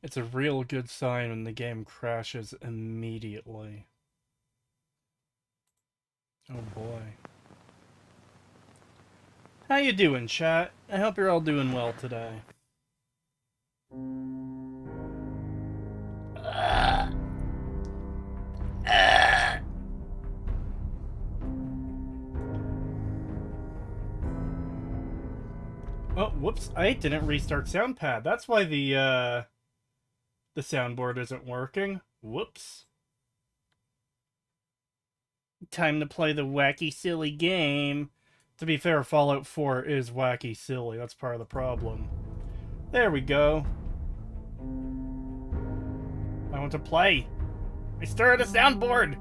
It's a real good sign when the game crashes immediately. Oh boy. How you doing, chat? I hope you're all doing well today. Oh, whoops. I didn't restart SoundPad. That's why the soundboard isn't working. Whoops. Time to play the wacky silly game. To be fair, Fallout 4 is wacky silly. That's part of the problem. There we go. I want to play. I started a soundboard.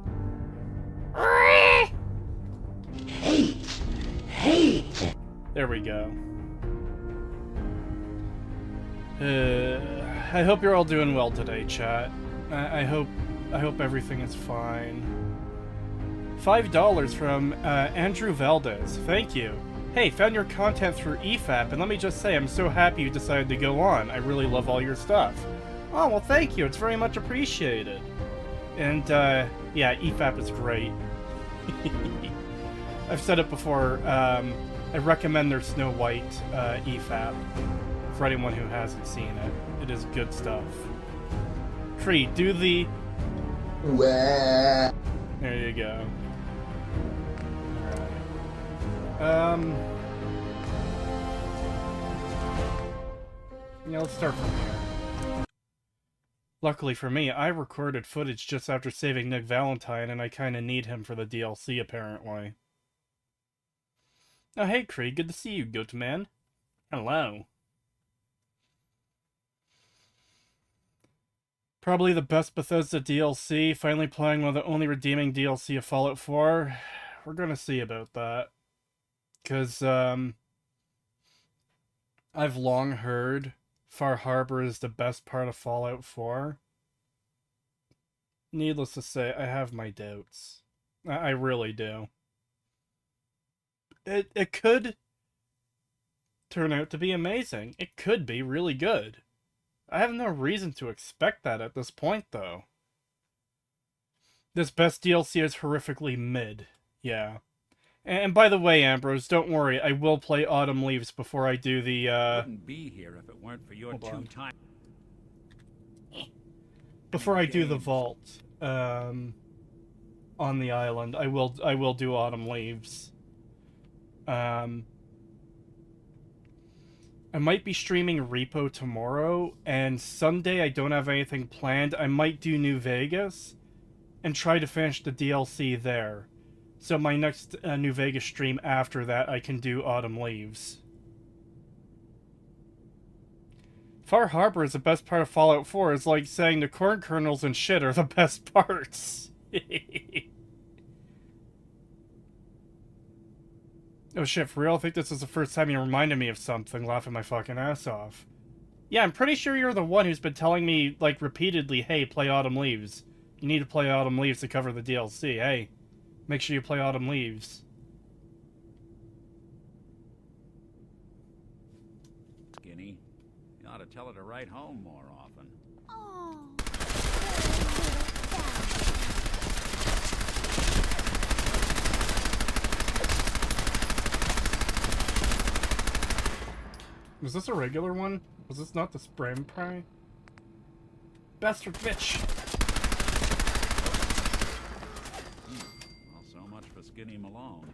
There we go. I hope you're all doing well today, chat. I hope everything is fine. $5 from Andrew Valdez. Thank you. Hey, found your content through EFAP, and let me just say, I'm so happy you decided to go on. I really love all your stuff. Oh, well, thank you. It's very much appreciated. And, yeah, EFAP is great. I've said it before, I recommend their Snow White EFAP for anyone who hasn't seen it. It is good stuff. Tree, do the... There you go. Yeah, let's start from here. Luckily for me, I recorded footage just after saving Nick Valentine, and I kinda need him for the DLC, apparently. Oh, hey, Creed, good to see you, Goatman. Hello. Probably the best Bethesda DLC, finally playing one of the only redeeming DLC of Fallout 4. We're gonna see about that. Because, I've long heard Far Harbor is the best part of Fallout 4. Needless to say, I have my doubts. I really do. It could turn out to be amazing. It could be really good. I have no reason to expect that at this point, though. This best DLC is horrifically mid. Yeah. And by the way, Ambrose, don't worry. I will play Autumn Leaves before I do the, Wouldn't be here if it weren't for your two-time... Before I do the vault, on the island, I will do Autumn Leaves. I might be streaming Repo tomorrow, and Sunday I don't have anything planned. I might do New Vegas, and try to finish the DLC there. So my next New Vegas stream after that, I can do Autumn Leaves. Far Harbor is the best part of Fallout 4. It's like saying the corn kernels and shit are the best parts. Oh shit, for real? I think this is the first time you reminded me of something, laughing my fucking ass off. Yeah, I'm pretty sure you're the one who's been telling me, like, repeatedly, hey, play Autumn Leaves. You need to play Autumn Leaves to cover the DLC, hey. Make sure you play Autumn Leaves. Skinny, you ought to tell her to write home more often. Oh. Was this a regular one? Was this not the Spram Pry? Bastard bitch! Well, so much for Skinny Malone.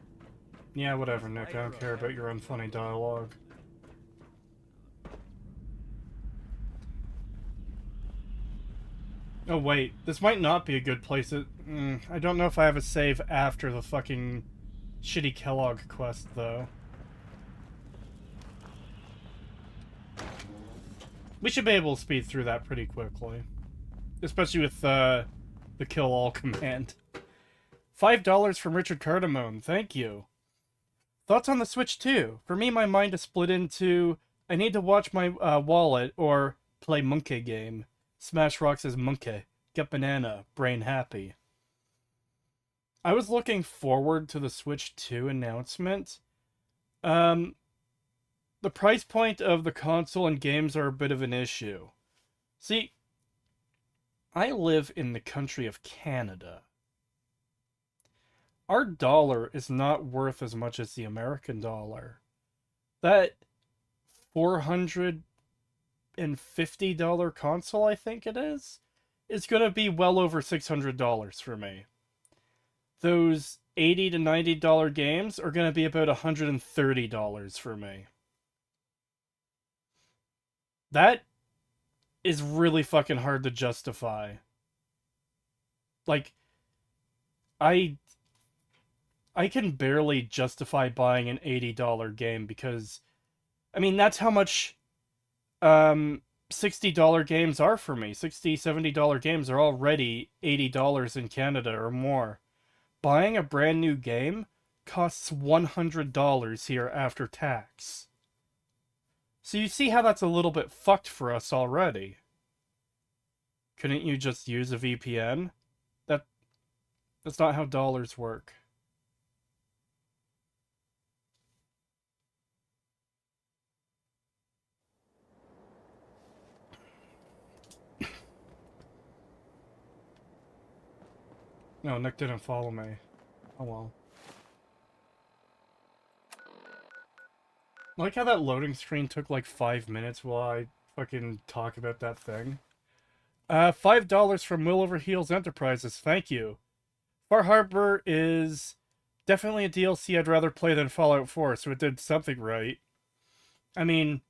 Yeah, whatever, Nick. I don't care about your unfunny dialogue. Oh, wait. This might not be a good place. I don't know if I have a save after the fucking shitty Kellogg quest, though. We should be able to speed through that pretty quickly. Especially with the kill all command. $5 from Richard Cardamone. Thank you. Thoughts on the Switch 2? For me, my mind is split into I need to watch my wallet or play monkey game. Smash Rocks is monkey. Get banana. Brain happy. I was looking forward to the Switch 2 announcement. The price point of the console and games are a bit of an issue. See, I live in the country of Canada. Our dollar is not worth as much as the American dollar. That $450 console, I think it is going to be well over $600 for me. Those $80 to $90 games are going to be about $130 for me. That is really fucking hard to justify. Like, I can barely justify buying an $80 game because, I mean, that's how much $60 games are for me. $60, $70 games are already $80 in Canada or more. Buying a brand new game costs $100 here after tax. So you see how that's a little bit fucked for us already. Couldn't you just use a VPN? That's not how dollars work. No, Nick didn't follow me. Oh well. I like how that loading screen took like 5 minutes while I fucking talk about that thing. $5 from Will Over Heels Enterprises, thank you. Far Harbor is definitely a DLC I'd rather play than Fallout 4, so it did something right. I mean,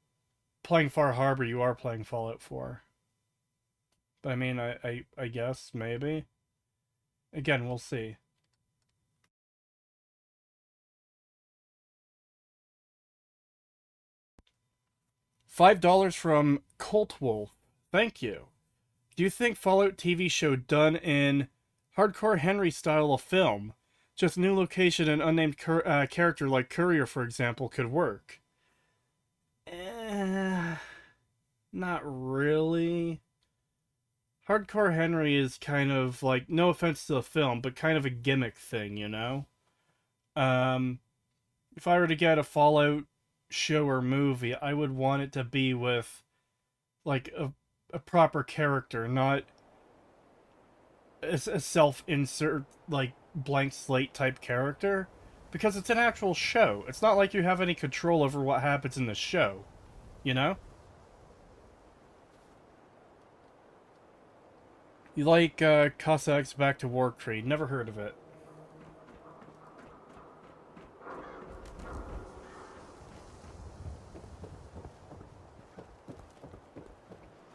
playing Far Harbor, you are playing Fallout 4. But I mean, I guess, maybe. Again, we'll see. $5 from Colt Wolf. Thank you. Do you think Fallout TV show done in Hardcore Henry style of film, just new location and unnamed character like Courier, for example, could work? Not really. Hardcore Henry is kind of like, no offense to the film, but kind of a gimmick thing, you know? If I were to get a Fallout show or movie, I would want it to be with like a proper character, not a self-insert, like, blank slate type character. Because it's an actual show. It's not like you have any control over what happens in the show. You know? You like Cossacks Back to War Creed. Never heard of it.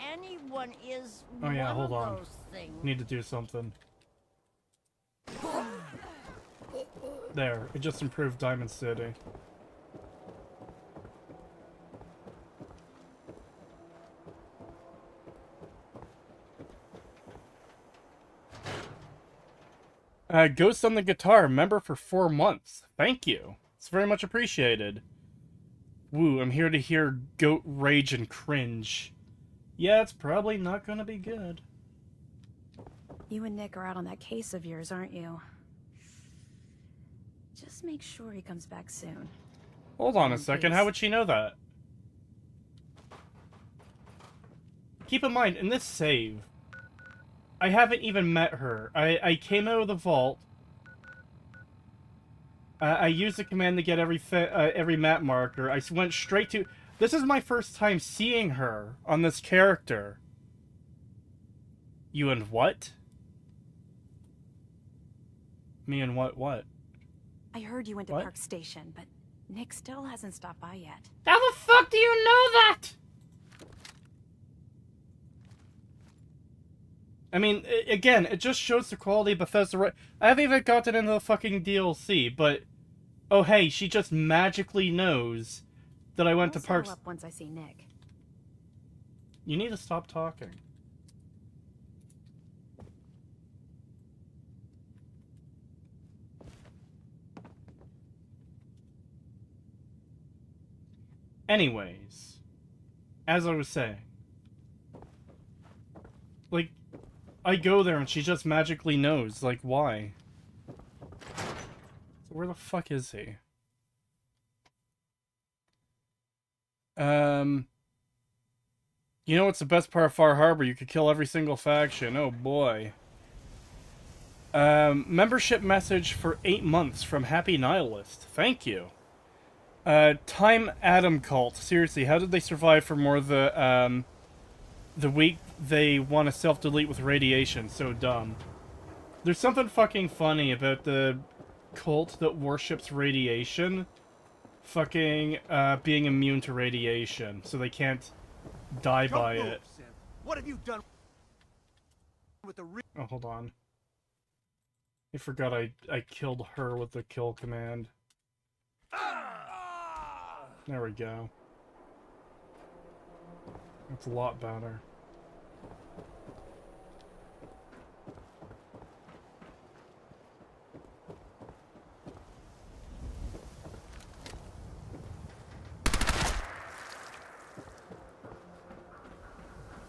Anyone is Oh yeah, hold one on. of those things. Need to do something. There, it just improved Diamond City. Ghost on the Guitar, member for 4 months. Thank you. It's very much appreciated. Woo, I'm here to hear goat rage and cringe. Yeah, it's probably not gonna be good. You and Nick are out on that case of yours, aren't you? Just make sure he comes back soon. Hold on a second, how would she know that? Keep in mind, in this save, I haven't even met her. I came out of the vault. I used the command to get every map marker. I went straight to... This is my first time seeing her on this character. You and what? Me and what? I heard you went to What? Park Station, but Nick still hasn't stopped by yet. How the fuck do you know that? I mean, again, it just shows the quality of Bethesda. I haven't even gotten into the fucking DLC, but... Oh, hey, she just magically knows that I went to I'll Park... settle up once I see Nick. You need to stop talking. Anyways, as I was saying, like, I go there and she just magically knows, like, why? So where the fuck is he? You know what's the best part of Far Harbor? You could kill every single faction. Oh boy. Membership message for 8 months from Happy Nihilist. Thank you. Time Atom Cult. Seriously, how did they survive for more the week they want to self-delete with radiation? So dumb. There's something fucking funny about the cult that worships radiation fucking being immune to radiation, so they can't die by it. Sam. What have you done with the Oh, hold on. I forgot I killed her with the kill command. There we go. That's a lot better.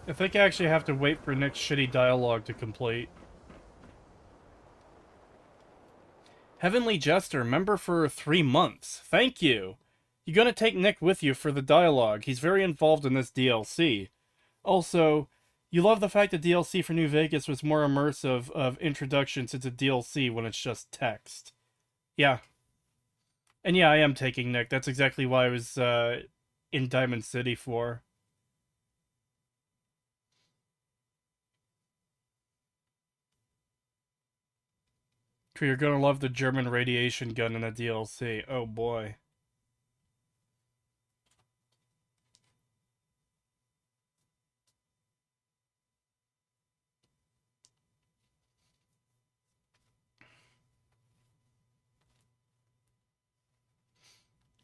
I think I actually have to wait for Nick's shitty dialogue to complete. Heavenly Jester, member for 3 months. Thank you. You're gonna take Nick with you for the dialogue. He's very involved in this DLC. Also, you love the fact that DLC for New Vegas was more immersive of introductions into DLC when it's just text. Yeah. And yeah, I am taking Nick. That's exactly why I was in Diamond City for. You're gonna love the German radiation gun in the DLC. Oh boy.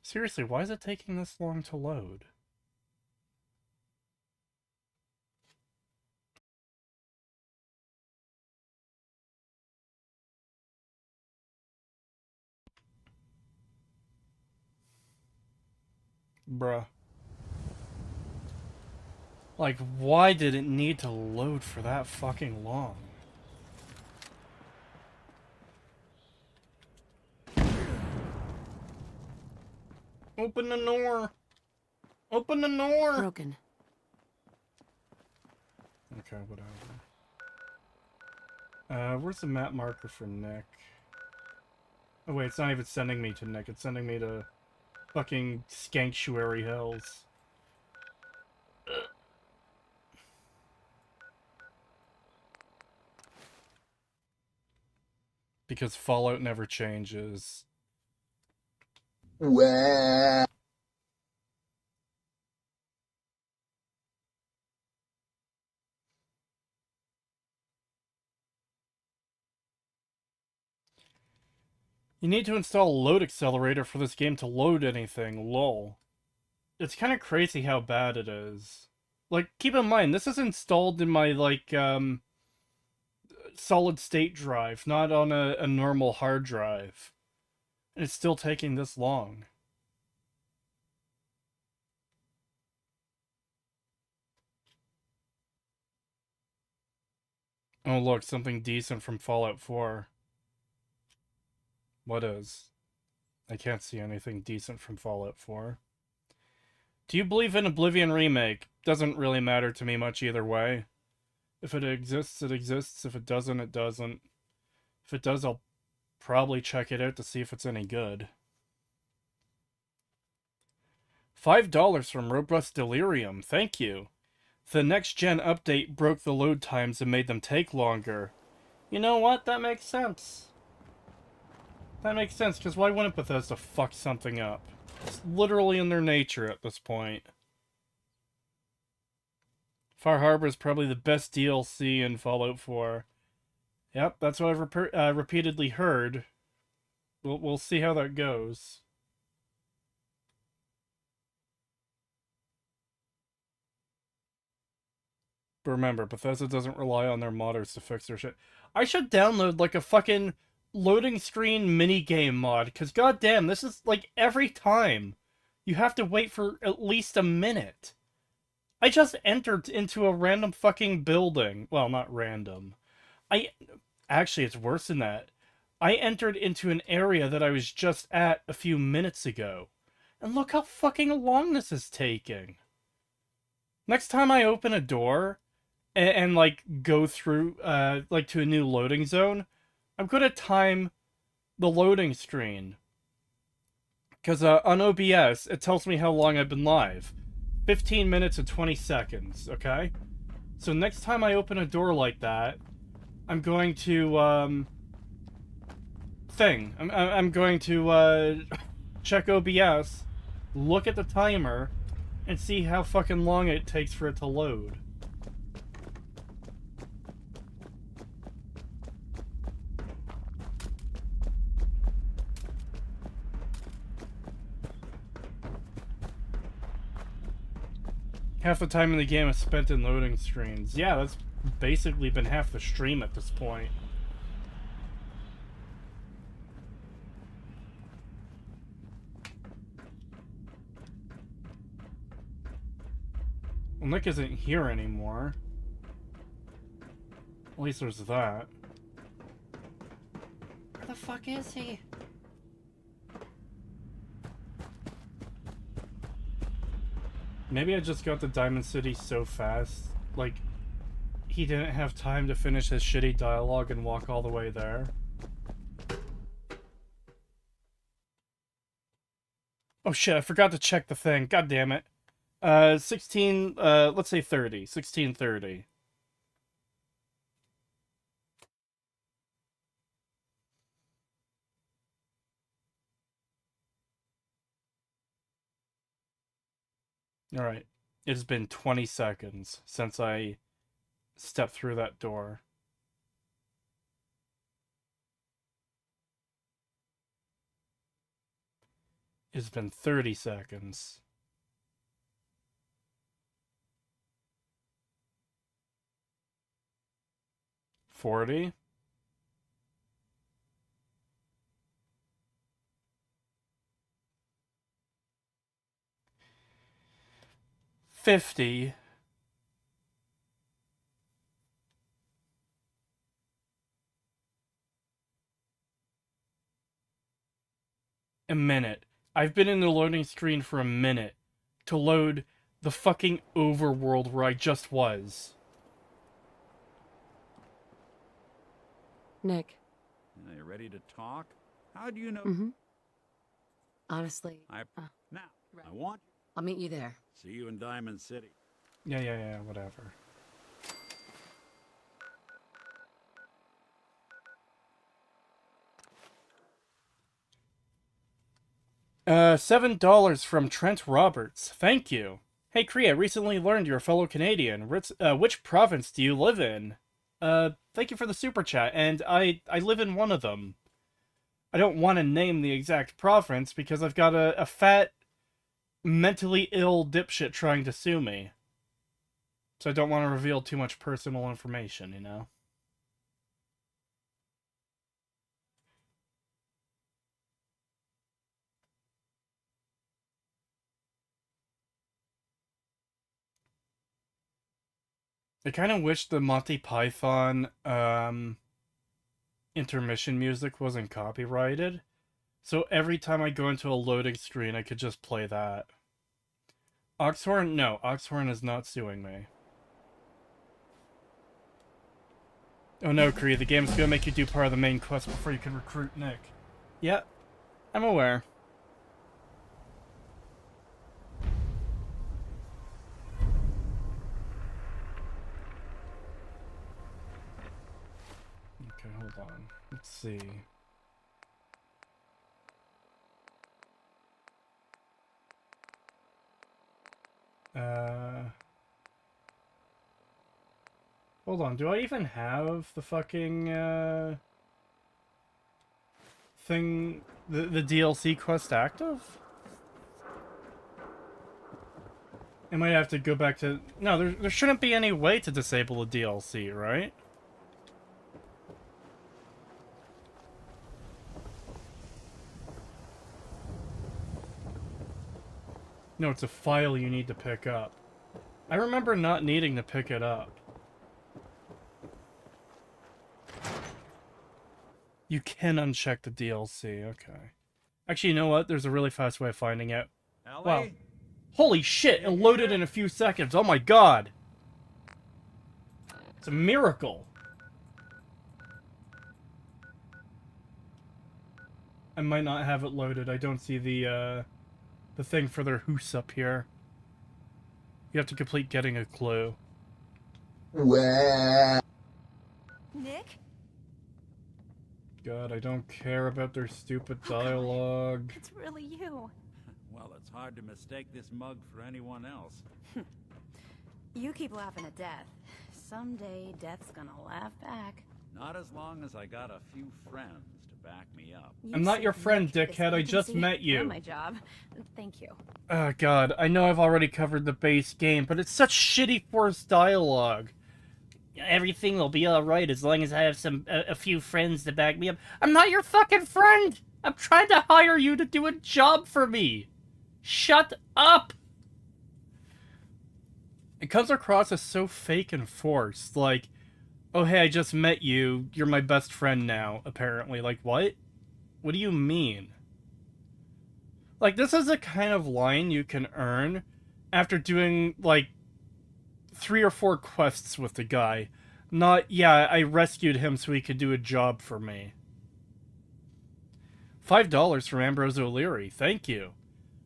Seriously, why is it taking this long to load? Bruh. Like, why did it need to load for that fucking long? Open the door! Open the door! Broken. Okay, whatever. Where's the map marker for Nick? Oh wait, it's not even sending me to Nick, it's sending me to fucking Skanktuary Hills. Because Fallout never changes. Wow. You need to install a load accelerator for this game to load anything, lol. It's kind of crazy how bad it is. Like, keep in mind, this is installed in my, like, solid state drive, not on a normal hard drive. And it's still taking this long. Oh look, something decent from Fallout 4. What is? I can't see anything decent from Fallout 4. Do you believe in Oblivion Remake? Doesn't really matter to me much either way. If it exists, it exists. If it doesn't, it doesn't. If it does, I'll probably check it out to see if it's any good. $5 from Robust Delirium. Thank you. The next-gen update broke the load times and made them take longer. You know what? That makes sense. That makes sense, because why wouldn't Bethesda fuck something up? It's literally in their nature at this point. Far Harbor is probably the best DLC in Fallout 4. Yep, that's what I've repeatedly heard. We'll see how that goes. But remember, Bethesda doesn't rely on their modders to fix their shit. I should download, like, a fucking loading screen minigame mod, because goddamn, this is, like, every time. You have to wait for at least a minute. I just entered into a random fucking building. Well, not random. Actually, it's worse than that. I entered into an area that I was just at a few minutes ago. And look how fucking long this is taking. Next time I open a door and like go through like to a new loading zone, I'm gonna time the loading screen. Because on OBS, it tells me how long I've been live. 15 minutes and 20 seconds, okay? So next time I open a door like that, I'm going to, I'm going to, check OBS, look at the timer, and see how fucking long it takes for it to load. Half the time in the game is spent in loading screens. Yeah, that's basically been half the stream at this point. Well, Nick isn't here anymore. At least there's that. Where the fuck is he? Maybe I just got to Diamond City so fast, like, he didn't have time to finish his shitty dialogue and walk all the way there. Oh shit, I forgot to check the thing. God damn it. 16, let's say 30. 1630. Alright. It's been 20 seconds since I stepped through that door. It's been 30 seconds. $40. $50. A minute. I've been in the loading screen for a minute to load the fucking overworld where I just was. Nick. You ready to talk? How do you know? Mm-hmm. Honestly, Now, I want I'll meet you there. see you in Diamond City. Yeah, whatever. $7 from Trent Roberts. Thank you. Hey, Kree, I recently learned you're a fellow Canadian. Which province do you live in? Thank you for the super chat, and I live in one of them. I don't want to name the exact province because I've got a fat, mentally ill dipshit trying to sue me. So I don't want to reveal too much personal information, you know? I kind of wish the Monty Python, intermission music wasn't copyrighted. So every time I go into a loading screen, I could just play that. Oxhorn? No, Oxhorn is not suing me. Oh no, Kree, the game's gonna make you do part of the main quest before you can recruit Nick. Yeah, I'm aware. Okay, hold on. Let's see. Hold on, do I even have the fucking, thing, the DLC quest active? I might have to go back to... No, there shouldn't be any way to disable the DLC, right? No, it's a file you need to pick up. I remember not needing to pick it up. You can uncheck the DLC, okay. Actually, you know what? There's a really fast way of finding out. Ellie? Wow. Holy shit, it loaded in a few seconds. Oh my god. It's a miracle. I might not have it loaded. I don't see the thing for their hoose up here. You have to complete getting a clue. Nick? God, I don't care about their stupid dialogue. It's really you. Well, it's hard to mistake this mug for anyone else. You keep laughing at death. Someday, death's gonna laugh back. Not as long as I got a few friends to back me up. I'm not your friend, Nick, dickhead. I this just agency, met you. and my job. Thank you. Oh god, I know I've already covered the base game, but it's such shitty forced dialogue. Everything will be alright as long as I have a few friends to back me up. I'm not your fucking friend! I'm trying to hire you to do a job for me! Shut up! It comes across as so fake and forced, like, oh hey, I just met you, you're my best friend now, apparently. Like, what? What do you mean? Like, this is the kind of line you can earn after doing, like, 3 or 4 quests with the guy. Not, yeah, I rescued him so he could do a job for me. $5 from Ambrose O'Leary. Thank you.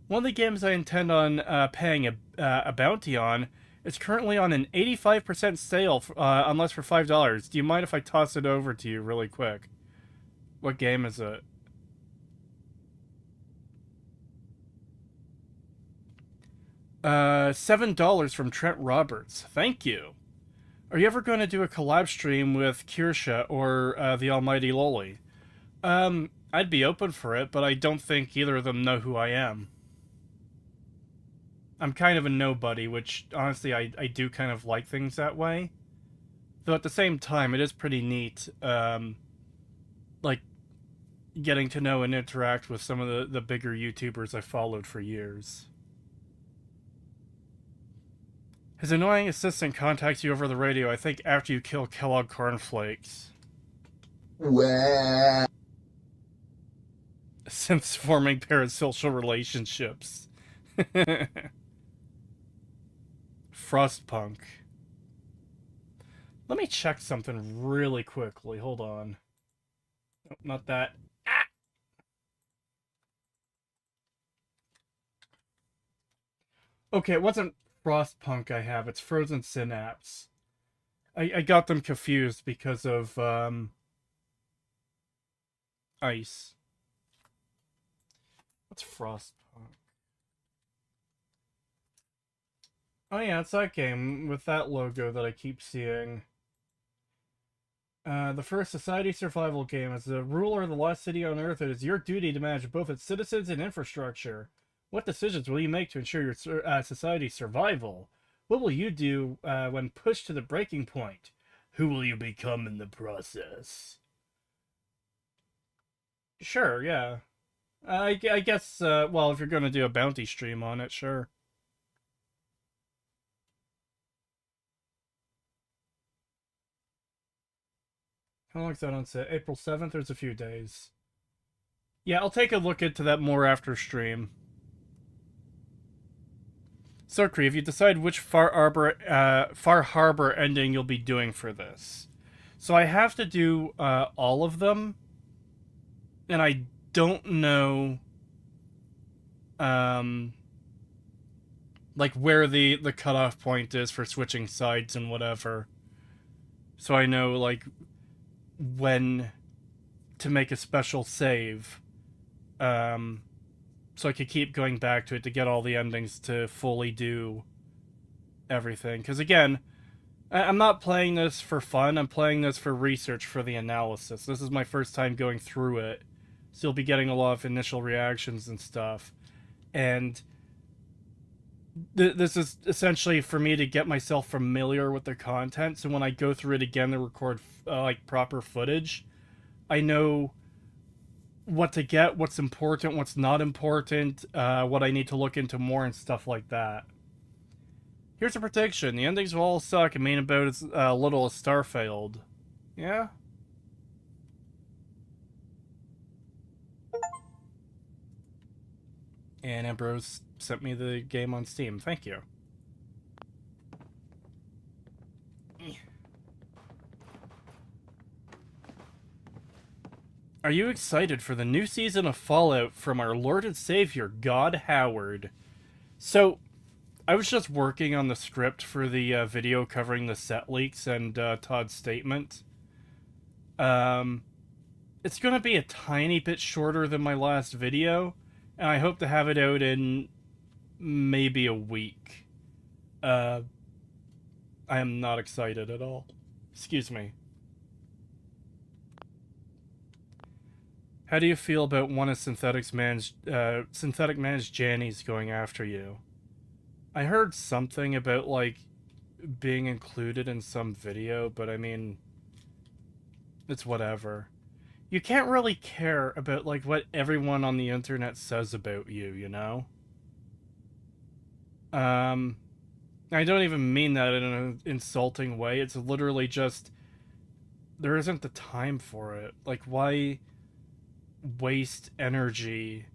One of the games I intend on paying a bounty on is currently on an 85% sale, unless for $5. Do you mind if I toss it over to you really quick? What game is it? $7 from Trent Roberts. Thank you. Are you ever going to do a collab stream with Kirsha or the almighty Loli? I'd be open for it, but I don't think either of them know who I am. I'm kind of a nobody, which, honestly, I do kind of like things that way. Though at the same time, it is pretty neat, like, getting to know and interact with some of the bigger YouTubers I followed for years. His annoying assistant contacts you over the radio, I think, after you kill Kellogg cornflakes. Since forming parasocial relationships. Frostpunk. Let me check something really quickly. Hold on. Nope, not that. Ah! Okay, it wasn't Frostpunk I have. It's Frozen Synapse. I got them confused because of ice. What's Frostpunk? Oh yeah, it's that game with that logo that I keep seeing. The first society survival game. As the ruler of the last city on Earth, it is your duty to manage both its citizens and infrastructure. What decisions will you make to ensure your society's survival? What will you do when pushed to the breaking point? Who will you become in the process? Sure, yeah. I guess, well, if you're going to do a bounty stream on it, sure. How long is that on set? April 7th? There's a few days. Yeah, I'll take a look into that more after stream. So, Kree, if you decide which Far Harbor ending you'll be doing for this. So I have to do all of them. And I don't know like where the cutoff point is for switching sides and whatever. So I know like when to make a special save. So I could keep going back to it to get all the endings to fully do everything. Because again, I'm not playing this for fun. I'm playing this for research for the analysis. This is my first time going through it. So you'll be getting a lot of initial reactions and stuff. And this is essentially for me to get myself familiar with the content. So when I go through it again to record like proper footage, I know what to get, what's important, what's not important, what I need to look into more and stuff like that. Here's a prediction. The endings will all suck and mean about as little as Starfield. Yeah? And Ambrose sent me the game on Steam. Thank you. Are you excited for the new season of Fallout from our Lord and Savior, God Howard? So, I was just working on the script for the video covering the set leaks and Todd's statement. It's going to be a tiny bit shorter than my last video, and I hope to have it out in maybe a week. I am not excited at all. Excuse me. How do you feel about one of Synthetic Man's Jannies going after you? I heard something about, like, being included in some video, but I mean, it's whatever. You can't really care about, like, what everyone on the internet says about you, you know? I don't even mean that in an insulting way. It's literally just, there isn't the time for it. Like, why waste energy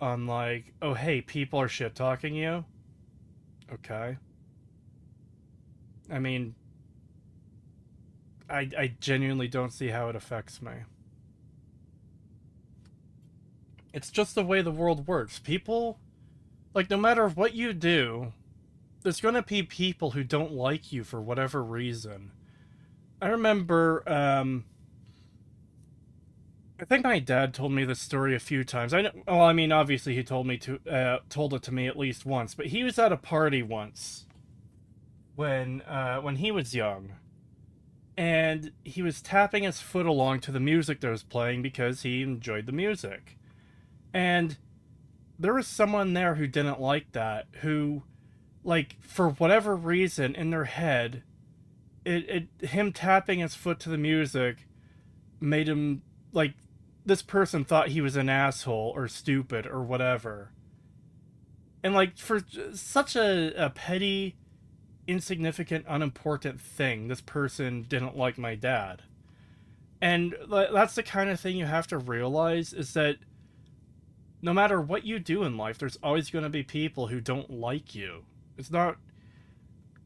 on, like, oh hey, people are shit-talking you? Okay. I mean, I genuinely don't see how it affects me. It's just the way the world works. People, like, no matter what you do, there's gonna be people who don't like you for whatever reason. I remember, I think my dad told me this story a few times. Well, I mean, obviously he told it to me at least once, but he was at a party once when he was young, and he was tapping his foot along to the music that was playing because he enjoyed the music. And there was someone there who didn't like that, who, like, for whatever reason in their head, him tapping his foot to the music made him, like, this person thought he was an asshole or stupid or whatever. And, like, for such a petty, insignificant, unimportant thing, this person didn't like my dad. And that's the kind of thing you have to realize, is that no matter what you do in life, there's always going to be people who don't like you. It's not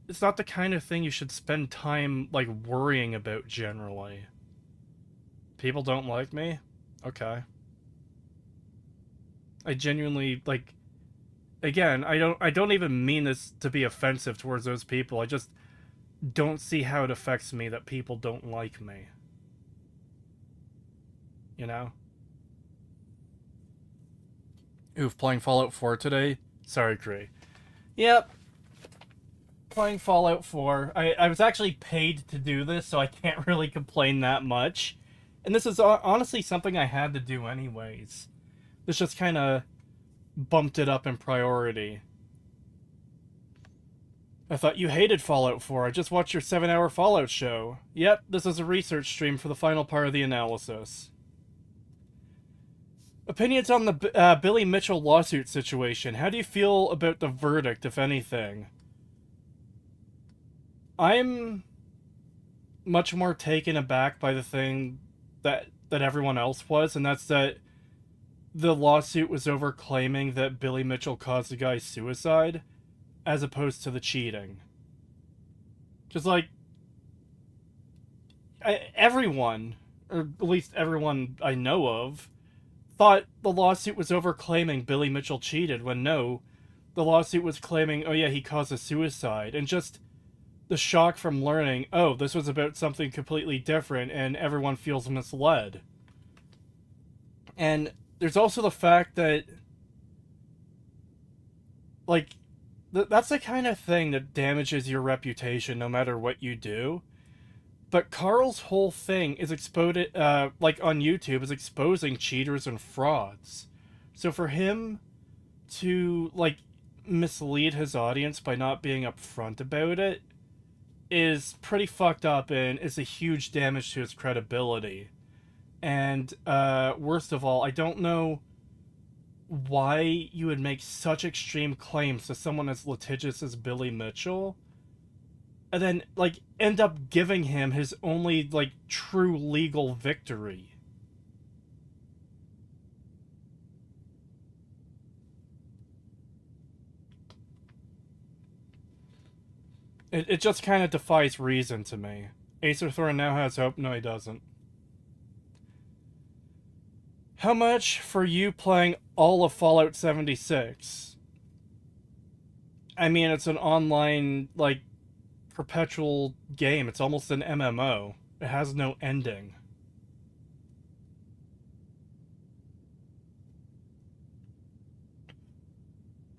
the kind of thing you should spend time, like, worrying about generally. People don't like me? Okay. I genuinely, like, again, I don't even mean this to be offensive towards those people. I just don't see how it affects me that people don't like me. You know? Oof, playing Fallout 4 today? Sorry, Cree. Yep. Playing Fallout 4. I was actually paid to do this, so I can't really complain that much. And this is honestly something I had to do anyways. This just kind of bumped it up in priority. I thought you hated Fallout 4. I just watched your 7-hour Fallout show. Yep, this is a research stream for the final part of the analysis. Opinions on the Billy Mitchell lawsuit situation. How do you feel about the verdict, if anything? I'm much more taken aback by the thing that everyone else was, and that's that the lawsuit was over claiming that Billy Mitchell caused the guy's suicide, as opposed to the cheating. Just like, everyone, or at least everyone I know of, thought the lawsuit was over claiming Billy Mitchell cheated, when no, the lawsuit was claiming, oh yeah, he caused a suicide, and just the shock from learning, oh, this was about something completely different, and everyone feels misled. And there's also the fact that, like, that's the kind of thing that damages your reputation no matter what you do. But Carl's whole thing is like, on YouTube, is exposing cheaters and frauds. So for him to, like, mislead his audience by not being upfront about it is pretty fucked up and is a huge damage to his credibility. And worst of all, I don't know why you would make such extreme claims to someone as litigious as Billy Mitchell, and then, like, end up giving him his only, like, true legal victory. It just kind of defies reason to me. Acerthorn now has hope. No, he doesn't. How much for you playing all of Fallout 76? I mean, it's an online, like, perpetual game. It's almost an MMO. It has no ending.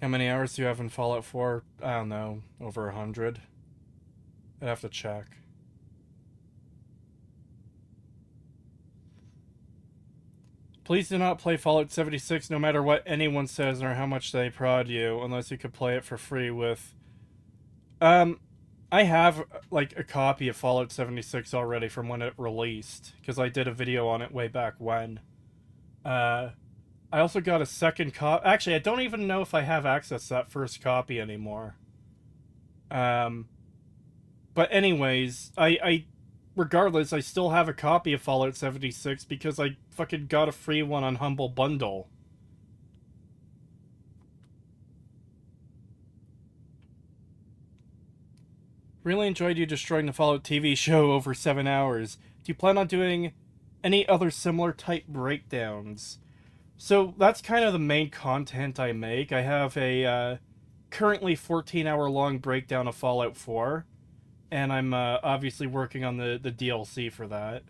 How many hours do you have in Fallout 4? I don't know. Over 100. I'd have to check. Please do not play Fallout 76 no matter what anyone says or how much they prod you, unless you could play it for free with... I have, like, a copy of Fallout 76 already from when it released, because I did a video on it way back when. I also got a second copy... Actually, I don't even know if I have access to that first copy anymore. But anyways, regardless, I still have a copy of Fallout 76 because I fucking got a free one on Humble Bundle. Really enjoyed you destroying the Fallout TV show over 7 hours. Do you plan on doing any other similar type breakdowns? So that's kind of the main content I make. I have a currently 14-hour long breakdown of Fallout 4. And I'm obviously working on the DLC for that.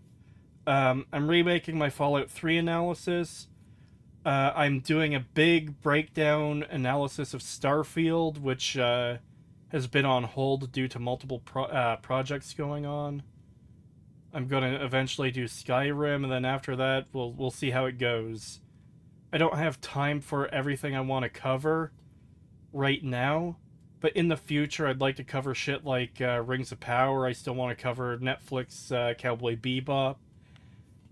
I'm remaking my Fallout 3 analysis. I'm doing a big breakdown analysis of Starfield, which has been on hold due to multiple projects going on. I'm going to eventually do Skyrim, and then after that, we'll see how it goes. I don't have time for everything I want to cover right now. But in the future, I'd like to cover shit like Rings of Power. I still want to cover Netflix Cowboy Bebop.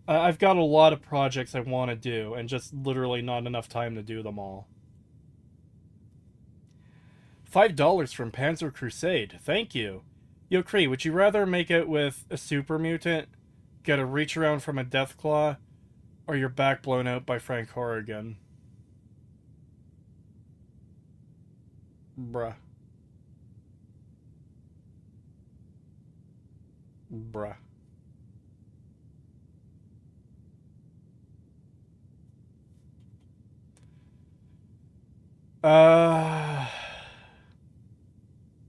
I've got a lot of projects I want to do, and just literally not enough time to do them all. $5 from Panzer Crusade. Thank you. Yo, Kree, would you rather make it with a super mutant, get a reach around from a Deathclaw, or your back blown out by Frank Horrigan? Bruh. Bruh.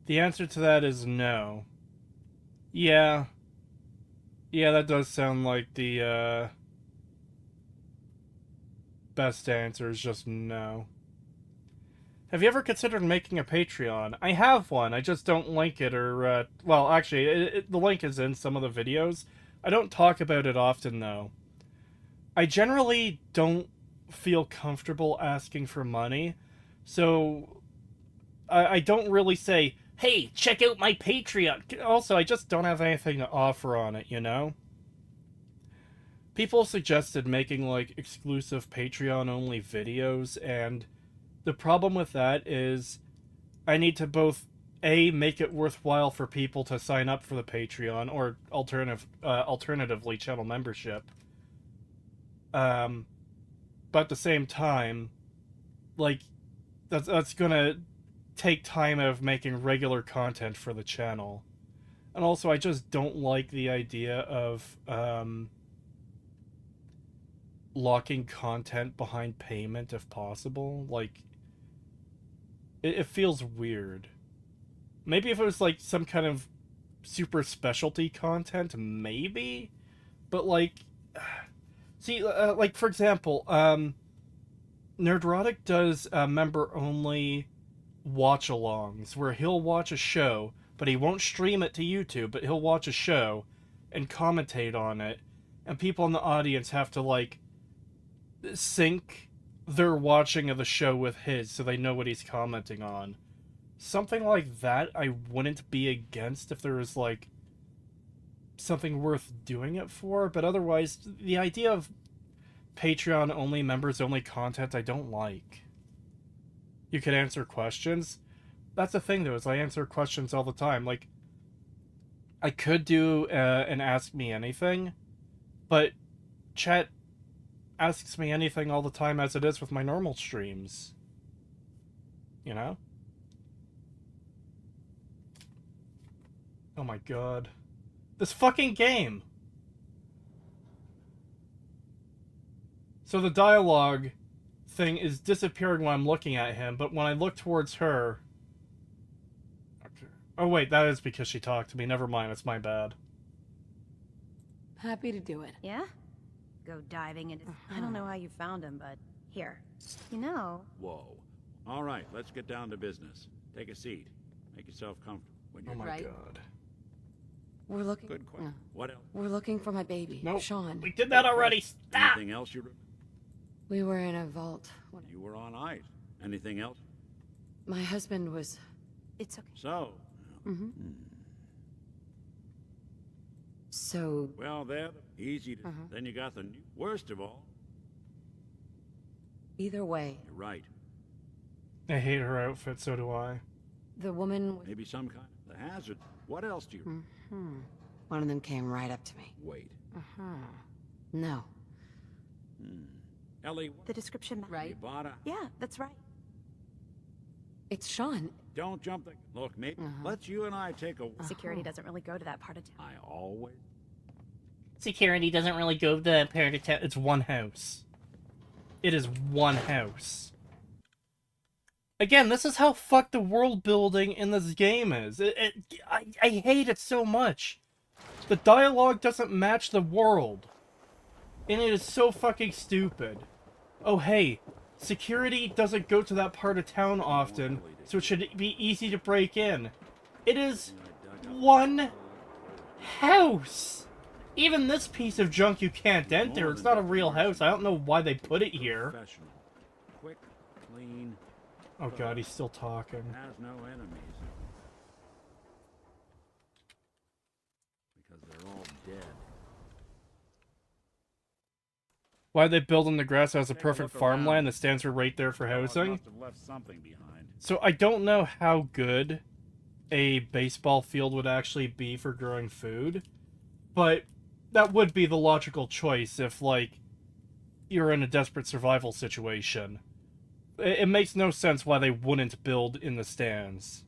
The answer to that is no. Yeah. Yeah, that does sound like the, best answer is just no. Have you ever considered making a Patreon? I have one, I just don't link it or, well, actually, the link is in some of the videos. I don't talk about it often, though. I generally don't feel comfortable asking for money, so I don't really say, hey, check out my Patreon. Also, I just don't have anything to offer on it, you know? People suggested making, like, exclusive Patreon-only videos, and the problem with that is I need to both, A, make it worthwhile for people to sign up for the Patreon, or alternatively, channel membership. But at the same time, like, that's gonna take time out of making regular content for the channel. And also, I just don't like the idea of, locking content behind payment if possible. Like, it feels weird. Maybe if it was, like, some kind of super specialty content, maybe? But, like, see, like, for example, Nerdrotic does member-only watch-alongs, where he'll watch a show, but he won't stream it to YouTube, but he'll watch a show and commentate on it, and people in the audience have to, like, sync their watching of the show with his so they know what he's commenting on. Something like that I wouldn't be against if there was, like, something worth doing it for, but otherwise, the idea of Patreon-only, members-only content I don't like. You could answer questions. That's the thing, though, is I answer questions all the time. Like, I could do an Ask Me Anything, but chat asks me anything all the time as it is with my normal streams. You know? Oh my god. This fucking game! So the dialogue thing is disappearing when I'm looking at him, but when I look towards her... Okay. Oh wait, that is because she talked to me. Never mind, it's my bad. Happy to do it. Yeah? Go diving into... I don't know how you found him, but... Here. You know... Whoa. All right, let's get down to business. Take a seat. Make yourself comfortable. When Oh you're my Right. god. We're looking. Good question. What else? We're looking for my baby, Nope. Sean. We did that already! Stop! Anything else you remember? We were in a vault. You were on ice. Anything else? My husband was. It's okay. So, Mm-hmm. So well, there, easy to... Uh-huh. Then you got the new... Worst of all, either way, you're right. I hate her outfit, so do I. the woman. Maybe some kind of... The hazard. What else do you... One of them came right up to me. Wait. No. Ellie, The description... Right? Ivana, Yeah, that's right. It's Sean. don't jump the... Look, maybe... Let's you and I take a... Security doesn't really go to that part of town. I always... Security doesn't really go to the part of town. It's one house. It is one house. Again, this is how fucked the world building in this game is. I hate it so much. The dialogue doesn't match the world. And it is so fucking stupid. Oh hey, security doesn't go to that part of town often, so it should be easy to break in. It is one house! Even this piece of junk you can't enter. It's not a real house. I don't know why they put it here. Professional. Quick, clean, Oh god, he's still talking. has no enemies. Because they're all dead. Why they build in the grass has a Take a perfect look farmland around. that stands right there for housing? Must have left something behind. So I don't know how good a baseball field would actually be for growing food, but that would be the logical choice if, like, you're in a desperate survival situation. It makes no sense why they wouldn't build in the stands.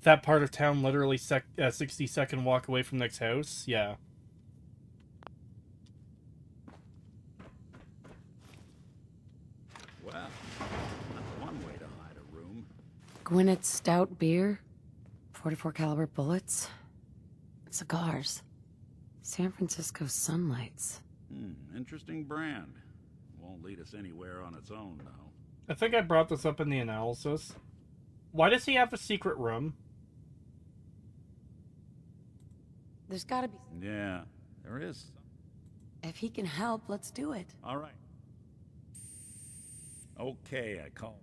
That part of town literally 60-second walk away from next house? Yeah. Well, that's one way to hide a room. Gwinnett stout beer, 44 caliber bullets, cigars, San Francisco sunlights. Interesting brand. Won't lead us anywhere on its own, though. I think I brought this up in the analysis. Why does he have a secret room? There's gotta be. Yeah, there is. If he can help, let's do it. All right. Okay, I call.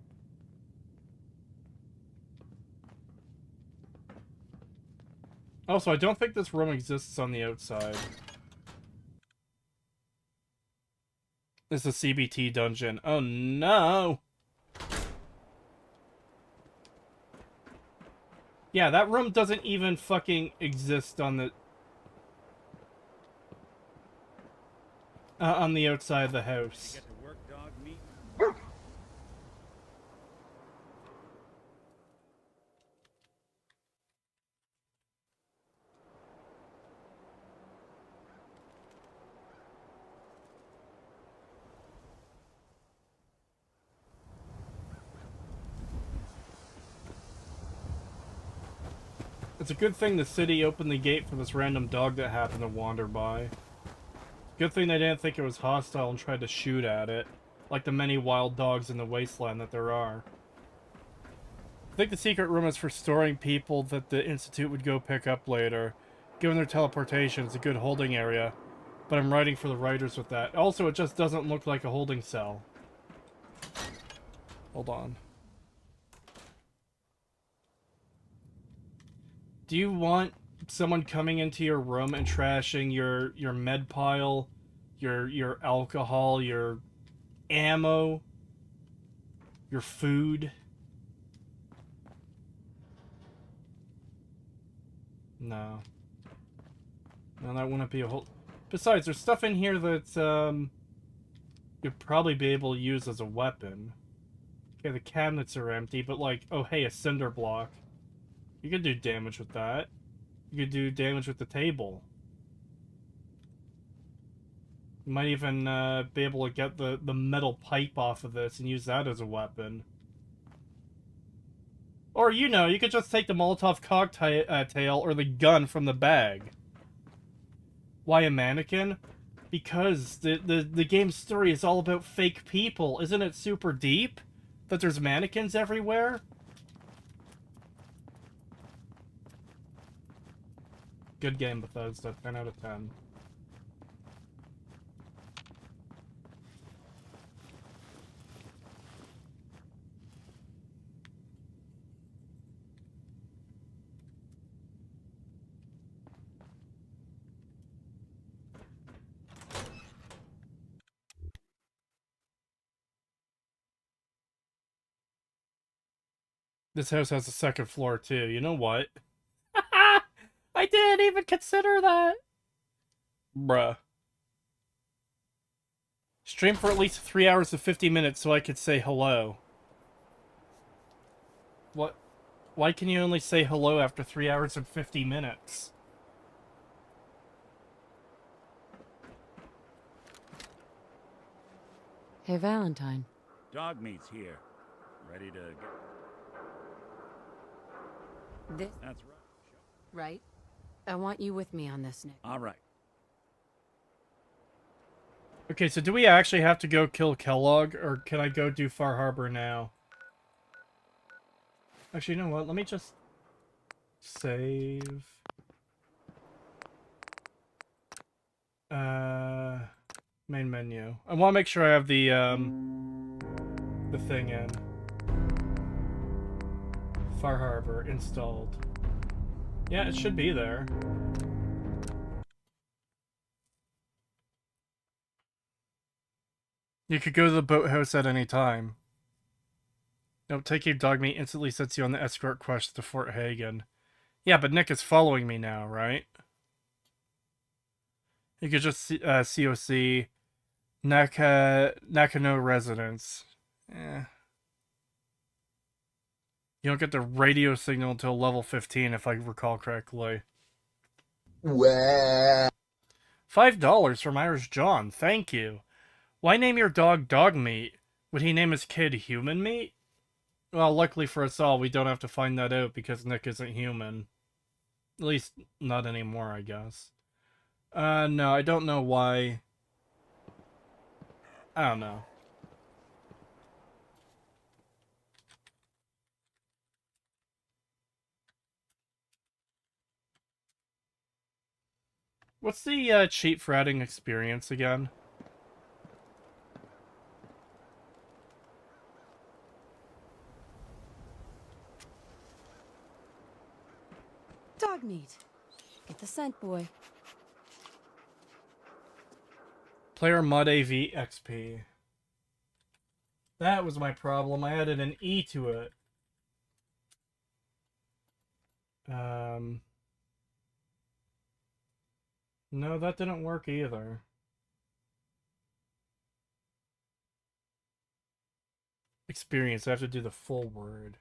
Also, I don't think this room exists on the outside. It's a CBT dungeon. Oh no! Yeah, that room doesn't even fucking exist on the... on the outside of the house. Get to work, dog meat. It's a good thing the city opened the gate for this random dog that happened to wander by. Good thing they didn't think it was hostile and tried to shoot at it, like the many wild dogs in the wasteland that there are. I think the secret room is for storing people that the Institute would go pick up later. Given their teleportation, it's a good holding area, but I'm writing for the writers with that. Also, it just doesn't look like a holding cell. Hold on. Do you want someone coming into your room and trashing your med pile, your alcohol, your ammo, your food? No. No, that wouldn't be a whole... Besides, there's stuff in here that you'd probably be able to use as a weapon. Okay, the cabinets are empty, but like, oh hey, a cinder block. You could do damage with that. You could do damage with the table. You might even be able to get the metal pipe off of this and use that as a weapon. Or, you know, you could just take the Molotov cocktail or the gun from the bag. Why a mannequin? Because the game's story is all about fake people. Isn't it super deep? That there's mannequins everywhere? Good game, Bethesda. 10 out of 10. This house has a second floor, too. You know what? I didn't even consider that! Bruh. Stream for at least 3 hours and 50 minutes so I could say hello. What? Why can you only say hello after 3 hours and 50 minutes? Hey, Valentine. Dog meat's here. Ready to go. This, That's right. right? I want you with me on this, Nick. All right. Okay, so do we actually have to go kill Kellogg, or can I go do Far Harbor now? Actually, you know what? Let me just save. Main menu. I want to make sure I have the thing in. Far Harbor installed. Yeah, it should be there. You could go to the boathouse at any time. No, take your dog meat instantly sets you on the escort quest to Fort Hagen. Yeah, but Nick is following me now, right? You could just COC Nakano residence. Yeah. You don't get the radio signal until level 15, if I recall correctly. $5 from Irish John. Thank you. Why name your dog Dog Meat? Would he name his kid Human Meat? Well, luckily for us all, we don't have to find that out because Nick isn't human. At least, not anymore, I guess. No, I don't know why. I don't know. What's the cheat for adding experience again? Dog meat. Get the scent, boy. Player mod AV XP. That was my problem. I added an E to it. No, that didn't work either. Experience. I have to do the full word.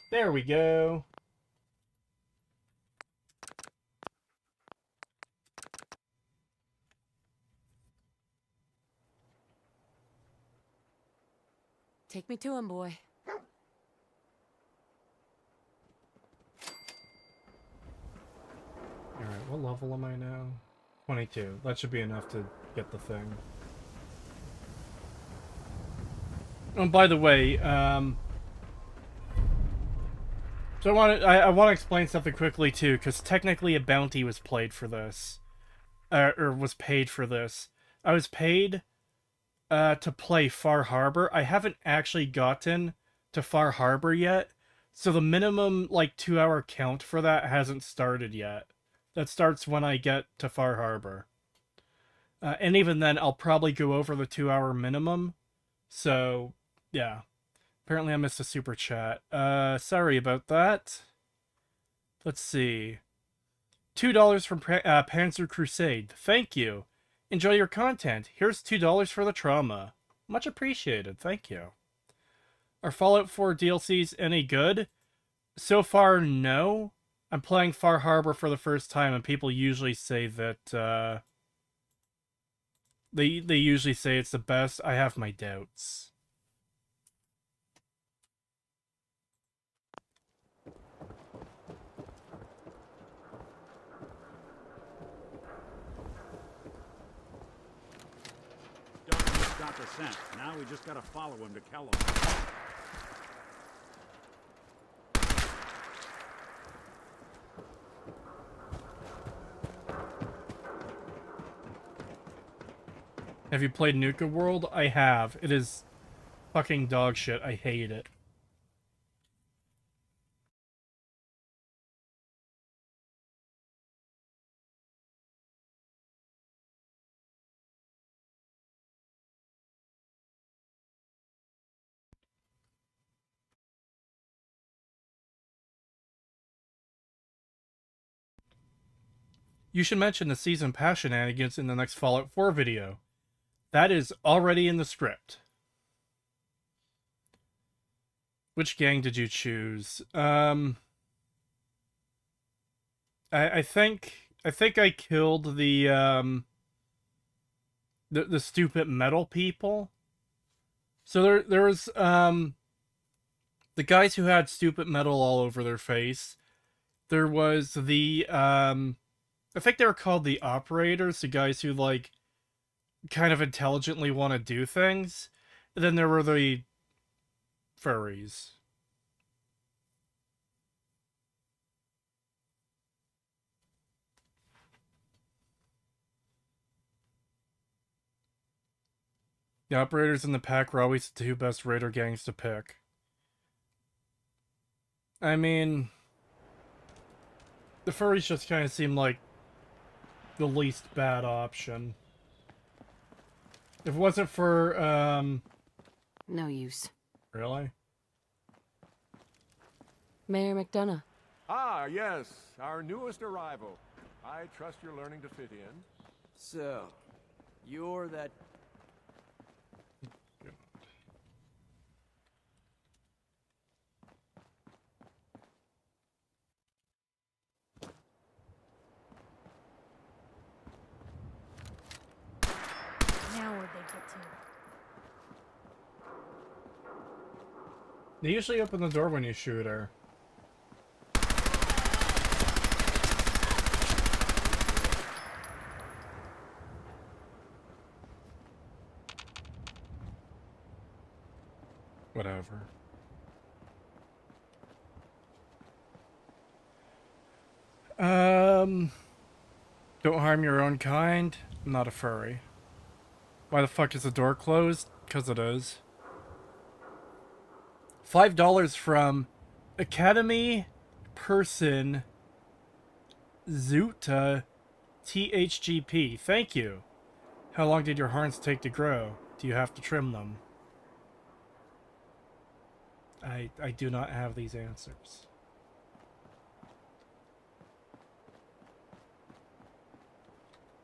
There we go. Take me to him, boy. Alright, what level am I now? 22. That should be enough to get the thing. Oh, by the way, so I want to explain something quickly too, because technically a bounty was played for this, or was paid for this. I was paid to play Far Harbor. I haven't actually gotten to Far Harbor yet, so the minimum like 2-hour count for that hasn't started yet. That starts when I get to Far Harbor, and even then I'll probably go over the 2-hour minimum. So yeah. Apparently I missed a super chat. Sorry about that. Let's see. $2 from Panzer Crusade. Thank you. Enjoy your content. Here's $2 for the trauma. Much appreciated. Thank you. Are Fallout 4 DLCs any good? So far, no. I'm playing Far Harbor for the first time, and people usually say that, they usually say it's the best. I have my doubts. Dalton's got the scent. Now we just gotta follow him to Kellogg. Have you played Nuka World? I have. It is fucking dog shit. I hate it. You should mention the season pass shenanigans in the next Fallout 4 video. That is already in the script. Which gang did you choose? I think I killed the stupid metal people. So there was the guys who had stupid metal all over their face. There was the I think they were called the operators, the guys who like kind of intelligently want to do things. And then there were the furries. The operators and the pack were always the two best raider gangs to pick. I mean, the furries just kind of seem like the least bad option. If it wasn't for, No use. Really? Mayor McDonough. Ah, yes, our newest arrival. I trust you're learning to fit in. So, you're that... Now where'd they get to? They usually open the door when you shoot her. Whatever. Don't harm your own kind. I'm not a furry. Why the fuck is the door closed? 'Cause it is. $5 from Academy Person Zuta THGP. Thank you. How long did your horns take to grow? Do you have to trim them? I do not have these answers.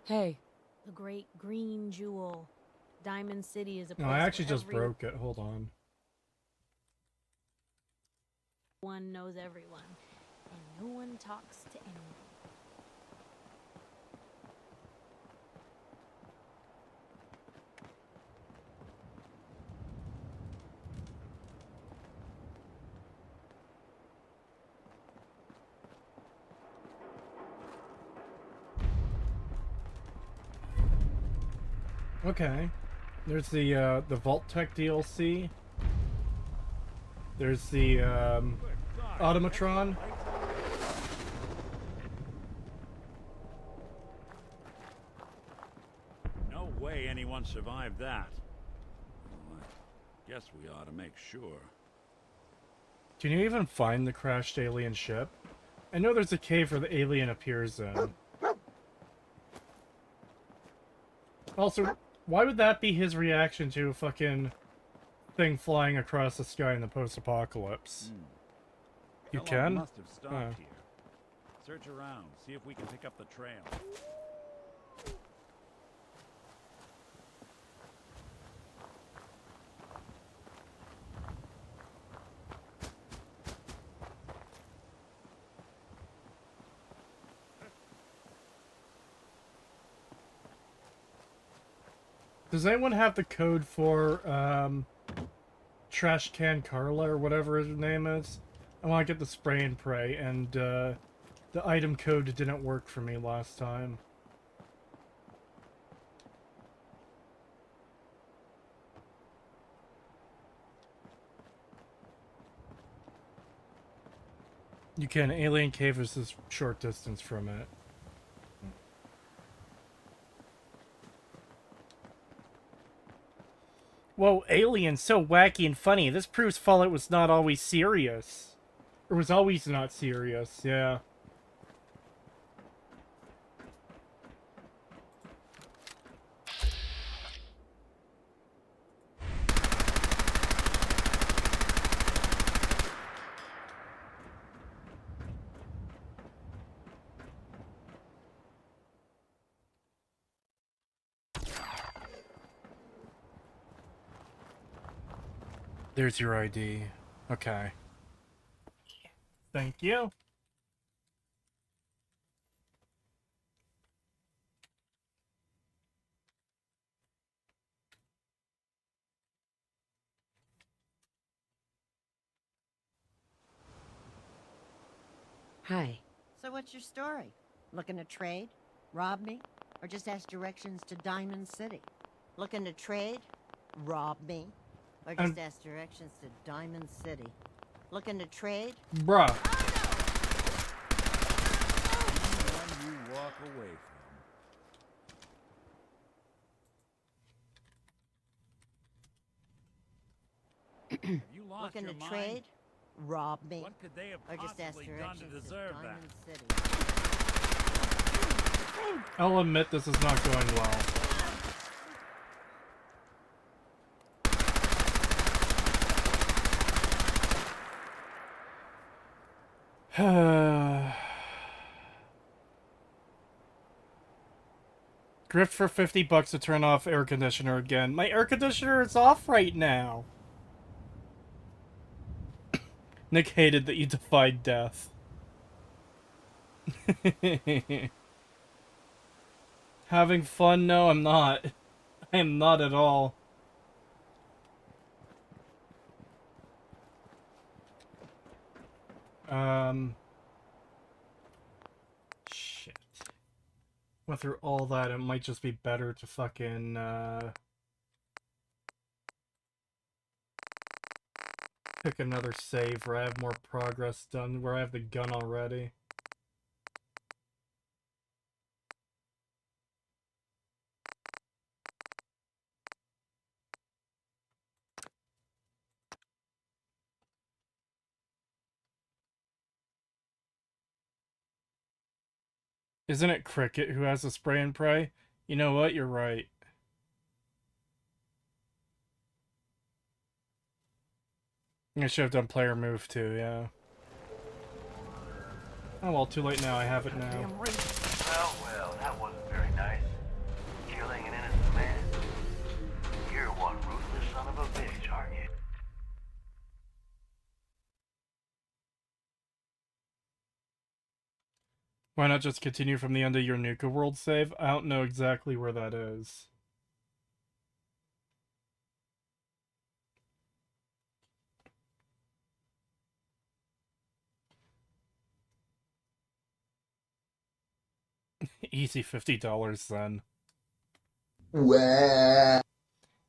Hey, The great green jewel. Diamond City is a place No, I actually where just broke it. Hold on. everyone knows everyone, and no one talks to anyone. Okay. There's the Vault Tech DLC. There's the Automatron. No way anyone survived that. Well, I guess we ought to make sure. Can you even find the crashed alien ship? I know there's a cave where the alien appears in. Also, why would that be his reaction to a fucking thing flying across the sky in the post-apocalypse? You Kellogg can? must have stopped Oh. here. Search around, see if we can pick up the trail. Does anyone have the code for, Trash Can Carla, or whatever his name is? I want to get the spray and pray, and, the item code didn't work for me last time. You can. Alien Cave is this short distance from it. Whoa, Alien, so wacky and funny. This proves Fallout was not always serious. Or was always not serious, yeah. There's your ID. Okay. Thank you. Hi. So what's your story? Looking to trade? Rob me? Or just ask directions to Diamond City? Looking to trade? Rob me? Or just ask directions to Diamond City? Looking to trade? Bruh. One you walk away from. Have you lost Looking your to mind? trade? Rob me? What could they have Or just ask possibly done to directions to deserve that? Diamond City? I'll admit this is not going well. Grift for $50 to turn off air conditioner again. My air conditioner is off right now. Nick hated that you defied death. Having fun? No, I'm not. I am not at all. Shit. Went through all that, it might just be better to fucking, pick another save where I have more progress done, where I have the gun already. Isn't it Cricket who has the spray and pray? You know what? You're right. I should have done player move too, yeah. Oh well, too late now. I have it now. Well, that wasn't very nice. Killing an innocent man. You're one ruthless son of a bitch, aren't you? Why not just continue from the end of your Nuka World save? I don't know exactly where that is. Easy $50 then. Wah.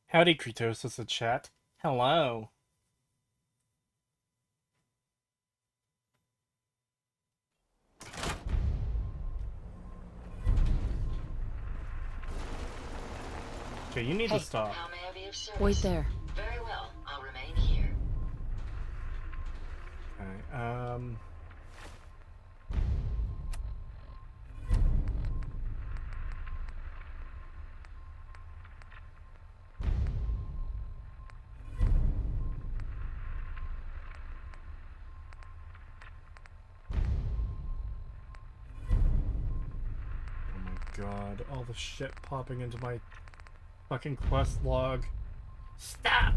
Howdy, Kritosis in chat. Hello. Okay, you need to stop. How may I be of service? Wait there. Very well. I'll remain here. Okay, oh my god, all the shit popping into my fucking quest log. Stop!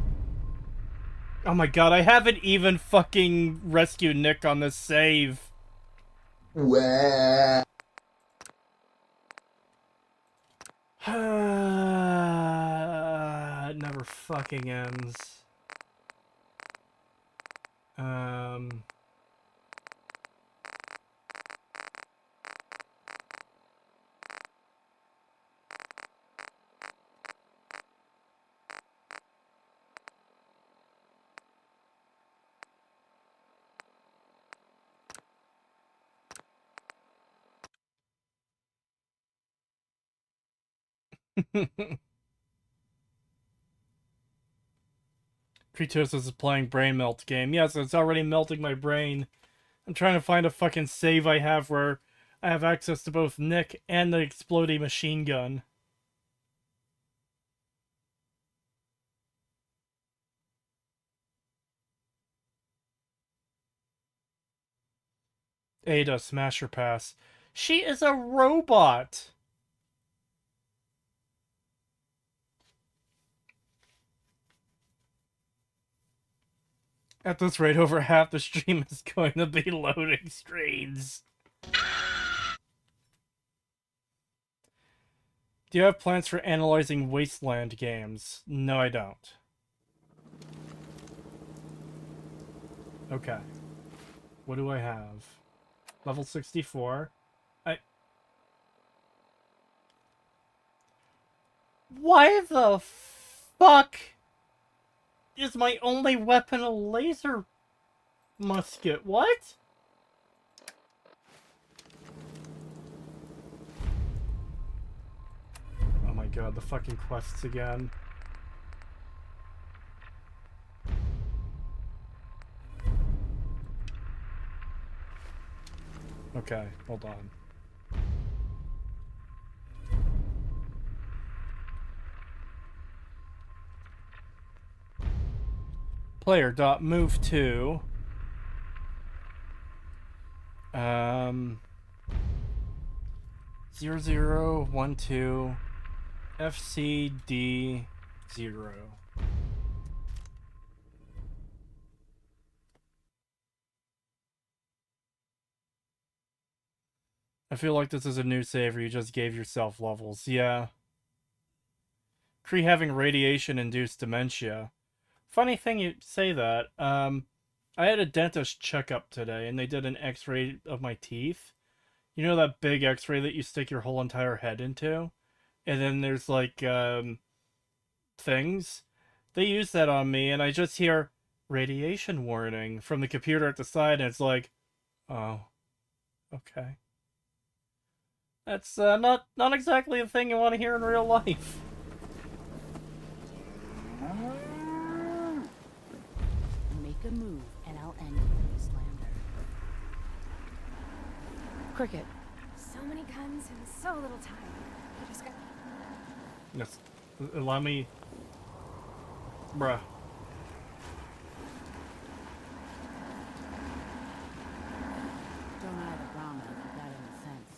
Oh my god, I haven't even fucking rescued Nick on this save. Wah. fucking ends. Kratos is playing brain melt game. Yes, it's already melting my brain. I'm trying to find a fucking save I have where I have access to both Nick and the exploding machine gun. Ada, Smasher Pass. She is a robot! At this rate, over half the stream is going to be loading screens. Do you have plans for analyzing Wasteland games? No, I don't. Okay. What do I have? Level 64. Why the fuck is my only weapon a laser musket? What? Oh my god, the fucking quests again. Okay, hold on. Player dot move to 0012 FCD 0. I feel like this is a new save where you just gave yourself levels. Yeah. Cree having radiation-induced dementia. Funny thing you say that. I had a dentist checkup today, and they did an x-ray of my teeth. You know that big x-ray that you stick your whole entire head into? And then there's, like, things? They use that on me, and I just hear radiation warning from the computer at the side, and it's like, oh, okay. That's not exactly the thing you want to hear in real life. Make a move, and I'll end you, Slander. Cricket. So many guns and so little time. You just got... Yes. Allow me... Bruh. Don't eye the Brahmin if you got any sense.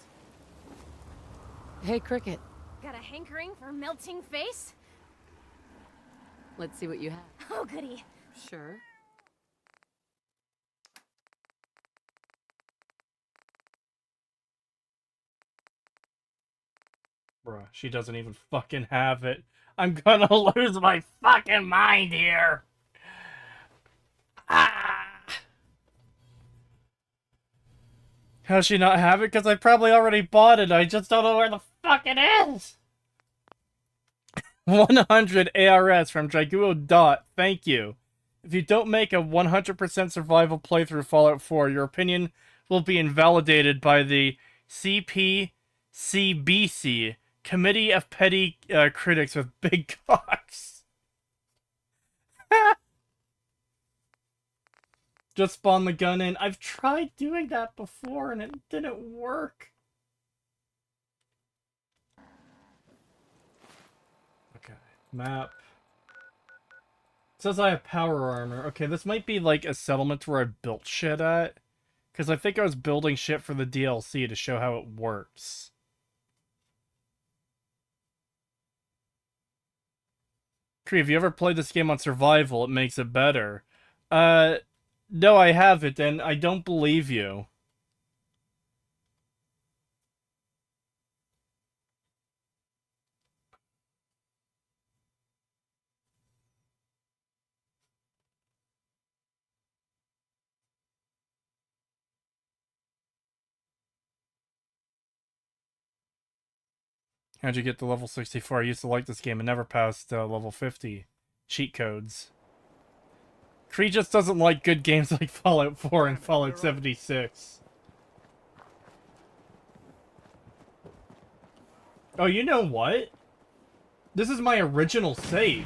Hey, Cricket. Got a hankering for melting face? Let's see what you have. Oh, goody. Sure. Bruh, she doesn't even fucking have it. I'm gonna lose my fucking mind here. Ah! How's she not have it? Because I probably already bought it. I just don't know where the fuck it is. 100 ARS from Jaguo Dot. Thank you. If you don't make a 100% survival playthrough Fallout 4, your opinion will be invalidated by the CPCBC, Committee of Petty Critics with Big Cocks. Just spawn the gun in. I've tried doing that before and it didn't work. Okay, map. It says I have power armor. Okay, this might be like a settlement where I built shit at. Because I think I was building shit for the DLC to show how it works. Kree, have you ever played this game on survival? It makes it better. No, I haven't, and I don't believe you. How'd you get to level 64? I used to like this game and never passed level 50. Cheat codes. Cree just doesn't like good games like Fallout 4 and Fallout 76. Oh, you know what? This is my original save.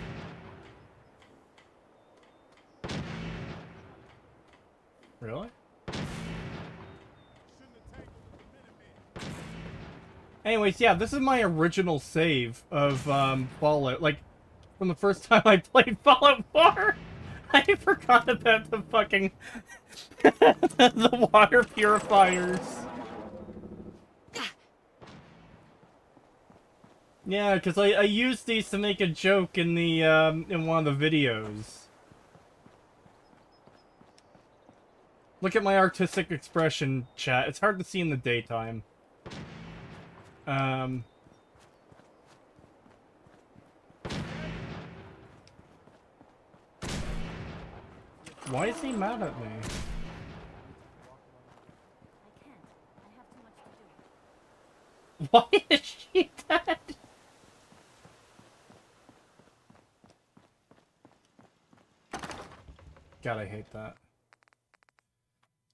Really? Anyways, yeah, this is my original save of Fallout. Like, from the first time I played Fallout 4, I forgot about the fucking the water purifiers. Yeah, because I used these to make a joke in the in one of the videos. Look at my artistic expression, chat. It's hard to see in the daytime. Why is he mad at me? Why is she dead? God, I hate that.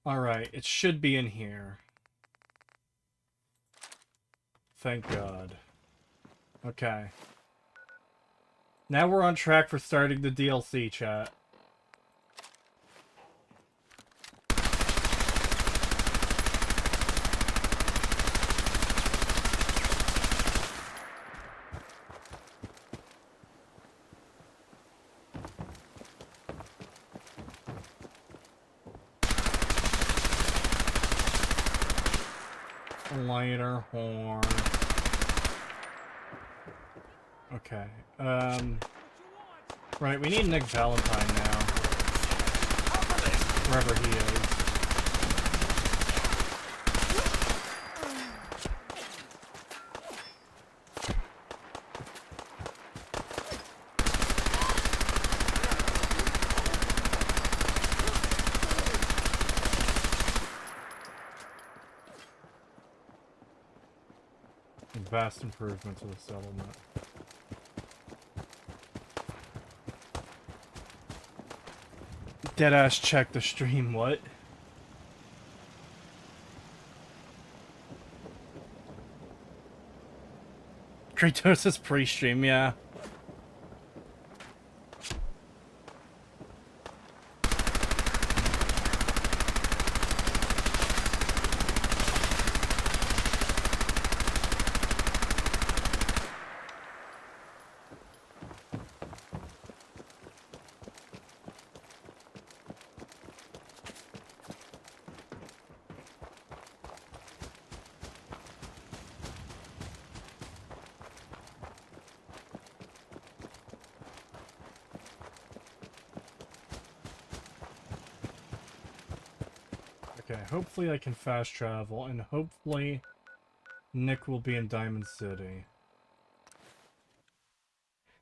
Alright, it should be in here. Thank God. Okay. Now we're on track for starting the DLC, chat. Lighter horn. Okay. Right, we need Nick Valentine now. Wherever he is. Vast improvement to the settlement. Deadass check the stream, what? Kratos' pre-stream, yeah. Okay, hopefully I can fast travel, and hopefully Nick will be in Diamond City.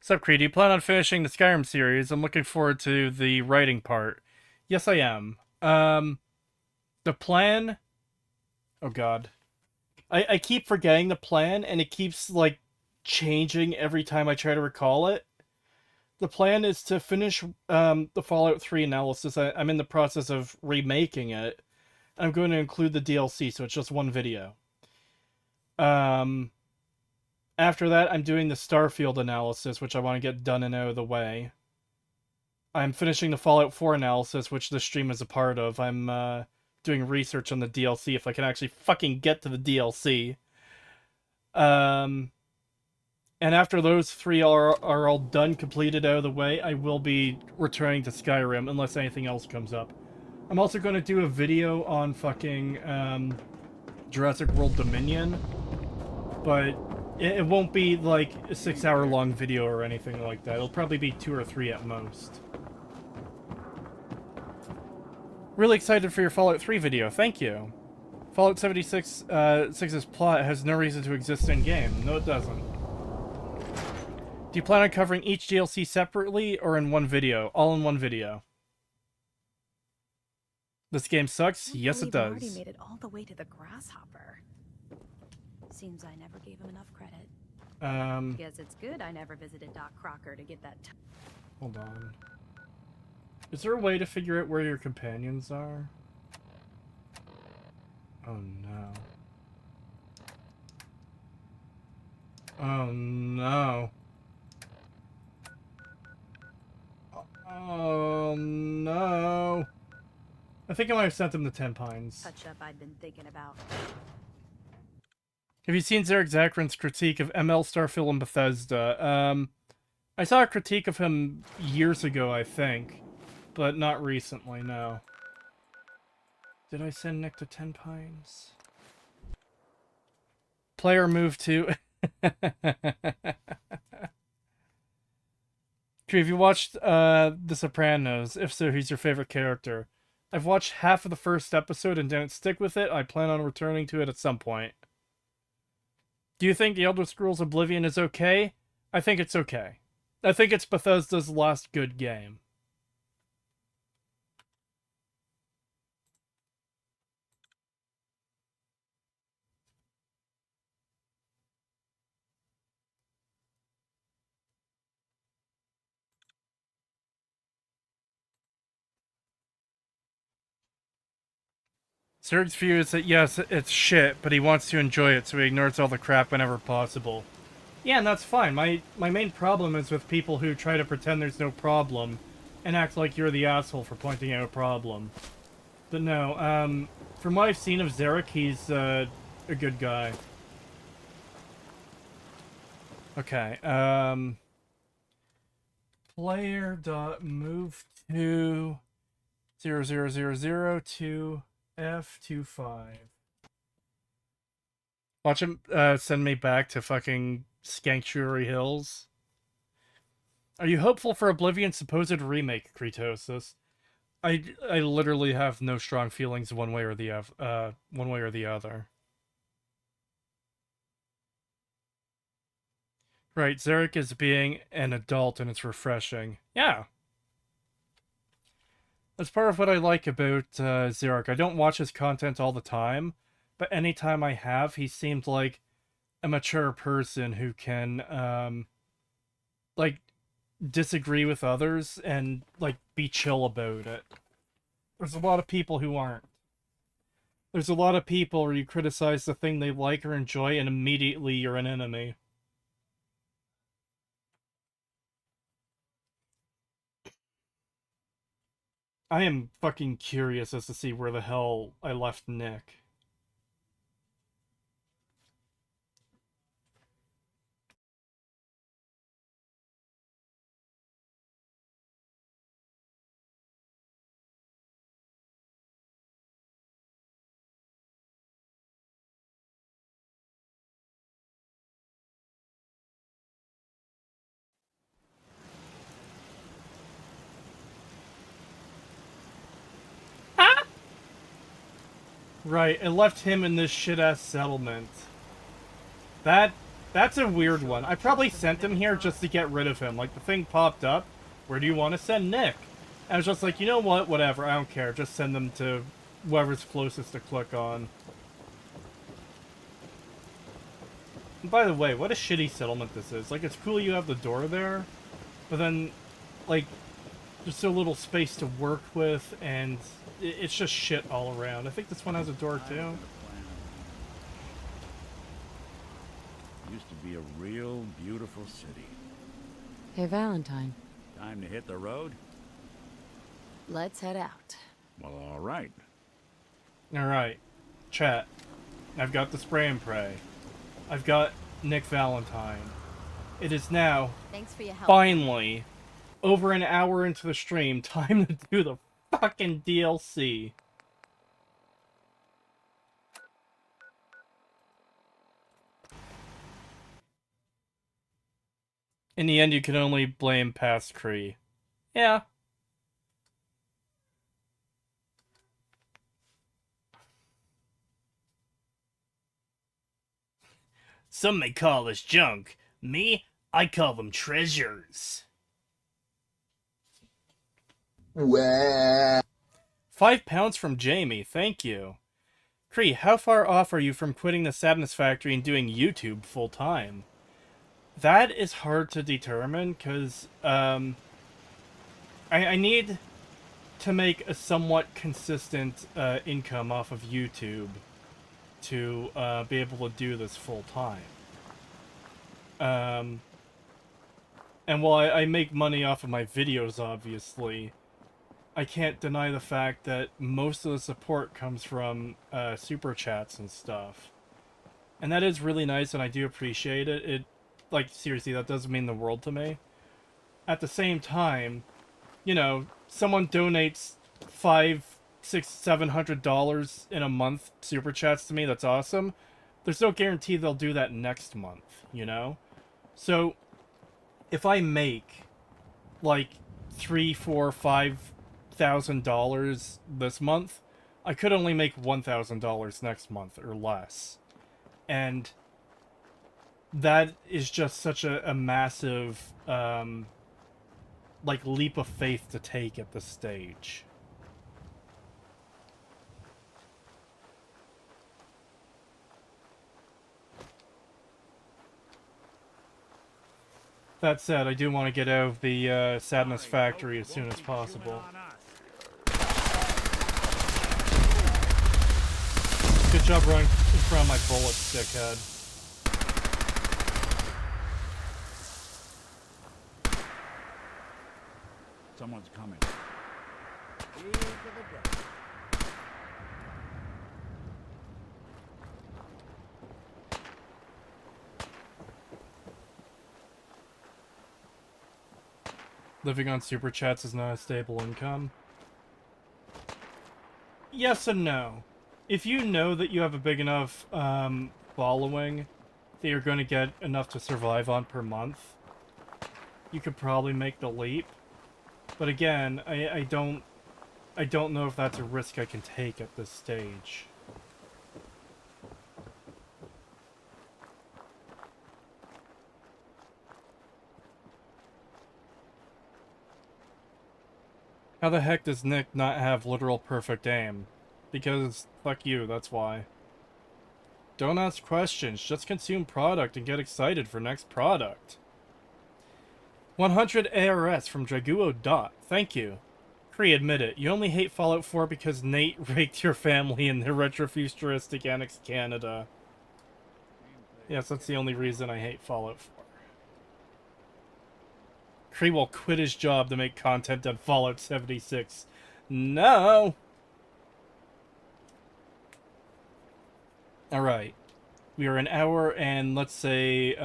Sup, Creed? Do you plan on finishing the Skyrim series? I'm looking forward to the writing part. Yes, I am. The plan... Oh, God. I keep forgetting the plan, and it keeps, like, changing every time I try to recall it. The plan is to finish the Fallout 3 analysis. I'm in the process of remaking it. I'm going to include the DLC, so it's just one video. After that, I'm doing the Starfield analysis, which I want to get done and out of the way. I'm finishing the Fallout 4 analysis, which this stream is a part of. I'm doing research on the DLC, if I can actually fucking get to the DLC. And after those three are all done, completed, out of the way, I will be returning to Skyrim, unless anything else comes up. I'm also going to do a video on fucking Jurassic World Dominion, but it won't be like a 6-hour-long video or anything like that. It'll probably be 2 or 3 at most. Really excited for your Fallout 3 video, thank you. Fallout 76's plot has no reason to exist in-game. No, it doesn't. Do you plan on covering each DLC separately or in one video? All in one video. This game sucks? Yes, it does. Already made it all the way to the grasshopper. Seems I never gave him enough credit. Guess it's good I never visited Doc Crocker to get that. Hold on. Is there a way to figure out where your companions are? Oh no. Oh no. Oh no. I think I might have sent them to 10 Pines. Touch up I'd been thinking about. Have you seen Zarek Zakran's critique of ML Starfield and Bethesda? I saw a critique of him years ago, I think. But not recently, no. Did I send Nick to 10 Pines? Player move to... Have you watched The Sopranos? If so, who's your favorite character? I've watched half of the first episode and didn't stick with it. I plan on returning to it at some point. Do you think The Elder Scrolls Oblivion is okay? I think it's okay. I think it's Bethesda's last good game. Serg's view is that yes, it's shit, but he wants to enjoy it, so he ignores all the crap whenever possible. Yeah, and that's fine. My main problem is with people who try to pretend there's no problem and act like you're the asshole for pointing out a problem. But no, from what I've seen of Zarek, he's a good guy. Okay, player.move to 0000 F25. Watch him send me back to fucking Sanctuary Hills. Are you hopeful for Oblivion's supposed remake, Kretosis? I literally have no strong feelings one way or the other. Right, Zarek is being an adult and it's refreshing. Yeah. That's part of what I like about Zarek. I don't watch his content all the time, but anytime I have, he seemed like a mature person who can, like, disagree with others and, like, be chill about it. There's a lot of people who aren't. There's a lot of people where you criticize the thing they like or enjoy and immediately you're an enemy. I am fucking curious as to see where the hell I left Nick. Right, it left him in this shit-ass settlement. That's a weird one. I probably sent him here just to get rid of him. Like, the thing popped up, where do you want to send Nick? And I was just like, you know what, whatever, I don't care. Just send them to whoever's closest to click on. And by the way, what a shitty settlement this is. Like, it's cool you have the door there, but then, like, there's so little space to work with, and it's just shit all around. I think this one has a door too. Used to be a real beautiful city. Hey, Valentine. Time to hit the road? Let's head out. Well, all right. Alright. Chat. I've got the spray and pray. I've got Nick Valentine. It is now, Thanks for your help. finally, over an hour into the stream, time to do the fucking DLC. In the end, you can only blame past Kree. Yeah. Some may call this junk. Me, I call them treasures. £5 from Jamie, thank you. Kree, how far off are you from quitting the Sadness Factory and doing YouTube full time? That is hard to determine, because I need to make a somewhat consistent income off of YouTube to be able to do this full time. And while I make money off of my videos, obviously, I can't deny the fact that most of the support comes from super chats and stuff. And that is really nice, and I do appreciate it. Like, seriously, that does mean the world to me. At the same time, you know, someone donates $500, $600, $700 in a month super chats to me, that's awesome. There's no guarantee they'll do that next month, you know? So, if I make, like, $3,000, $4,000, $5,000 this month, I could only make $1,000 next month, or less. And that is just such a massive, like, leap of faith to take at this stage. That said, I do want to get out of the Sadness Factory as soon as possible. Good job running in front of my bullets, dickhead. Someone's coming. Living on super chats is not a stable income. Yes and no. If you know that you have a big enough following that you're going to get enough to survive on per month, you could probably make the leap. But again, I don't know if that's a risk I can take at this stage. How the heck does Nick not have literal perfect aim? Because, fuck you, that's why. Don't ask questions, just consume product and get excited for next product. 100 ARS from Draguo Dot, thank you. Cree, admit it, you only hate Fallout 4 because Nate raked your family in the retrofuturistic Annex Canada. Yes, that's the only reason I hate Fallout 4. Cree will quit his job to make content on Fallout 76. No! Alright. We are an hour and, let's say,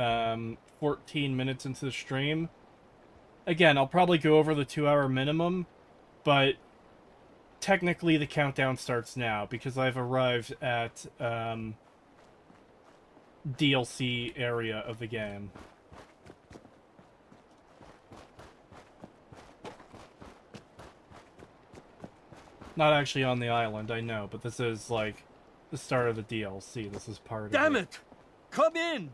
14 minutes into the stream. Again, I'll probably go over the 2-hour minimum, but technically the countdown starts now, because I've arrived at, DLC area of the game. Not actually on the island, I know, but this is, like, the start of the DLC. This is part of it. Damn it! Come in!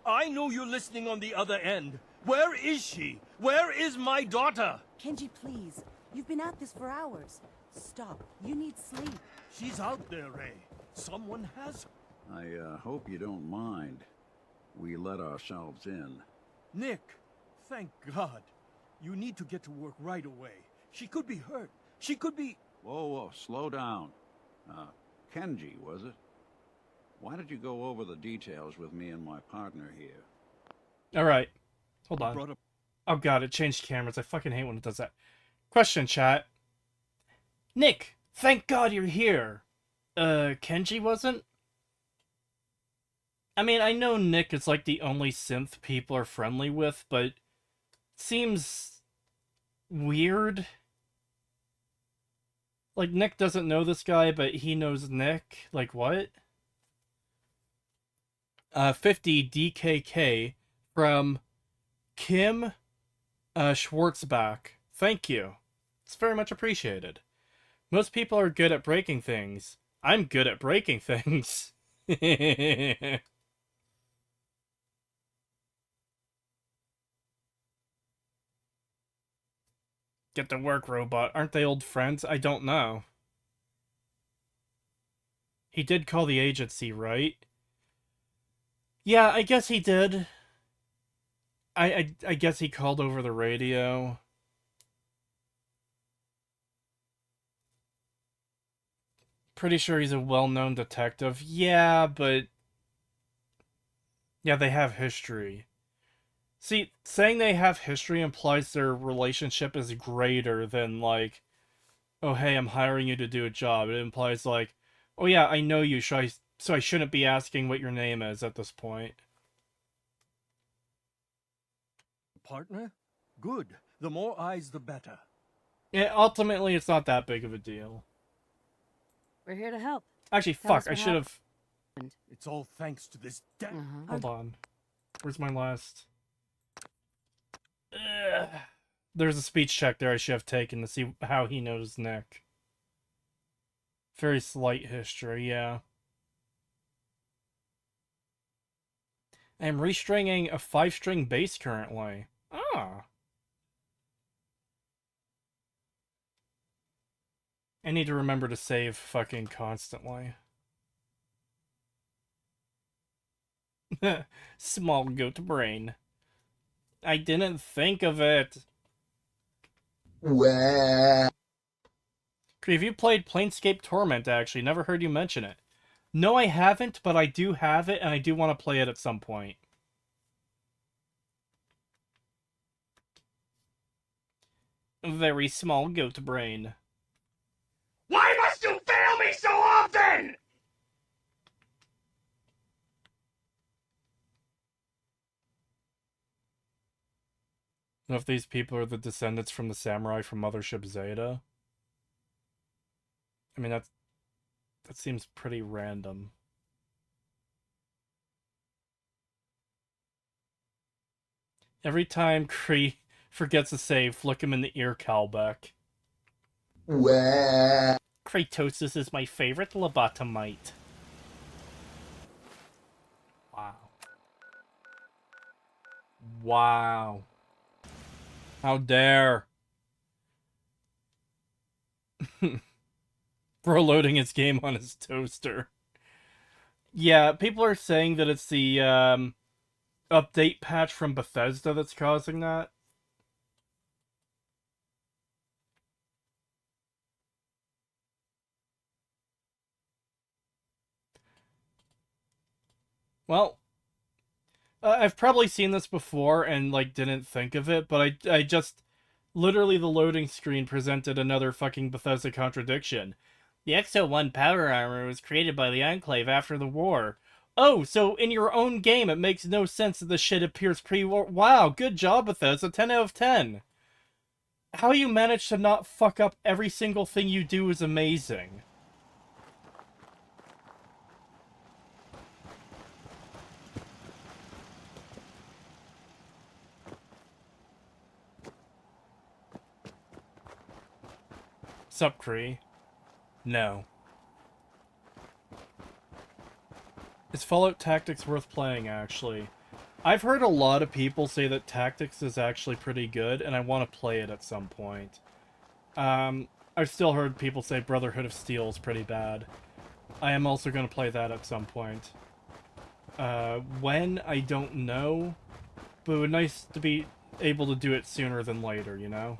I know you're listening on the other end. Where is she? Where is my daughter? Kenji, please. You've been at this for hours. Stop. You need sleep. She's out there, Ray. Someone has... I hope you don't mind. We let ourselves in. Nick, thank God. You need to get to work right away. She could be hurt. She could be... Whoa, whoa, slow down. Kenji, was it? Why did you go over the details with me and my partner here? Alright. Hold on. Oh god, it changed cameras. I fucking hate when it does that. Question, chat. Nick, thank God you're here. Kenji wasn't? I mean, I know Nick is like the only synth people are friendly with, but it seems weird. Like, Nick doesn't know this guy, but he knows Nick. Like, what? 50 DKK from Kim Schwartzbach. Thank you. It's very much appreciated. Most people are good at breaking things. I'm good at breaking things. Get to work, robot. Aren't they old friends? I don't know. He did call the agency, right? Yeah, I guess he did. I guess he called over the radio. Pretty sure he's a well-known detective. Yeah, but... Yeah, they have history. See, saying they have history implies their relationship is greater than, like, oh, hey, I'm hiring you to do a job. It implies, like, oh, yeah, I know you, so I shouldn't be asking what your name is at this point. Partner? Good. The more eyes, the better. Yeah, ultimately, it's not that big of a deal. We're here to help. Actually, Tell us fuck, I what should have... It's all thanks to this Hold on. Where's my last... Ugh. There's a speech check there I should have taken to see how he knows Nick. Very slight history, yeah. I'm restringing a 5-string bass currently. Ah. I need to remember to save fucking constantly. Small goat brain. I didn't think of it. Have you played Planescape Torment, actually? Never heard you mention it. No, I haven't, but I do have it, and I do want to play it at some point. Very small goat brain. Why must you fail me so often? Know if these people are the descendants from the samurai from Mothership Zeta. I mean, that seems pretty random. Every time Kree forgets to save, flick him in the ear, Calbeck. Kratosis is my favorite lobotomite. Wow. Wow. How dare. Bro loading his game on his toaster. Yeah, people are saying that it's the update patch from Bethesda that's causing that. Well, I've probably seen this before and, like, didn't think of it, but I just... Literally, the loading screen presented another fucking Bethesda contradiction. The Exo-1 power armor was created by the Enclave after the war. Oh, so in your own game it makes no sense that this shit appears pre-war. Wow, good job, Bethesda. 10 out of 10. How you manage to not fuck up every single thing you do is amazing. Sup, Kree? No. Is Fallout Tactics worth playing, actually? I've heard a lot of people say that Tactics is actually pretty good, and I want to play it at some point. I've still heard people say Brotherhood of Steel is pretty bad. I am also going to play that at some point. When? I don't know. But it would be nice to be able to do it sooner than later, you know?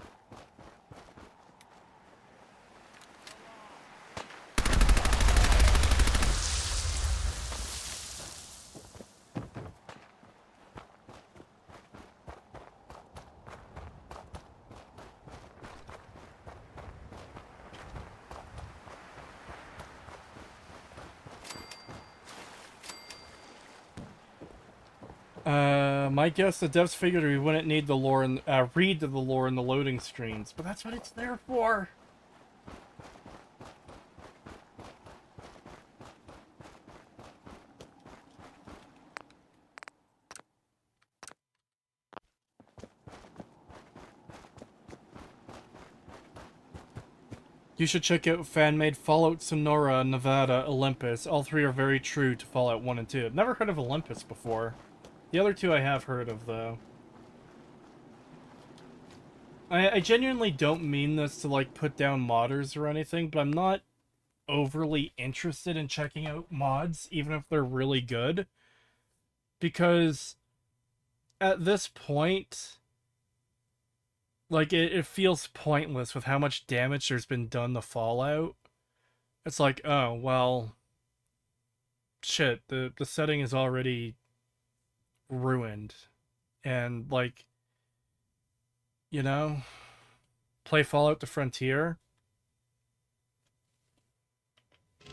My guess, the devs figured we wouldn't need the lore and read the lore in the loading screens, but that's what it's there for. You should check out fan-made Fallout Sonora, Nevada, Olympus. All three are very true to Fallout 1 and 2. I've never heard of Olympus before. The other two I have heard of, though. I genuinely don't mean this to, like, put down modders or anything, but I'm not overly interested in checking out mods, even if they're really good. Because at this point, like, it feels pointless with how much damage there's been done to Fallout. It's like, oh, well, shit, the setting is already ruined. And, like, you know, play Fallout the Frontier.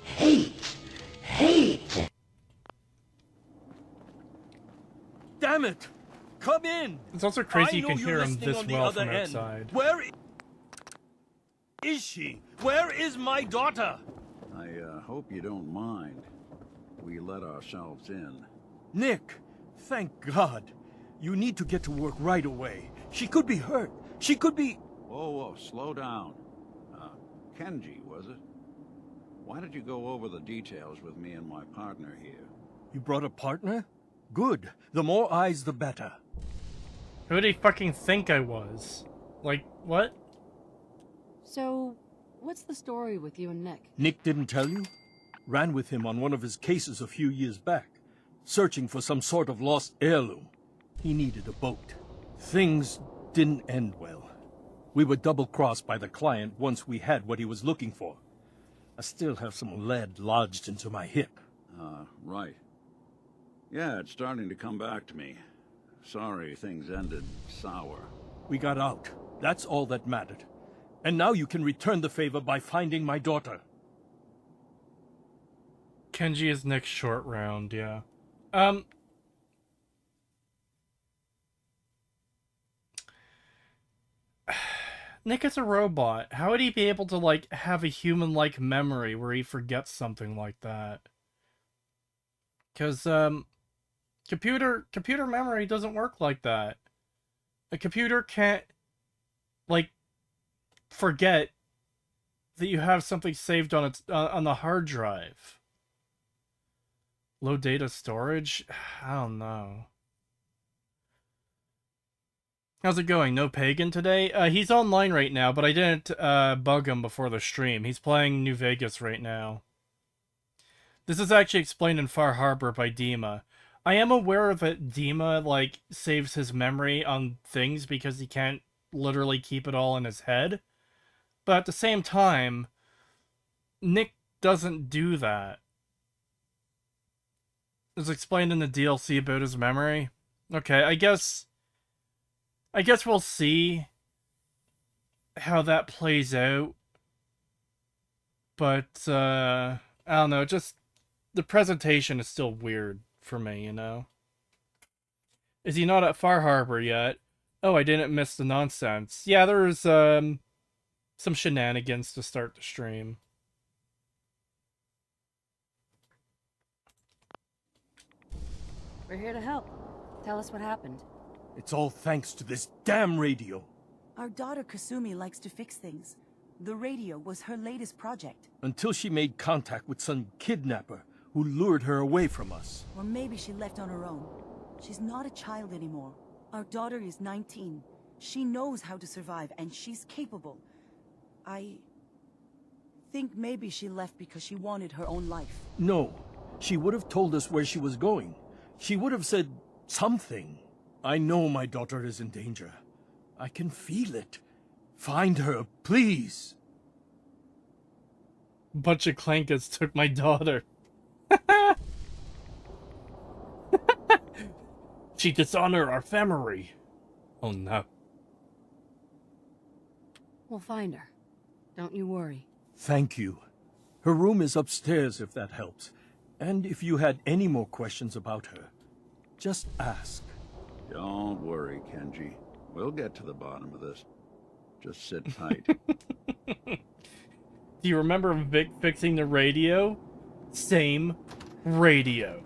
Hate! Damn it! Come in! It's also crazy you can hear him this well from outside. Where is she? Where is my daughter? I hope you don't mind. We let ourselves in. Nick, thank God. You need to get to work right away. She could be hurt. She could be... Whoa, slow down. Kenji, was it? Why did you go over the details with me and my partner here? You brought a partner? Good. The more eyes, the better. Who did he fucking think I was? Like, what? So, what's the story with you and Nick? Nick didn't tell you? Ran with him on one of his cases a few years back, searching for some sort of lost heirloom. He needed a boat. Things didn't end well. We were double-crossed by the client once we had what he was looking for. I still have some lead lodged into my hip. Right. Yeah, it's starting to come back to me. Sorry things ended sour. We got out. That's all that mattered. And now you can return the favor by finding my daughter. Kenji is next short round, yeah. Nick is a robot. How would he be able to, like, have a human-like memory where he forgets something like that? Because, computer memory doesn't work like that. A computer can't, like, forget that you have something saved on its on the hard drive. Low data storage? I don't know. How's it going? No Pagan today? He's online right now, but I didn't bug him before the stream. He's playing New Vegas right now. This is actually explained in Far Harbor by Dima. I am aware that Dima, like, saves his memory on things because he can't literally keep it all in his head. But at the same time, Nick doesn't do that. It's explained in the DLC about his memory. Okay, I guess we'll see how that plays out. But, I don't know, just the presentation is still weird for me, you know? Is he not at Far Harbor yet? Oh, I didn't miss the nonsense. Yeah, there was, some shenanigans to start the stream. We're here to help. Tell us what happened. It's all thanks to this damn radio. Our daughter Kasumi likes to fix things. The radio was her latest project. Until she made contact with some kidnapper who lured her away from us. Or maybe she left on her own. She's not a child anymore. Our daughter is 19. She knows how to survive, and she's capable. I think maybe she left because she wanted her own life. No, she would have told us where she was going. She would have said something. I know my daughter is in danger. I can feel it. Find her, please. Bunch of clankers took my daughter. She dishonored our family. Oh no. We'll find her. Don't you worry. Thank you. Her room is upstairs if that helps. And if you had any more questions about her, just ask. Don't worry, Kenji. We'll get to the bottom of this. Just sit tight. Do you remember Vic fixing the radio? Same radio.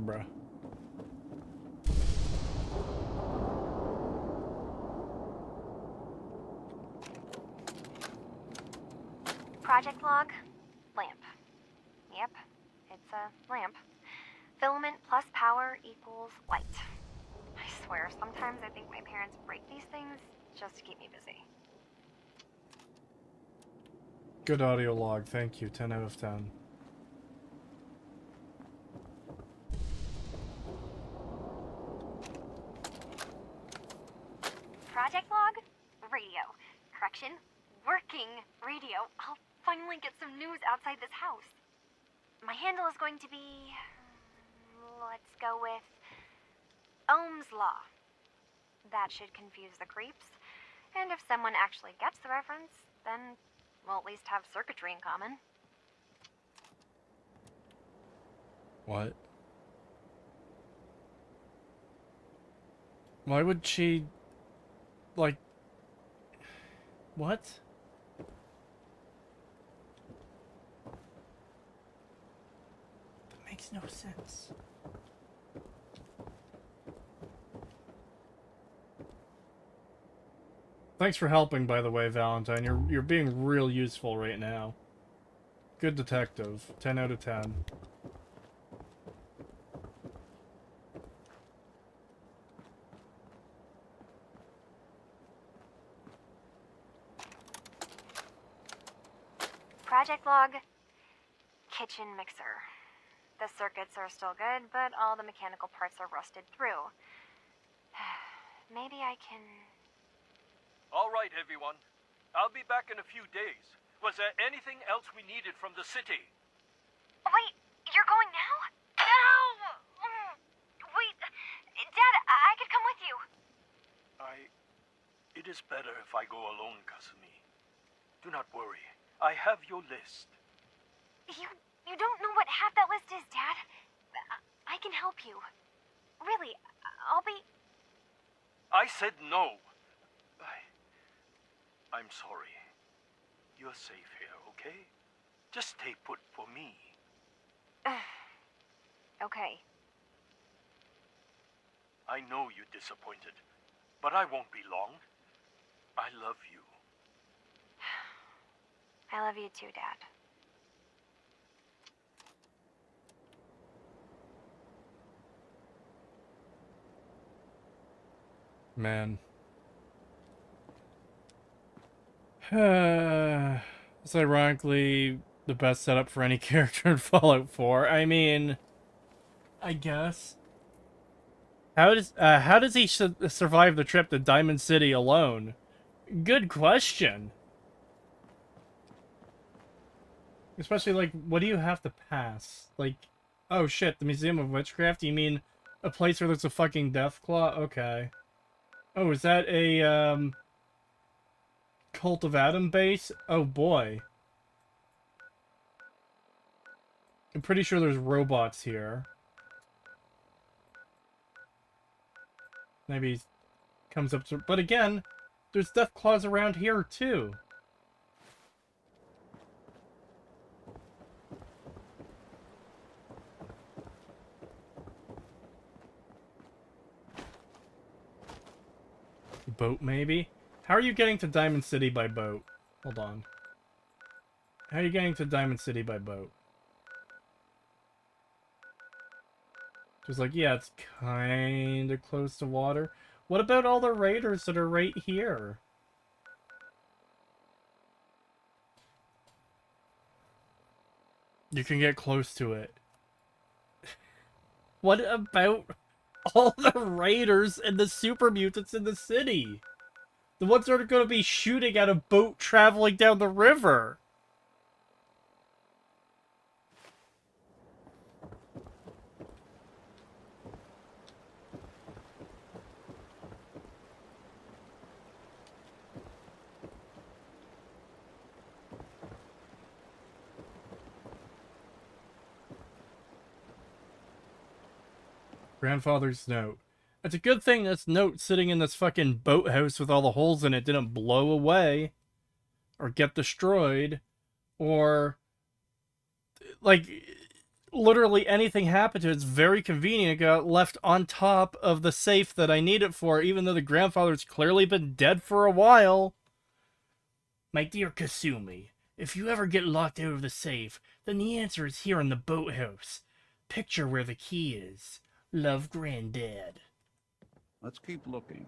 Bruh. Project log? Lamp. Yep, it's a lamp. Filament plus power equals light. I swear, sometimes I think my parents break these things just to keep me busy. Good audio log, thank you. 10 out of 10. Project log? Radio. Correction. Working radio. I'll finally get some news outside this house. My handle is going to be... let's go with... Ohm's Law. That should confuse the creeps. And if someone actually gets the reference, then we'll at least have circuitry in common. What? Why would she... like... what? That makes no sense. Thanks for helping, by the way, Valentine. You're being real useful right now. Good detective. 10 out of 10. Project log. Kitchen mixer. The circuits are still good, but all the mechanical parts are rusted through. Maybe I can... All right, everyone. I'll be back in a few days. Was there anything else we needed from the city? Wait, you're going now? No! Wait, Dad, I could come with you. It is better if I go alone, Kasumi. Do not worry. I have your list. You don't know what half that list is, Dad. I can help you. Really, I'll be... I said no. I'm sorry. You're safe here, okay? Just stay put for me. Okay. I know you're disappointed, but I won't be long. I love you. I love you too, Dad. Man. It's ironically the best setup for any character in Fallout 4. I mean, I guess. How does he survive the trip to Diamond City alone? Good question. Especially, like, what do you have to pass? Like, oh shit, the Museum of Witchcraft? You mean a place where there's a fucking Deathclaw? Okay. Oh, is that a, Cult of Adam base? Oh boy. I'm pretty sure there's robots here. Maybe he comes up to... But again, there's Deathclaws around here too. Boat, maybe? How are you getting to Diamond City by boat? Hold on. How are you getting to Diamond City by boat? Just like, yeah, it's kinda close to water. What about all the raiders that are right here? You can get close to it. What about all the raiders and the super mutants in the city? The ones that are going to be shooting at a boat traveling down the river. Grandfather's note. It's a good thing this note sitting in this fucking boathouse with all the holes in it didn't blow away. Or get destroyed. Or... like, literally anything happened to it. It's very convenient. It got left on top of the safe that I need it for, even though the grandfather's clearly been dead for a while. My dear Kasumi, if you ever get locked out of the safe, then the answer is here in the boathouse. Picture where the key is. Love, Granddad. Let's keep looking.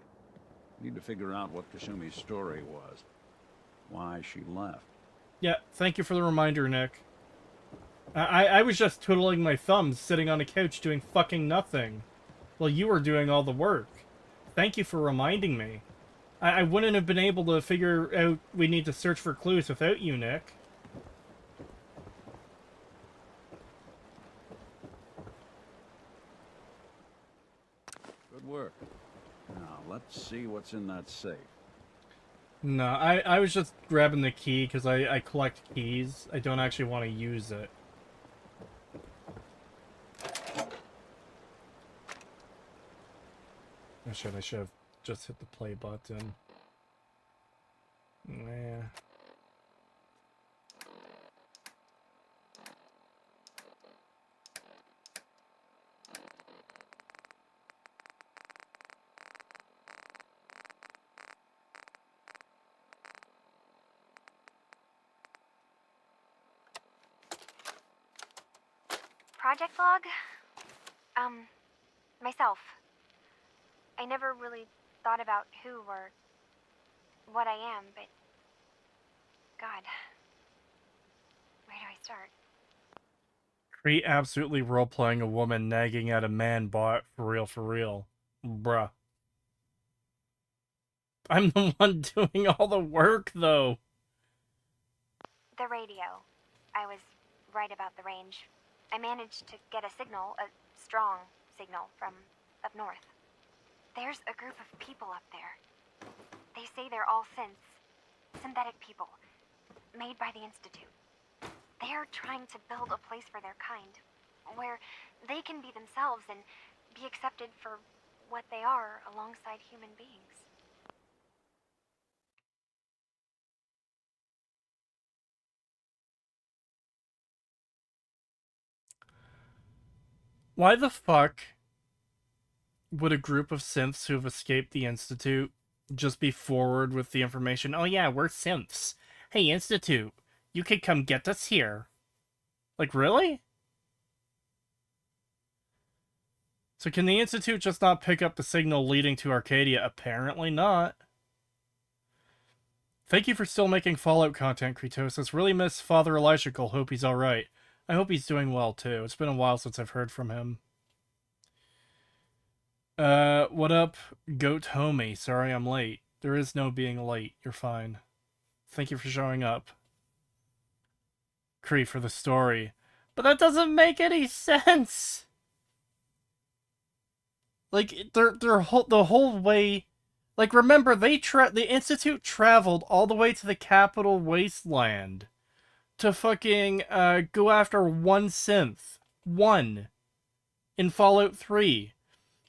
Need to figure out what Kasumi's story was. Why she left. Yeah, thank you for the reminder, Nick. I was just twiddling my thumbs, sitting on a couch doing fucking nothing. While you were doing all the work. Thank you for reminding me. I wouldn't have been able to figure out we need to search for clues without you, Nick. Good work. Now, let's see what's in that safe. No, I was just grabbing the key because I collect keys. I don't actually want to use it. I should have just hit the play button. Yeah. Project log? Myself. I never really thought about who or what I am, but God, where do I start? Cree absolutely role-playing a woman nagging at a man bot, for real, for real. Bruh. I'm the one doing all the work, though. The radio. I was right about the range. I managed to get a signal, a strong signal, from up north. There's a group of people up there. They say they're all synthetic people, made by the Institute. They're trying to build a place for their kind, where they can be themselves and be accepted for what they are alongside human beings. Why the fuck would a group of synths who have escaped the Institute just be forward with the information? Oh yeah, we're synths. Hey, Institute, you could come get us here. Like, really? So can the Institute just not pick up the signal leading to Arcadia? Apparently not. Thank you for still making Fallout content, Kretosis. Really miss Father Elijah. Hope he's alright. I hope he's doing well, too. It's been a while since I've heard from him. What up, Goat Homie? Sorry I'm late. There is no being late. You're fine. Thank you for showing up. Cree for the story. But that doesn't make any sense! Like, the whole way... Like, remember, the Institute traveled all the way to the Capital Wasteland to fucking, go after one synth. One. In Fallout 3.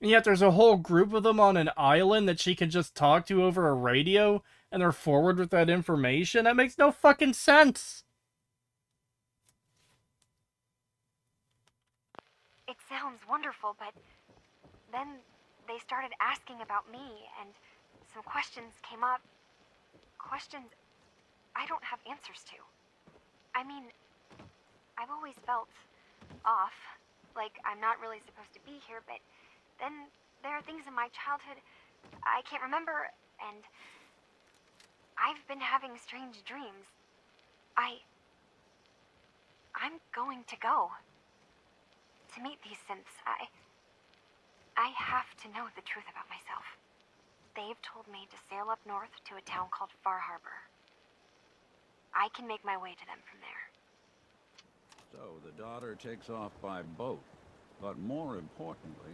And yet there's a whole group of them on an island that she can just talk to over a radio, and they're forward with that information? That makes no fucking sense! It sounds wonderful, but then they started asking about me, and some questions came up. Questions I don't have answers to. I mean, I've always felt off, like I'm not really supposed to be here, but then there are things in my childhood I can't remember, and I've been having strange dreams. I'm going to go to meet these synths. I have to know the truth about myself. They've told me to sail up north to a town called Far Harbor. I can make my way to them from there. So the daughter takes off by boat. But more importantly,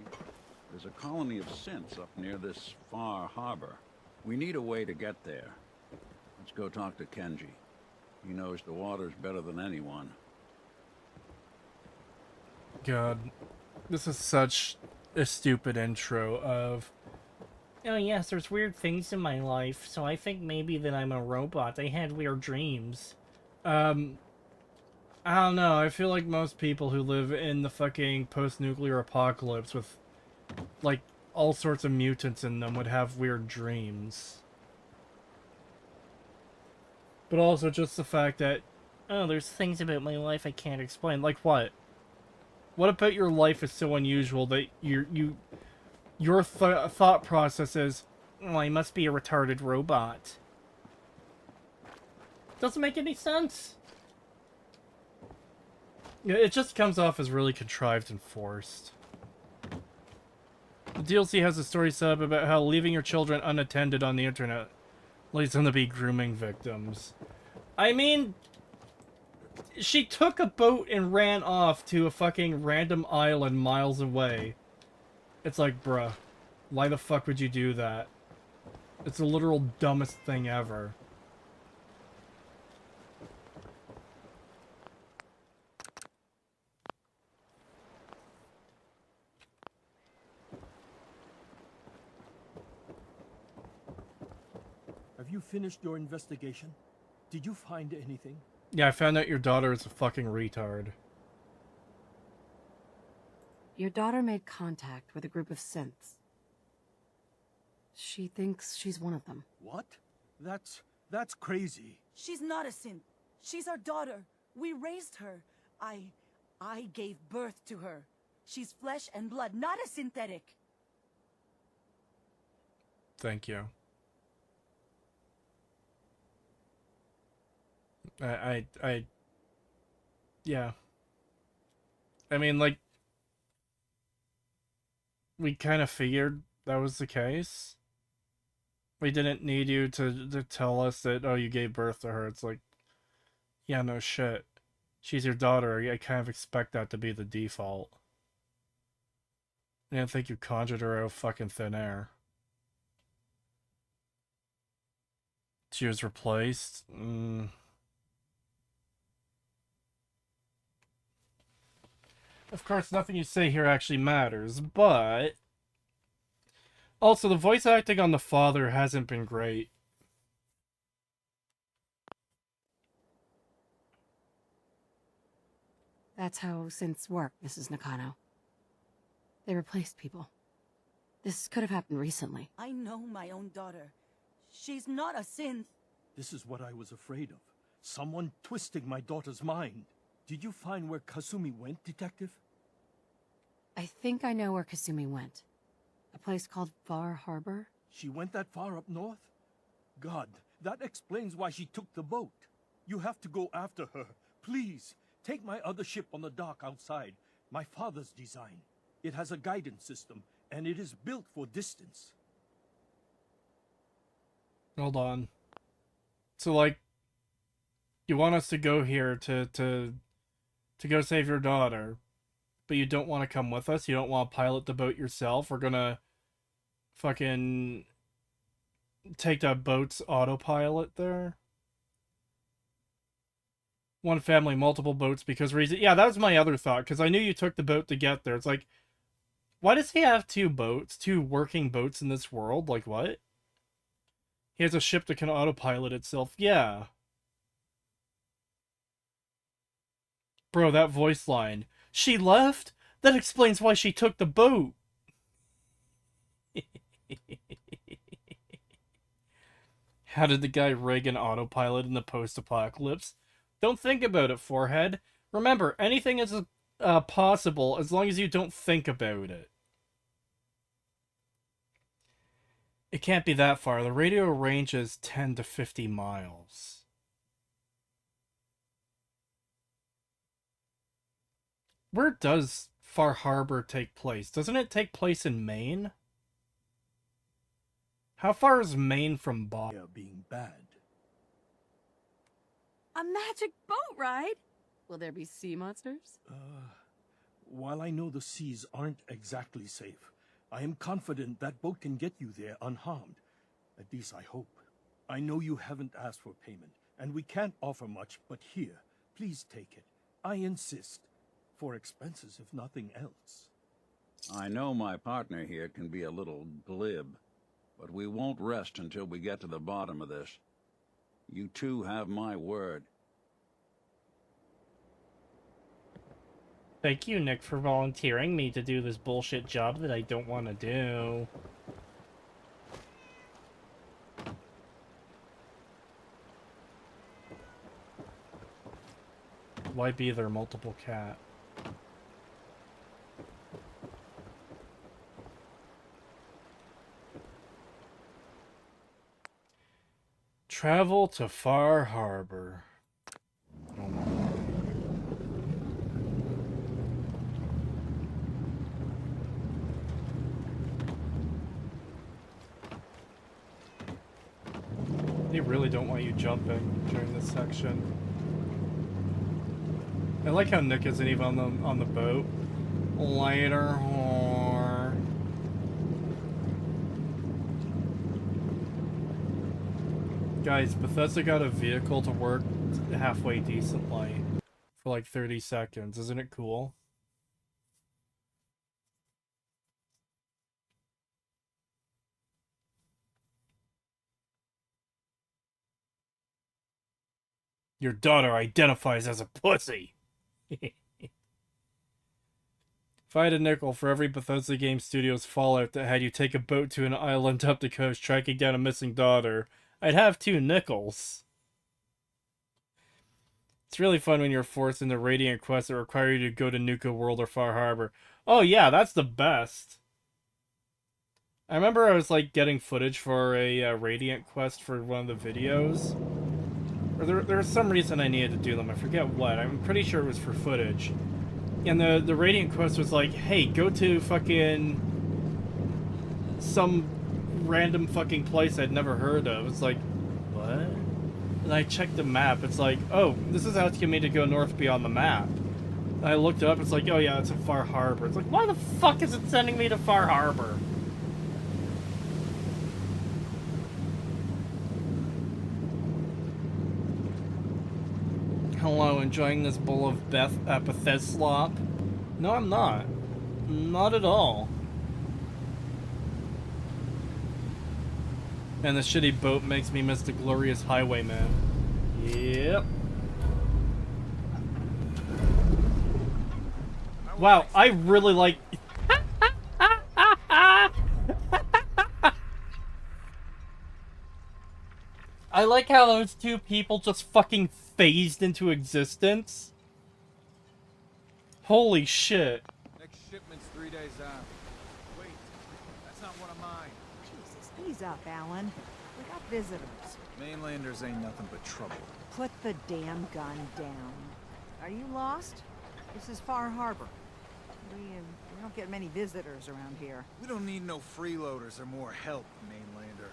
there's a colony of synths up near this Far Harbor. We need a way to get there. Let's go talk to Kenji. He knows the waters better than anyone. God, this is such a stupid intro of, oh yes, there's weird things in my life, so I think maybe that I'm a robot. I had weird dreams. I don't know, I feel like most people who live in the fucking post-nuclear apocalypse with, like, all sorts of mutants in them would have weird dreams. But also just the fact that, oh, there's things about my life I can't explain. Like what? What about your life is so unusual that your thought process is, oh, I must be a retarded robot? Doesn't make any sense. Yeah, it just comes off as really contrived and forced. The DLC has a story set up about how leaving your children unattended on the internet leads them to be grooming victims. I mean, she took a boat and ran off to a fucking random island miles away. It's like, bruh, why the fuck would you do that? It's the literal dumbest thing ever. Have you finished your investigation? Did you find anything? Yeah, I found out your daughter is a fucking retard. Your daughter made contact with a group of synths. She thinks she's one of them. What? That's crazy. She's not a synth. She's our daughter. We raised her. I gave birth to her. She's flesh and blood, not a synthetic. Thank you. Yeah. I mean, like, we kind of figured that was the case. We didn't need you to tell us that, oh, you gave birth to her. It's like, yeah, no shit. She's your daughter. I kind of expect that to be the default. I didn't think you conjured her out of fucking thin air. She was replaced? Of course, nothing you say here actually matters, but... Also, the voice acting on the father hasn't been great. That's how synths work, Mrs. Nakano. They replaced people. This could have happened recently. I know my own daughter. She's not a synth. This is what I was afraid of. Someone twisting my daughter's mind. Did you find where Kasumi went, Detective? I think I know where Kasumi went. A place called Far Harbor? She went that far up north? God, that explains why she took the boat. You have to go after her. Please, take my other ship on the dock outside. My father's design. It has a guidance system, and it is built for distance. Hold on. So, like, you want us to go here to go save your daughter, but you don't want to come with us? You don't want to pilot the boat yourself? We're gonna fucking take that boat's autopilot there? One family, multiple boats because reason. Yeah, that was my other thought, because I knew you took the boat to get there. It's like, why does he have two boats? Two working boats in this world? Like, what? He has a ship that can autopilot itself. Yeah. Bro, that voice line. She left? That explains why she took the boat. How did the guy rig an autopilot in the post-apocalypse? Don't think about it, forehead. Remember, anything is possible as long as you don't think about it. It can't be that far. The radio range is 10 to 50 miles. Where does Far Harbor take place? Doesn't it take place in Maine? How far is Maine from Boston? Being bad. A magic boat ride? Will there be sea monsters? While I know the seas aren't exactly safe, I am confident that boat can get you there unharmed. At least I hope. I know you haven't asked for payment, and we can't offer much, but here, please take it. I insist. For expenses, if nothing else. I know my partner here can be a little glib, but we won't rest until we get to the bottom of this. You two have my word. Thank you, Nick, for volunteering me to do this bullshit job that I don't want to do. Why be there multiple cat? Travel to Far Harbor. Oh my. They really don't want you jumping during this section. I like how Nick isn't even on the boat. Later, whore. Guys, Bethesda got a vehicle to work halfway decently for like 30 seconds. Isn't it cool? Your daughter identifies as a pussy. If I had a nickel for every Bethesda Game Studios Fallout that had you take a boat to an island up the coast tracking down a missing daughter, I'd have 2 nickels. It's really fun when you're forced into Radiant quests that require you to go to Nuka World or Far Harbor. Oh yeah, that's the best. I remember I was like getting footage for a Radiant quest for one of the videos. Or there was some reason I needed to do them. I forget what. I'm pretty sure it was for footage. And the Radiant quest was like, hey, go to fucking some random fucking place I'd never heard of. It's like, what? And I checked the map. It's like, oh, this is asking me to go north beyond the map. And I looked it up. It's like, oh yeah, it's a Far Harbor. It's like, why the fuck is it sending me to Far Harbor? Hello, enjoying this bowl of Bethesda slop? No, I'm not. Not at all. And the shitty boat makes me miss the glorious highwayman. Yep. Wow, I really like... I like how those 2 people just fucking phased into existence. Holy shit. Next shipment's 3 days out. Wait, that's not one of mine. Jesus, ease up, Alan. We got visitors. Mainlanders ain't nothing but trouble. Put the damn gun down. Are you lost? This is Far Harbor. We don't get many visitors around here. We don't need no freeloaders or more help, Mainlander.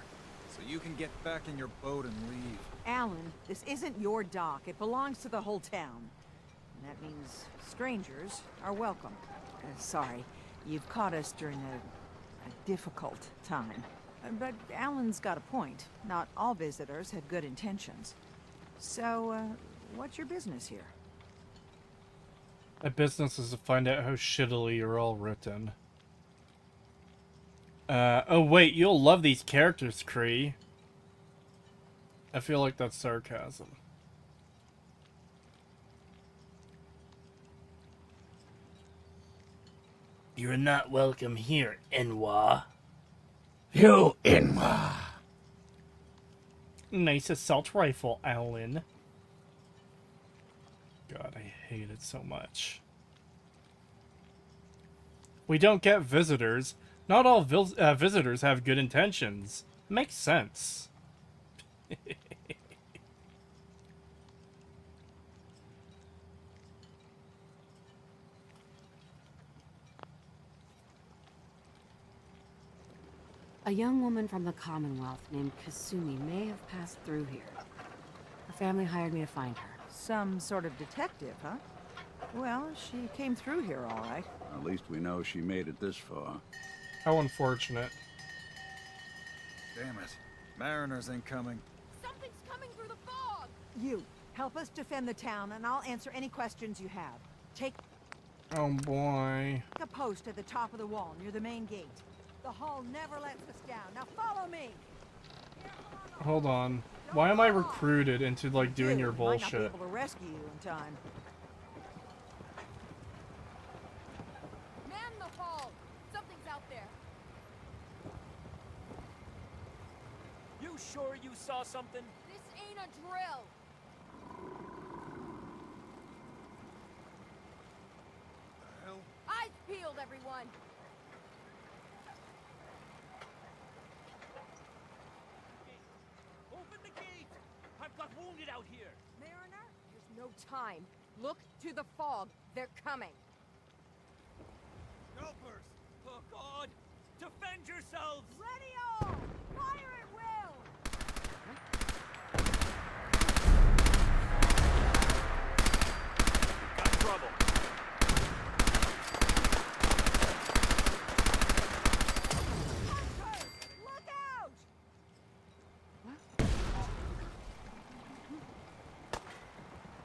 So you can get back in your boat and leave. Alan, this isn't your dock. It belongs to the whole town. And that means strangers are welcome. Sorry, you've caught us during a difficult time. But Alan's got a point. Not all visitors have good intentions. So, what's your business here? My business is to find out how shittily you're all written. Oh wait, you'll love these characters, Kree. I feel like that's sarcasm. You're not welcome here, Enwa. You Enwa. Nice assault rifle, Alan. God, I hate it so much. We don't get visitors. Not all visitors have good intentions. Makes sense. A young woman from the Commonwealth named Kasumi may have passed through here. Her family hired me to find her. Some sort of detective, huh? Well, she came through here all right. At least we know she made it this far. How unfortunate. Damn it. Mariners ain't coming. Something's coming through the fog! You, help us defend the town, and I'll answer any questions you have. Take Oh boy. a post at the top of the wall, near the main gate. The hall never lets us down. Now follow me! Hold on. Why am I recruited into, like, doing your Might not be bullshit? able to rescue you in time. Man the hall! Something's out there. You sure you saw something? This ain't a drill. The hell? Eyes peeled, everyone. Open the gate! I've got wounded out here. Mariner, there's no time. Look to the fog. They're coming. Helpers! Oh God! Defend yourselves! Ready all! Fire at will!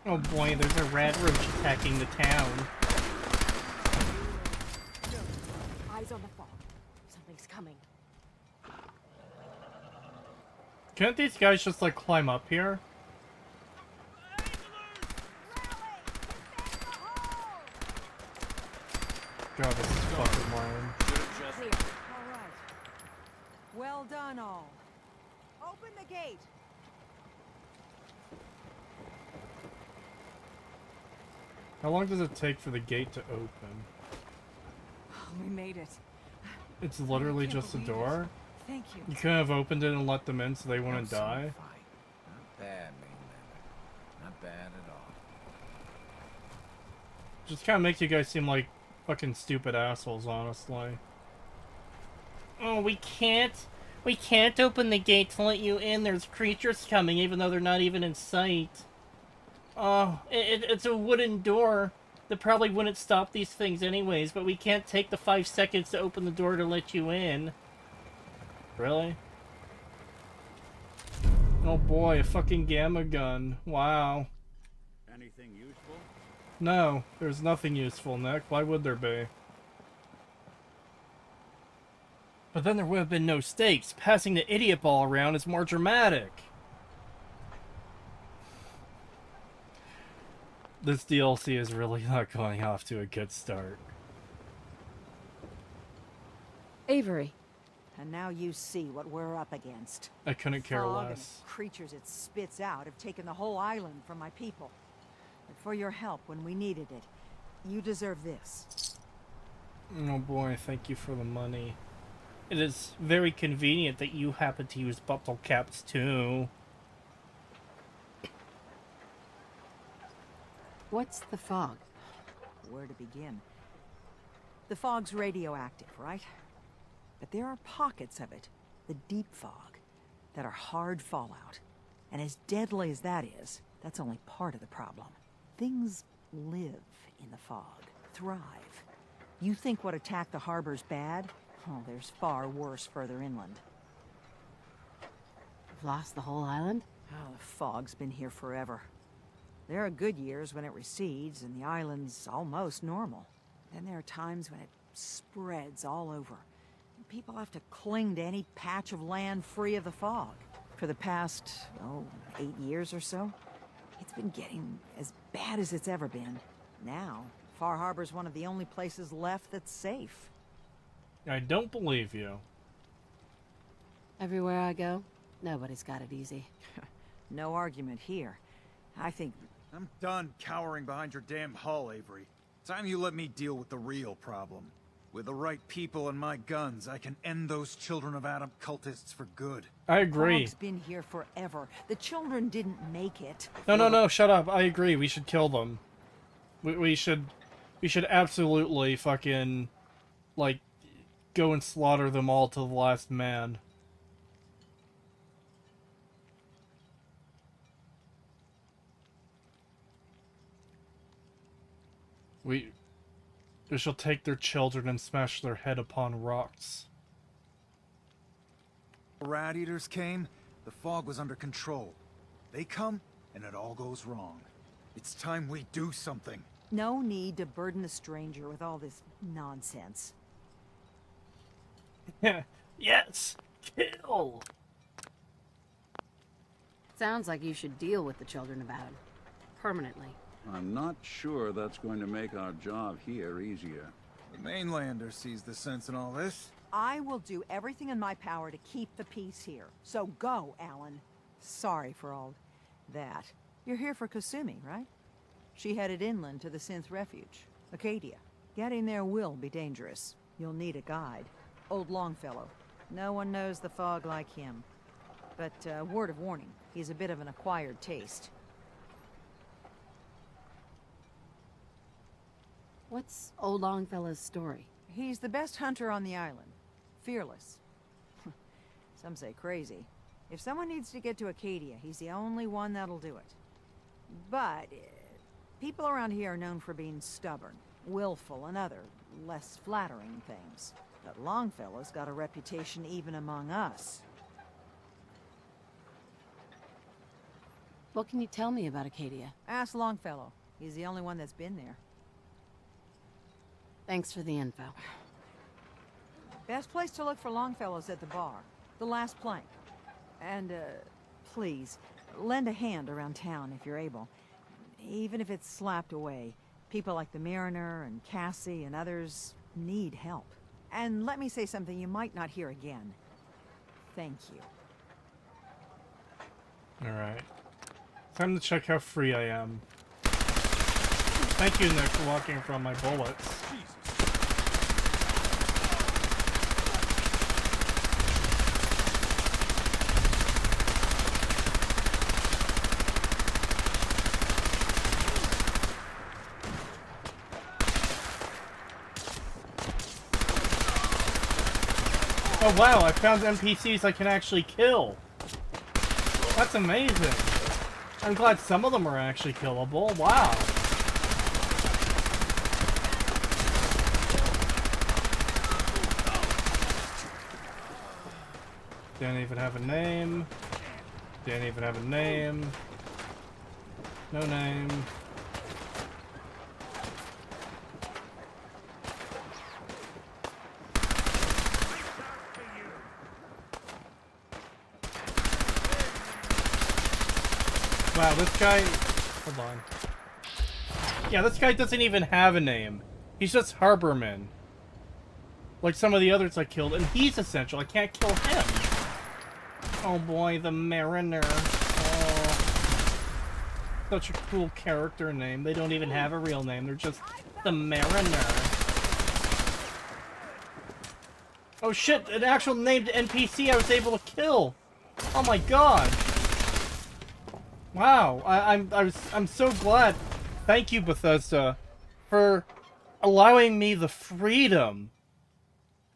Oh boy, there's a rat roach attacking the town. Eyes on the fog. Something's coming. Can't these guys just, like, climb up here? God, this is fucking lame. Clear. All right. Well done, all. Open the gate. How long does it take for the gate to open? We made it. It's literally just a door? Thank you. You couldn't have opened it and let them in so they wouldn't die? Not bad, mainlander. Not bad at all. Just kind of makes you guys seem like fucking stupid assholes, honestly. Oh, we can't open the gate to let you in. There's creatures coming, even though they're not even in sight. Oh, it's a wooden door that probably wouldn't stop these things anyways, but we can't take the 5 seconds to open the door to let you in. Really? Oh boy, a fucking gamma gun. Wow. Anything useful? No, there's nothing useful, Nick. Why would there be? But then there would have been no stakes. Passing the idiot ball around is more dramatic. This DLC is really not going off to a good start. Avery. And now you see what we're up against. I couldn't care Fog and less. the creatures it spits out have taken the whole island from my people. And for your help when we needed it, you deserve this. Oh boy, thank you for the money. It is very convenient that you happen to use bottle caps too. What's the fog? Where to begin? The fog's radioactive, right? But there are pockets of it, the deep fog, that are hard fallout. And as deadly as that is, that's only part of the problem. Things live in the fog, thrive. You think what attacked the harbor's bad? Oh, there's far worse further inland. You've lost the whole island? Oh, the fog's been here forever. There are good years when it recedes and the island's almost normal. Then there are times when it spreads all over. People have to cling to any patch of land free of the fog. For the past, 8 years or so, it's been getting as bad as it's ever been. Now, Far Harbor's one of the only places left that's safe. I don't believe you. Everywhere I go, nobody's got it easy. No argument here. I think... I'm done cowering behind your damn hull, Avery. Time you let me deal with the real problem. With the right people and my guns, I can end those Children of Adam cultists for good. I agree. Fog's been here forever. The children didn't make it. No, shut up. I agree. We should kill them. We should absolutely fucking, like, go and slaughter them all to the last man. We shall take their children and smash their head upon rocks. Rat eaters came, the fog was under control. They come, and it all goes wrong. It's time we do something. No need to burden the stranger with all this nonsense. Yes! Kill! Sounds like you should deal with the Children of Adam. Permanently. I'm not sure that's going to make our job here easier. The mainlander sees the sense in all this. I will do everything in my power to keep the peace here. So go, Alan. Sorry for all that. You're here for Kasumi, right? She headed inland to the Synth Refuge, Acadia. Getting there will be dangerous. You'll need a guide. Old Longfellow. No one knows the fog like him. But, word of warning, he's a bit of an acquired taste. What's old Longfellow's story? He's the best hunter on the island. Fearless. Some say crazy. If someone needs to get to Acadia, he's the only one that'll do it. But people around here are known for being stubborn, willful, and other, less flattering things. But Longfellow's got a reputation even among us. What can you tell me about Acadia? Ask Longfellow. He's the only one that's been there. Thanks for the info. Best place to look for Longfellow's at the bar. The last plank. And, please, lend a hand around town if you're able. Even if it's slapped away. People like the Mariner and Cassie and others need help. And let me say something you might not hear again. Thank you. Alright. Time to check how free I am. Thank you, Nick, for walking from my bullets. Oh wow, I found NPCs I can actually kill. That's amazing. I'm glad some of them are actually killable. Wow. Didn't even have a name. Didn't even have a name. No name. Wow, this guy... Hold on. Yeah, this guy doesn't even have a name. He's just Harborman. Like some of the others I killed, and he's essential. I can't kill him. Oh boy, the Mariner. Oh. Such a cool character name. They don't even have a real name. They're just the Mariner. Oh shit, an actual named NPC I was able to kill. Oh my god. Wow, I'm so glad. Thank you, Bethesda, for allowing me the freedom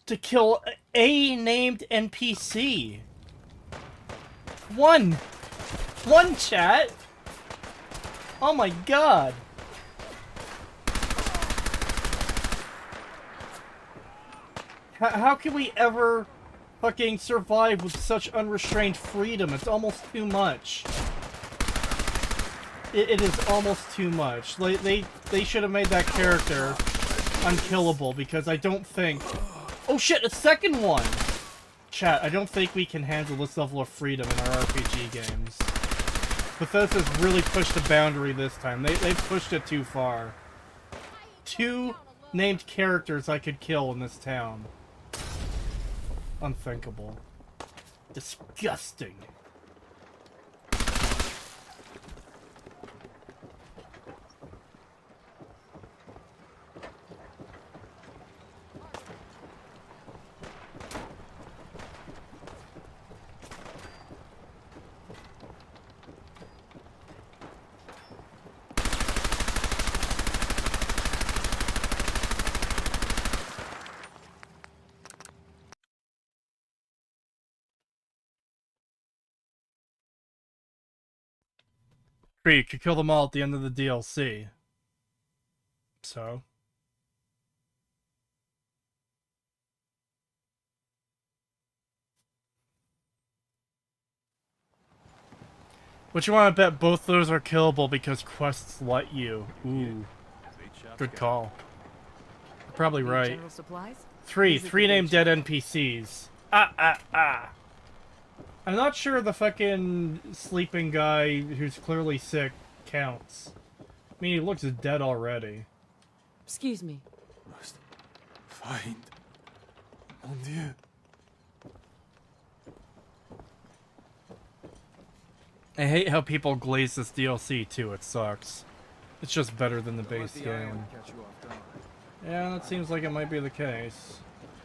to kill a named NPC. One chat. Oh my god. How can we ever fucking survive with such unrestrained freedom? It's almost too much. It is almost too much. They should have made that character unkillable, because I don't think... Oh shit, a second one! Chat, I don't think we can handle this level of freedom in our RPG games. Bethesda's really pushed the boundary this time. They've pushed it too far. 2 named characters I could kill in this town. Unthinkable. Disgusting. You could kill them all at the end of the DLC. So? But you want to bet both those are killable because quests let you. Ooh. Good call. You're probably right. Three named dead NPCs. I'm not sure the fucking sleeping guy who's clearly sick counts. I mean, he looks dead already. Excuse me. Must find... Mon Dieu. I hate how people glaze this DLC too, it sucks. It's just better than the base game. Yeah, that seems like it might be the case.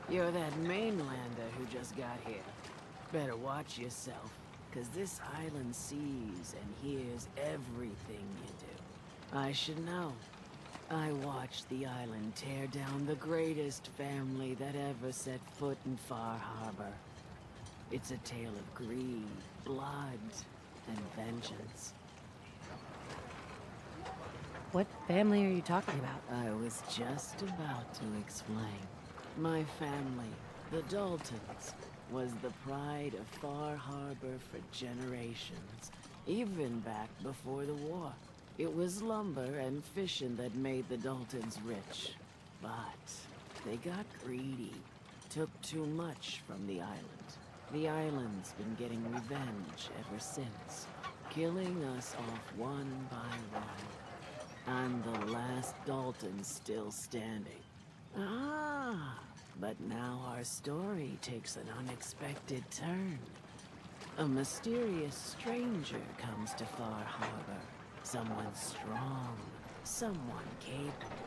You're that mainlander who just got here. Better watch yourself, cause this island sees and hears everything you do. I should know. I watched the island tear down the greatest family that ever set foot in Far Harbor. It's a tale of greed, blood, and vengeance. What family are you talking about? I was just about to explain. My family, the Daltons, was the pride of Far Harbor for generations. even back before the war. It was lumber and fishing that made the Daltons rich. But they got greedy, took too much from the island. The island's been getting revenge ever since, killing us off one by one. I'm the last Dalton still standing. Ah, but now our story takes an unexpected turn. A mysterious stranger comes to Far Harbor. Someone strong, someone capable.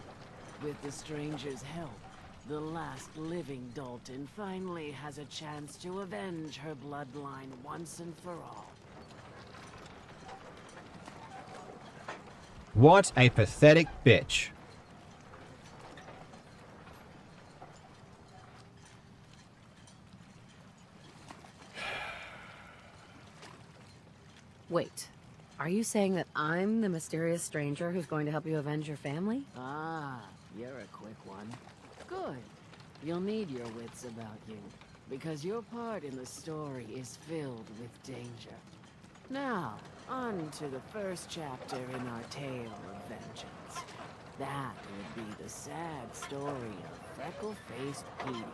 With the stranger's help, the last living Dalton finally has a chance to avenge her bloodline once and for all. What a pathetic bitch. Wait, are you saying that I'm the mysterious stranger who's going to help you avenge your family? Ah, you're a quick one. Good. You'll need your wits about you, because your part in the story is filled with danger. Now, on to the first chapter in our tale of vengeance. That would be the sad story of freckle-faced Petey.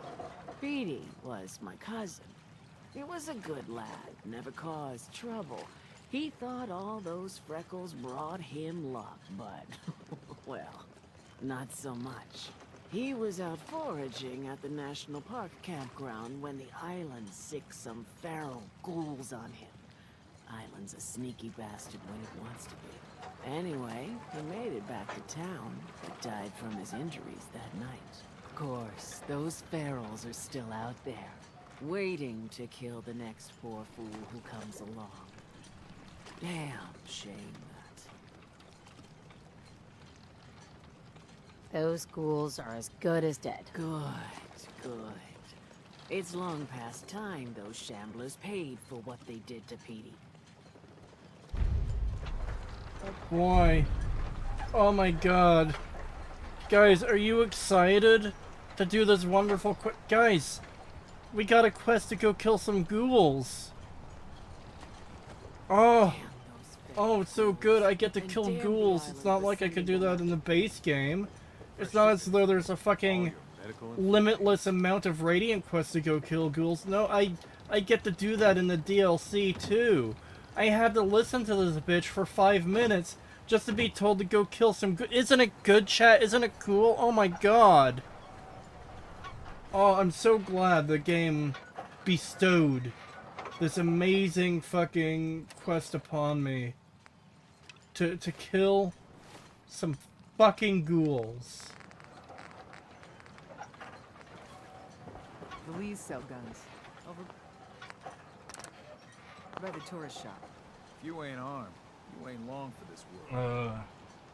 Petey was my cousin. He was a good lad, never caused trouble. He thought all those freckles brought him luck, but, well, not so much. He was out foraging at the National Park campground when the island sicked some feral ghouls on him. Island's a sneaky bastard when it wants to be. Anyway, he made it back to town, but died from his injuries that night. Of course, those ferals are still out there, waiting to kill the next poor fool who comes along. Damn shame that. Those ghouls are as good as dead. Good, good. It's long past time those shamblers paid for what they did to Petey. Why? Oh my god. Guys, are you excited to do this wonderful Guys, we got a quest to go kill some ghouls. Oh. Oh, it's so good. I get to kill ghouls. It's not like I could do that in the base game. It's not as though there's a fucking limitless amount of Radiant quests to go kill ghouls. No, I get to do that in the DLC too. I had to listen to this bitch for 5 minutes just to be told to go kill some Isn't it good, chat? Isn't it cool? Oh my god. Oh, I'm so glad the game bestowed this amazing fucking quest upon me. To kill some fucking ghouls. The Lees sell guns. Over by the tourist shop. If you ain't armed, you ain't long for this world.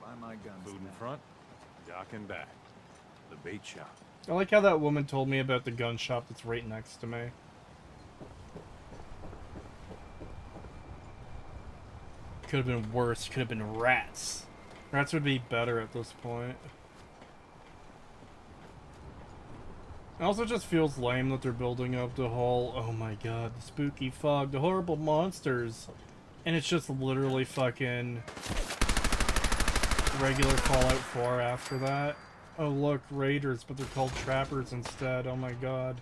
Buy my guns. Food in front, dock and back. The bait shop. I like how that woman told me about the gun shop that's right next to me. Could have been worse. Could have been rats. Rats would be better at this point. It also just feels lame that they're building up the whole, oh my god, the spooky fog, the horrible monsters. And it's just literally fucking regular Fallout 4 after that. Oh look, raiders, but they're called trappers instead. Oh my god.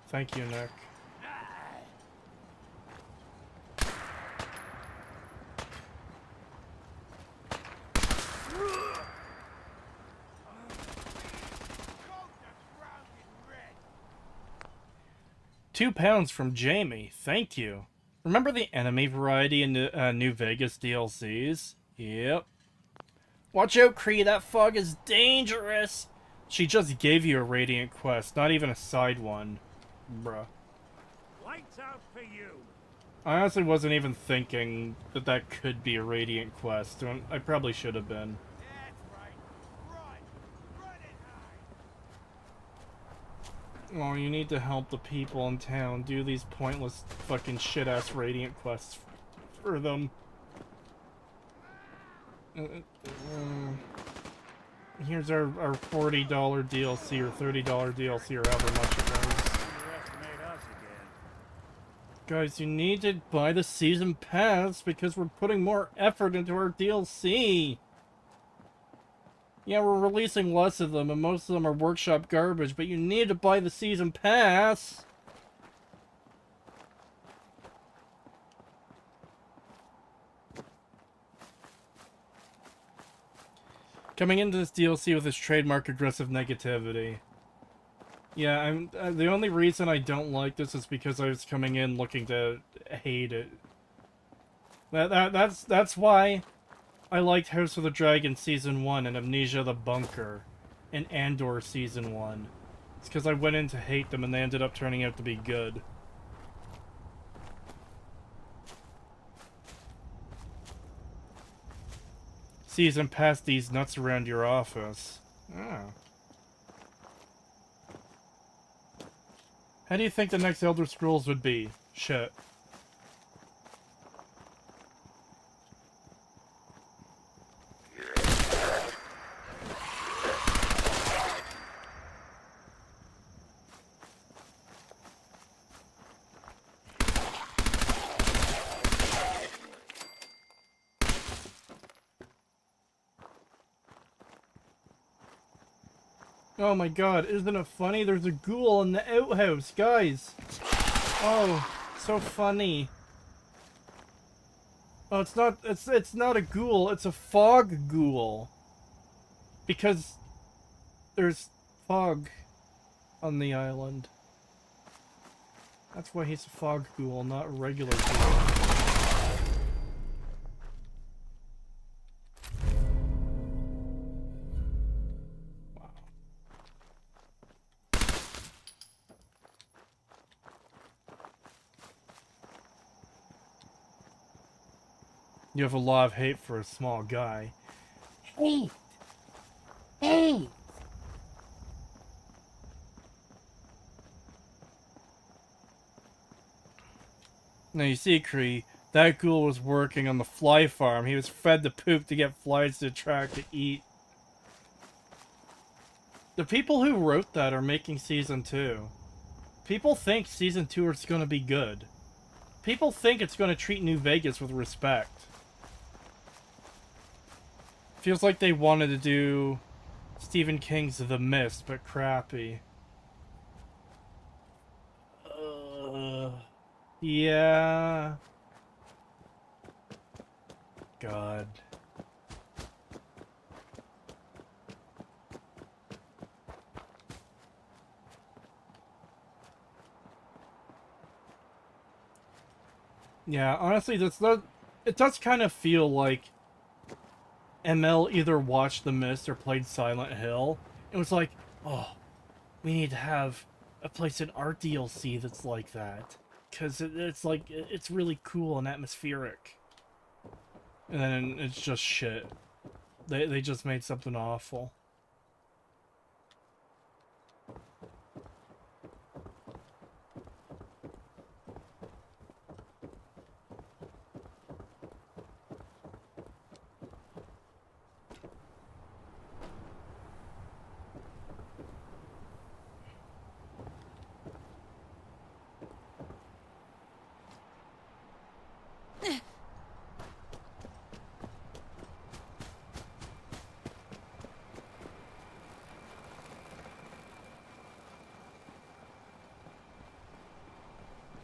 Thank you, Nick. £2 from Jamie. Thank you. Remember the enemy variety in New Vegas DLCs? Yep. Watch out, Cree. That fog is dangerous. She just gave you a Radiant quest, not even a side one. Bruh. Lights out for you. I honestly wasn't even thinking that that could be a Radiant quest. I probably should have been. Oh, you need to help the people in town do these pointless fucking shit-ass Radiant quests for them. Here's our $40 DLC or $30 DLC or however much it was. Guys, you need to buy the season pass because we're putting more effort into our DLC. Yeah, we're releasing less of them, and most of them are workshop garbage, but you need to buy the season pass. Coming into this DLC with its trademark aggressive negativity. Yeah, I'm the only reason I don't like this is because I was coming in looking to hate it. That's why I liked House of the Dragon Season 1 and Amnesia the Bunker and Andor Season 1. It's because I went in to hate them and they ended up turning out to be good. Season pass these nuts around your office. Oh. How do you think the next Elder Scrolls would be? Shit. Oh my god, isn't it funny? There's a ghoul in the outhouse, guys! Oh, so funny. Oh, it's not a ghoul, it's a fog ghoul. Because there's fog on the island. That's why he's a fog ghoul, not a regular ghoul. You have a lot of hate for a small guy. Hate! Hate! Now you see, Kree, that ghoul was working on the fly farm. He was fed the poop to get flies to attract to eat. The people who wrote that are making Season 2. People think Season 2 is going to be good. People think it's going to treat New Vegas with respect. Feels like they wanted to do Stephen King's The Mist, but crappy. Yeah. God. Yeah, honestly, it does kind of feel like ML either watched The Mist or played Silent Hill. It was like, oh, we need to have a place in our DLC that's like that. Because it's like, it's really cool and atmospheric. And then it's just shit. They just made something awful.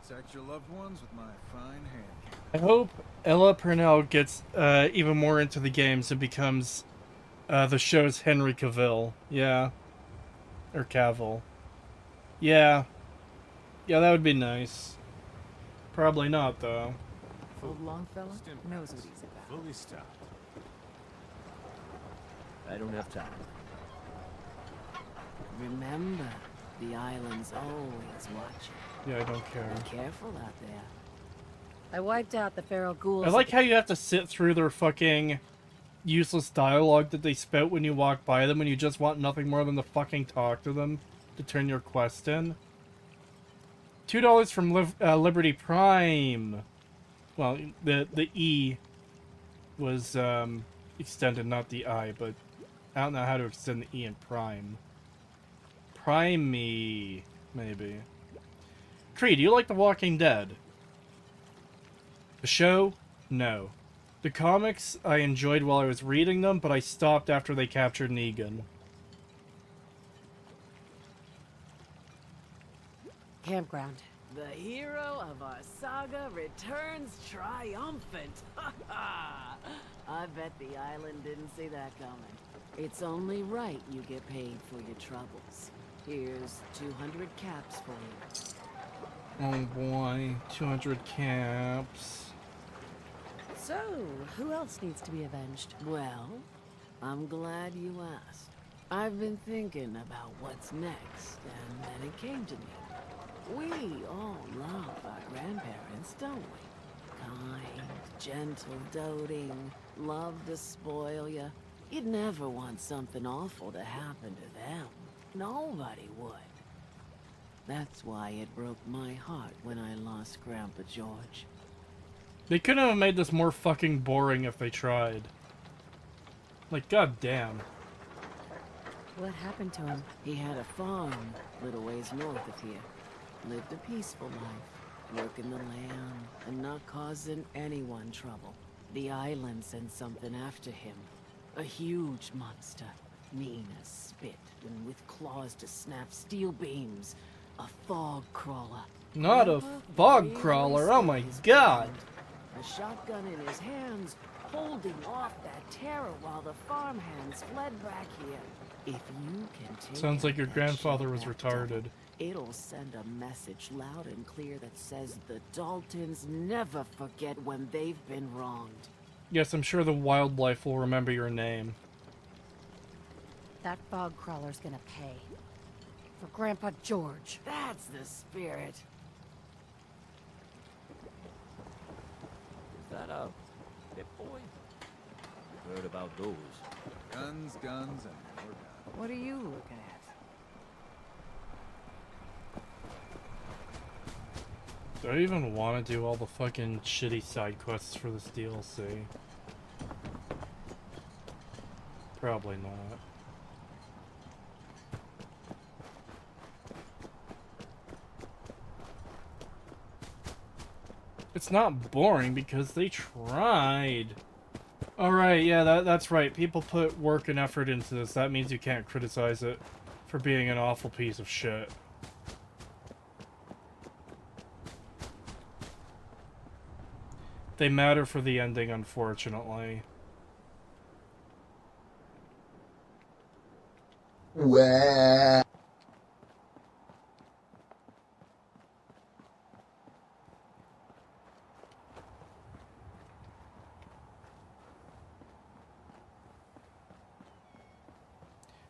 Protect your loved ones with my fine hand. I hope Ella Purnell gets even more into the games and becomes the show's Henry Cavill. Yeah. Or Cavill. Yeah. Yeah, that would be nice. Probably not, though. Old Longfellow knows what he's about. Fully stocked. I don't have time. Remember, the island's always watching. Yeah, I don't care. Be careful out there. I wiped out the feral ghouls. I like how you have to sit through their fucking useless dialogue that they spout when you walk by them when you just want nothing more than to fucking talk to them to turn your quest in. $2 from Liberty Prime. Well, the E was extended, not the I, but I don't know how to extend the E in Prime. Prime me, maybe. Kree, do you like The Walking Dead? The show? No. The comics I enjoyed while I was reading them, but I stopped after they captured Negan. Campground. The hero of our saga returns triumphant. I bet the island didn't see that coming. It's only right you get paid for your troubles. Here's 200 caps for you. Oh boy, 200 caps. So, who else needs to be avenged? Well, I'm glad you asked. I've been thinking about what's next, and then it came to me. We all love our grandparents, don't we? Kind, gentle, doting, love to spoil you. You'd never want something awful to happen to them. Nobody would. That's why it broke my heart when I lost Grandpa George. They couldn't have made this more fucking boring if they tried. Like, goddamn. What happened to him? He had a farm, little ways north of here. Lived a peaceful life, working the land, and not causing anyone trouble. The island sent something after him. A huge monster, mean as spit, and with claws to snap steel beams. A fog crawler. Not a fog crawler, oh my god! A shotgun in his hands, holding off that terror while the farmhands fled back here. If you can take Sounds like your that grandfather was shit retarded. It'll send a message loud and clear that says the Daltons never forget when they've been wronged. Yes, I'm sure the wildlife will remember your name. That fog crawler's gonna pay. For Grandpa George. That's the spirit. Is that a Pip Boy? Heard about those. Guns, guns, and more guns. What are you looking at? Do I even want to do all the fucking shitty side quests for this DLC? Probably not. It's not boring because they tried. Alright, yeah, that's right. People put work and effort into this. That means you can't criticize it for being an awful piece of shit. They matter for the ending, unfortunately. Wah.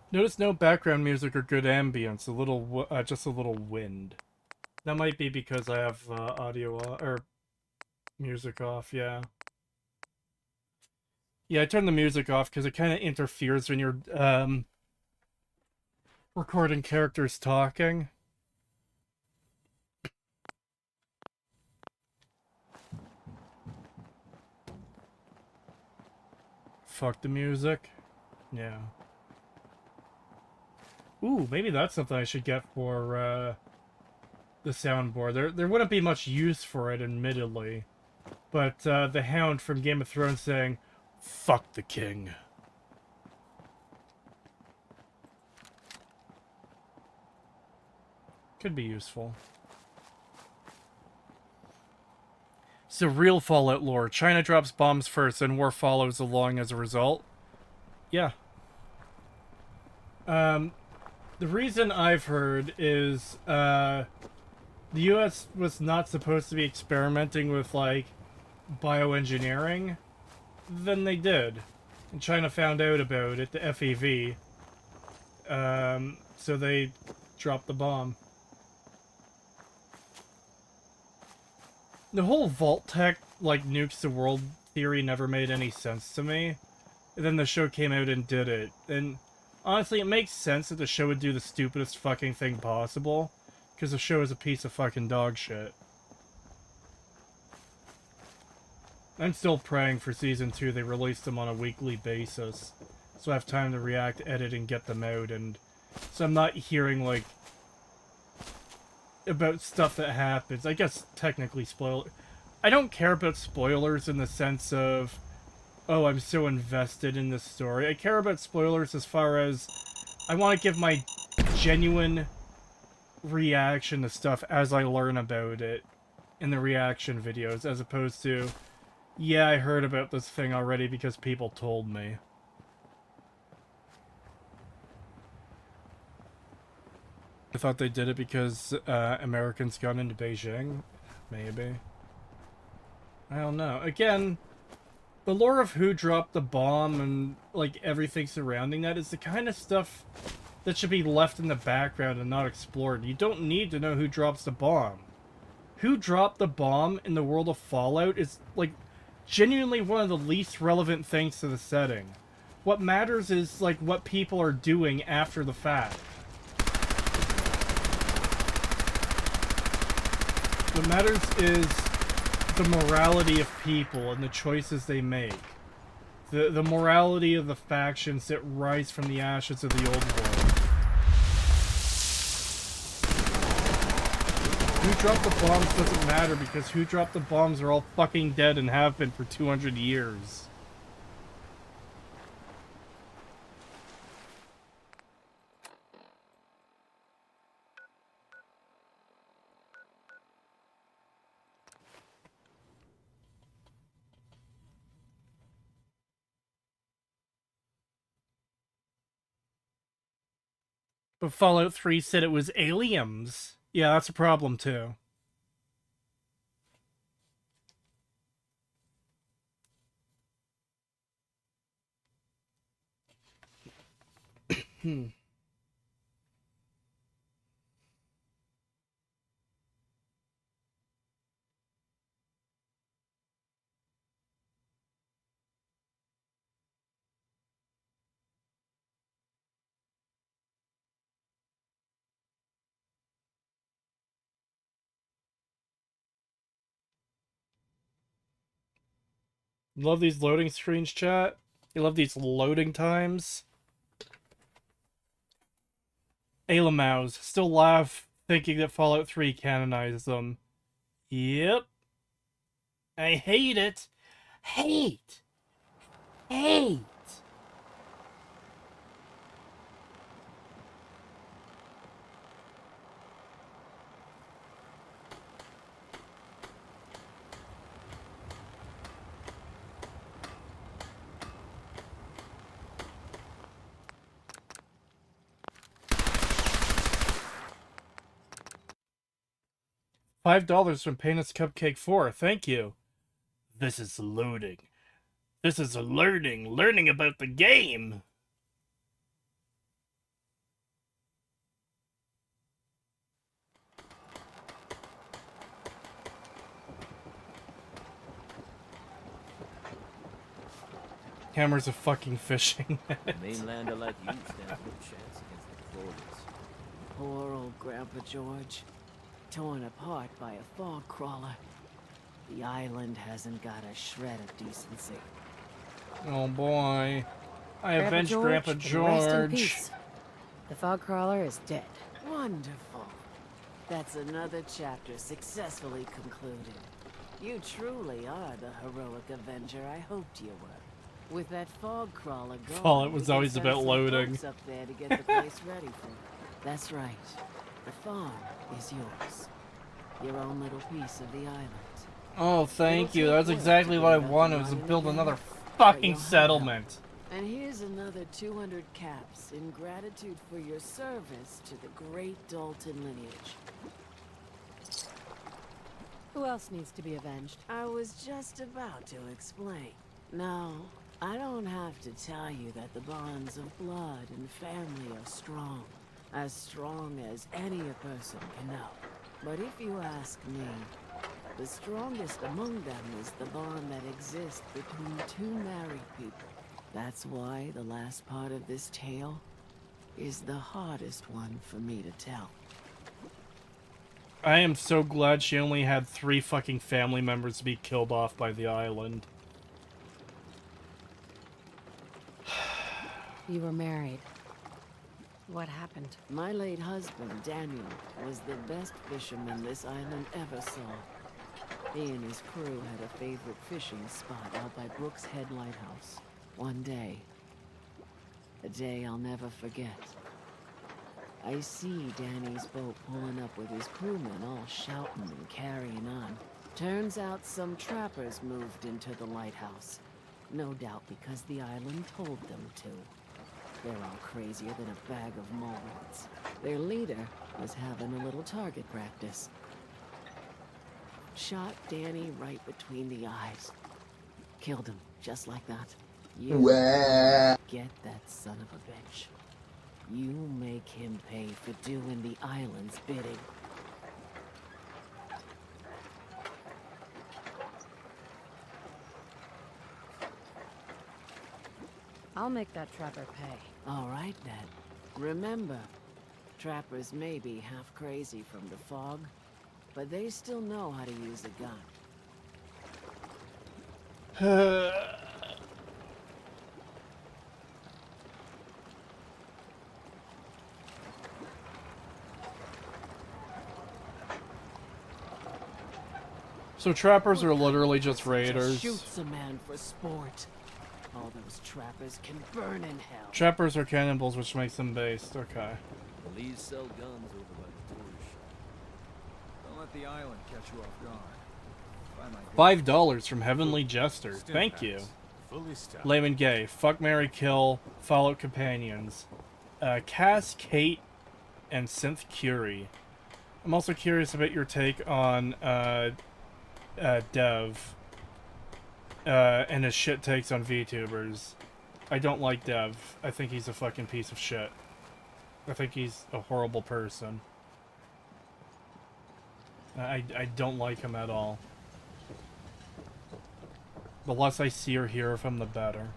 Notice no background music or good ambience. Just a little wind. That might be because I have audio or music off. Yeah. Yeah, I turned the music off because it kind of interferes when you're recording characters talking. Fuck the music. Yeah. Ooh, maybe that's something I should get for the soundboard. There wouldn't be much use for it, admittedly. But the Hound from Game of Thrones saying, "Fuck the king." Could be useful. So real Fallout lore. China drops bombs first and war follows along as a result. Yeah. The reason I've heard is the US was not supposed to be experimenting with, like, bioengineering. Then they did. And China found out about it, the FEV. So they dropped the bomb. The whole Vault-Tec, like, nukes the world theory never made any sense to me. And then the show came out and did it. And honestly, it makes sense that the show would do the stupidest fucking thing possible. Because the show is a piece of fucking dog shit. I'm still praying for Season 2 they release them on a weekly basis. So I have time to react, edit, and get them out. And so I'm not hearing, like, about stuff that happens. I guess technically spoil. I don't care about spoilers in the sense of, oh, I'm so invested in this story. I care about spoilers as far as I want to give my genuine reaction to stuff as I learn about it in the reaction videos, as opposed to, yeah, I heard about this thing already because people told me. I thought they did it because Americans got into Beijing. Maybe. I don't know. Again, the lore of who dropped the bomb and, like, everything surrounding that is the kind of stuff that should be left in the background and not explored. You don't need to know who drops the bomb. Who dropped the bomb in the world of Fallout is, like, genuinely one of the least relevant things to the setting. What matters is, like, what people are doing after the fact. What matters is the morality of people and the choices they make. The morality of the factions that rise from the ashes of the old world. Who dropped the bombs doesn't matter because who dropped the bombs are all fucking dead and have been for 200 years. But Fallout 3 said it was aliens. Yeah, that's a problem too. Love these loading screens, chat. You love these loading times. Alamaus still laugh thinking that Fallout 3 canonizes them. Yep. I hate it. Hate. Hate. $5 from Painless Cupcake 4. Thank you. This is loading. This is learning about the game. Hammer's a fucking fishing net. A mainlander like you stands no chance against the Floridas. Poor old Grandpa George. Torn apart by a fog crawler. The island hasn't got a shred of decency. Oh boy. I avenged Grandpa Rest in George. peace. The fog crawler is dead. Wonderful. That's another chapter successfully concluded. You truly are the heroic Avenger I hoped you were. With that fog crawler gone, Fallout was we can always send about some loading. folks up there to get the place ready for it. That's right. The farm is yours. Your own little piece of the island. Oh, thank you. That's exactly what I wanted, was to build another fucking settlement. And here's another 200 caps in gratitude for your service to the great Dalton lineage. Who else needs to be avenged? I was just about to explain. No, I don't have to tell you that the bonds of blood and family are strong. As strong as any a person can know. But if you ask me, the strongest among them is the bond that exists between two married people. That's why the last part of this tale is the hardest one for me to tell. I am so glad she only had 3 fucking family members to be killed off by the island. You were married. What happened? My late husband, Daniel, was the best fisherman this island ever saw. He and his crew had a favorite fishing spot out by Brooks Head Lighthouse. One day, a day I'll never forget, I see Danny's boat pulling up with his crewmen all shouting and carrying on. Turns out some trappers moved into the lighthouse. No doubt because the island told them to. They're all crazier than a bag of molehids. Their leader was having a little target practice. Shot Danny right between the eyes. Killed him, just like that. You get that son of a bitch. You make him pay for doing the island's bidding. I'll make that trapper pay. All right, then. Remember, trappers may be half crazy from the fog, but they still know how to use a gun. So trappers are literally just raiders. Shoots a man for sport. All those trappers can burn in hell. Trappers are cannibals, which makes them based. Okay. Police sell guns over by the tourist shop. Don't let the island catch you off guard. $5 from Heavenly Jester. Thank you. Layman Gay. Fuck, marry, kill. Fallout companions. Cass, Kate, and Synth Curie. I'm also curious about your take on Dev. And his shit takes on VTubers. I don't like Dev. I think he's a fucking piece of shit. I think he's a horrible person. I don't like him at all. The less I see or hear of him, the better.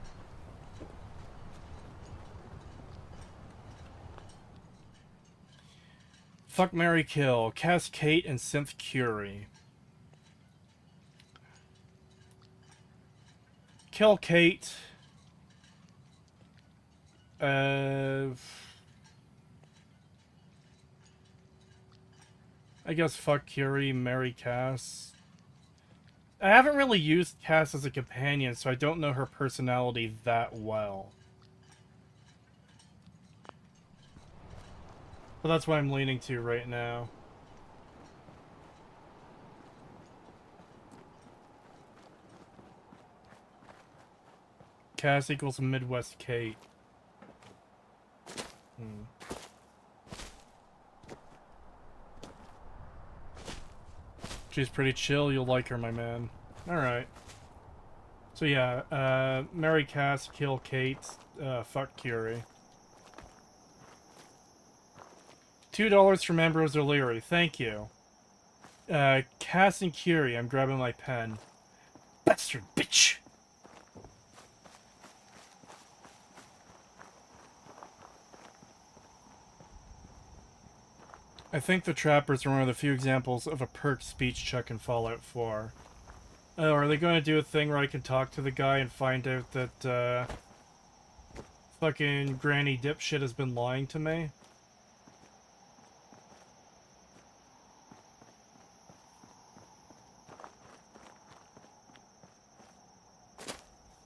Fuck, marry, kill. Cass, Kate, and Synth Curie. Kill Kate. I guess fuck Curie, marry Cass. I haven't really used Cass as a companion, so I don't know her personality that well. But that's what I'm leaning to right now. Cass equals Midwest Kate. She's pretty chill, you'll like her, my man. Alright. So yeah, marry Cass, kill Kate, fuck Curie. $2 from Ambrose O'Leary, thank you. Cass and Curie, I'm grabbing my pen. Bastard bitch! I think the trappers are one of the few examples of a perk speech check in Fallout 4. Oh, are they going to do a thing where I can talk to the guy and find out that, fucking Granny Dipshit has been lying to me?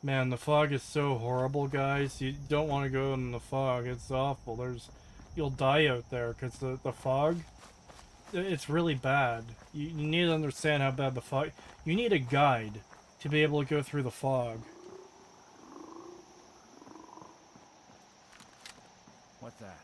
Man, the fog is so horrible, guys. You don't want to go in the fog. It's awful. You'll die out there because the fog, it's really bad. You need to understand how bad the fog. You need a guide to be able to go through the fog. What's that?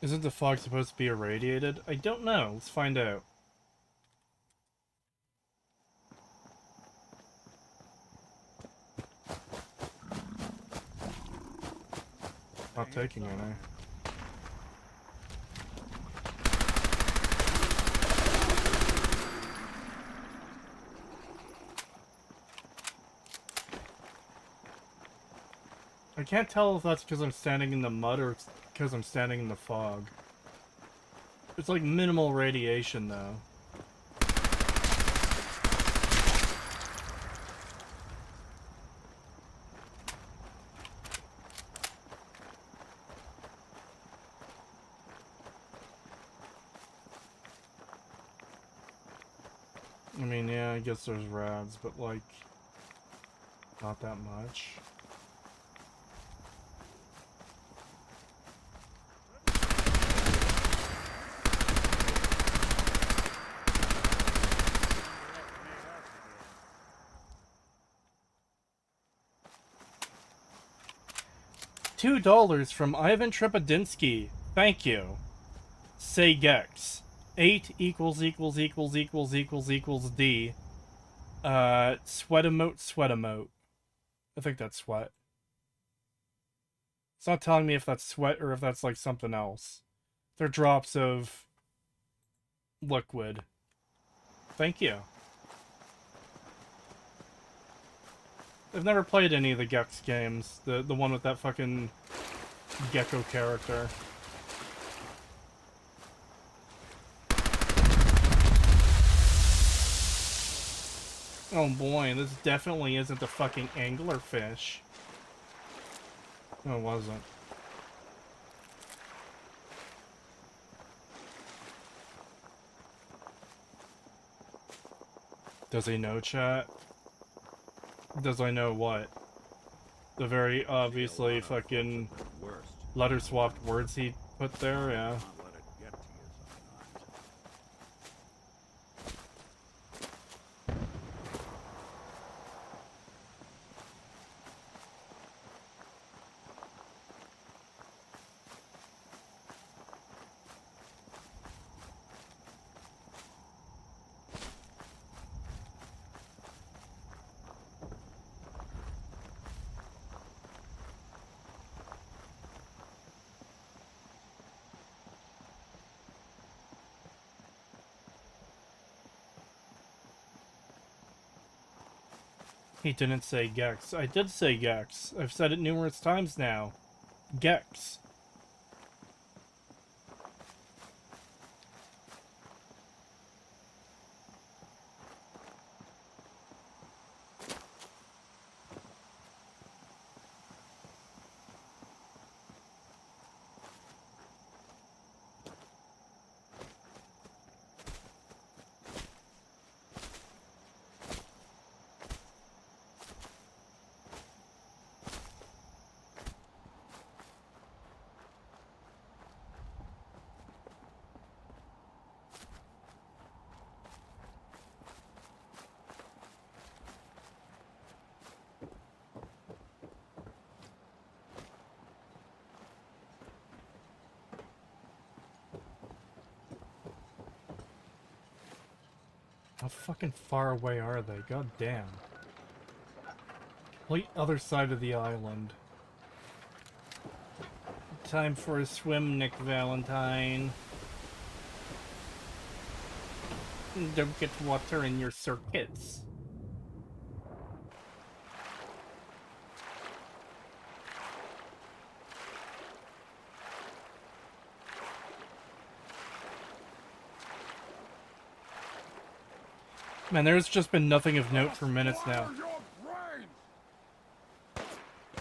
Isn't the fog supposed to be irradiated? I don't know. Let's find out. Not taking any. I can't tell if that's because I'm standing in the mud or it's because I'm standing in the fog. It's like minimal radiation though. I mean, yeah, I guess there's rads, but like, not that much. $2 from Ivan Trepadinsky. Thank you. Say Gex. 8 equals equals equals equals equals equals D. Sweat emote, sweat emote. I think that's sweat. It's not telling me if that's sweat or if that's like something else. They're drops of liquid. Thank you. I've never played any of the Gex games. The one with that fucking gecko character. Oh boy, this definitely isn't a fucking anglerfish. No, it wasn't. Does he know, chat? Does I know what? The very obviously fucking letter swapped words he put there, yeah. He didn't say Gex. I did say Gex. I've said it numerous times now. Gex. How fucking far away are they? God damn. Complete other side of the island. Time for a swim, Nick Valentine. Don't get water in your circuits. Man, there's just been nothing of note for minutes now.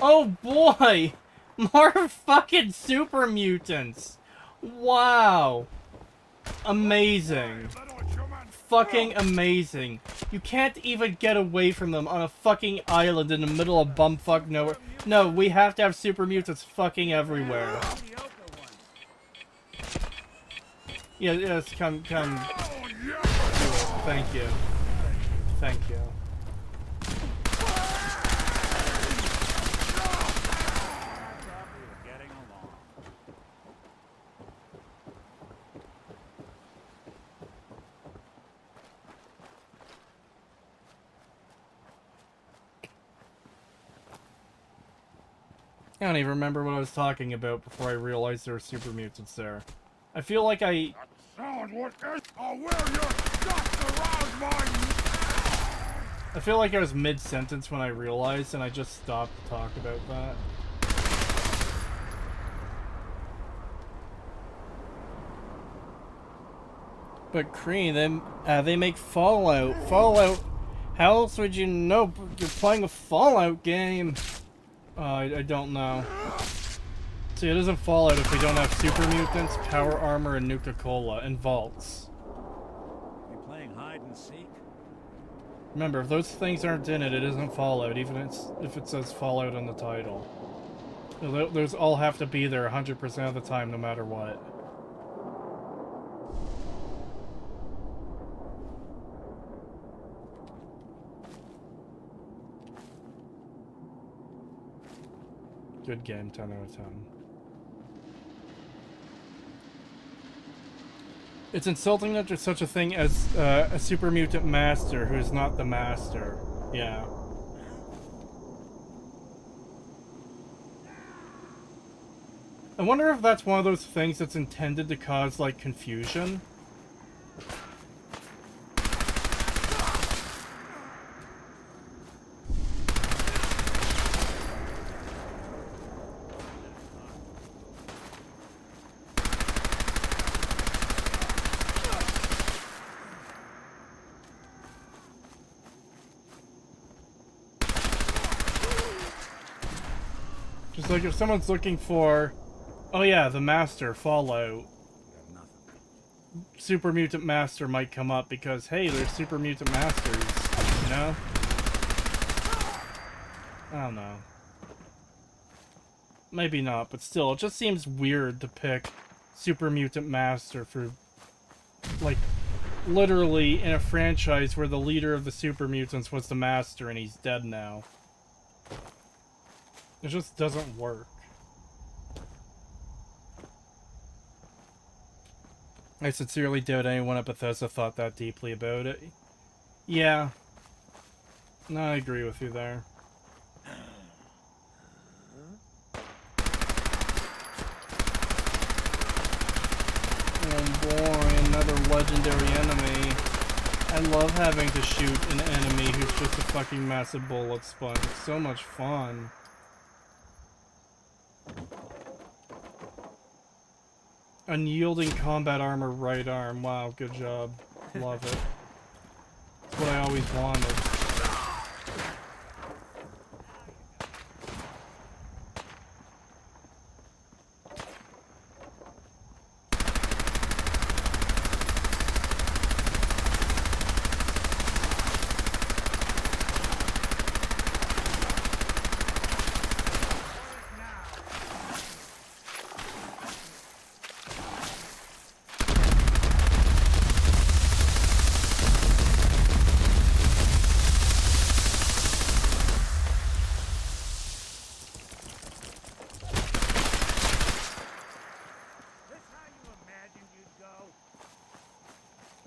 Oh boy! More fucking super mutants! Wow! Amazing. Fucking amazing. You can't even get away from them on a fucking island in the middle of bumfuck nowhere. No, we have to have super mutants fucking everywhere. Yeah, yes, come. Thank you. Thank you. I don't even remember what I was talking about before I realized there were super mutants there. I feel like I... I feel like I was mid-sentence when I realized, and I just stopped to talk about that. But Kree, they make Fallout. Fallout. How else would you know you're playing a Fallout game? I don't know. See, it isn't Fallout if we don't have super mutants, power armor, and Nuka Cola, and vaults. You playing hide and seek? Remember, if those things aren't in it, it isn't Fallout, even if it says Fallout on the title. Those all have to be there 100% of the time, no matter what. Good game, 10 out of 10. It's insulting that there's such a thing as a super mutant master who is not the master. Yeah. I wonder if that's one of those things that's intended to cause, like, confusion. Just like if someone's looking for, oh yeah, the Master, Fallout. Super Mutant Master might come up because, hey, there's Super Mutant Masters, you know? I don't know. Maybe not, but still, it just seems weird to pick Super Mutant Master for, like, literally in a franchise where the leader of the Super Mutants was the Master and he's dead now. It just doesn't work. I sincerely doubt anyone at Bethesda thought that deeply about it. Yeah. No, I agree with you there. Oh boy, another legendary enemy. I love having to shoot an enemy who's just a fucking massive bullet sponge. It's so much fun. Unyielding combat armor right arm. Wow, good job. Love it. That's what I always wanted.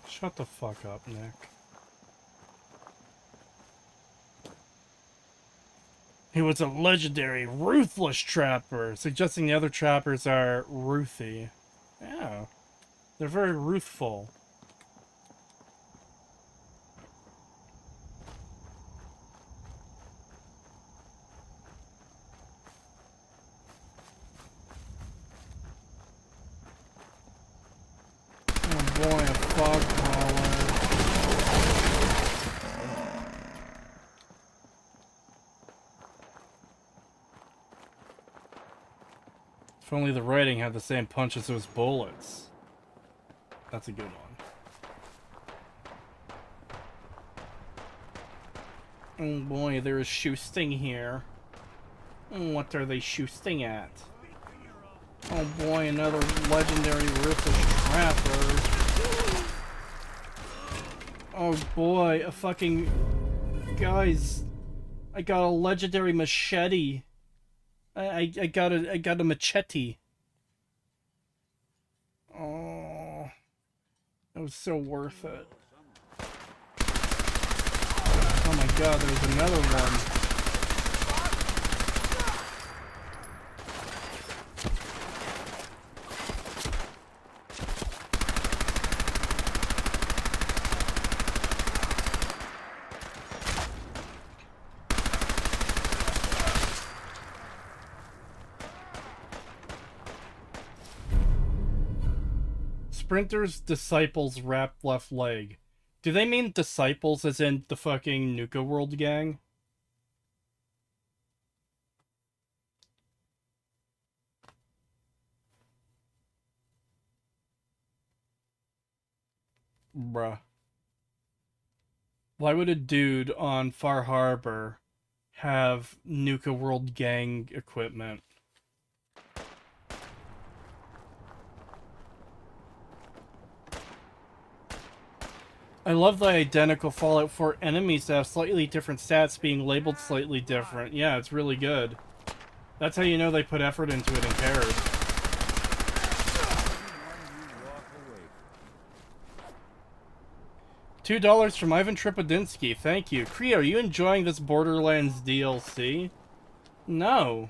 Shut the fuck up, Nick. He was a legendary, ruthless trapper, suggesting the other trappers are ruthy. Yeah, they're very ruthful. Oh boy, a fog collar. If only the writing had the same punch as those bullets. That's a good one. Oh boy, there is shoosting here. What are they shoosting at? Oh boy, another legendary ruthless trapper. Oh boy, a fucking... Guys, I got a legendary machete. I got a machete. Oh, that was so worth it. Oh my god, there's another one. Sprinter's disciples wrapped left leg. Do they mean disciples as in the fucking Nuka World gang? Bruh. Why would a dude on Far Harbor have Nuka World gang equipment? I love the identical Fallout 4 enemies that have slightly different stats being labeled slightly different. Yeah, it's really good. That's how you know they put effort into it and cared. $2 from Ivan Tripodinsky. Thank you. Creo, are you enjoying this Borderlands DLC? No.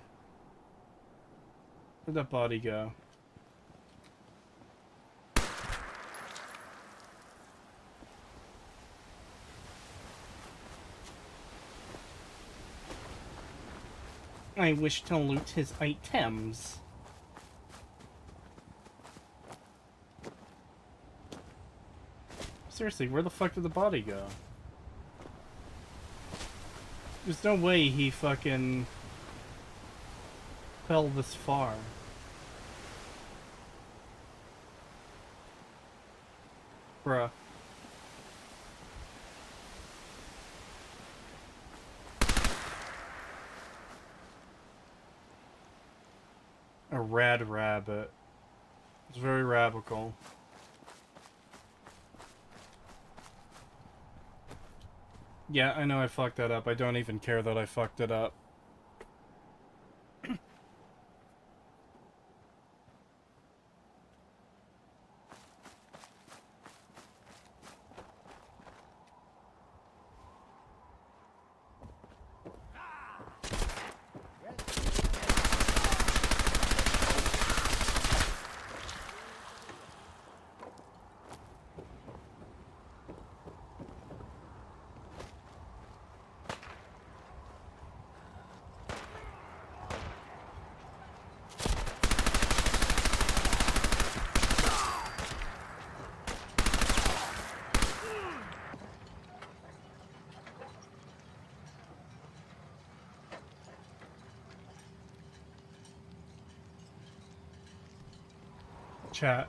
Where'd that body go? I wish to loot his items. Seriously, where the fuck did the body go? There's no way he fucking fell this far. Bruh. A rad rabbit. It's very radical. Yeah, I know I fucked that up. I don't even care that I fucked it up. Chat.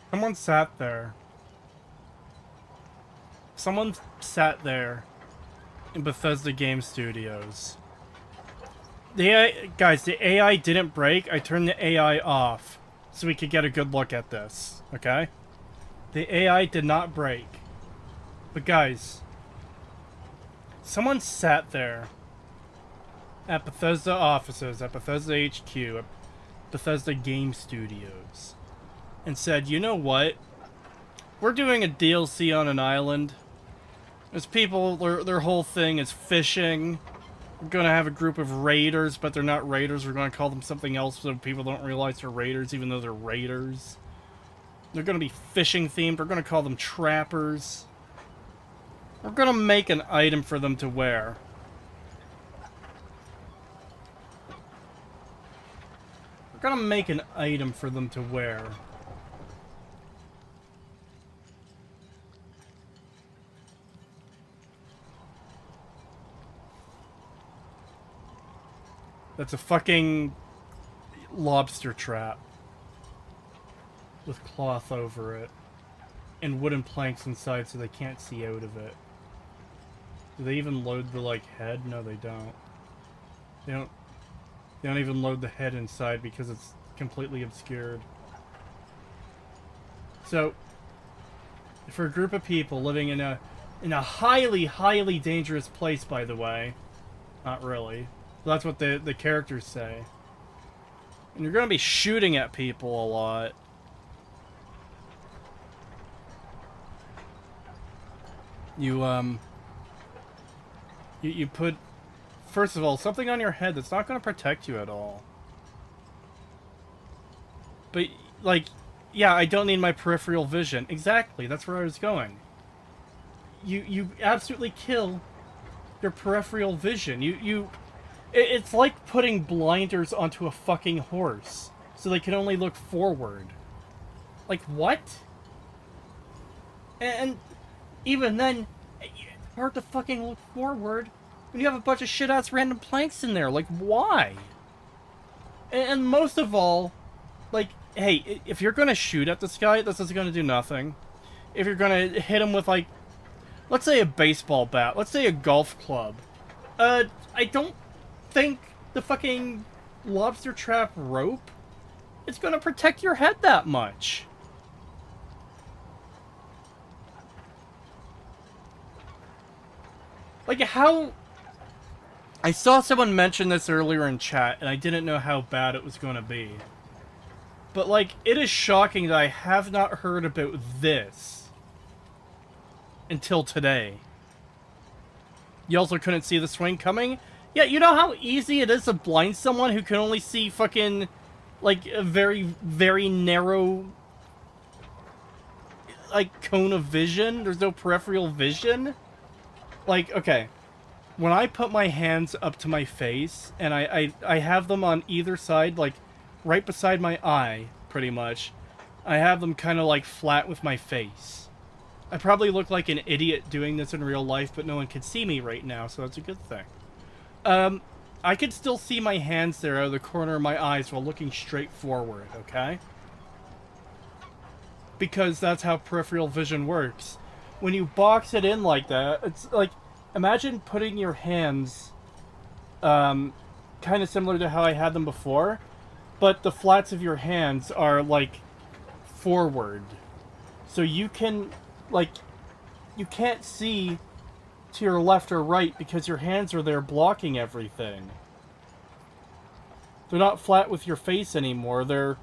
Someone sat there. Someone sat there in Bethesda Game Studios. The AI, guys, the AI didn't break. I turned the AI off so we could get a good look at this, okay? The AI did not break. But guys, someone sat there at Bethesda offices, at Bethesda HQ, at Bethesda Game Studios, and said, you know what? We're doing a DLC on an island. There's people, their whole thing is fishing. We're gonna have a group of raiders, but they're not raiders. We're gonna call them something else so people don't realize they're raiders, even though they're raiders. They're gonna be fishing themed. We're gonna call them trappers. We're gonna make an item for them to wear. We're gonna make an item for them to wear. That's a fucking lobster trap with cloth over it and wooden planks inside so they can't see out of it. Do they even load the, like, head? No, they don't. They don't even load the head inside because it's completely obscured. So, for a group of people living in a highly, highly dangerous place, by the way, not really. That's what the characters say. And you're going to be shooting at people a lot. You You put, first of all, something on your head that's not going to protect you at all. But, like, yeah, I don't need my peripheral vision. Exactly, that's where I was going. You absolutely kill your peripheral vision. It's like putting blinders onto a fucking horse so they can only look forward. Like, what? And even then, it's hard to fucking look forward when you have a bunch of shit-ass random planks in there. Like, why? And most of all, like, hey, if you're gonna shoot at this guy, this is gonna do nothing. If you're gonna hit him with, like, let's say a baseball bat, let's say a golf club, I don't think the fucking lobster trap rope is gonna protect your head that much. Like, how... I saw someone mention this earlier in chat, and I didn't know how bad it was going to be. But, like, it is shocking that I have not heard about this until today. You also couldn't see the swing coming? Yeah, you know how easy it is to blind someone who can only see fucking, like, a very, very narrow, like, cone of vision? There's no peripheral vision? Like, okay, when I put my hands up to my face, and I have them on either side, like, right beside my eye, pretty much, I have them kind of, like, flat with my face. I probably look like an idiot doing this in real life, but no one can see me right now, so that's a good thing. I could still see my hands there out of the corner of my eyes while looking straight forward, okay? Because that's how peripheral vision works. When you box it in like that, it's like, imagine putting your hands, kind of similar to how I had them before, but the flats of your hands are, like, forward. So you can, like, you can't see to your left or right because your hands are there blocking everything. They're not flat with your face anymore. They're,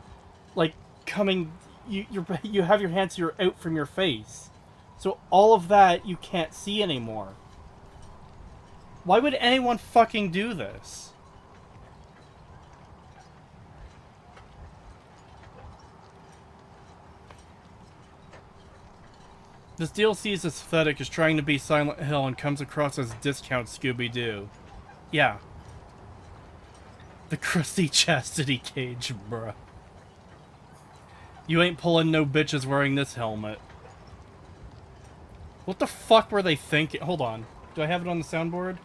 like, coming, you have your hands here out from your face. So all of that you can't see anymore. Why would anyone fucking do this? This DLC's aesthetic is trying to be Silent Hill and comes across as discount Scooby-Doo. Yeah. The crusty chastity cage, bruh. You ain't pulling no bitches wearing this helmet. What the fuck were they thinking? Hold on. Do I have it on the soundboard?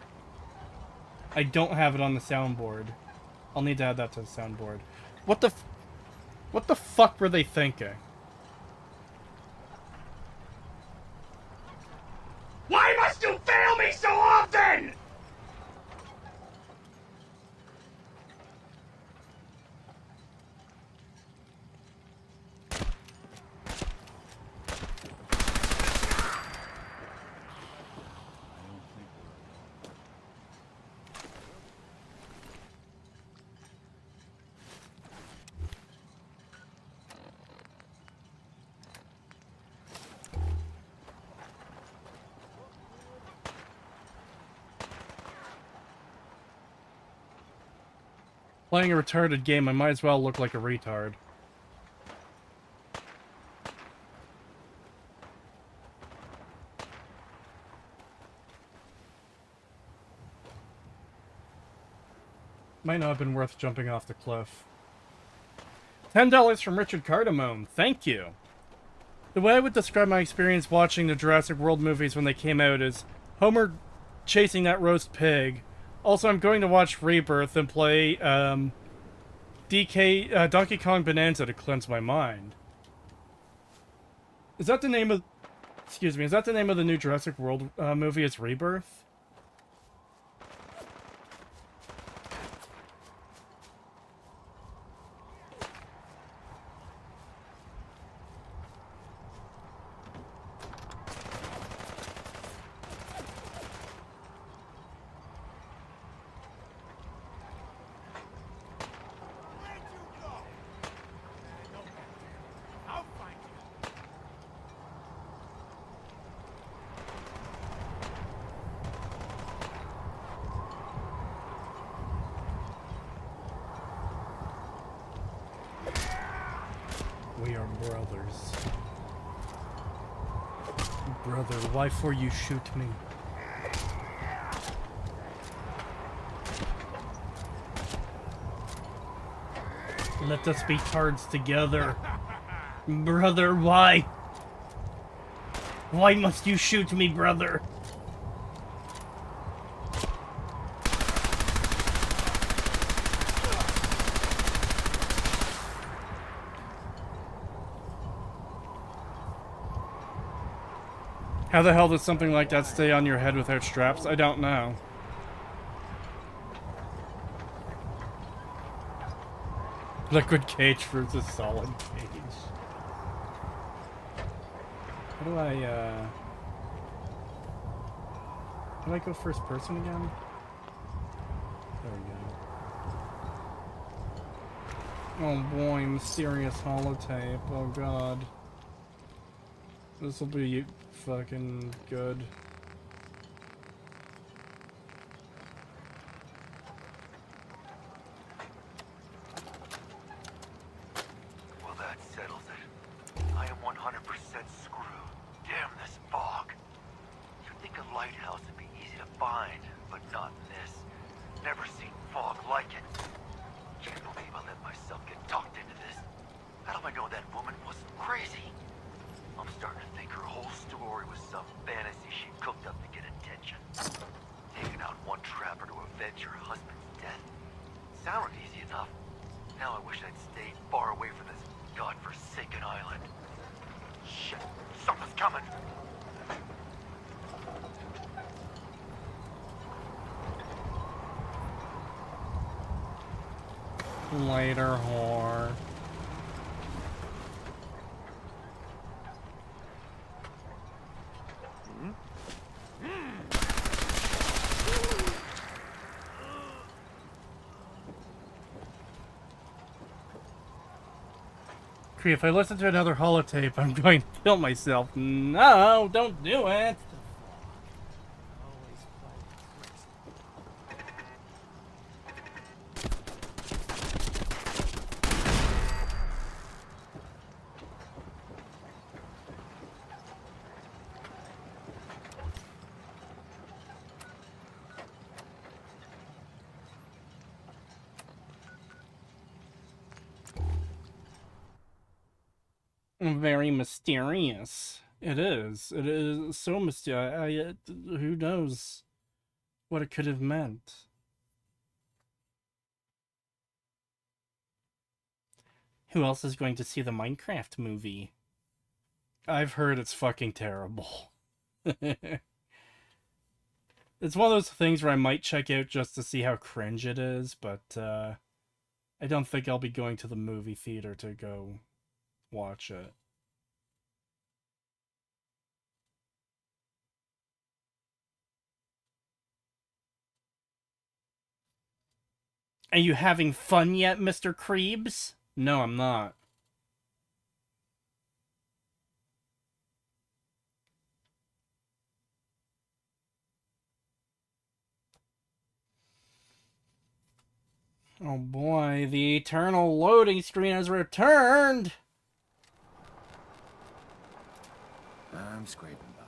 I don't have it on the soundboard. I'll need to add that to the soundboard. What the fuck were they thinking? Why must you fail me so often? Playing a retarded game, I might as well look like a retard. Might not have been worth jumping off the cliff. $10 from Richard Cardamone. Thank you. The way I would describe my experience watching the Jurassic World movies when they came out is Homer chasing that roast pig. Also, I'm going to watch Rebirth and play Donkey Kong Bonanza to cleanse my mind. Is that the name of... Excuse me, is that the name of the new Jurassic World movie? Is Rebirth? We are brothers. Brother, why for you shoot me? Let us be tards together. Brother, why? Why must you shoot me, brother? How the hell does something like that stay on your head without straps? I don't know. Liquid cage versus solid cage. How do I go first person again? There we go. Oh boy, mysterious holotape. Oh god. This'll be fucking good. Well, that settles it. I am 100% screwed. Damn this fog. You'd think a lighthouse would be easy to find, but not in this. Never seen fog like it. Can't believe I let myself get talked into this. How do I know that woman wasn't crazy? I'm starting to think her whole story was some fantasy she cooked up to get attention. Taking out one trapper to avenge her husband's death. Sounded easy enough. Now I wish I'd stayed far away from this godforsaken island. Shit, something's coming. Later, whore. Cree, if I listen to another holotape, I'm going to kill myself. No, don't do it. Very mysterious. It is. It is so mysterious. Who knows what it could have meant? Who else is going to see the Minecraft movie? I've heard it's fucking terrible. It's one of those things where I might check out just to see how cringe it is, but I don't think I'll be going to the movie theater to go watch it. Are you having fun yet, Mr. Krebs? No, I'm not. Oh boy, the eternal loading screen has returned! I'm scraping by.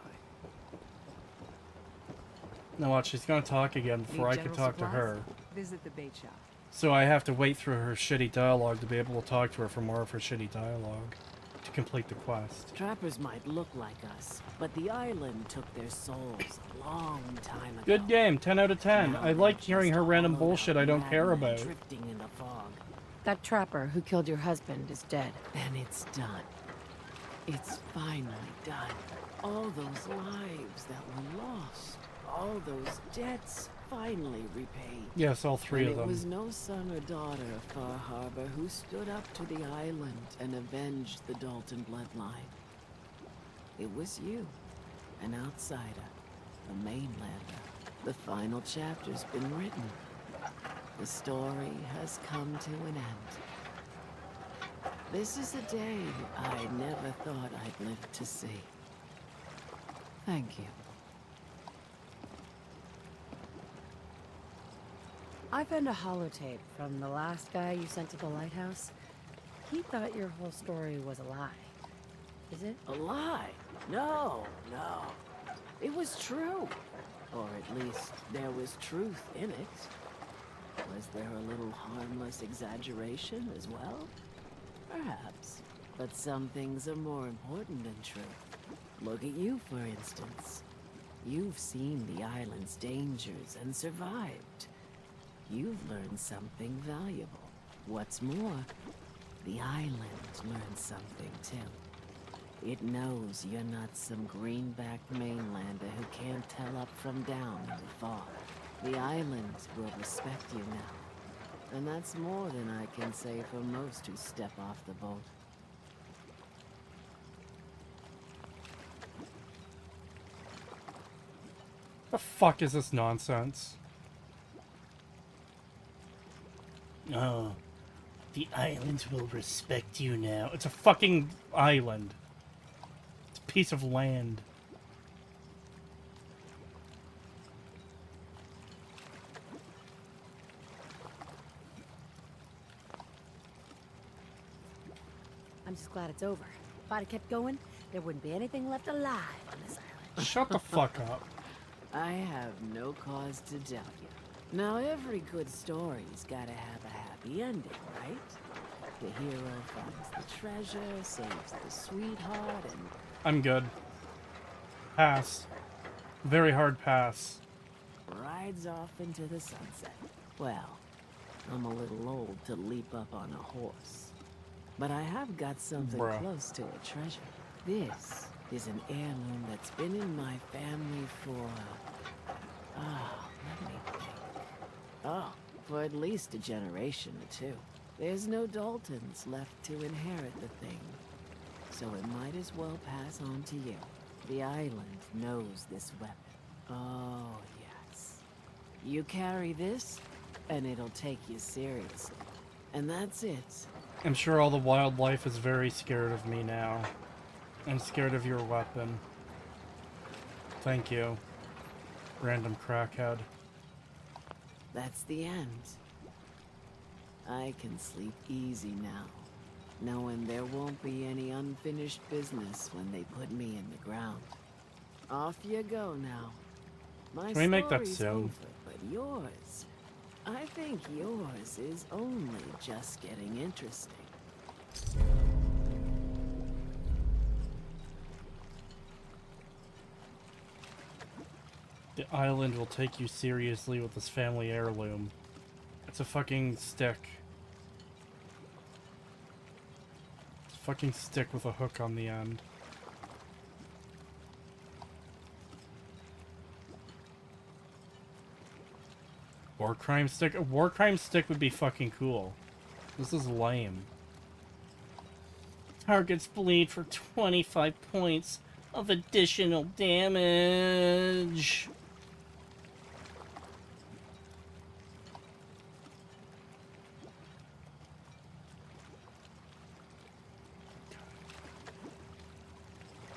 Now watch, she's gonna talk again before I can talk to her. Visit the bait shop. So I have to wait through her shitty dialogue to be able to talk to her for more of her shitty dialogue to complete the quest. Trappers might look like us, but the island took their souls a long time ago. Good game, 10 out of 10. I like hearing her random bullshit I don't care about. Drifting in the fog. That trapper who killed your husband is dead. And it's done. It's finally done. All those lives that were lost, all those debts finally repaid. Yes, all three of them. It was no son or daughter of Far Harbor who stood up to the island and avenged the Dalton bloodline. It was you, an outsider, a mainlander. The final chapter's been written. The story has come to an end. This is a day I never thought I'd live to see. Thank you. I found a holotape from the last guy you sent to the lighthouse. He thought your whole story was a lie. Is it? A lie? No, no. It was true. Or at least there was truth in it. Was there a little harmless exaggeration as well? Perhaps. But some things are more important than truth. Look at you, for instance. You've seen the island's dangers and survived. You've learned something valuable. What's more, the island learned something too. It knows you're not some greenback mainlander who can't tell up from down in the fog. The island will respect you now. And that's more than I can say for most who step off the boat. The fuck is this nonsense? Oh, the island will respect you now. It's a fucking island. It's a piece of land. I'm just glad it's over. If I'd have kept going, there wouldn't be anything left alive on this island. Shut the fuck up. I have no cause to doubt you. Now, every good story's gotta have a happy ending, right? The hero finds the treasure, saves the sweetheart, and... I'm good. Pass. Very hard pass. rides off into the sunset. Well, I'm a little old to leap up on a horse. But I have got something close to a treasure. This is an heirloom that's been in my family for... let me think. Oh, for at least a generation or two. There's no Daltons left to inherit the thing. So it might as well pass on to you. The island knows this weapon. Oh, yes. You carry this, and it'll take you seriously. And that's it. I'm sure all the wildlife is very scared of me now. I'm scared of your weapon. Thank you, random crackhead. That's the end. I can sleep easy now, knowing there won't be any unfinished business when they put me in the ground. Off you go now. My Can we make that story's soon? over, but yours, I think yours is only just getting interesting. The island will take you seriously with this family heirloom. It's a fucking stick. It's a fucking stick with a hook on the end. War crime stick? A war crime stick would be fucking cool. This is lame. Targets bleed for 25 points of additional damage.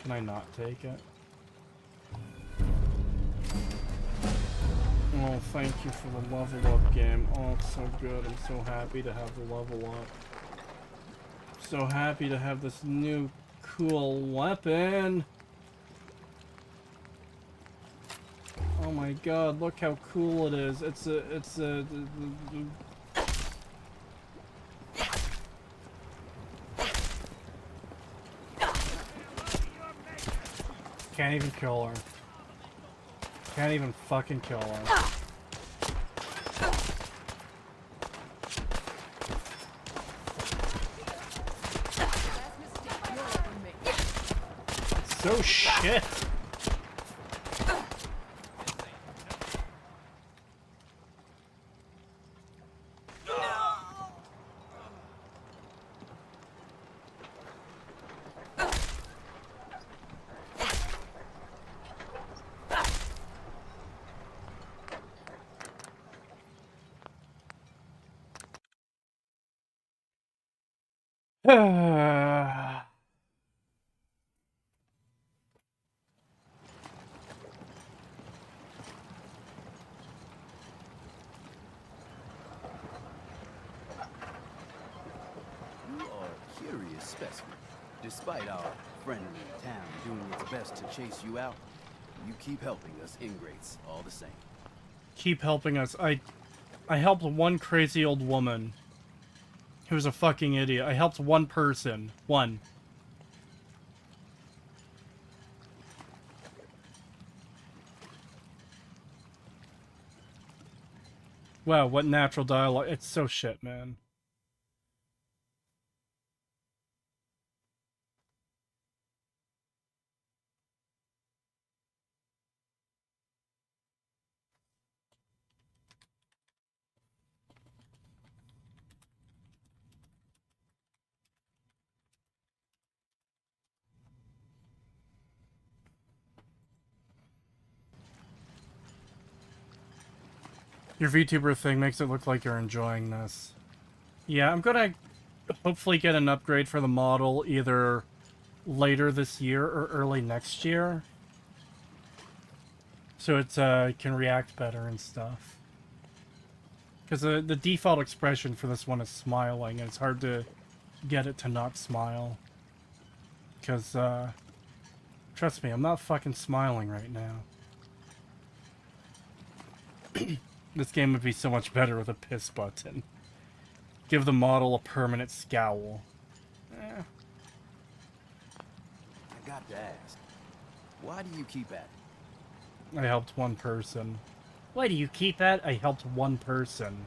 Can I not take it? Oh, thank you for the level up game. Oh, it's so good. I'm so happy to have the level up. So happy to have this new cool weapon. Oh my god, look how cool it is. It's a Can't even kill her. Can't even fucking kill her. So shit. trust me. Despite our friendly town doing its best to chase you out, you keep helping us ingrates all the same. Keep helping us. I helped one crazy old woman who was a fucking idiot. I helped one person. One. Wow, what natural dialogue. It's so shit, man. Your VTuber thing makes it look like you're enjoying this. Yeah, I'm gonna hopefully get an upgrade for the model either later this year or early next year. So it can react better and stuff. Because the default expression for this one is smiling, and it's hard to get it to not smile. Because, trust me, I'm not fucking smiling right now. This game would be so much better with a piss button. Give the model a permanent scowl. I got to ask, why do you keep at it? I helped one person. Why do you keep at? I helped one person.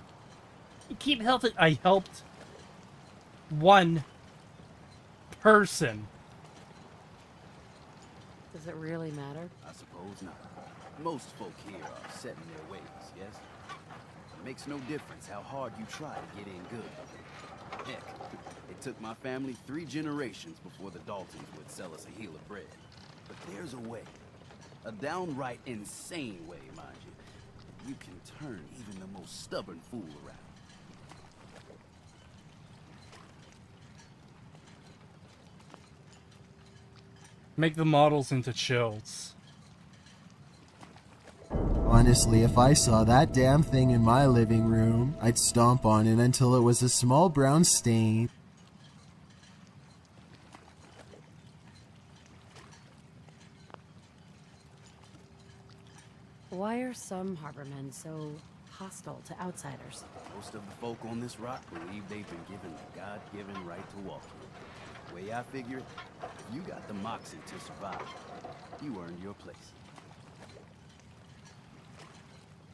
You keep helping. I helped one person. Does it really matter? I suppose not. Most folk here are set in their ways, yes? It makes no difference how hard you try to get in good. Heck, it took my family 3 generations before the Daltons would sell us a heel of bread. But there's a way. A downright insane way, mind you. You can turn even the most stubborn fool around. Make the models into chills. Honestly, if I saw that damn thing in my living room, I'd stomp on it until it was a small brown stain. Why are some harbormen so hostile to outsiders? Most of the folk on this rock believe they've been given the God-given right to walk here. The way I figure it, if you got the moxie to survive, you earned your place.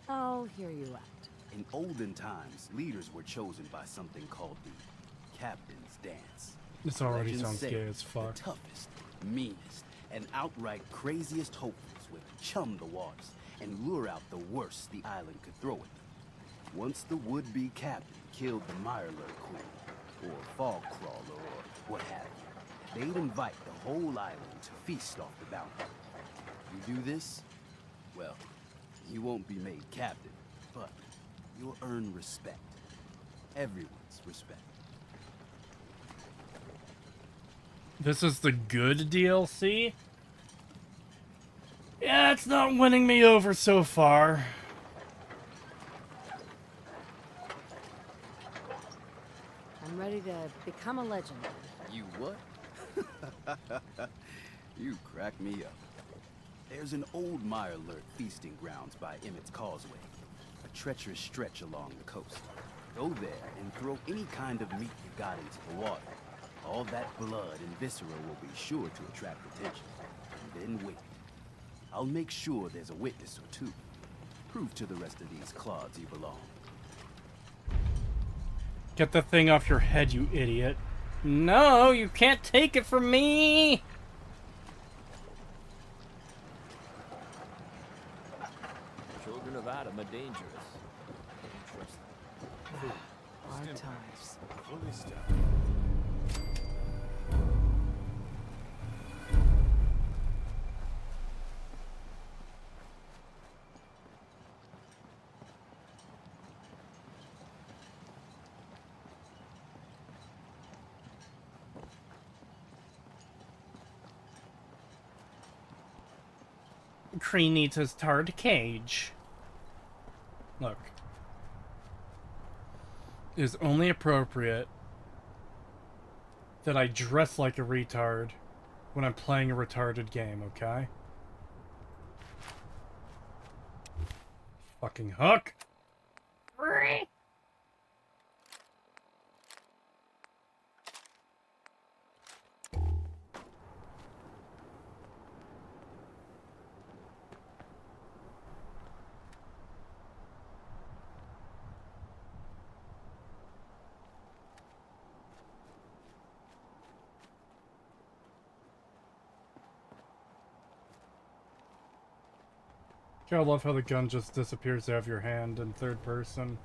I'll hear you out. In olden times, leaders were chosen by something called the Captain's Dance. This already Legends sounds say gay as fuck. The toughest, meanest, and outright craziest hopefuls would chum the waters and lure out the worst the island could throw at them. Once the would-be captain killed the Myerlurk Queen, or Fog Crawler, or what have you, they'd invite the whole island to feast off the bounty. You do this, well, you won't be made captain, but you'll earn respect. Everyone's respect. This is the good DLC? Yeah, it's not winning me over so far. I'm ready to become a legend. You what? You crack me up. There's an old Myerlurk feasting grounds by Emmett's Causeway, a treacherous stretch along the coast. Go there and throw any kind of meat you got into the water. All that blood and viscera will be sure to attract attention. And then wait. I'll make sure there's a witness or two. Prove to the rest of these clods you belong. Get the thing off your head, you idiot. No, you can't take it from me! Children of Adam are dangerous. Don't trust them. Hard times. Fully staffed. Crane needs his tarred cage. Look. It is only appropriate that I dress like a retard when I'm playing a retarded game, okay? Fucking hook! I love how the gun just disappears out of your hand in third person.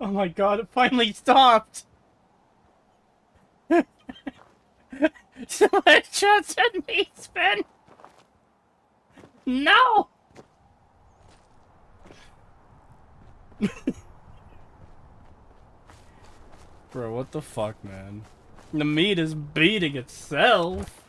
Oh my god, it finally stopped! Someone just said me spin! No! Bro, what the fuck, man? The meat is beating itself!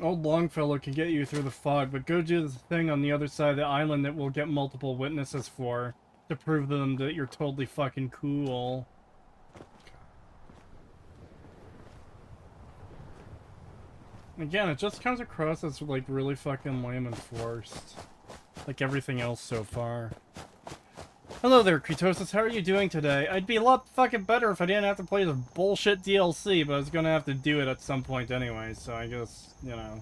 Old Longfellow can get you through the fog, but go do the thing on the other side of the island that we'll get multiple witnesses for, to prove to them that you're totally fucking cool. Again, it just comes across as, like, really fucking lame and forced. Like everything else so far. Hello there, Kretosis, how are you doing today? I'd be a lot fucking better if I didn't have to play this bullshit DLC, but I was gonna have to do it at some point anyway, so I guess, you know.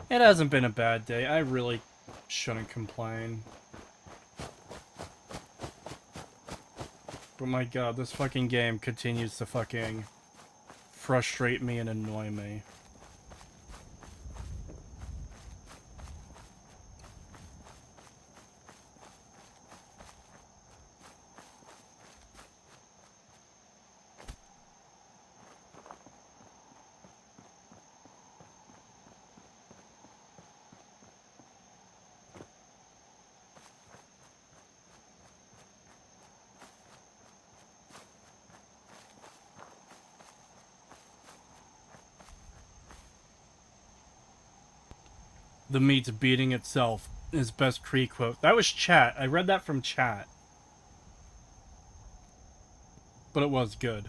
It hasn't been a bad day, I really shouldn't complain. But my god, this fucking game continues to fucking frustrate me and annoy me. The meat's beating itself. His best Cree quote. That was chat. I read that from chat. But it was good.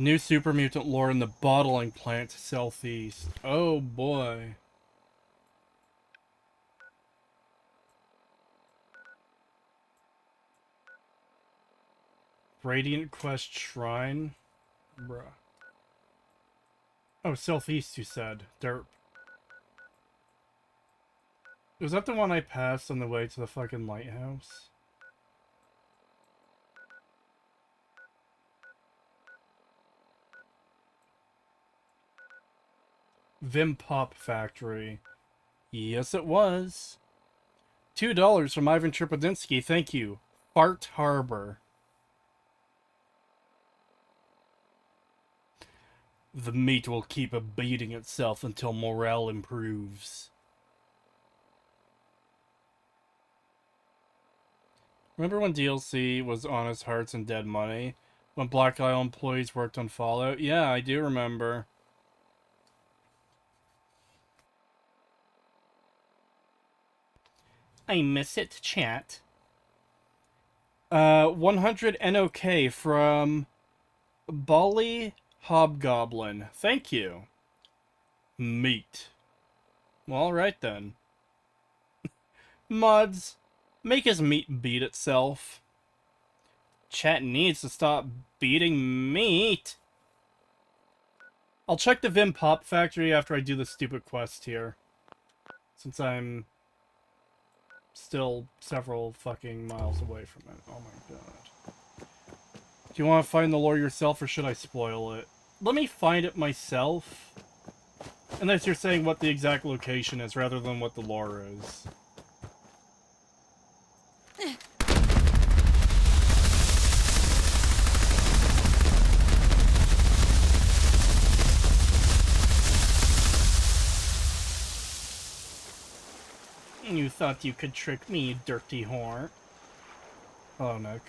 New super mutant lore in the bottling plant southeast. Oh boy. Radiant Quest Shrine? Bruh. Oh, southeast, you said. Derp. Was that the one I passed on the way to the fucking lighthouse? Vim Pop Factory. Yes, it was. $2 from Ivan Tripodinsky. Thank you. Fart Harbor. The meat will keep beating itself until morale improves. Remember when DLC was Honest Hearts and Dead Money? When Black Isle employees worked on Fallout? Yeah, I do remember. I miss it, chat. 100 NOK from Bali Hobgoblin. Thank you. Meat. Well, alright then. Mods, make his meat beat itself. Chat needs to stop beating meat. I'll check the Vim Pop Factory after I do the stupid quest here. Since I'm still several fucking miles away from it. Oh my god. Do you want to find the lore yourself, or should I spoil it? Let me find it myself. Unless you're saying what the exact location is, rather than what the lore is. You thought you could trick me, you dirty whore. Hello, Nick.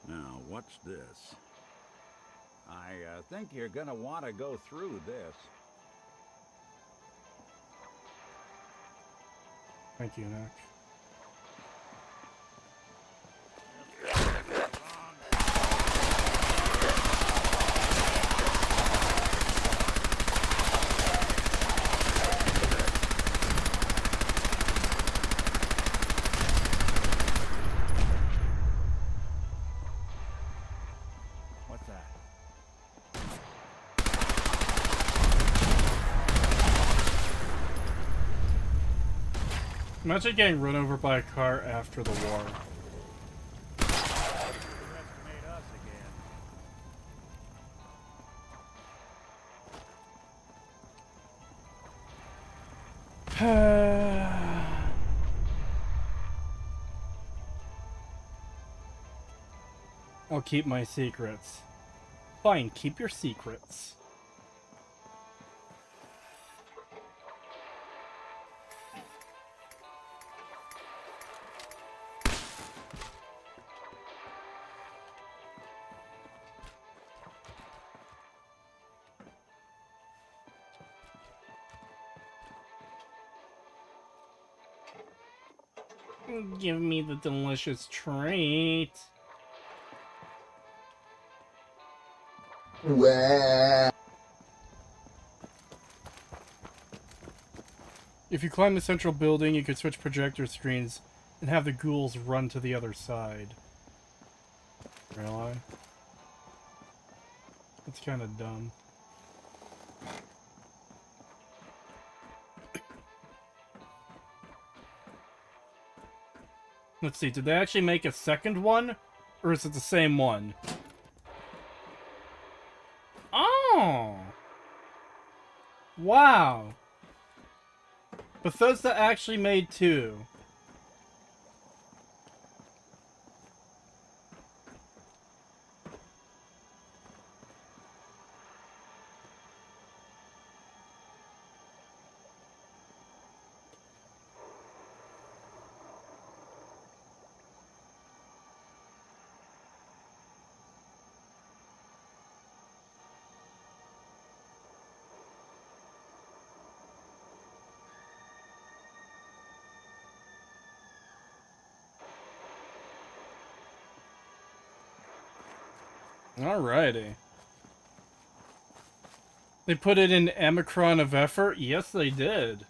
Now, what's this? I think you're gonna want to go through this. Thank you, Nick. What's that? Imagine getting run over by a car after the war. I'll keep my secrets. Fine, keep your secrets. Give me the delicious treat. If you climb the central building, you could switch projector screens and have the ghouls run to the other side. Really? That's kind of dumb. Let's see, did they actually make a second one? Or is it the same one? Oh! Wow! Bethesda actually made two. Alrighty. They put it in Omicron of effort? Yes, they did.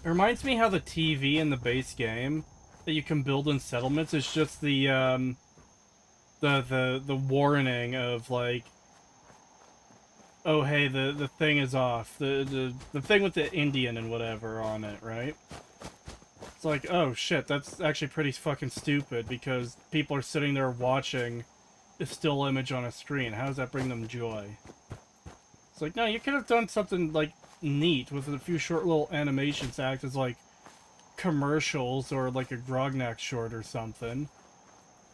It reminds me how the TV in the base game that you can build in settlements is just the warning of like, oh hey, the thing is off. The thing with the Indian and whatever on it, right? It's like, oh shit, that's actually pretty fucking stupid because people are sitting there watching a still image on a screen. How does that bring them joy? It's like, no, you could have done something like neat with a few short little animations to act as like commercials or like a Grognak short or something.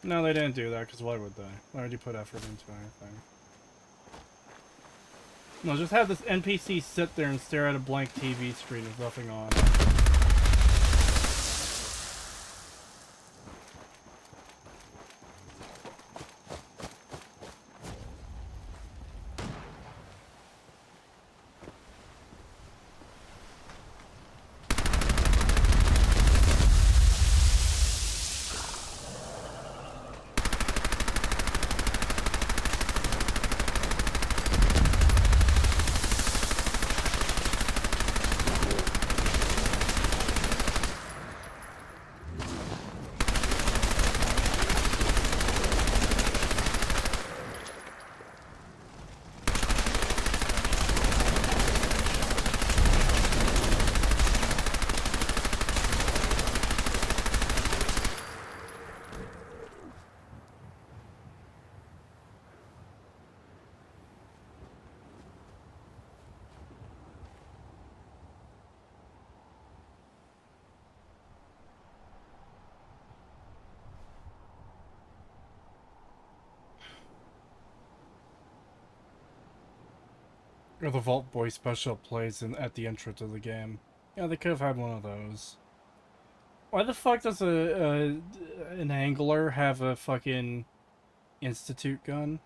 No, they didn't do that because why would they? Why would you put effort into anything? No, just have this NPC sit there and stare at a blank TV screen with nothing on. Or the Vault Boy special plays at the entrance of the game. Yeah, they could have had one of those. Why the fuck does an angler have a fucking institute gun?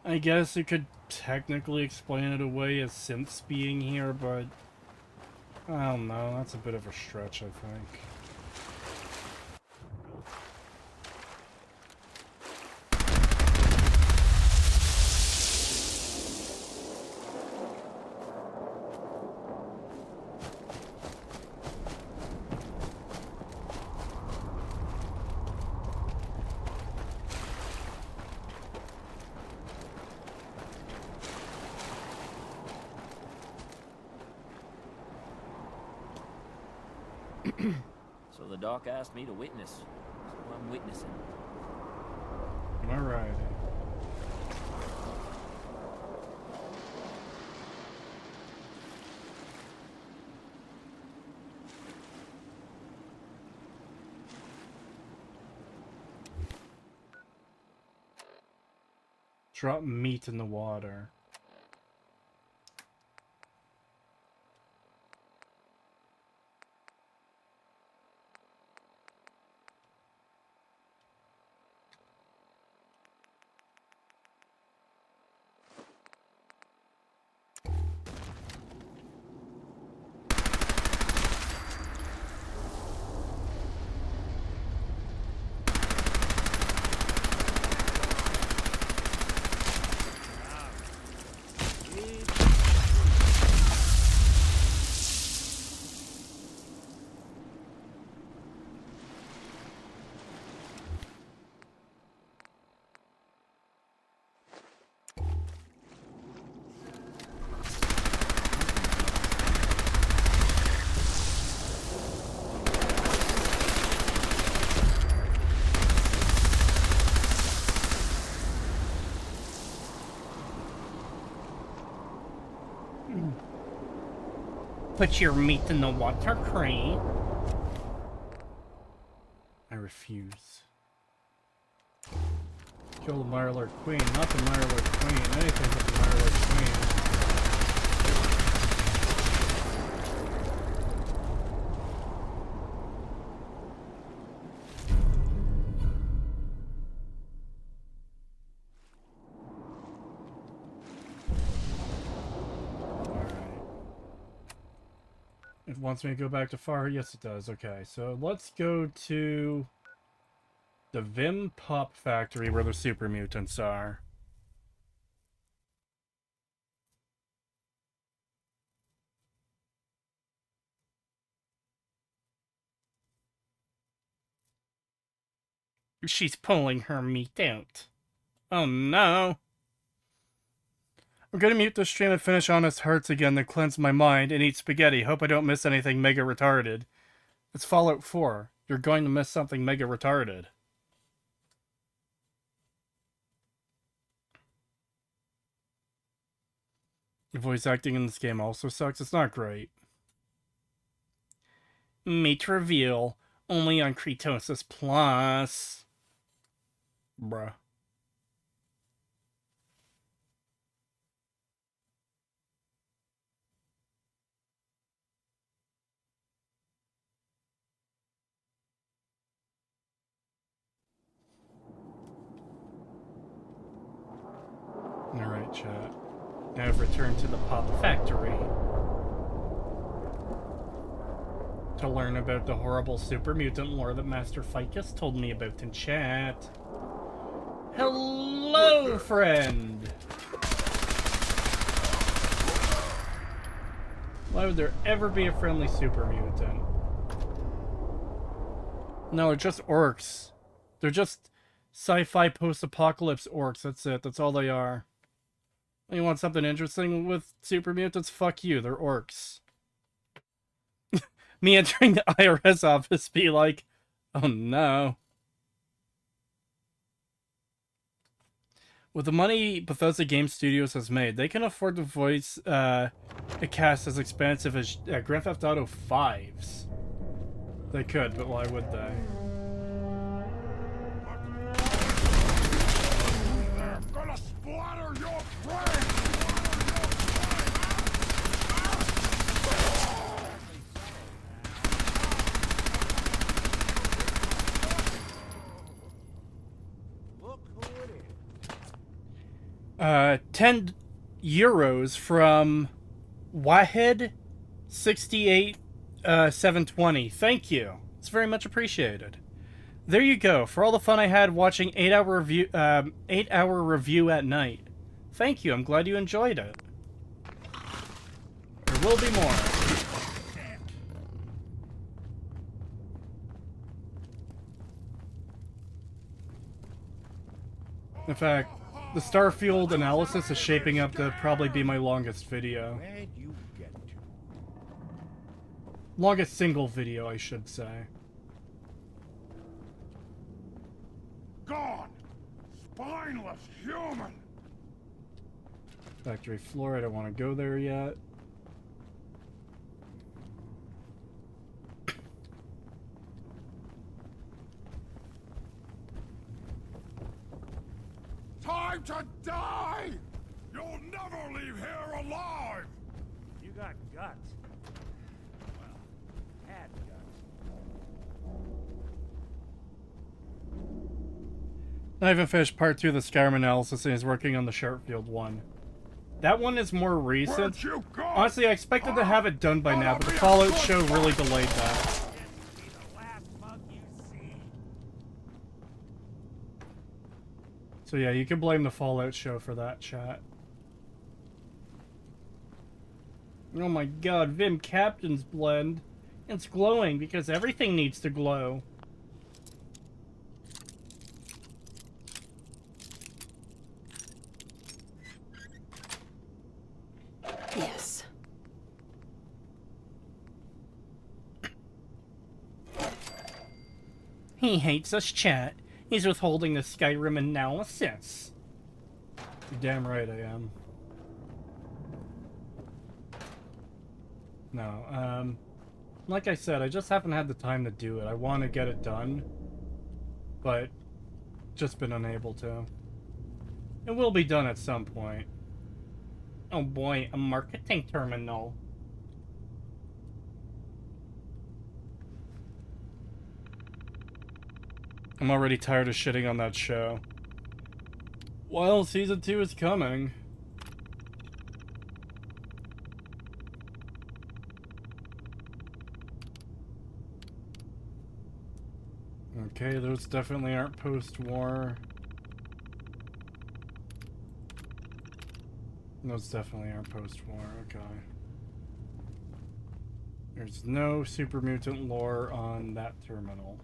I guess you could technically explain it away as synths being here, but I don't know, that's a bit of a stretch, I think. So the doc asked me to witness, so I'm witnessing. Alright. Drop meat in the water. Put your meat in the water, Cree. I refuse. Kill the Myerlurk Queen, not the Myerlurk Queen. Anything but the Myerlurk Queen. wants me to go back to far. Yes, it does. Okay, so let's go to the Vim Pop Factory where the super mutants are. She's pulling her meat out. Oh no. I'm gonna mute the stream and finish Honest Hearts again, then cleanse my mind and eat spaghetti. Hope I don't miss anything mega retarded. It's Fallout 4. You're going to miss something mega retarded. The voice acting in this game also sucks. It's not great. Meat reveal. Only on Cretosis Plus. Bruh. Alright, chat. Now I've returned to the Pop Factory to learn about the horrible super mutant lore that Master Ficus told me about in chat. Hello, friend! Why would there ever be a friendly super mutant? No, they're just orcs. They're just sci-fi post-apocalypse orcs, that's it. That's all they are. You want something interesting with super mutants? Fuck you, they're orcs. Me entering the IRS office be like, oh no. With the money Bethesda Game Studios has made, they can afford to voice a cast as expansive as Grand Theft Auto 5's. They could, but why would they? They're gonna splatter your brain! Look who it is. 10 euros from Wahed 68 720. Thank you. It's very much appreciated. There you go. For all the fun I had watching 8-hour review at night. Thank you. I'm glad you enjoyed it. There will be more. In fact, the Starfield analysis is shaping up to probably be my longest video. Where'd you get to? Longest single video, I should say. Gone! Spineless human! Factory floor, I don't want to go there yet. Time to die! You'll never leave here alive! You got guts. Well, had guts. I haven't finished part 2 of the Skyrim analysis and he's working on the Sharpfield one. That one is more recent. Honestly, I expected to have it done by now, but the Fallout show really delayed that. So yeah, you can blame the Fallout show for that, chat. Oh my god, Vim Captain's blend. It's glowing because everything needs to glow. Yes. He hates us, chat. He's withholding the Skyrim analysis. You're damn right I am. No, like I said, I just haven't had the time to do it. I want to get it done, but just been unable to. It will be done at some point. Oh boy, a marketing terminal. I'm already tired of shitting on that show. Well, season 2 is coming. Okay, those definitely aren't post-war. Those definitely aren't post-war, okay. There's no super mutant lore on that terminal.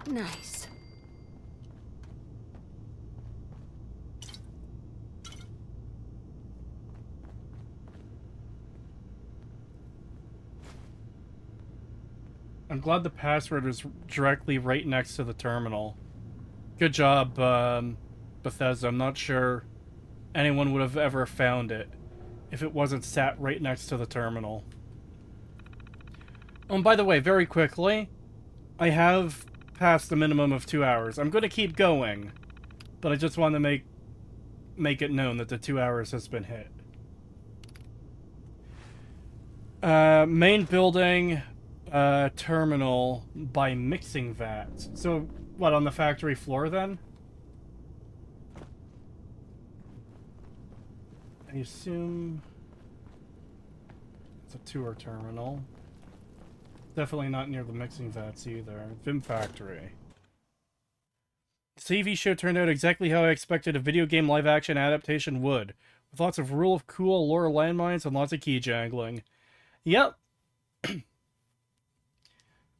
Nice. I'm glad the password is directly right next to the terminal. Good job, Bethesda. I'm not sure anyone would have ever found it if it wasn't sat right next to the terminal. Oh, and by the way, very quickly, I have passed the minimum of 2 hours. I'm going to keep going, but I just want to make it known that the 2 hours has been hit. Main building, terminal by mixing vats. So, what, on the factory floor then? I assume it's a tour terminal. Definitely not near the mixing vats either. Vim Factory. The TV show turned out exactly how I expected a video game live-action adaptation would, with lots of rule of cool lore landmines and lots of key jangling. Yep.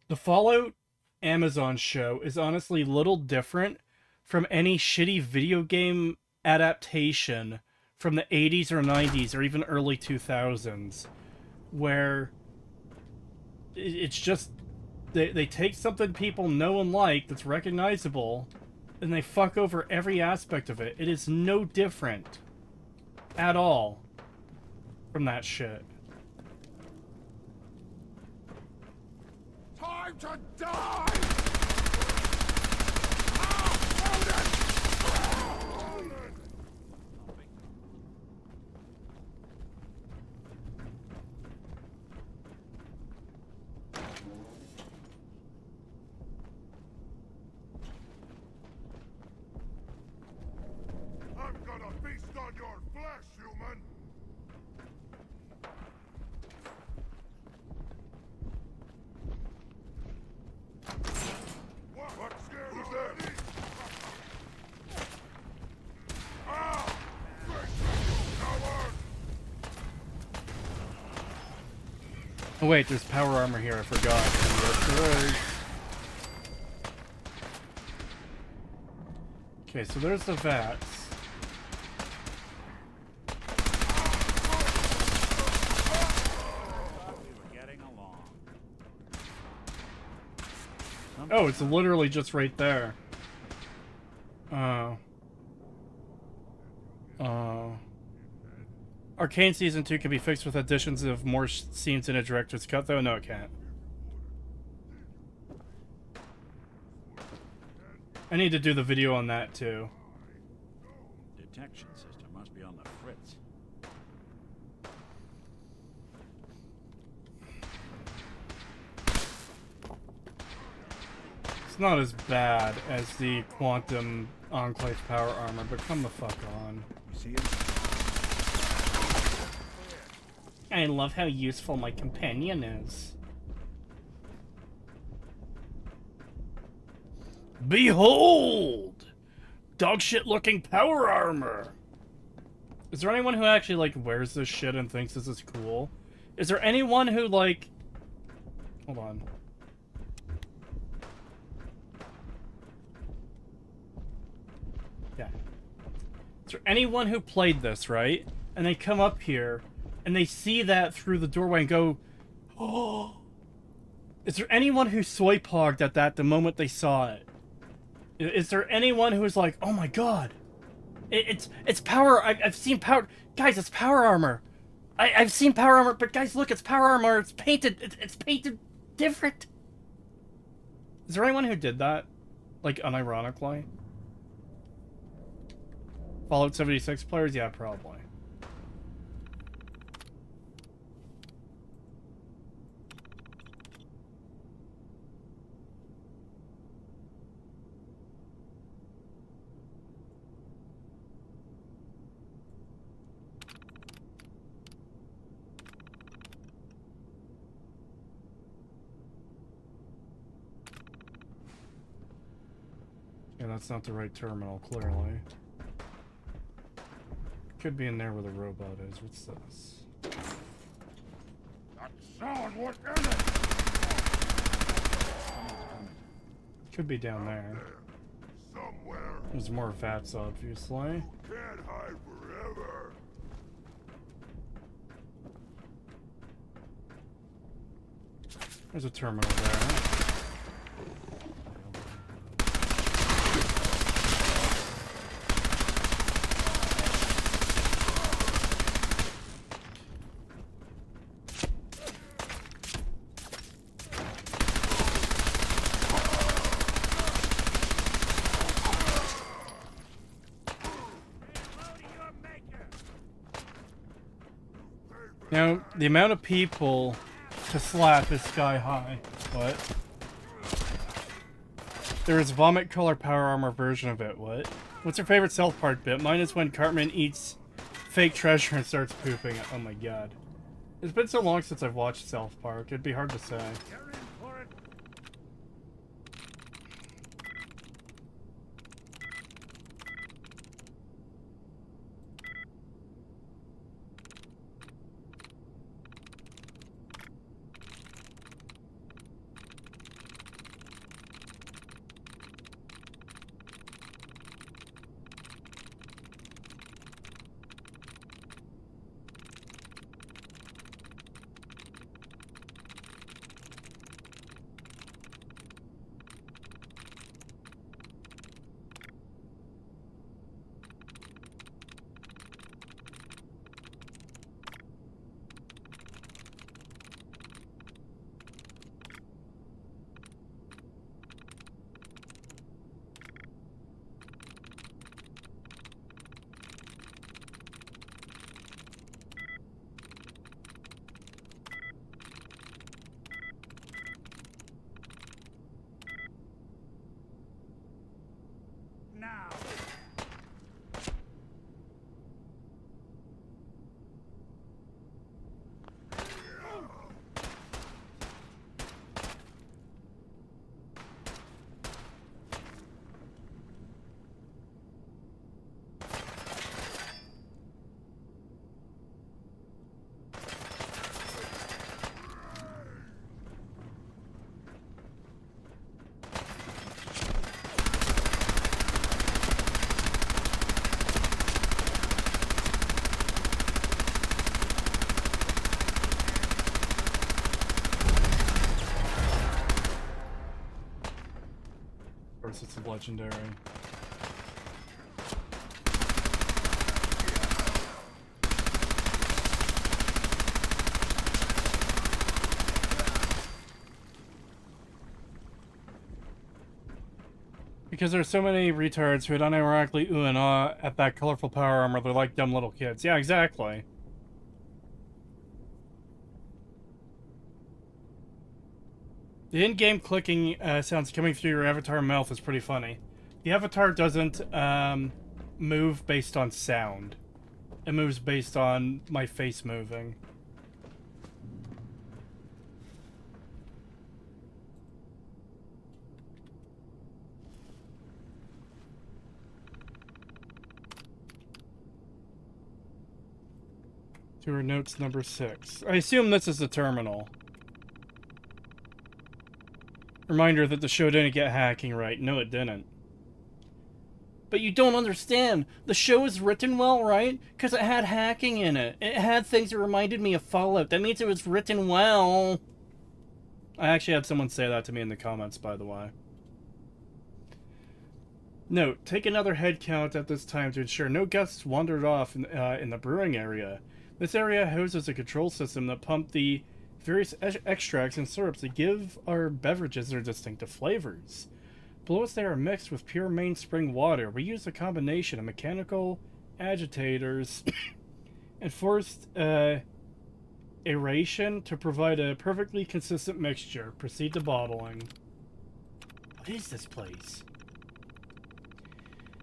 The Fallout Amazon show is honestly little different from any shitty video game adaptation from the 80s or 90s or even early 2000s, where it's just they take something people know and like that's recognizable and they fuck over every aspect of it. It is no different at all from that shit. Time to die! I'm gonna feast on your flesh, human! What scared of that? Ah! Coward! Oh wait, there's power armor here, I forgot. Yes, there is. Okay, so there's the vats. Oh, it's literally just right there. Arcane Season 2 can be fixed with additions of more scenes in a director's cut, though? No, it can't. I need to do the video on that, too. Detection system must be on the fritz. It's not as bad as the Quantum Enclave power armor, but come the fuck on. See it? I love how useful my companion is. Behold! Dogshit looking power armor! Is there anyone who actually, like, wears this shit and thinks this is cool? Is there anyone who, like... Hold on. Yeah. Is there anyone who played this, right? And they come up here, and they see that through the doorway and go, oh! Is there anyone who soy-pogged at that the moment they saw it? Is there anyone who is like, oh my god, it's power, I've seen power, guys, it's power armor. I've seen power armor, but guys, look, it's power armor, it's painted, it's painted different. Is there anyone who did that? Like, unironically? Fallout 76 players? Yeah, probably. that's not the right terminal, clearly. Could be in there where the robot is. What's this? That sound, what is it? Could be down there. Somewhere. There's more VATS, obviously. Can't hide forever. There's a terminal there. Now, the amount of people to slap is sky high. What? There is vomit color power armor version of it. What? What's your favorite South Park bit? Mine is when Cartman eats fake treasure and starts pooping. Oh my god. It's been so long since I've watched South Park, it'd be hard to say. It's legendary. Because there's so many retards who would unironically ooh and ah at that colorful power armor, they're like dumb little kids. Yeah, exactly. The in-game clicking sounds coming through your avatar mouth is pretty funny. The avatar doesn't move based on sound. It moves based on my face moving. Tour notes number 6. I assume this is the terminal. Reminder that the show didn't get hacking right. No, it didn't. But you don't understand. The show is written well, right? Because it had hacking in it. It had things that reminded me of Fallout. That means it was written well. I actually had someone say that to me in the comments, by the way. Note, take another head count at this time to ensure no guests wandered off in the brewing area. This area houses a control system that pumped the various extracts and syrups that give our beverages their distinctive flavors. Below us they are mixed with pure mainspring water. We use a combination of mechanical agitators and forced aeration to provide a perfectly consistent mixture. Proceed to bottling. What is this place?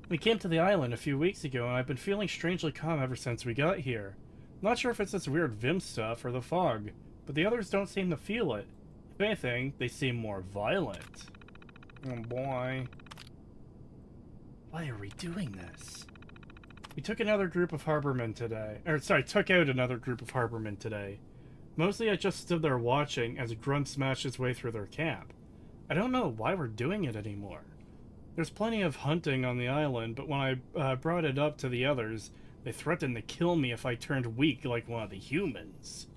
We came to the island a few weeks ago and I've been feeling strangely calm ever since we got here. Not sure if it's this weird Vim stuff or the fog, but the others don't seem to feel it. If anything, they seem more violent. Oh boy. Why are we doing this? We took another group of harbormen today. Or, sorry, took out another group of harbormen today. Mostly I just stood there watching as a grunt smashed his way through their camp. I don't know why we're doing it anymore. There's plenty of hunting on the island, but when I brought it up to the others, they threatened to kill me if I turned weak like one of the humans.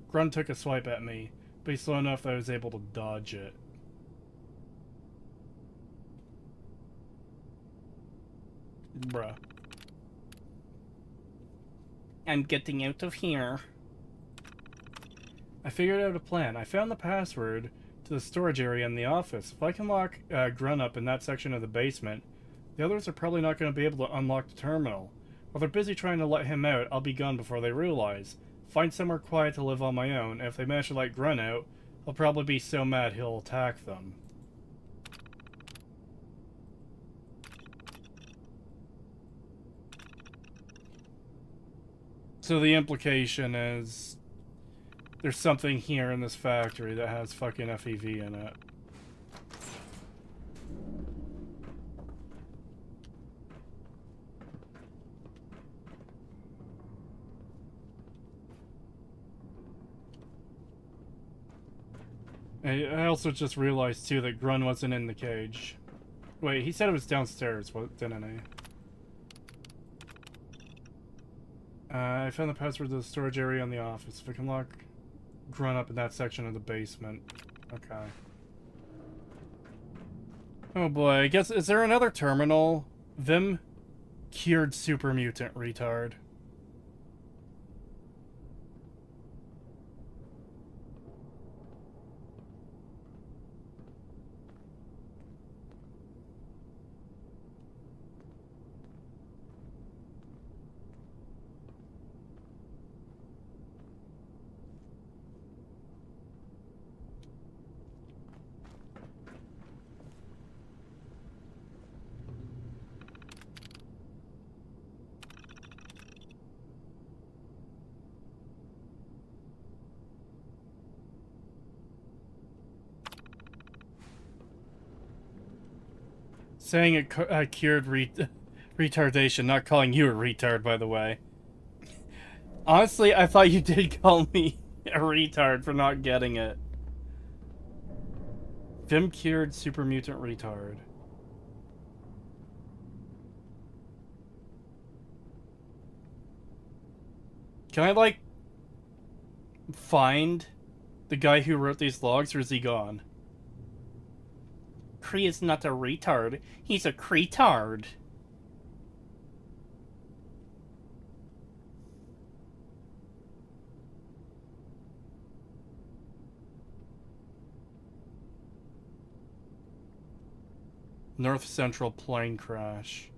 Grunt took a swipe at me, but he's slow enough that I was able to dodge it. Bruh. I'm getting out of here. I figured out a plan. I found the password to the storage area in the office. If I can lock Grunt up in that section of the basement, the others are probably not going to be able to unlock the terminal. While they're busy trying to let him out, I'll be gone before they realize. Find somewhere quiet to live on my own, and if they manage to let Grunt out, I'll probably be so mad he'll attack them. So the implication is there's something here in this factory that has fucking FEV in it. I also just realized too that Grun wasn't in the cage. Wait, he said it was downstairs, didn't he? I found the password to the storage area in the office. If I can lock Grun up in that section of the basement. Okay. Oh boy, I guess, is there another terminal? Vim cured super mutant retard. Saying it cured retardation, not calling you a retard, by the way. Honestly, I thought you did call me a retard for not getting it. Vim cured super mutant retard. Can I, like, find the guy who wrote these logs, or is he gone? Cree is not a retard. He's a creetard. North Central plane crash.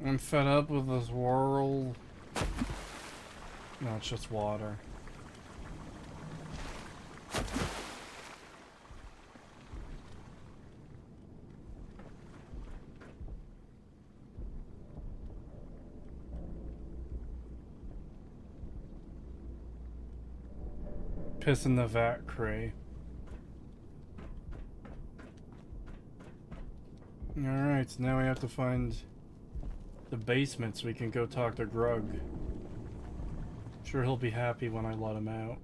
I'm fed up with this world. No, it's just water. Piss in the vat, Cray. Alright, so now we have to find the basement so we can go talk to Grug. Sure he'll be happy when I let him out.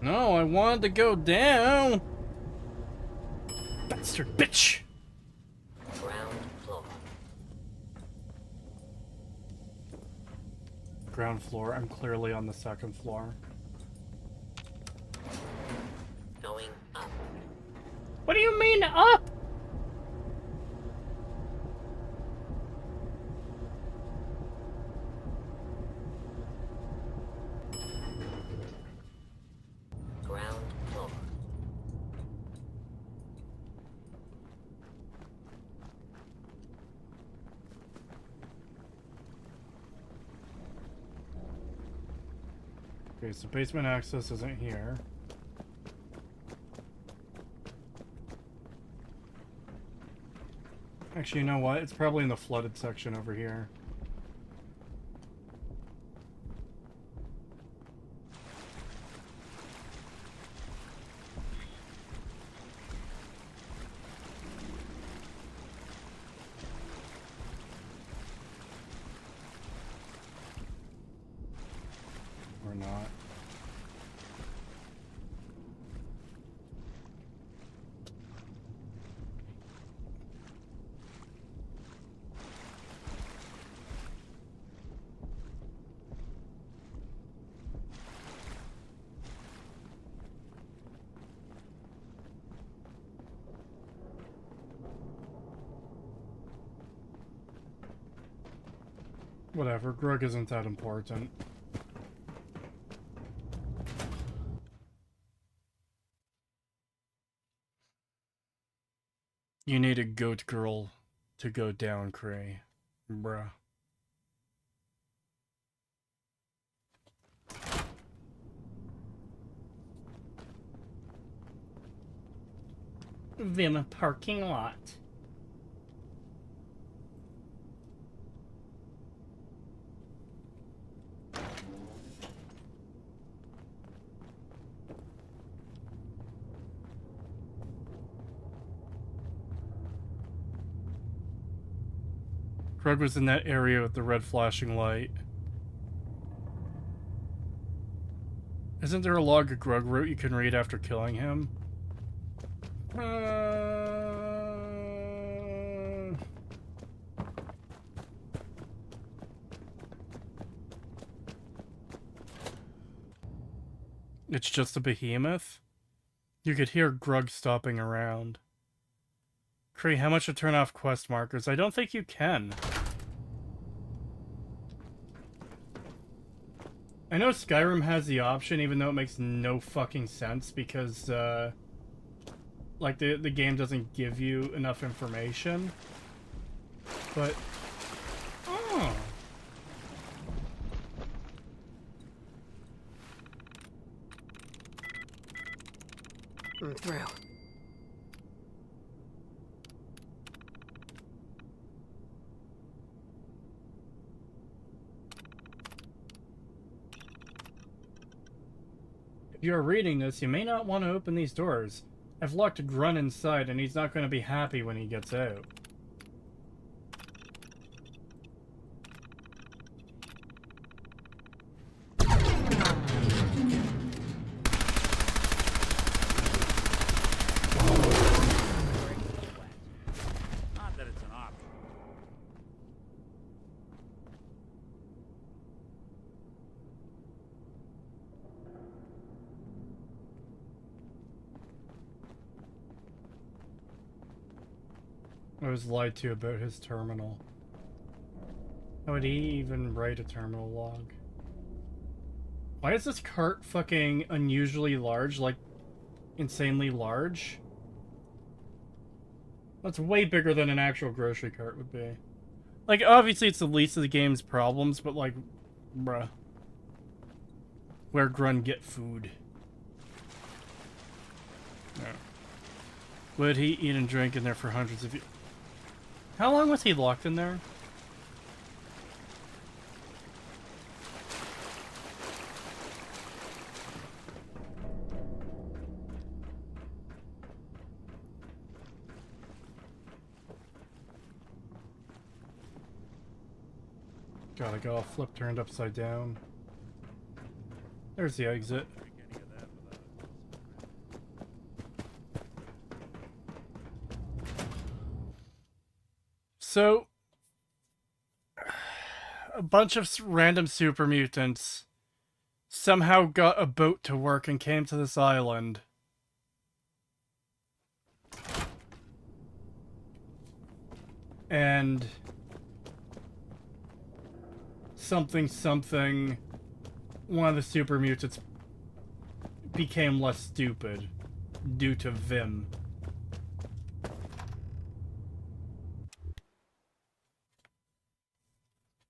No, I wanted to go down. Bastard bitch. Ground floor. Ground floor. I'm clearly on the second floor. Going up. What do you mean up? Ground floor. Okay, so basement access isn't here. Actually, you know what? It's probably in the flooded section over here. Or not. Whatever, Greg isn't that important. You need a goat girl to go down, Cray. Bruh. Vim parking lot. Greg was in that area with the red flashing light. Isn't there a log of Greg wrote you can read after killing him? It's just a behemoth? You could hear Grug stopping around. Cree, how much to turn off quest markers? I don't think you can. I know Skyrim has the option, even though it makes no fucking sense, because, like, the game doesn't give you enough information. But... oh. I'm through. If you are reading this, you may not want to open these doors. I've locked Grun inside, and he's not going to be happy when he gets out. Not that it's an option. I was lied to about his terminal. How would he even write a terminal log? Why is this cart fucking unusually large? Like, insanely large? That's way bigger than an actual grocery cart would be. Like, obviously it's the least of the game's problems, but like, bruh. Where Grun get food? No. Would he eat and drink in there for hundreds of years? How long was he locked in there? God, I got all flip turned upside down. There's the exit. So, a bunch of random super mutants somehow got a boat to work and came to this island. And something, one of the super mutants became less stupid due to Vim.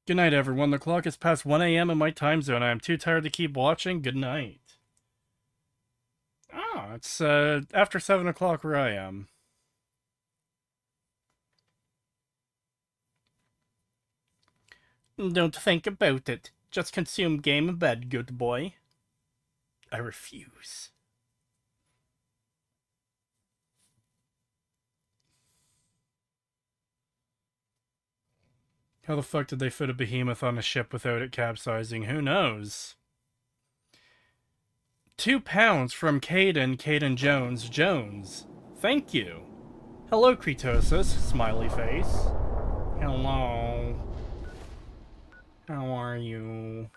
Good night, everyone. The clock is past 1 a.m. in my time zone. I am too tired to keep watching. Good night. Ah, it's after 7 o'clock where I am. Don't think about it. Just consume game and bed, good boy. I refuse. How the fuck did they fit a behemoth on a ship without it capsizing? Who knows? £2 from Caden Jones. Thank you. Hello, Kretosis. Smiley face. Hello. How are you?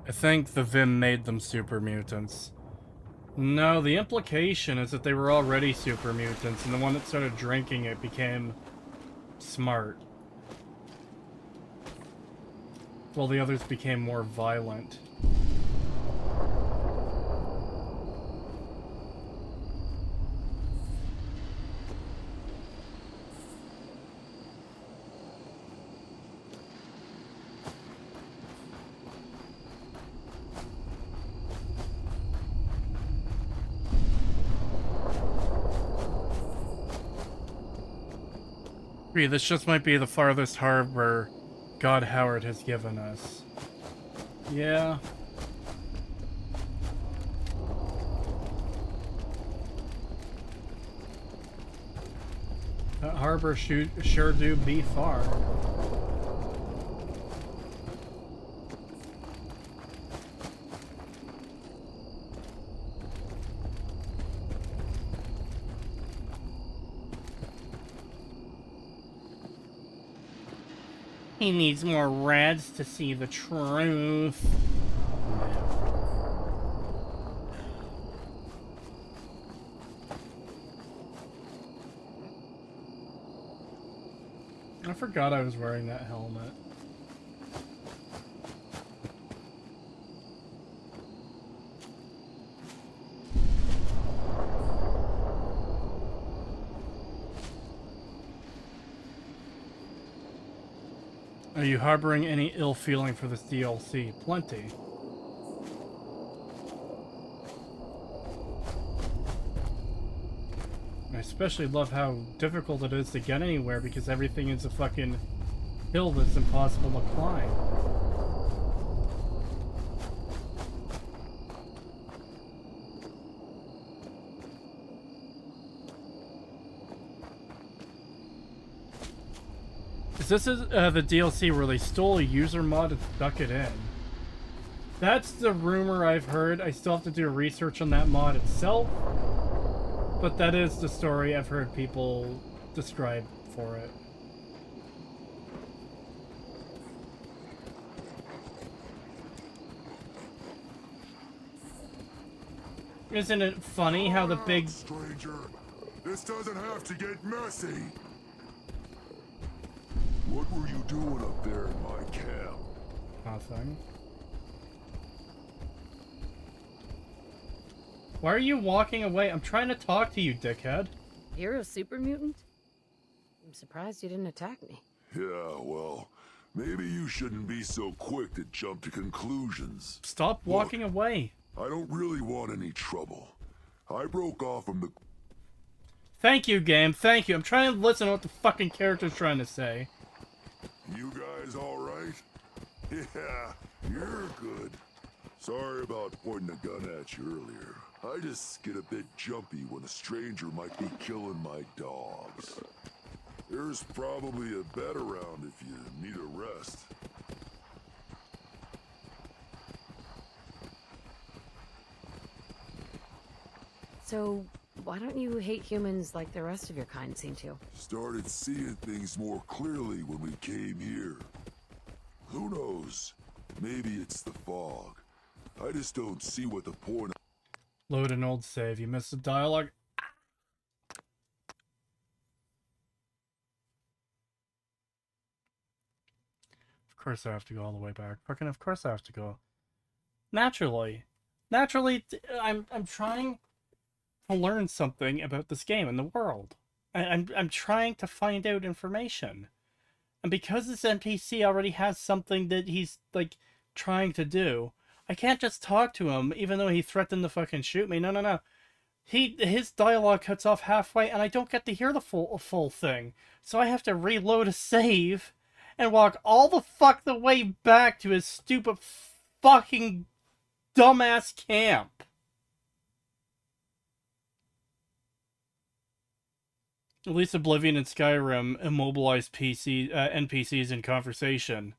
I think the Vim made them super mutants. No, the implication is that they were already super mutants, and the one that started drinking it became smart. While the others became more violent. This just might be the farthest harbor God Howard has given us. Yeah. That harbor sure do be far. He needs more rads to see the truth. I forgot I was wearing that helmet. Are you harboring any ill feeling for this DLC? Plenty. I especially love how difficult it is to get anywhere because everything is a fucking hill that's impossible to climb. This is the DLC where they stole a user mod and stuck it in. That's the rumor I've heard. I still have to do research on that mod itself. But that is the story I've heard people describe for it. Isn't it funny how the big... Stranger, this doesn't have to get messy. What were you doing up there in my camp? Nothing. Why are you walking away? I'm trying to talk to you, dickhead. You're a super mutant? I'm surprised you didn't attack me. Yeah, well, maybe you shouldn't be so quick to jump to conclusions. Stop walking away. I don't really want any trouble. I broke off from the... Thank you, game. Thank you. I'm trying to listen to what the fucking character's trying to say. You guys alright? Yeah, you're good. Sorry about pointing a gun at you earlier. I just get a bit jumpy when a stranger might be killing my dogs. There's probably a bed around if you need a rest. So, why don't you hate humans like the rest of your kind seem to? Started seeing things more clearly when we came here. Who knows? Maybe it's the fog. I just don't see what the point. Load an old save. You missed the dialogue. Of course I have to go all the way back. Fucking of course I have to go. Naturally. Naturally, I'm trying to learn something about this game and the world. I'm trying to find out information. And because this NPC already has something that he's, like, trying to do, I can't just talk to him, even though he threatened to fucking shoot me. No. His dialogue cuts off halfway, and I don't get to hear the full thing. So I have to reload a save and walk all the fuck the way back to his stupid fucking dumbass camp. At least Oblivion and Skyrim immobilize NPCs in conversation.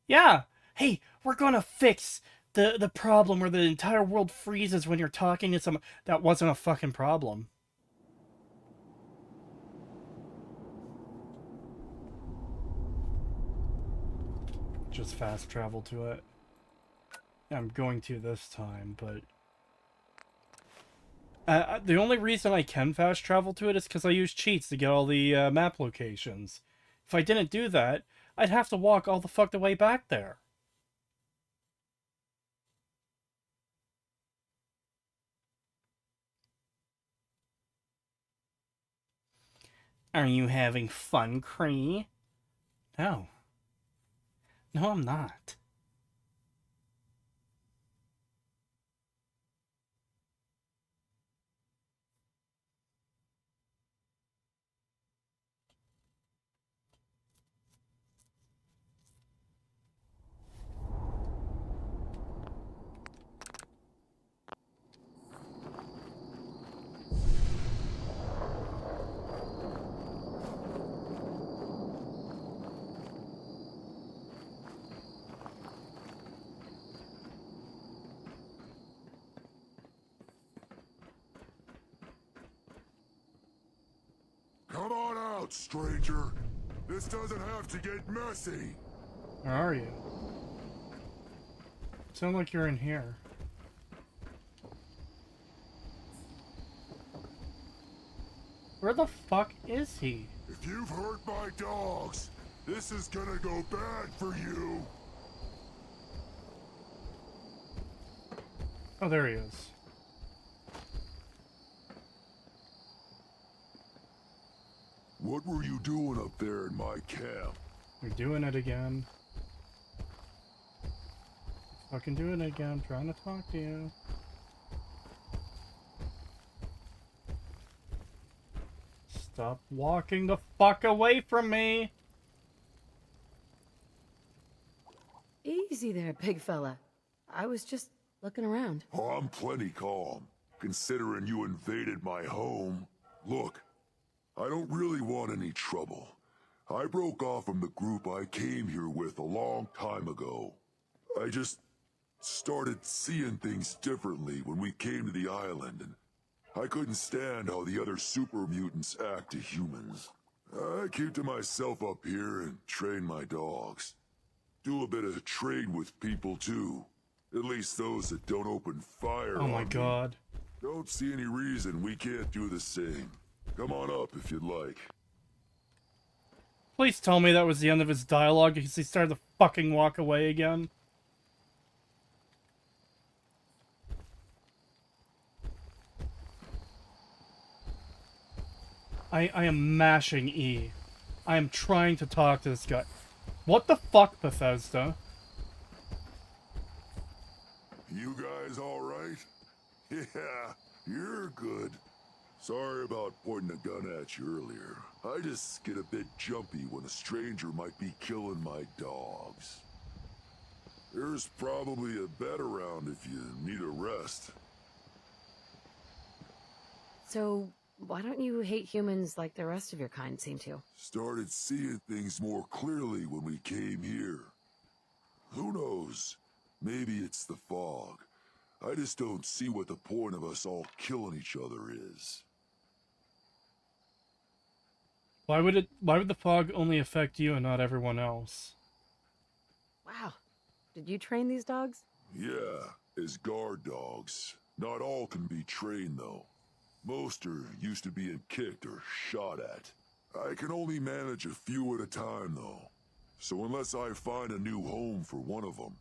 Yeah, hey, we're gonna fix the problem where the entire world freezes when you're talking to someone. That wasn't a fucking problem. Just fast travel to it. I'm going to this time, but the only reason I can fast travel to it is because I use cheats to get all the map locations. If I didn't do that, I'd have to walk all the fuck the way back there. Are you having fun, Cree? No. No, I'm not. Come on out, stranger. This doesn't have to get messy. Where are you? Sound like you're in here. Where the fuck is he? If you've hurt my dogs, this is gonna go bad for you. Oh, there he is. What were you doing up there in my camp? You're doing it again. Fucking doing it again. Trying to talk to you. Stop walking the fuck away from me! Easy there, big fella. I was just looking around. Oh, I'm plenty calm, considering you invaded my home. Look, I don't really want any trouble. I broke off from the group I came here with a long time ago. I just started seeing things differently when we came to the island, and I couldn't stand how the other super mutants act to humans. I keep to myself up here and train my dogs. Do a bit of trade with people too. At least those that don't open fire Oh my on me. god. Don't see any reason we can't do the same. Come on up if you'd like. Please tell me that was the end of his dialogue because he started to fucking walk away again. I am mashing E. I am trying to talk to this guy. What the fuck, Bethesda? You guys alright? Yeah, you're good. Sorry about pointing a gun at you earlier. I just get a bit jumpy when a stranger might be killing my dogs. There's probably a bed around if you need a rest. So, why don't you hate humans like the rest of your kind seem to? Started seeing things more clearly when we came here. Who knows? Maybe it's the fog. I just don't see what the point of us all killing each other is. Why would the fog only affect you and not everyone else? Wow. Did you train these dogs? Yeah, as guard dogs. Not all can be trained, though. Most are used to being kicked or shot at. I can only manage a few at a time, though. So unless I find a new home for one of them,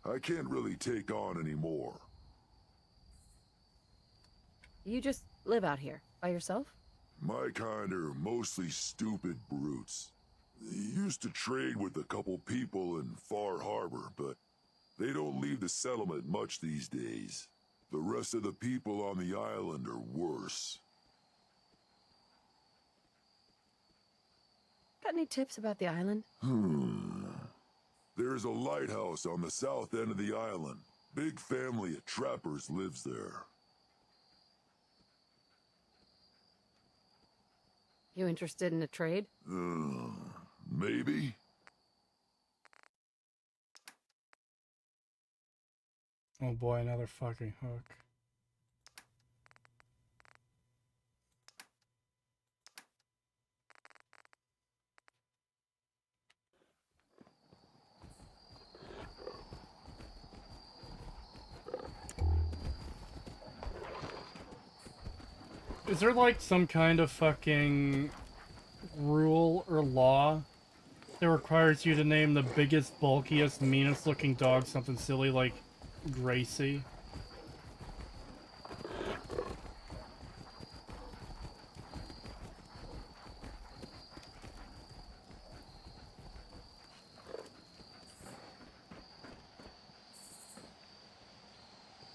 I can't really take on any more. You just live out here, by yourself? My kind are mostly stupid brutes. Used to trade with a couple people in Far Harbor, but they don't leave the settlement much these days. The rest of the people on the island are worse. Got any tips about the island? There's a lighthouse on the south end of the island. Big family of trappers lives there. You interested in a trade? Maybe? Oh boy, another fucking hook. Is there like some kind of fucking rule or law that requires you to name the biggest, bulkiest, meanest looking dog something silly like Gracie?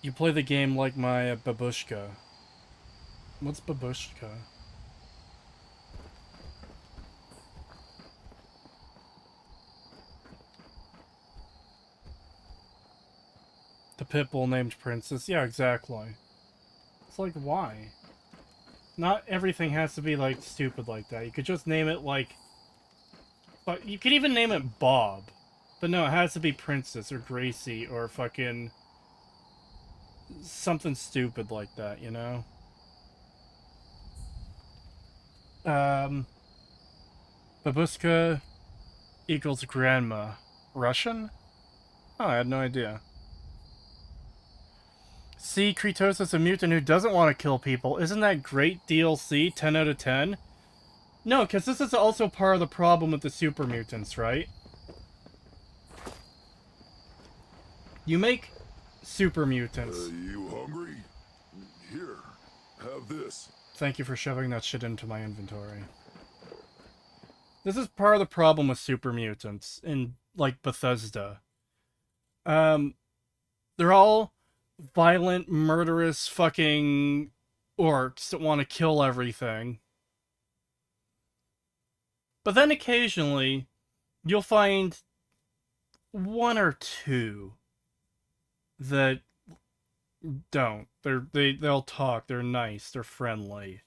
You play the game like my babushka. What's babushka? The pit bull named Princess. Yeah, exactly. It's like, why? Not everything has to be, like, stupid like that. You could just name it, like... But you could even name it Bob. But no, it has to be Princess or Gracie or fucking... something stupid like that, you know? Babushka equals grandma. Russian? Oh, I had no idea. See, Kratos is a mutant who doesn't want to kill people. Isn't that great DLC? 10 out of 10? No, because this is also part of the problem with the super mutants, right? You make super mutants. You hungry? Here, have this. Thank you for shoving that shit into my inventory. This is part of the problem with super mutants in, like, Bethesda. They're all violent, murderous fucking orcs that want to kill everything. But then occasionally, you'll find one or two that don't. They'll talk, they're nice, they're friendly.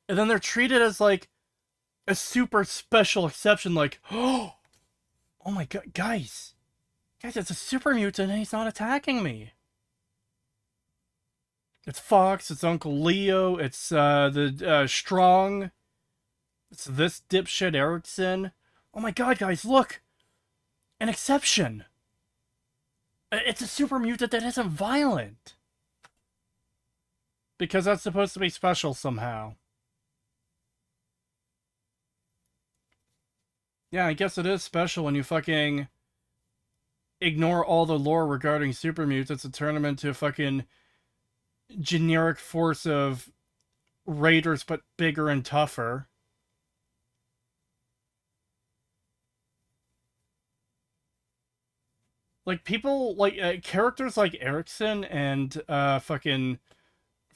And then they're treated as, like, a super special exception, like, oh my god, guys, it's a super mutant and he's not attacking me. It's Fox, it's Uncle Leo, it's Strong, it's this dipshit Erikson. Oh my god, guys, look! An exception! It's a super mutant that isn't violent! Because that's supposed to be special somehow. Yeah, I guess it is special when you fucking ignore all the lore regarding super mutants and turn them into a fucking generic force of raiders, but bigger and tougher. Like, people, like, characters like Erikson and, fucking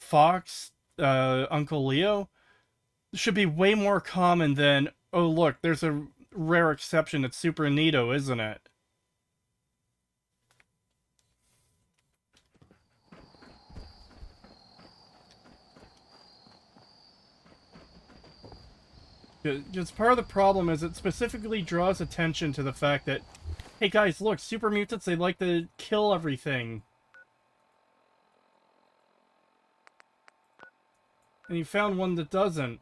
Fox Uncle Leo should be way more common than, oh look, there's a rare exception, it's Super Neato, isn't it? Because part of the problem is it specifically draws attention to the fact that, hey guys, look, super mutants, they like to kill everything. And you found one that doesn't.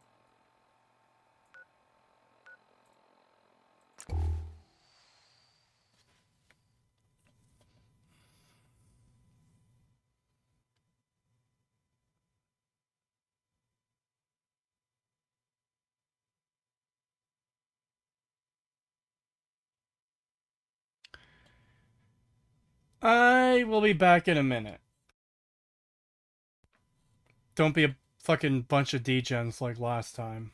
I will be back in a minute. Don't be a fucking bunch of degens like last time.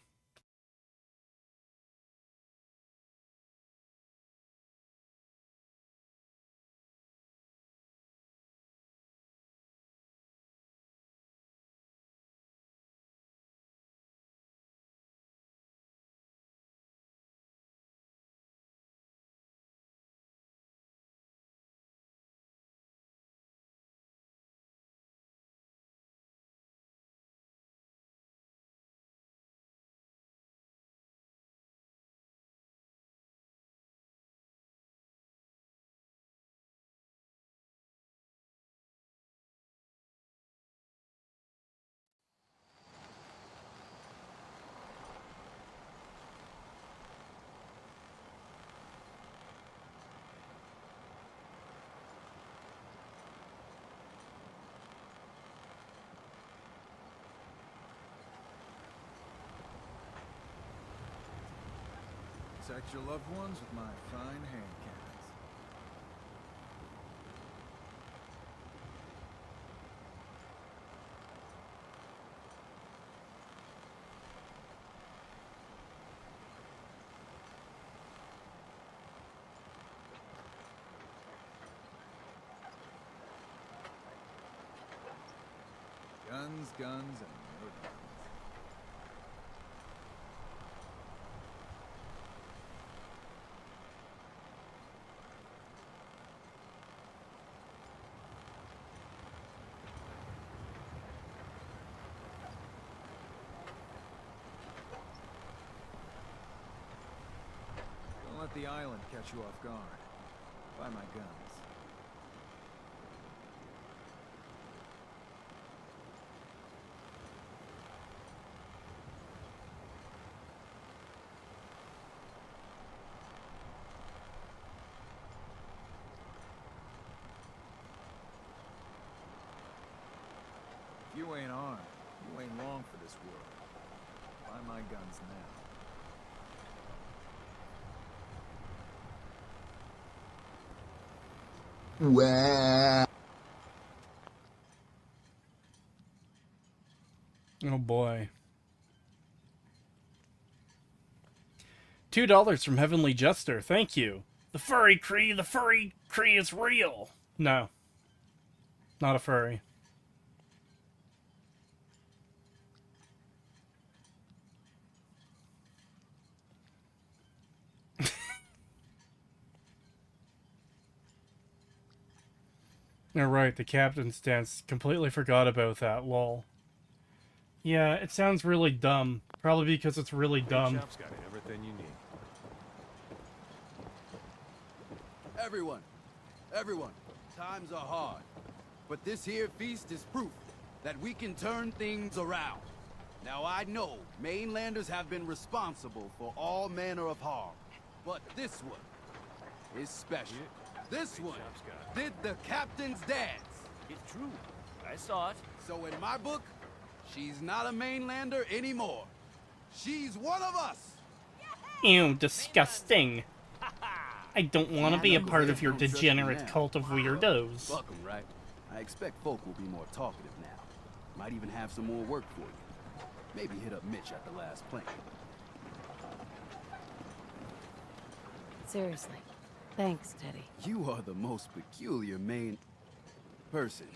Protect your loved ones with my fine hand cannons. Guns, guns, and more guns. Don't let the island catch you off guard. Buy my guns. If you ain't armed, you ain't long for this world. Buy my guns now. Wow. Oh boy. $2 from Heavenly Jester, thank you. The furry Cree is real. No. Not a furry. You're right, the captain's dance. Completely forgot about that, lol. Yeah, it sounds really dumb. Probably because it's really dumb. Chap's got everything you need. Everyone, times are hard. But this here feast is proof that we can turn things around. Now I know mainlanders have been responsible for all manner of harm, but this one is special. This one did the captain's dance. It's true. I saw it. So in my book, she's not a mainlander anymore. She's one of us. Ew, disgusting. I don't want to be a part of your degenerate cult of weirdos. Welcome, right? I expect folk will be more talkative now. Might even have some more work for you. Maybe hit up Mitch at the last plank. Seriously. Thanks, Teddy. You are the most peculiar person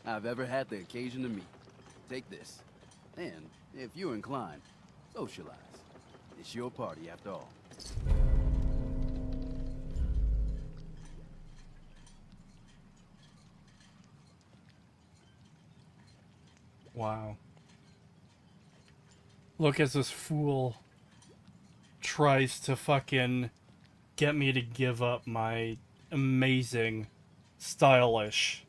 I've ever had the occasion to meet. Take this. And, if you're inclined, socialize. It's your party after all. Wow. Look as this fool tries to fucking get me to give up my amazing, stylish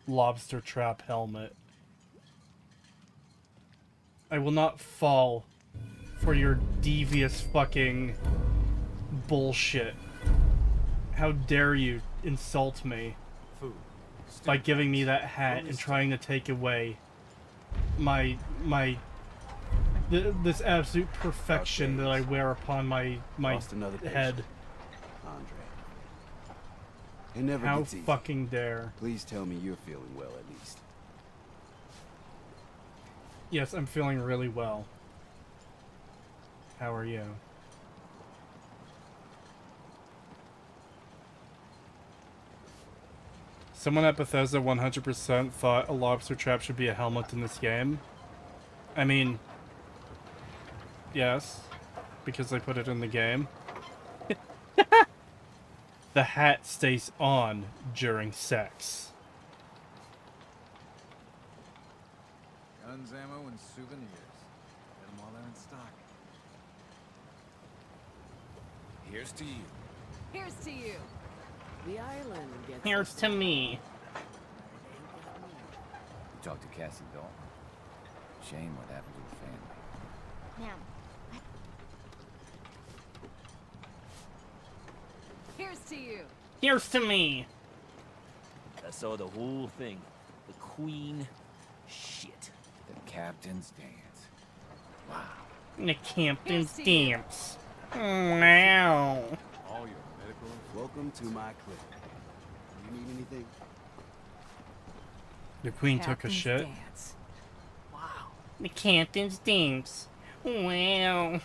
lobster trap helmet. I will not fall for your devious fucking bullshit. How dare you insult me by giving me that hat and trying to take away this absolute perfection that I wear upon my head. Andre. It never How gets easy. fucking dare. Please tell me you're feeling well at least. Yes, I'm feeling really well. How are you? Someone at Bethesda 100% thought a lobster trap should be a helmet in this game. I mean, yes, because I put it in the game. The hat stays on during sex. Guns, ammo, and souvenirs. Get them while they're in stock. Here's to you. Here's to you. The island gets Here's to me. You talked to Cassie Dalton. Shame what happened to her family. Ma'am. Here's to you. Here's to me. I saw the whole thing. The Queen. Shit. The captain's dance. Wow. The captain's dance. Wow. All your medical. Welcome to my clinic. You need anything? The Queen took a shit. Dance. Wow. The captain's dance. Wow.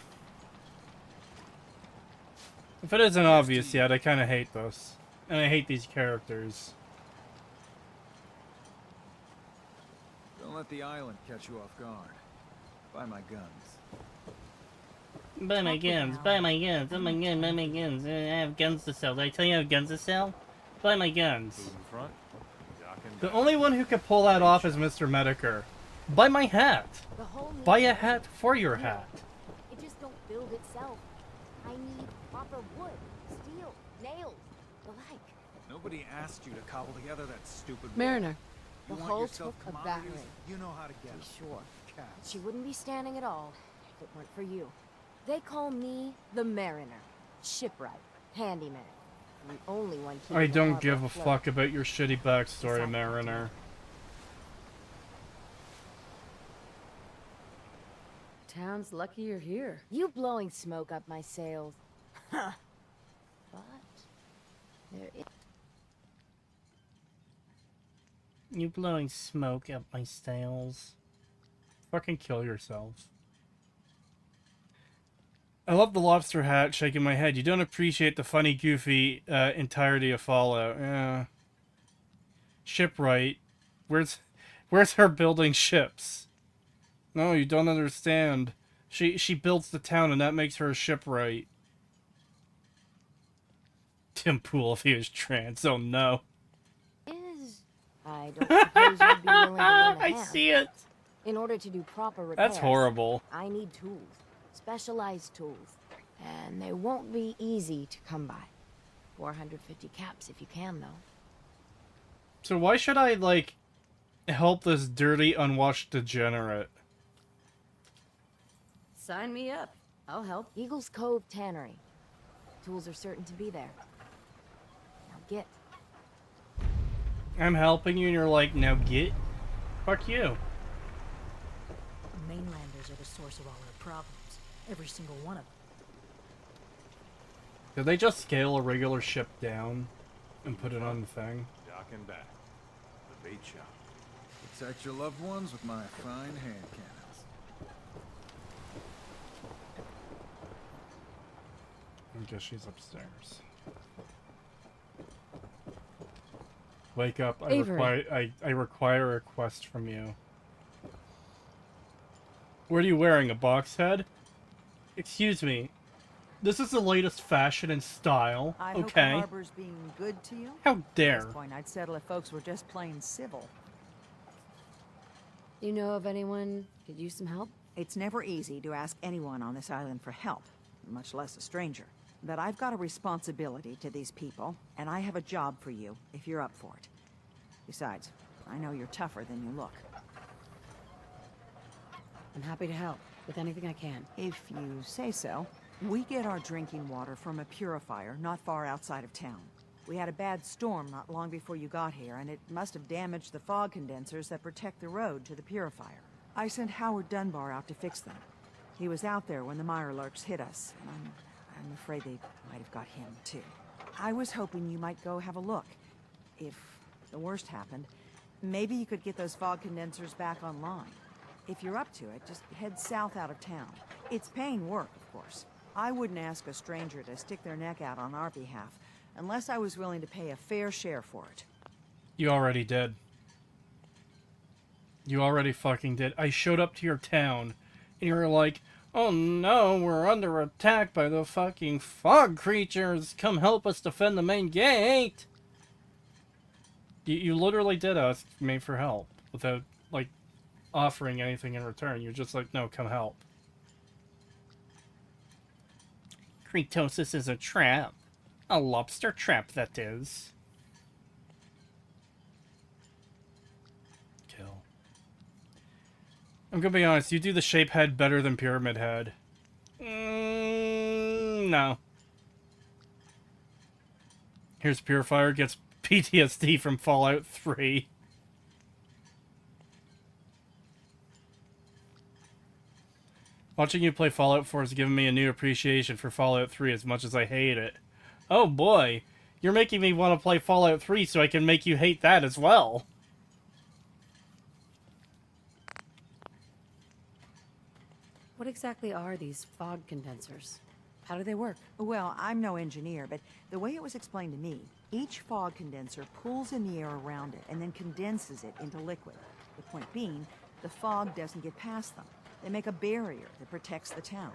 If it isn't obvious yet, I kind of hate this. And I hate these characters. Don't let the island catch you off guard. Buy my guns. Buy my guns, buy my guns, oh my god, buy my guns. I have guns to sell. Did I tell you I have guns to sell? Buy my guns. The only one who could pull that off is Mr. Medicare. Buy my hat. Buy a hat for your hat. It just don't build itself. I need proper wood, steel, nails, the like. Nobody asked you to cobble together that stupid wall. Mariner. You The want hull yourself took a commodities? battering. You know how to get Be them. sure. Cats. She wouldn't be standing at all if it weren't for you. They call me the Mariner, shipwright, handyman. I'm the only one keeping I the don't harbor give a afloat. fuck about your shitty backstory, Mariner. Town's lucky you're here. You blowing smoke up my sails. Huh. But there is... You blowing smoke up my sails. Fucking kill yourself. I love the lobster hat, shaking my head. You don't appreciate the funny, goofy entirety of Fallout. Yeah. Shipwright. Where's her building ships? No, you don't understand. She builds the town, and that makes her a shipwright. Tim Pool, if he was trans. Oh no. I don't suppose you'd be willing to lend a I hand. see it. In order to do proper repairs, That's horrible. I need tools. Specialized tools. And they won't be easy to come by. 450 caps if you can, though. So why should I, like, help this dirty, unwashed degenerate? Sign me up. I'll help. Eagle's Cove Tannery. Tools are certain to be there. Now get. I'm helping you and you're like, now get? Fuck you. The mainlanders are the source of all our problems. Every single one of them. Did they just scale a regular ship down and put it on the thing? Dock and back. The bait shop. Protect your loved ones with my fine hand cannons. I guess she's upstairs. Wake up. I Avery. require a request from you. What are you wearing, a box head? Excuse me. This is the latest fashion and style, I hope the okay? harbor's being good to you. How At dare. this point, I'd settle if folks were just plain civil. You know of anyone could use some help? It's never easy to ask anyone on this island for help, much less a stranger. But I've got a responsibility to these people, and I have a job for you if you're up for it. Besides, I know you're tougher than you look. I'm happy to help with anything I can. If you say so. We get our drinking water from a purifier not far outside of town. We had a bad storm not long before you got here, and it must have damaged the fog condensers that protect the road to the purifier. I sent Howard Dunbar out to fix them. He was out there when the Myerlurks hit us, and I'm afraid they might have got him, too. I was hoping you might go have a look. If the worst happened, maybe you could get those fog condensers back online. If you're up to it, just head south out of town. It's paying work, of course. I wouldn't ask a stranger to stick their neck out on our behalf, unless I was willing to pay a fair share for it. You already did. You already fucking did. I showed up to your town, and you were like, oh no, we're under attack by the fucking fog creatures. Come help us defend the main gate. You literally did ask me for help without, like, offering anything in return. You're just like, no, come help. Kretosis is a trap. A lobster trap, that is. Kill. I'm gonna be honest, you do the shape head better than pyramid head. No. Here's Purifier, gets PTSD from Fallout 3. Watching you play Fallout 4 has given me a new appreciation for Fallout 3 as much as I hate it. Oh boy, you're making me want to play Fallout 3 so I can make you hate that as well. What exactly are these fog condensers? How do they work? Well, I'm no engineer, but the way it was explained to me, each fog condenser pulls in the air around it and then condenses it into liquid. The point being, the fog doesn't get past them. They make a barrier that protects the town.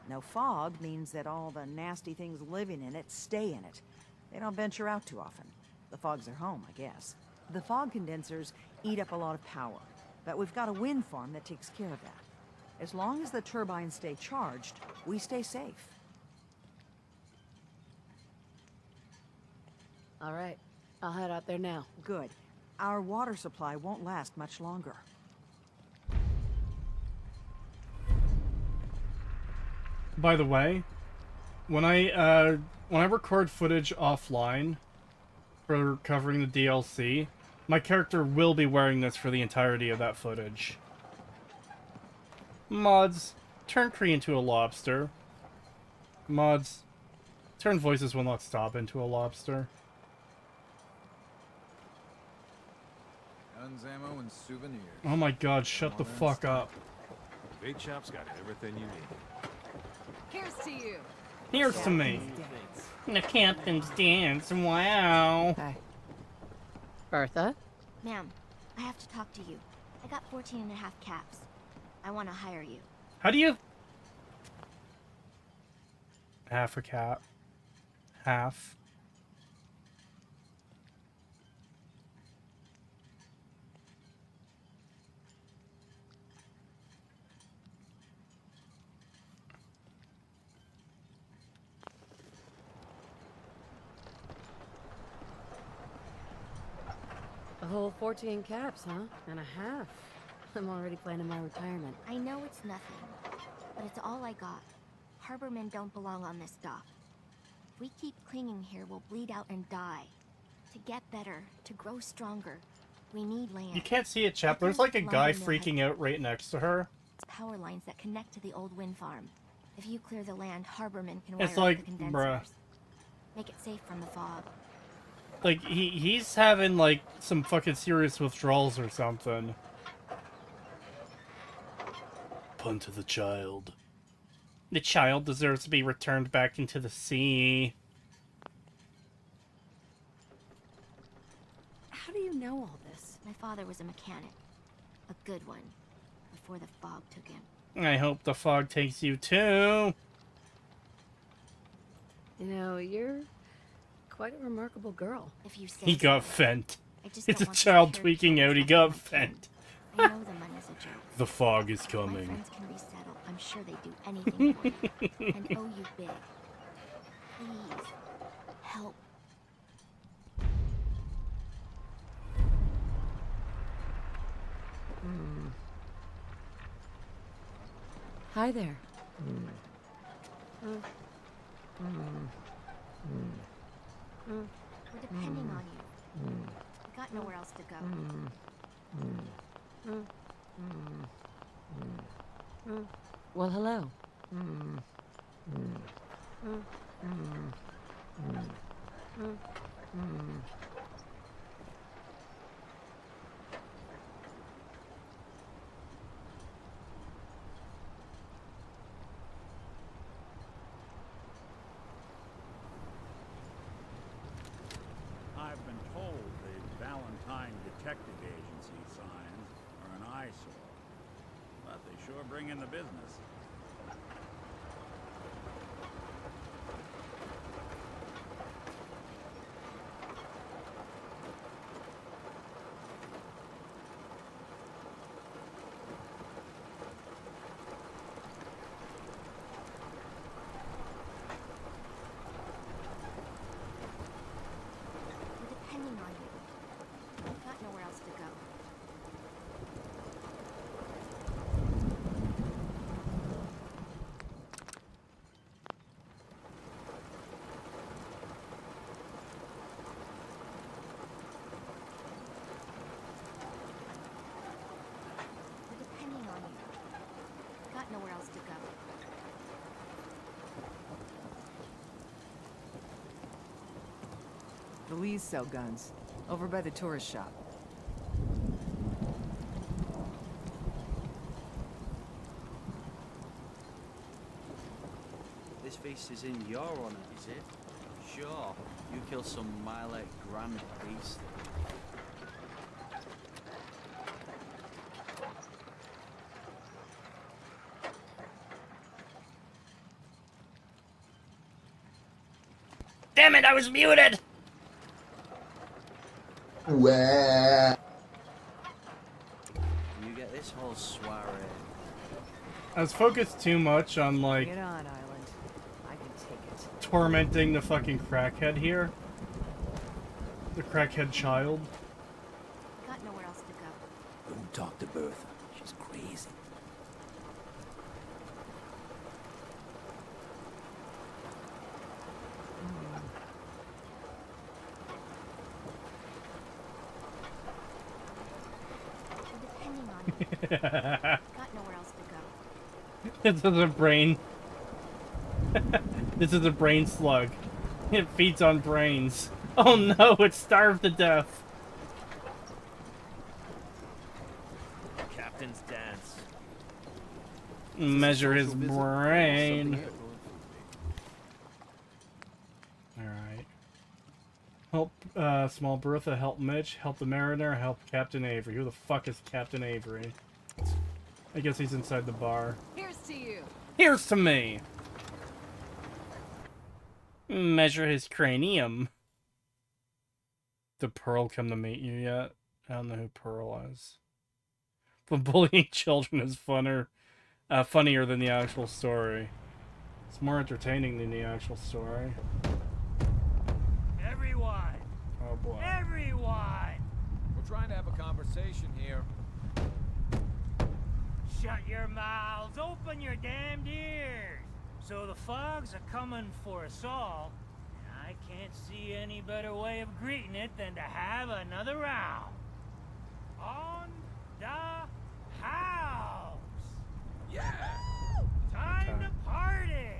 No fog means that all the nasty things living in it stay in it. They don't venture out too often. The fog's their home, I guess. The fog condensers eat up a lot of power, but we've got a wind farm that takes care of that. As long as the turbines stay charged, we stay safe. All right, I'll head out there now. Good. Our water supply won't last much longer. By the way, when I record footage offline for covering the DLC, my character will be wearing this for the entirety of that footage. Mods, turn Kree into a lobster. Mods, turn Voices Will Not Stop into a lobster. Guns, ammo, and souvenirs. Oh my god, shut the fuck up. Bait shop's got everything you need. Here's to you. Here's to me. The captain's dance, wow. Hi. Bertha? Ma'am, I have to talk to you. I got 14 and a half caps. I want to hire you. How do you... Half a cap. Half. A whole 14 caps, huh? And a half. I'm already planning my retirement. I know it's nothing, but it's all I got. Harbormen don't belong on this dock. If we keep clinging here, we'll bleed out and die. To get better, to grow stronger, we need land. You can't see it, chap. There's like a guy freaking out right next to her. Power lines that connect to the old wind farm. If you clear the land, Harbormen can It's wire like, up the condensers. bruh. Make it safe from the fog. Like, he's having, like, some fucking serious withdrawals or something. Pun to the child. The child deserves to be returned back into the sea. How do you know all this? My father was a mechanic. A good one. Before the fog took him. I hope the fog takes you too. You know, you're quite a remarkable girl. If you say He got so. fent. I just It's a don't want child to tweaking out. He got fent. I know the money's a joke. The fog is My coming. friends can be settled. I'm sure they do anything for you. And owe you big. Please, help. Hi there. We're depending on you. We got nowhere else to go. Well, hello. I've been told the Valentine Detective Agency signs are an eyesore, but they sure bring in the business. We're depending on you. We got nowhere else to go. We're depending on you. Got nowhere else to go. The Lees sell guns. Over by the tourist shop. This feast is in your honor, is it? Sure. You kill some Myerlurk grand beast. Damn it, I was muted! You get this whole soiree. I was focused too much on, like, Get on, Island. I can take it. tormenting the fucking crackhead here. The crackhead child. Got nowhere else to go. Don't talk to Bertha. She's crazy. Got nowhere else to go. This is a brain. This is a brain slug. It feeds on brains. Oh no, it's starved to death. Captain's dance. Measure his brain. Alright. Help small Bertha, help Mitch, help the Mariner, help Captain Avery. Who the fuck is Captain Avery? I guess he's inside the bar. Here's to you. Here's to me! Measure his cranium. Did Pearl come to meet you yet? I don't know who Pearl is. But bullying children is funnier than the actual story. It's more entertaining than the actual story. Everyone! Oh boy. Everyone! We're trying to have a conversation here. Shut your mouths, open your damned ears! So the fogs are coming for us all, and I can't see any better way of greeting it than to have another round. On the house! Yeah! Time Okay. to party!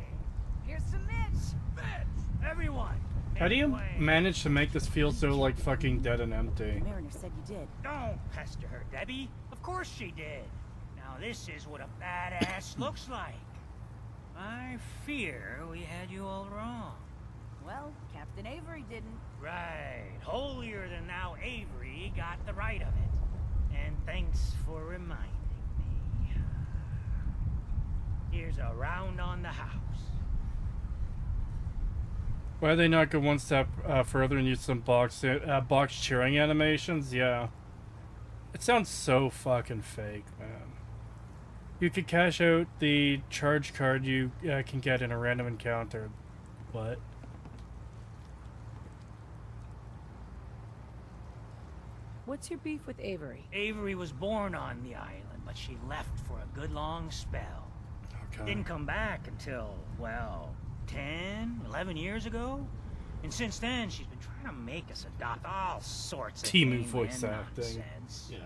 Here's some Mitch! Mitch! Everyone! How do you make way. manage to make this feel so, like, fucking dead and empty? Mariner said you did. Don't pester her, Debbie. Of course she did. Now this is what a badass looks like. I fear we had you all wrong. Well, Captain Avery didn't. Right. Holier than thou Avery got the right of it. And thanks for reminding me. there's a round on the house. Why they not go one step further and use some box cheering animations? Yeah. It sounds so fucking fake, man. You could cash out the charge card you can get in a random encounter. What? What's your beef with Avery? Avery was born on the island, but she left for a good long spell. Okay. Didn't come back until, well, 10, 11 years ago. And since then, she's been trying to make us adopt all sorts of Timu voice mainland acting. nonsense. Yeah.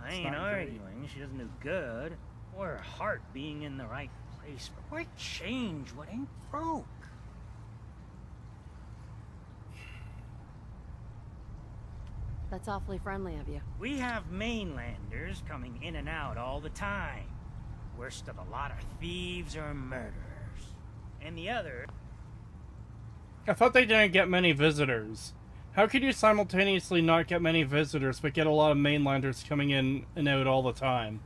I It's ain't not great. arguing she doesn't do good, or her heart being in the right place, but why change what ain't broke? That's awfully friendly of you. We have mainlanders coming in and out all the time. Worst of a lot are thieves or murderers. And the other... I thought they didn't get many visitors. How could you simultaneously not get many visitors, but get a lot of mainlanders coming in and out all the time?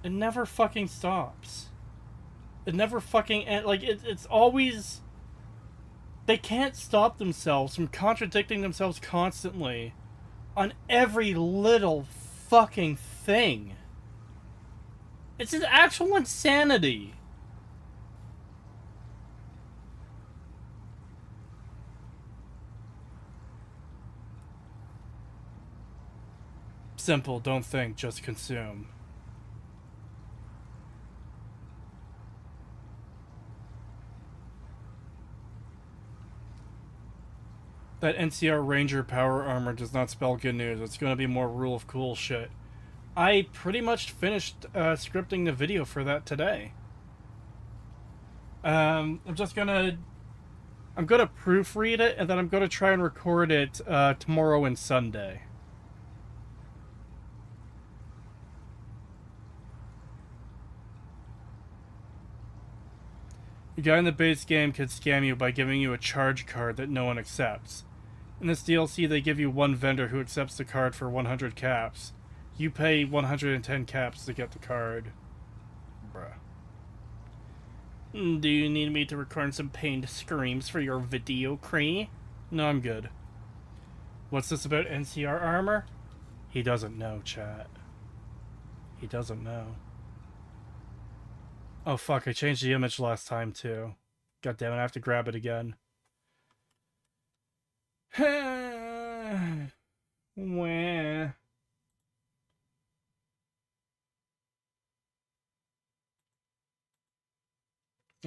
It never fucking stops. It never fucking... Like, it's always... They can't stop themselves from contradicting themselves constantly on every little fucking thing. It's an actual insanity. Simple, don't think, just consume. That NCR Ranger power armor does not spell good news. It's going to be more rule of cool shit. I pretty much finished scripting the video for that today. I'm gonna proofread it, and then I'm gonna try and record it tomorrow and Sunday. The guy in the base game could scam you by giving you a charge card that no one accepts. In this DLC, they give you one vendor who accepts the card for 100 caps. You pay 110 caps to get the card. Bruh. Do you need me to record some pained screams for your video, Cree? No, I'm good. What's this about NCR armor? He doesn't know, chat. He doesn't know. Oh fuck, I changed the image last time too. God damn it, I have to grab it again. Wah.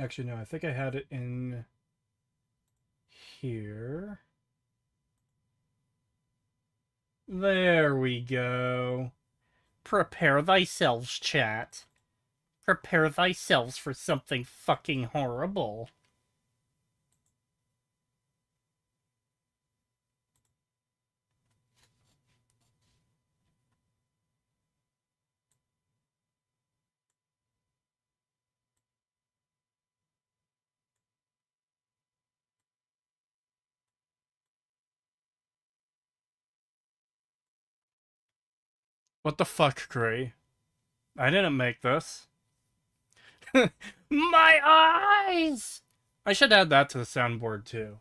Actually, no, I think I had it in here. There we go. Prepare thyselves, chat. Prepare thyselves for something fucking horrible. What the fuck, Gray? I didn't make this. My eyes! I should add that to the soundboard too.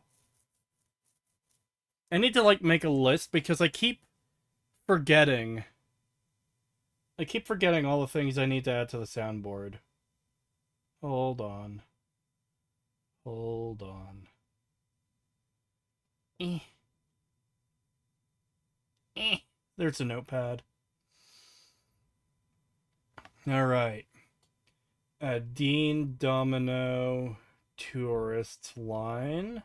I need to like make a list because I keep forgetting. I keep forgetting all the things I need to add to the soundboard. Hold on. Hold on. There's a notepad. Alright. Dean Domino Tourist Line.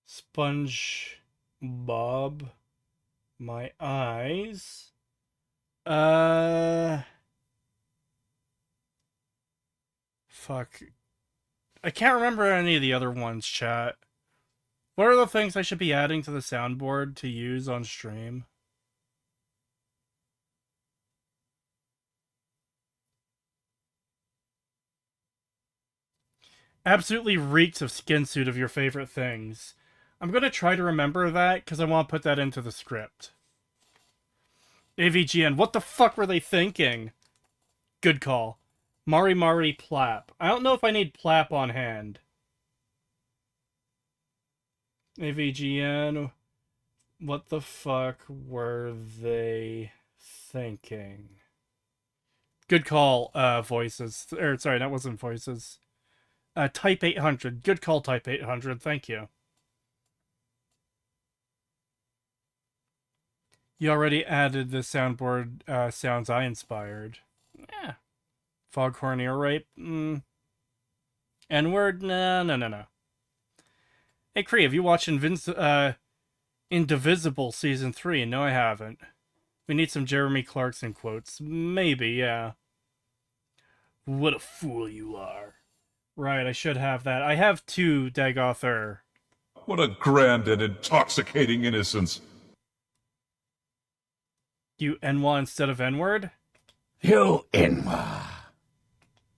Sponge Bob. My eyes. Fuck. I can't remember any of the other ones, chat. What are the things I should be adding to the soundboard to use on stream? Absolutely reeks of skin suit of your favorite things. I'm going to try to remember that because I want to put that into the script. AVGN, what the fuck were they thinking? Good call. Mari Mari Plap. I don't know if I need Plap on hand. AVGN, what the fuck were they thinking? Good call, Voices. Or, sorry, that wasn't Voices. Type 800. Good call, Type 800. Thank you. You already added the soundboard sounds I inspired. Yeah. Foghorn ear rape? N-word? No. Hey, Cree, have you watched Indivisible Season 3? No, I haven't. We need some Jeremy Clarkson quotes. Maybe, yeah. What a fool you are. Right, I should have that. I have 2, Dagother. What a grand and intoxicating innocence. You Enwa instead of N-word? You Enwa.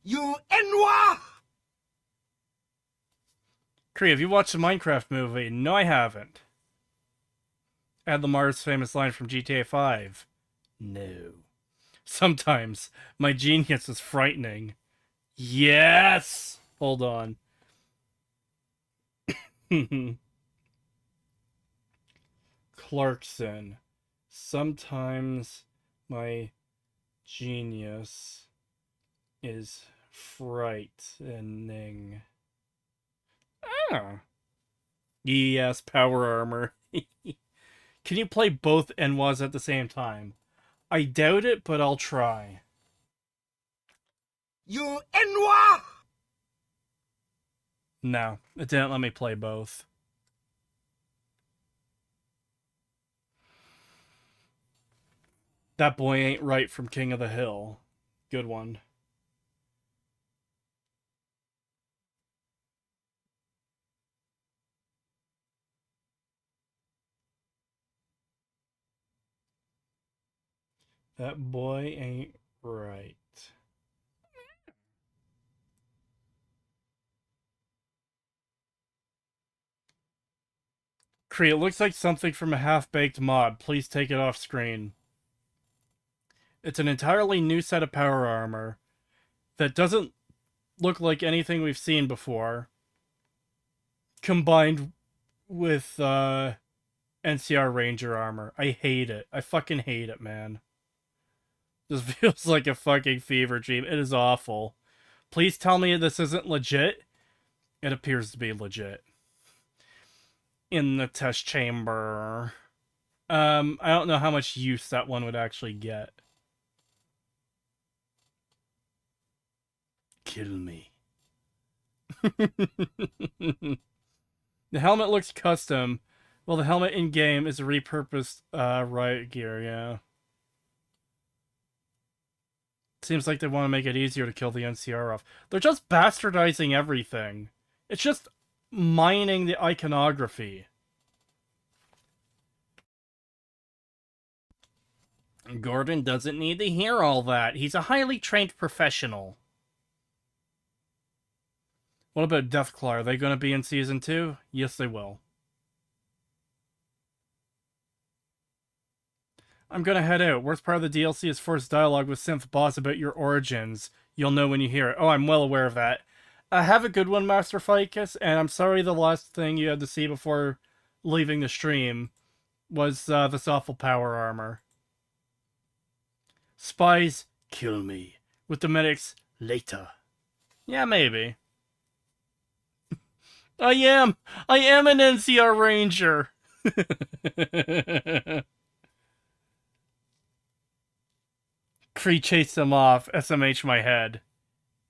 You Enwa! Cree, have you watched the Minecraft movie? No, I haven't. Add Lamar's famous line from GTA 5. No. Sometimes my genius is frightening. Yes! Hold on. Clarkson. Sometimes my genius is frightening. Ah. Yes, power armor. Can you play both Enwas at the same time? I doubt it, but I'll try. You Enwa! No, it didn't let me play both. That boy ain't right from King of the Hill. Good one. That boy ain't right. Cree, it looks like something from a half-baked mod. Please take it off screen. It's an entirely new set of power armor that doesn't look like anything we've seen before, combined with NCR Ranger armor. I hate it. I fucking hate it, man. This feels like a fucking fever dream. It is awful. Please tell me this isn't legit. It appears to be legit. In the test chamber. I don't know how much use that one would actually get. Kill me. The helmet looks custom. Well, the helmet in-game is a repurposed riot gear, yeah. Seems like they want to make it easier to kill the NCR off. They're just bastardizing everything. It's just mining the iconography. Gordon doesn't need to hear all that. He's a highly trained professional. What about Deathclaw? Are they going to be in Season 2? Yes, they will. I'm gonna head out. Worst part of the DLC is forced dialogue with Synth Boss about your origins. You'll know when you hear it. Oh, I'm well aware of that. Have a good one, Master Ficus, and I'm sorry the last thing you had to see before leaving the stream was this awful power armor. Spies, kill me. With the medics, later. Yeah, maybe. I am an NCR Ranger! Kree chased them off. SMH my head.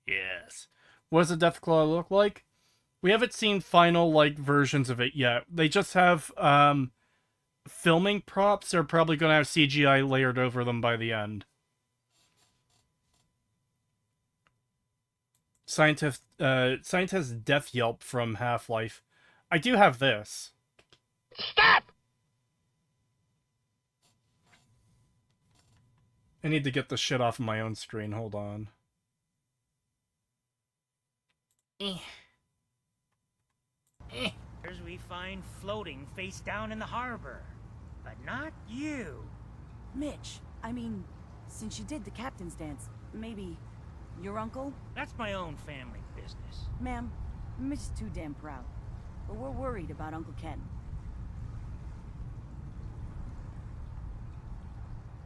Yes. What does the Deathclaw look like? We haven't seen final, versions of it yet. They just have, filming props. They're probably going to have CGI layered over them by the end. Scientist Death Yelp from Half-Life. I do have this. Stop! I need to get this shit off of my own screen. Hold on. There's we find floating face down in the harbor. But not you. Mitch, I mean, since you did the captain's dance, maybe your uncle? That's my own family business. Ma'am, Mitch is too damn proud. But we're worried about Uncle Ken.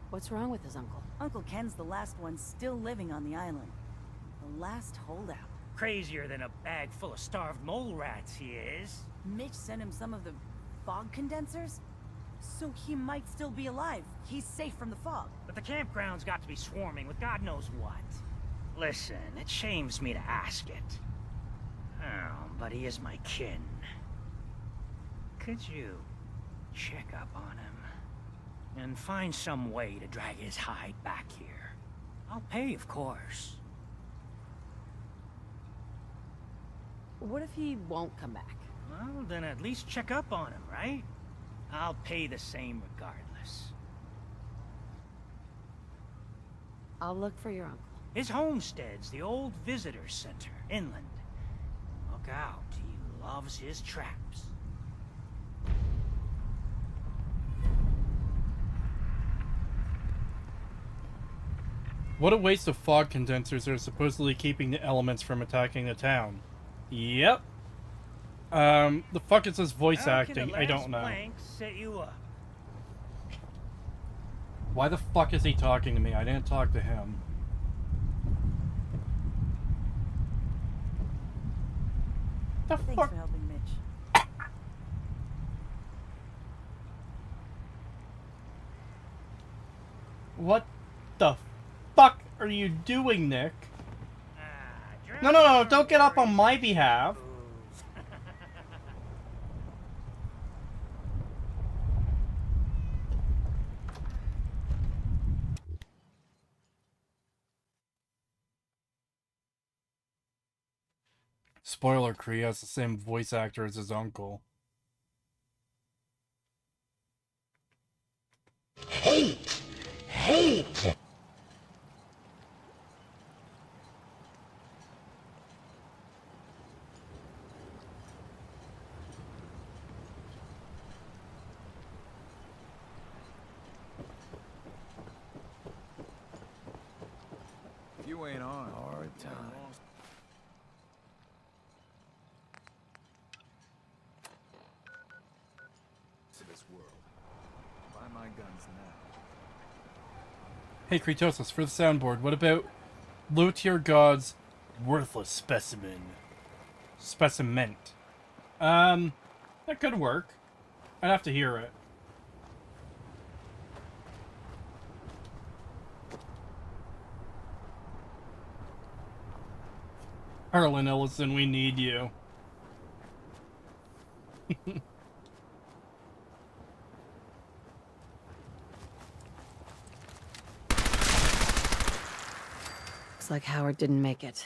What's wrong with his uncle? Uncle Ken's the last one still living on the island. The last holdout. Crazier than a bag full of starved mole rats, he is. Mitch sent him some of the fog condensers? So he might still be alive. He's safe from the fog. But the campground's got to be swarming with God knows what. Listen, it shames me to ask it. Oh, but he is my kin. Could you check up on him? And find some way to drag his hide back here. I'll pay, of course. What if he won't come back? Well, then at least check up on him, right? I'll pay the same regardless. I'll look for your uncle. His homestead's the old visitor center, inland. Look out, he loves his traps. What a waste of fog condensers that are supposedly keeping the elements from attacking the town. Yep. The fuck is this voice acting? I don't know. Set you up. Why the fuck is he talking to me? I didn't talk to him. The Thanks fuck? for helping Mitch. What the fuck are you doing, Nick? No, don't get up on my behalf. Spoiler, Kree has the same voice actor as his uncle. Hate! Hate! If you ain't on, hard time. To this world. Buy my guns now. Hey, Kretosis, for the soundboard, what about Lotier God's worthless specimen? Speciment. That could work. I'd have to hear it. Harlan Ellison, we need you. Looks like Howard didn't make it.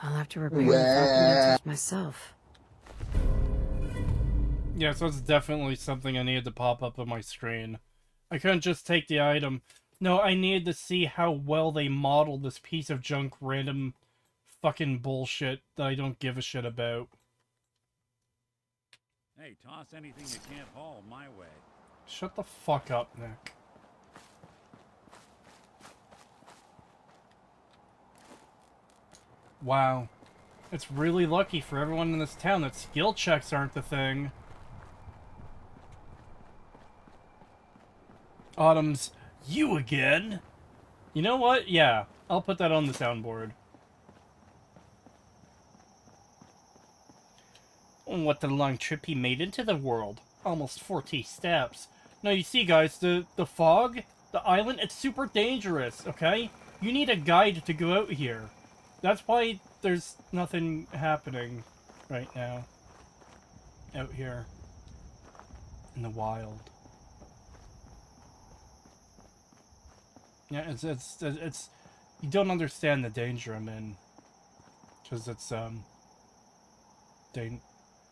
I'll have to repair the documents myself. Yeah, so it's definitely something I needed to pop up on my screen. I couldn't just take the item. No, I needed to see how well they modeled this piece of junk random fucking bullshit that I don't give a shit about. Hey, toss anything you can't haul my way. Shut the fuck up, Nick. Wow. It's really lucky for everyone in this town that skill checks aren't the thing. Autumn's, you again? You know what? Yeah, I'll put that on the soundboard. What a long trip he made into the world. Almost 40 steps. Now you see, guys, the fog, the island, it's super dangerous, okay? You need a guide to go out here. That's why there's nothing happening right now. Out here. In the wild. Yeah, it's you don't understand the danger I'm in. Because it's,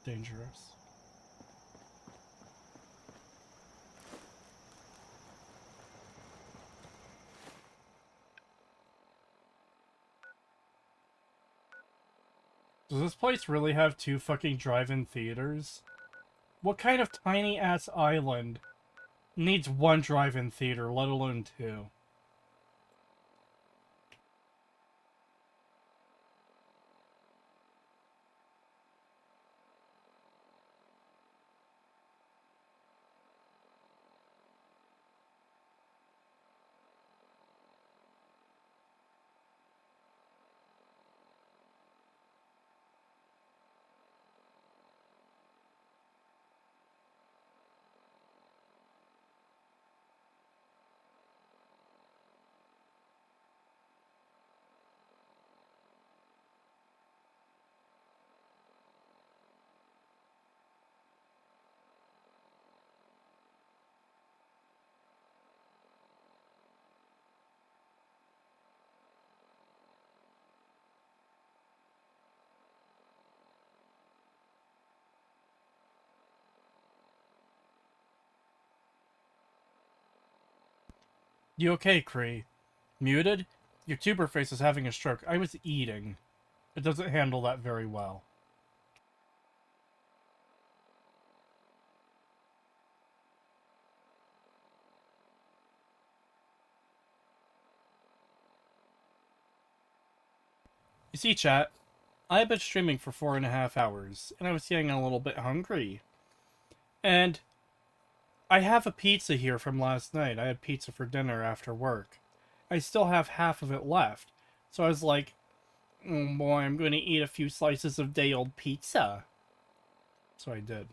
dangerous. Does this place really have 2 fucking drive-in theaters? What kind of tiny-ass island Needs one drive-in theater, let alone two. You okay, Cree? Muted? Your tuber face is having a stroke. I was eating. It doesn't handle that very well. You see, chat, I have been streaming for 4.5 hours, and I was getting a little bit hungry. And I have a pizza here from last night. I had pizza for dinner after work. I still have half of it left. So I was like, oh boy, I'm going to eat a few slices of day-old pizza. So I did.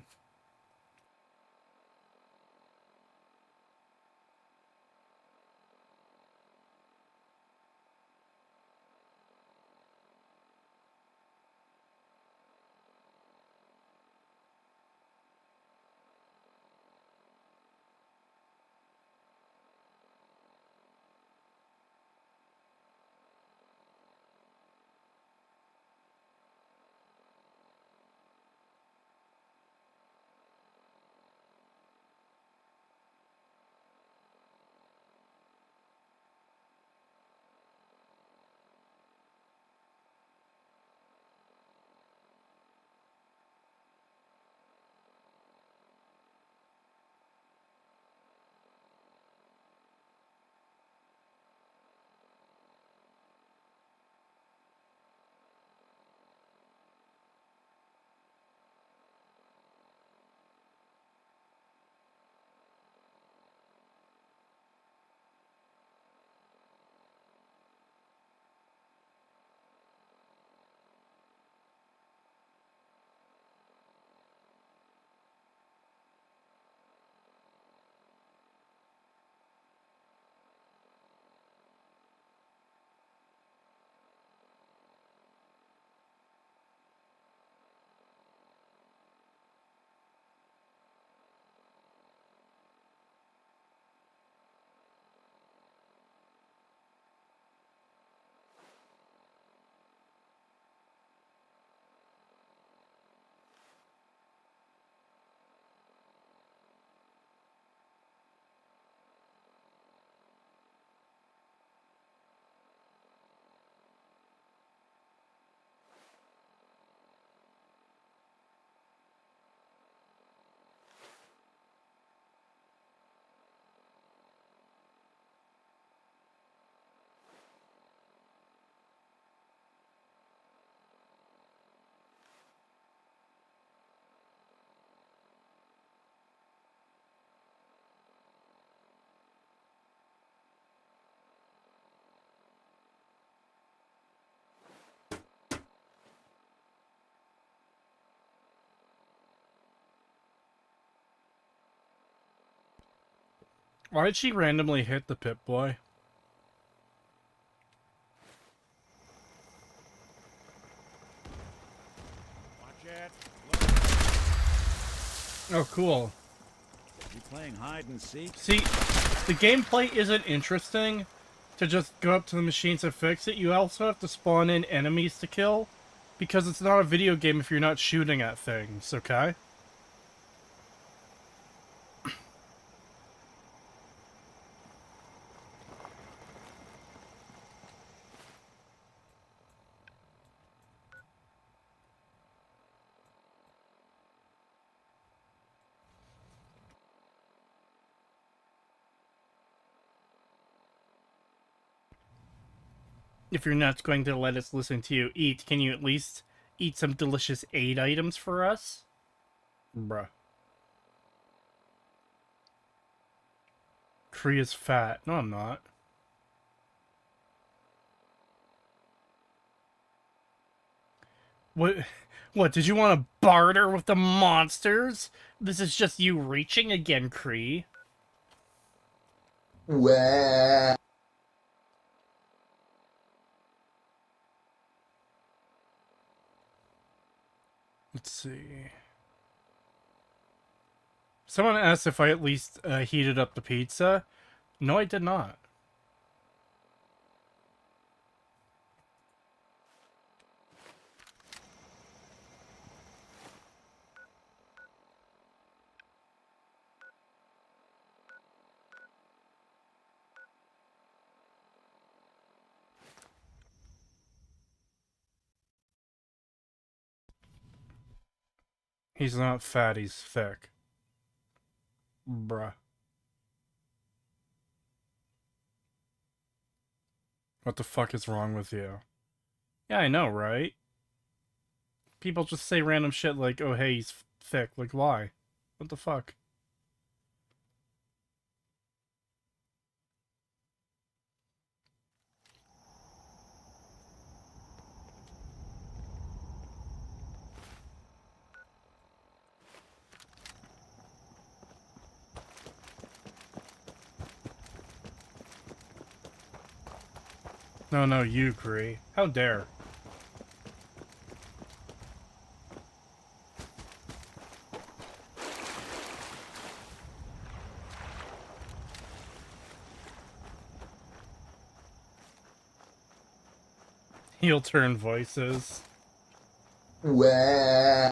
Why did she randomly hit the Pip-Boy? Watch it. Oh, cool. You playing hide and seek? See, the gameplay isn't interesting to just go up to the machines and fix it. You also have to spawn in enemies to kill, because it's not a video game if you're not shooting at things, okay? If you're not going to let us listen to you eat, can you at least eat some delicious aid items for us? Bruh. Kree is fat. No, I'm not. What, did you want to barter with the monsters? This is just you reaching again, Kree. Wah. Let's see. Someone asked if I at least heated up the pizza. No, I did not. He's not fat, he's thick. Bruh. What the fuck is wrong with you? Yeah, I know, right? People just say random shit like, oh hey, he's thick. Like, why? What the fuck? No, you, Kree. How dare. Heel turn voices. Wah.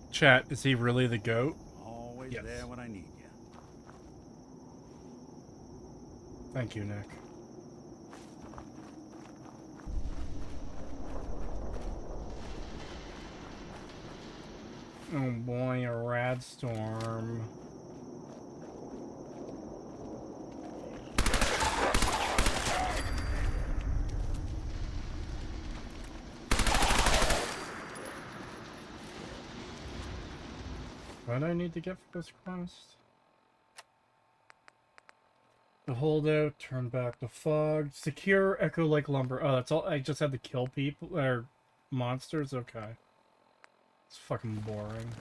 Chat, is he really the GOAT? Always Yes. there when I need you. Thank you, Nick. Oh boy, a rad storm. What do I need to get for this quest? The holdout, turn back the fog, secure echo like lumber. Oh, that's all. I just had to kill people or monsters. Okay, it's fucking boring.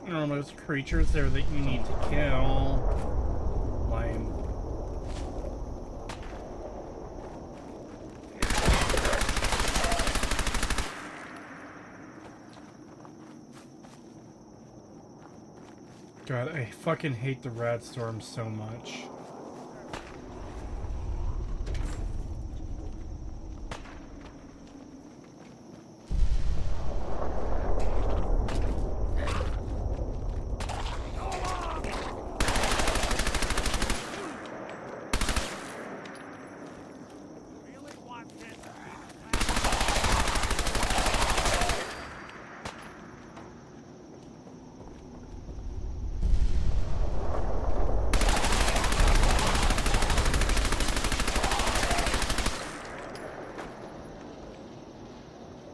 Oh, there's creatures there that you need to kill. Lame. God, I fucking hate the rad storm so much.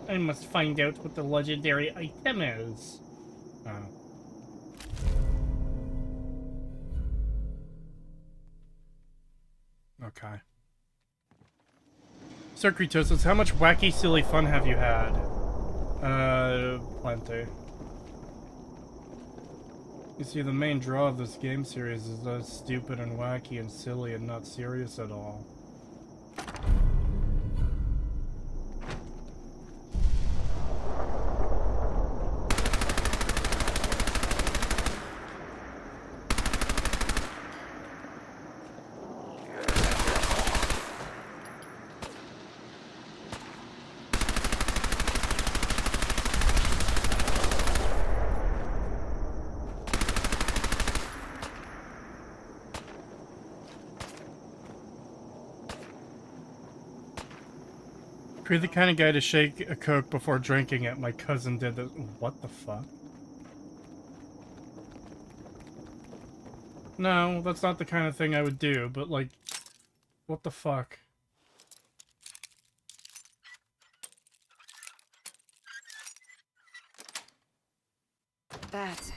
I must find out what the legendary item is. Oh. Okay. Circuitos says, how much wacky, silly fun have you had? Plenty. You see, the main draw of this game series is that it's stupid and wacky and silly and not serious at all. If you're the kind of guy to shake a Coke before drinking it, my cousin did that. What the fuck? No, that's not the kind of thing I would do, but like, what the fuck? That's it.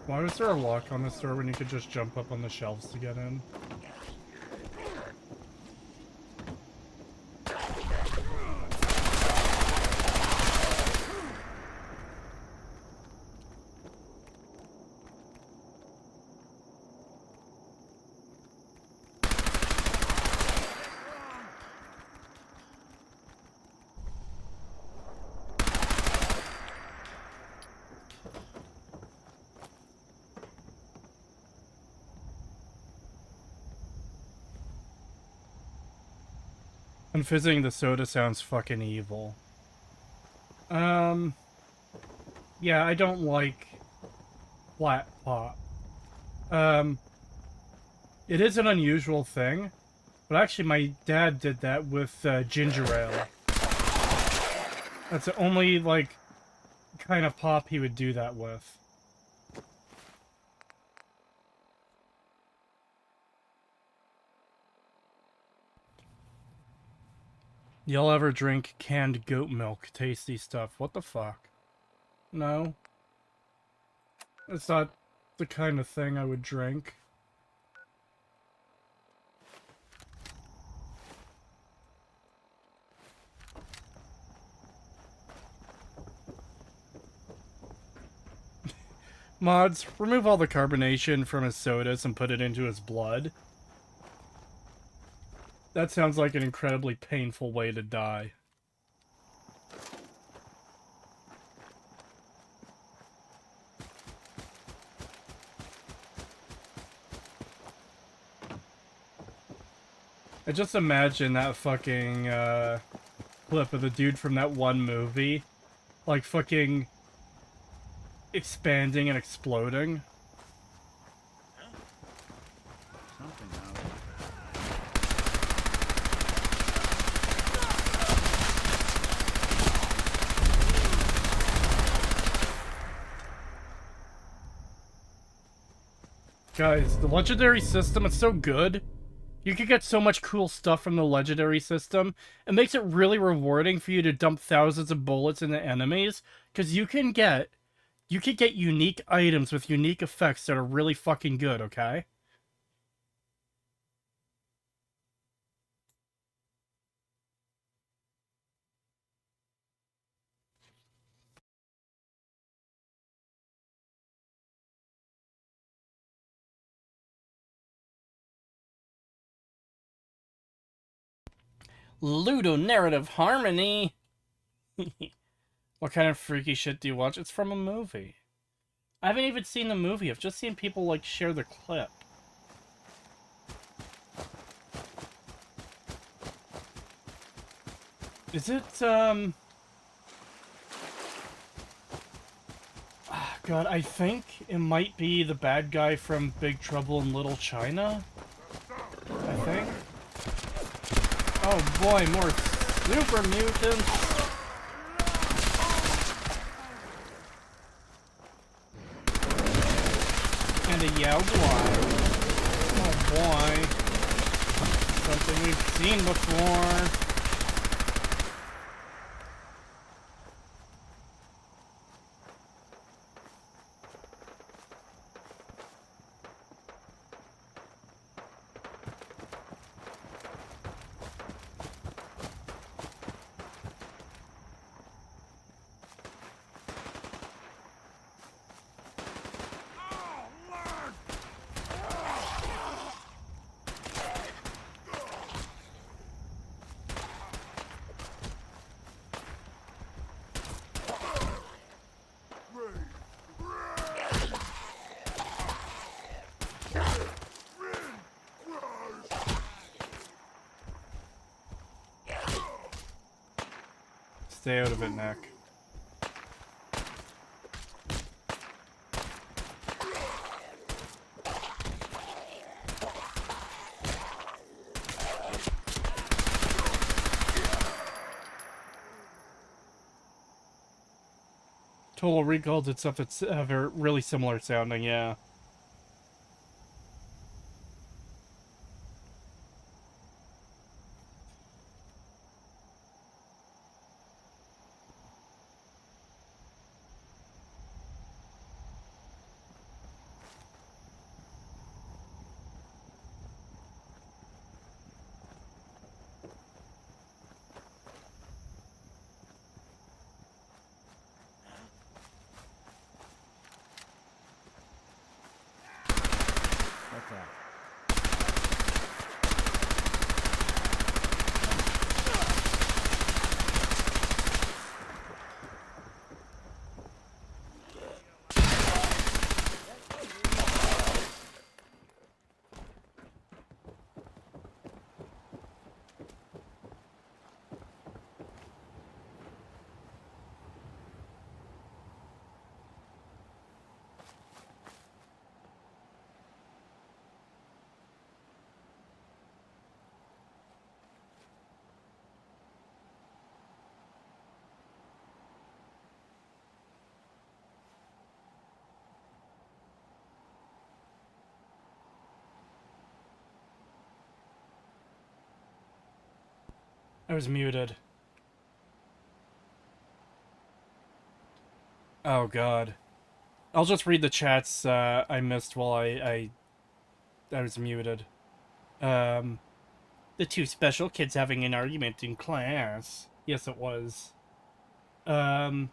Why was there a lock on this door when you could just jump up on the shelves to get in? Unfizzing the soda sounds fucking evil. Yeah, I don't like flat pop. It is an unusual thing, but actually my dad did that with ginger ale. That's the only, like, kind of pop he would do that with. Y'all ever drink canned goat milk? Tasty stuff. What the fuck? No. It's not the kind of thing I would drink. Mods, remove all the carbonation from his sodas and put it into his blood. That sounds like an incredibly painful way to die. I just imagine that fucking clip of the dude from that one movie, like fucking expanding and exploding. Guys, the legendary system is so good. You can get so much cool stuff from the legendary system. It makes it really rewarding for you to dump thousands of bullets into enemies, because you can get unique items with unique effects that are really fucking good, okay? Ludo-narrative harmony! What kind of freaky shit do you watch? It's from a movie. I haven't even seen the movie. I've just seen people, like, share the clip. Is it, God, I think it might be the bad guy from Big Trouble in Little China? I think. Oh boy, more super mutants! And a Yaoguai. Oh boy. Something we've seen before. Stay out of it, Nick. Total Recall did stuff that's very, really similar sounding, yeah. I was muted. Oh god. I'll just read the chats I missed while I was muted. The two special kids having an argument in class. Yes, it was. You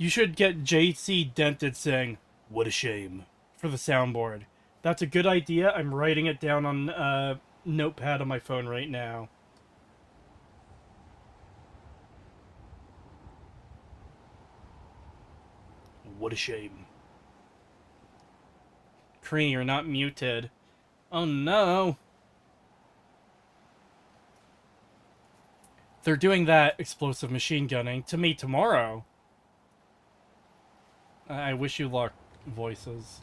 should get JC Dented saying, "What a shame," for the soundboard. That's a good idea. I'm writing it down on notepad on my phone right now. What a shame. Kree, you're not muted. Oh no! They're doing that explosive machine gunning to me tomorrow. I wish you luck, voices.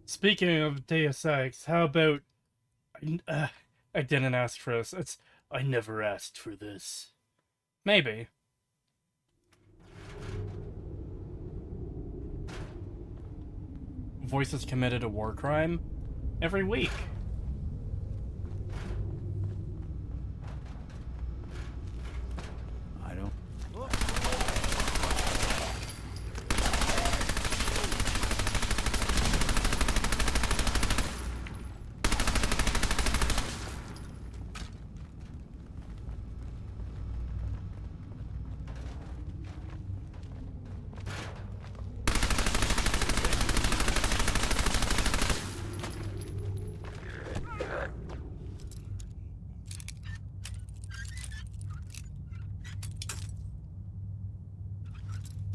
Speaking of Deus Ex, how about... I didn't ask for this. I never asked for this. Maybe. Voices committed a war crime? Every week. I don't...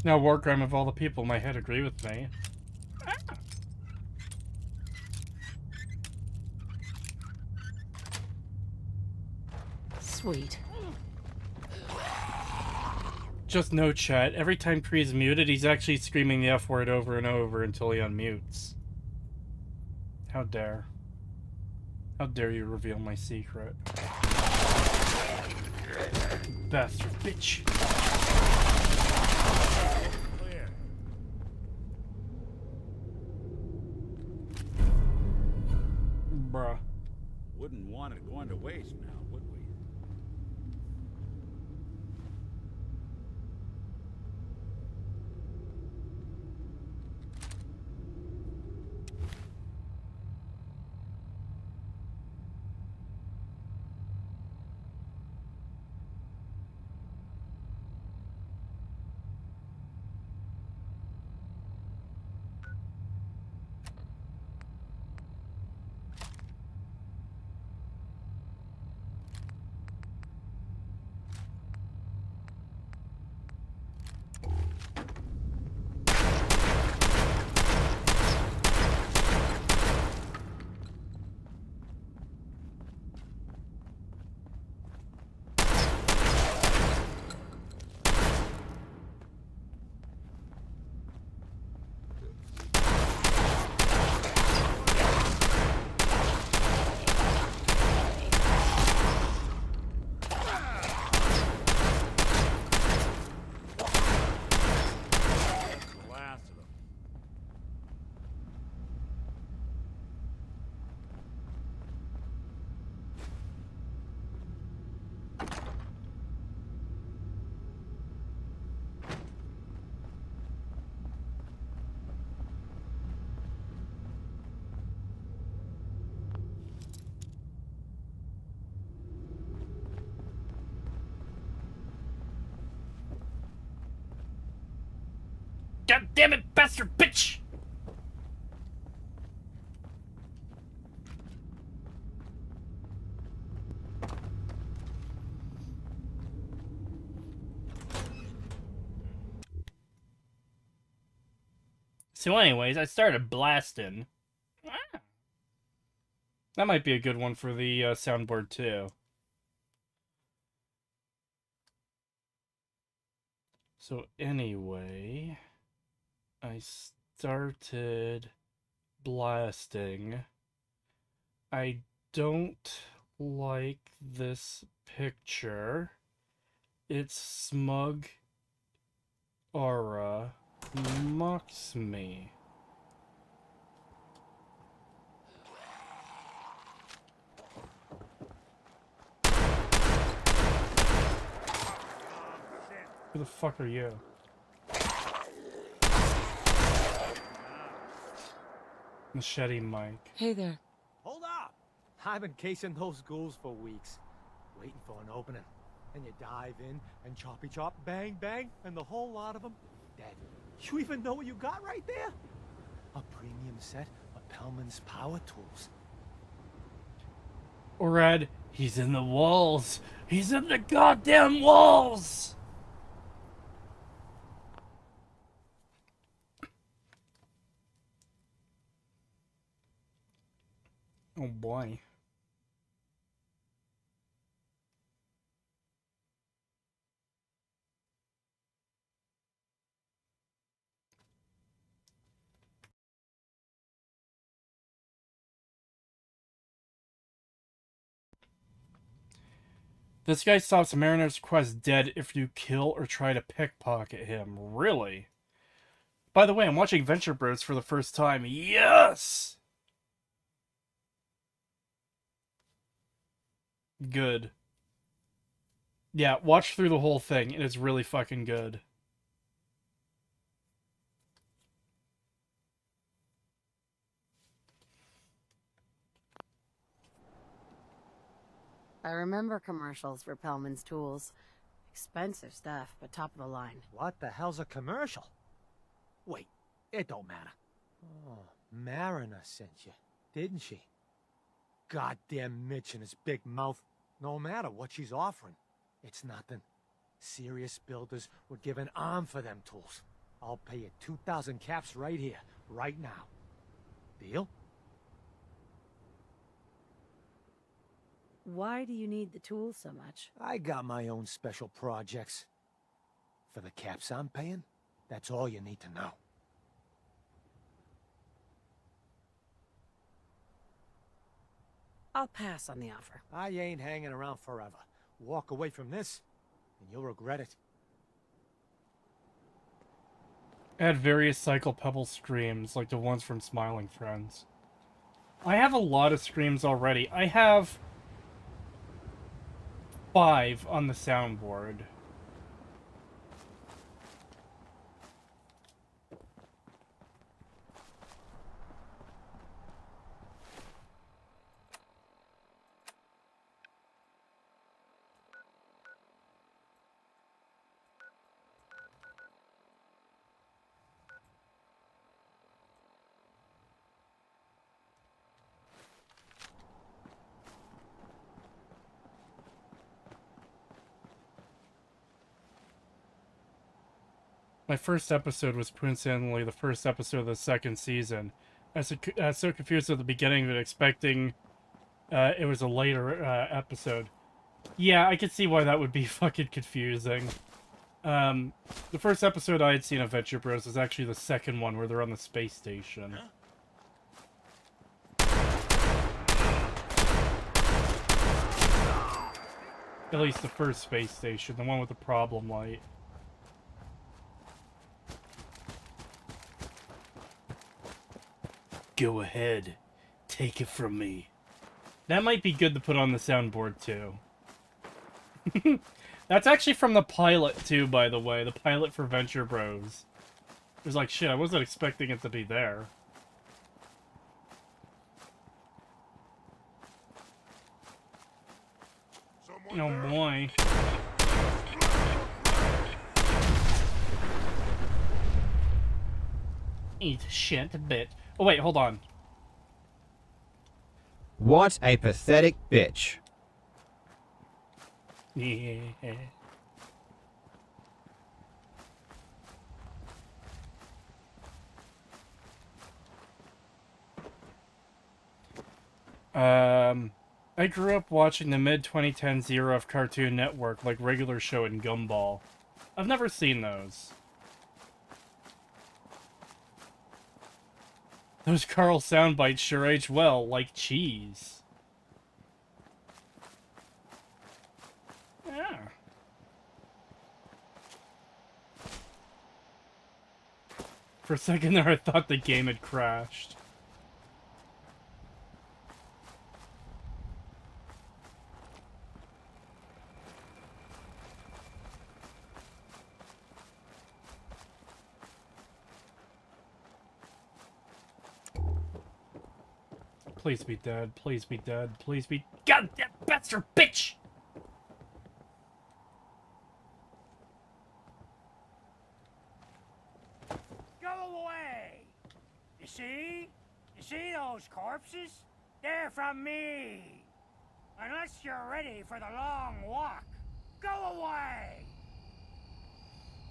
Now, war crime of all the people might head agree with me. Sweet. Just no chat. Every time Kree is muted, he's actually screaming the F word over and over until he unmutes. How dare. How dare you reveal my secret. Bastard bitch. Bruh. Wouldn't want it going to waste now, would we? God damn it, bastard bitch! So anyways, I started blasting. That might be a good one for the soundboard too. So anyway, I started blasting. I don't like this picture. Its smug aura mocks me. Who the fuck are you? Machete Mike. Hey there. Hold up! I've been casing those ghouls for weeks, waiting for an opening. And you dive in and choppy chop, bang bang, and the whole lot of them dead. You even know what you got right there? A premium set of Pellman's power tools. Red, he's in the walls. He's in the goddamn walls. Oh boy. This guy stops a mariner's quest dead if you kill or try to pickpocket him. Really? By the way, I'm watching Venture Bros for the first time. Yes! Good. Yeah, watch through the whole thing. It is really fucking good. I remember commercials for Pellman's tools. Expensive stuff, but top of the line. What the hell's a commercial? Wait, it don't matter. Oh, Mariner sent you, didn't she? Goddamn Mitch and his big mouth. No matter what she's offering, it's nothing. Serious builders would give an arm for them tools. I'll pay you 2,000 caps right here, right now. Deal? Why do you need the tools so much? I got my own special projects. For the caps I'm paying, that's all you need to know. I'll pass on the offer. I ain't hanging around forever. Walk away from this, and you'll regret it. Add various cycle pebble screams, like the ones from Smiling Friends. I have a lot of screams already. I have 5 on the soundboard. My first episode was coincidentally the first episode of the second season. I was so confused at the beginning that expecting it was a later episode. Yeah, I could see why that would be fucking confusing. The first episode I had seen of Venture Bros was actually the second one where they're on the space station. At least the first space station, the one with the problem light. Go ahead. Take it from me. That might be good to put on the soundboard, too. That's actually from the pilot, too, by the way. The pilot for Venture Bros. It was like, shit, I wasn't expecting it to be there. Oh, boy. Eat shit, bitch. Oh wait, hold on. What a pathetic bitch. Yeah. I grew up watching the mid-2010s era of Cartoon Network, like Regular Show and Gumball. I've never seen those. Those Carl soundbites sure age well, like cheese. Yeah. For a second there, I thought the game had crashed. Please be dead. Please be dead. Please be... God, that bastard bitch! Go away! You see? You see those corpses? They're from me! Unless you're ready for the long walk. Go away!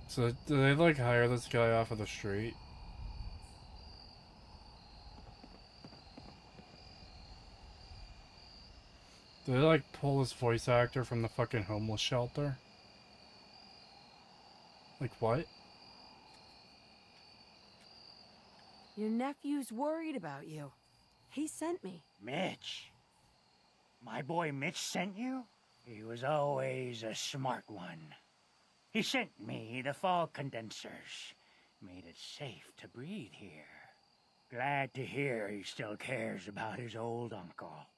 So, do they, like, hire this guy off of the street? Do they, like, pull this voice actor from the fucking homeless shelter? Like, what? Your nephew's worried about you. He sent me. Mitch. My boy Mitch sent you? He was always a smart one. He sent me the fog condensers. Made it safe to breathe here. Glad to hear he still cares about his old uncle.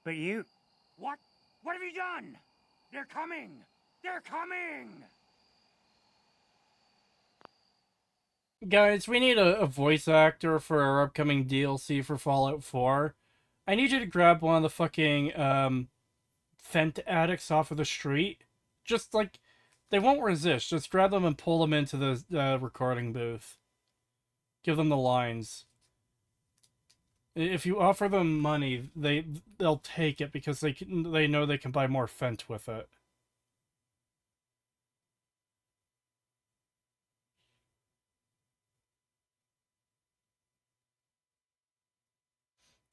But you... What? What have you done? They're coming! They're coming! Guys, we need a voice actor for our upcoming DLC for Fallout 4. I need you to grab one of the fucking, Fent addicts off of the street. Just, like, they won't resist. Just grab them and pull them into the recording booth. Give them the lines. If you offer them money, they'll take it because they know they can buy more Fent with it.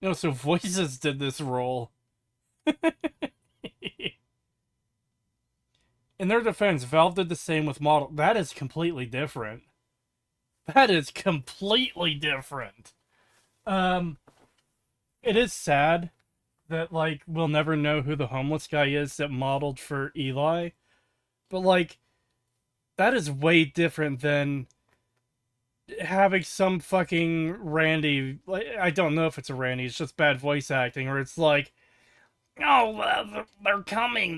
No, so Voices did this role. In their defense, Valve did the same with Model. That is completely different. That is completely different. It is sad that, like, we'll never know who the homeless guy is that modeled for Eli. But, like, that is way different than having some fucking Randy, like, I don't know if it's a Randy, it's just bad voice acting, or it's like, oh, they're coming,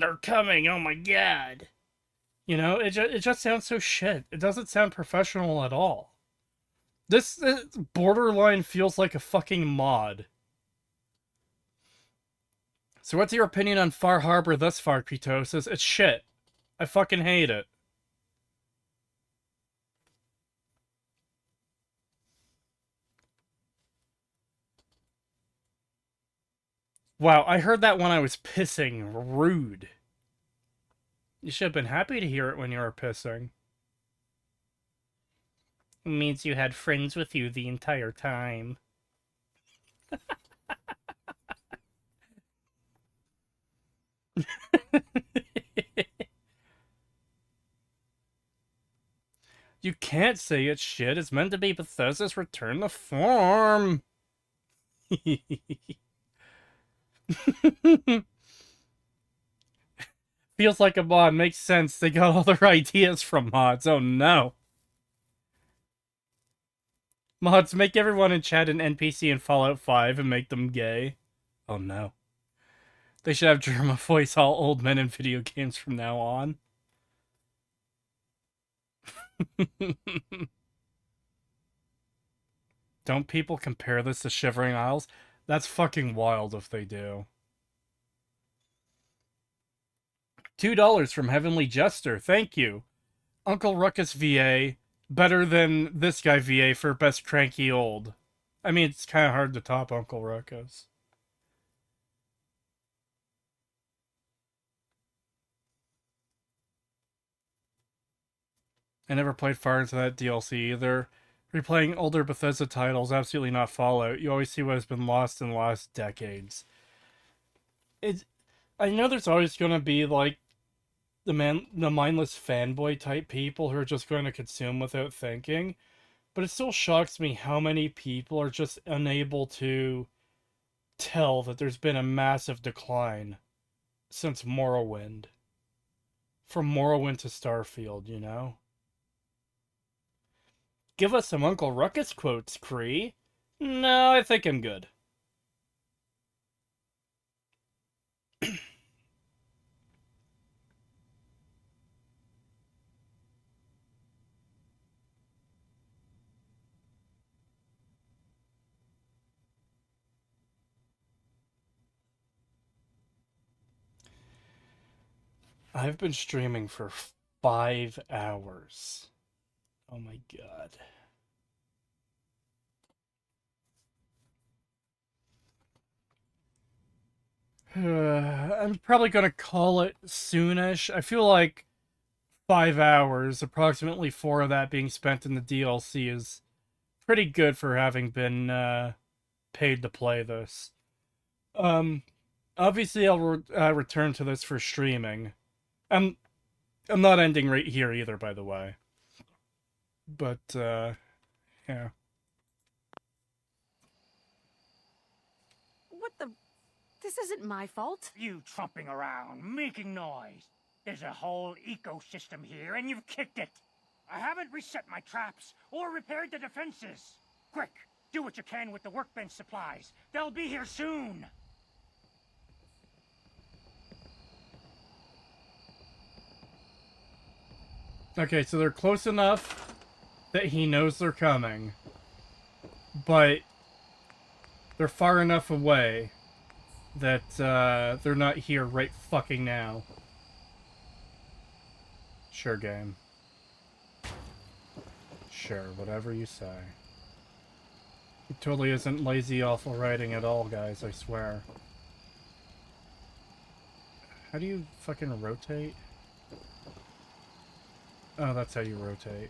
oh my god. You know, it just sounds so shit. It doesn't sound professional at all. This borderline feels like a fucking mod. So what's your opinion on Far Harbor thus far, Ketosis? It's shit. I fucking hate it. Wow, I heard that when I was pissing. Rude. You should have been happy to hear it when you were pissing. It means you had friends with you the entire time. You can't say it's shit. It's meant to be Bethesda's return to form. Feels like a mod. Makes sense. They got all their ideas from mods. Oh no. Mods, make everyone in chat an NPC in Fallout 5 and make them gay. Oh no. They should have Germa voice all old men in video games from now on. Don't people compare this to Shivering Isles? That's fucking wild if they do. $2 from Heavenly Jester. Thank you. Uncle Ruckus VA. better than this guy VA for best cranky old. I mean, it's kind of hard to top Uncle Ruckus. I never played far into that DLC either. Replaying older Bethesda titles, absolutely not Fallout. You always see what has been lost in the last decades. I know there's always going to be, like, the mindless fanboy type people who are just going to consume without thinking, but it still shocks me how many people are just unable to tell that there's been a massive decline since Morrowind. From Morrowind to Starfield, you know? Give us some Uncle Ruckus quotes, Cree. No, I think I'm good. I've been streaming for 5 hours. Oh my god. I'm probably going to call it soonish. I feel like 5 hours, approximately 4 of that being spent in the DLC, is pretty good for having been paid to play this. Obviously I'll return to this for streaming. I'm not ending right here either, by the way. But, yeah. What the... This isn't my fault. You tromping around, making noise. There's a whole ecosystem here, and you've kicked it. I haven't reset my traps or repaired the defenses. Quick, do what you can with the workbench supplies. They'll be here soon. Okay, so they're close enough that he knows they're coming, but they're far enough away that they're not here right fucking now. Sure, game. Sure, whatever you say. It totally isn't lazy, awful writing at all, guys, I swear. How do you fucking rotate? Oh, that's how you rotate.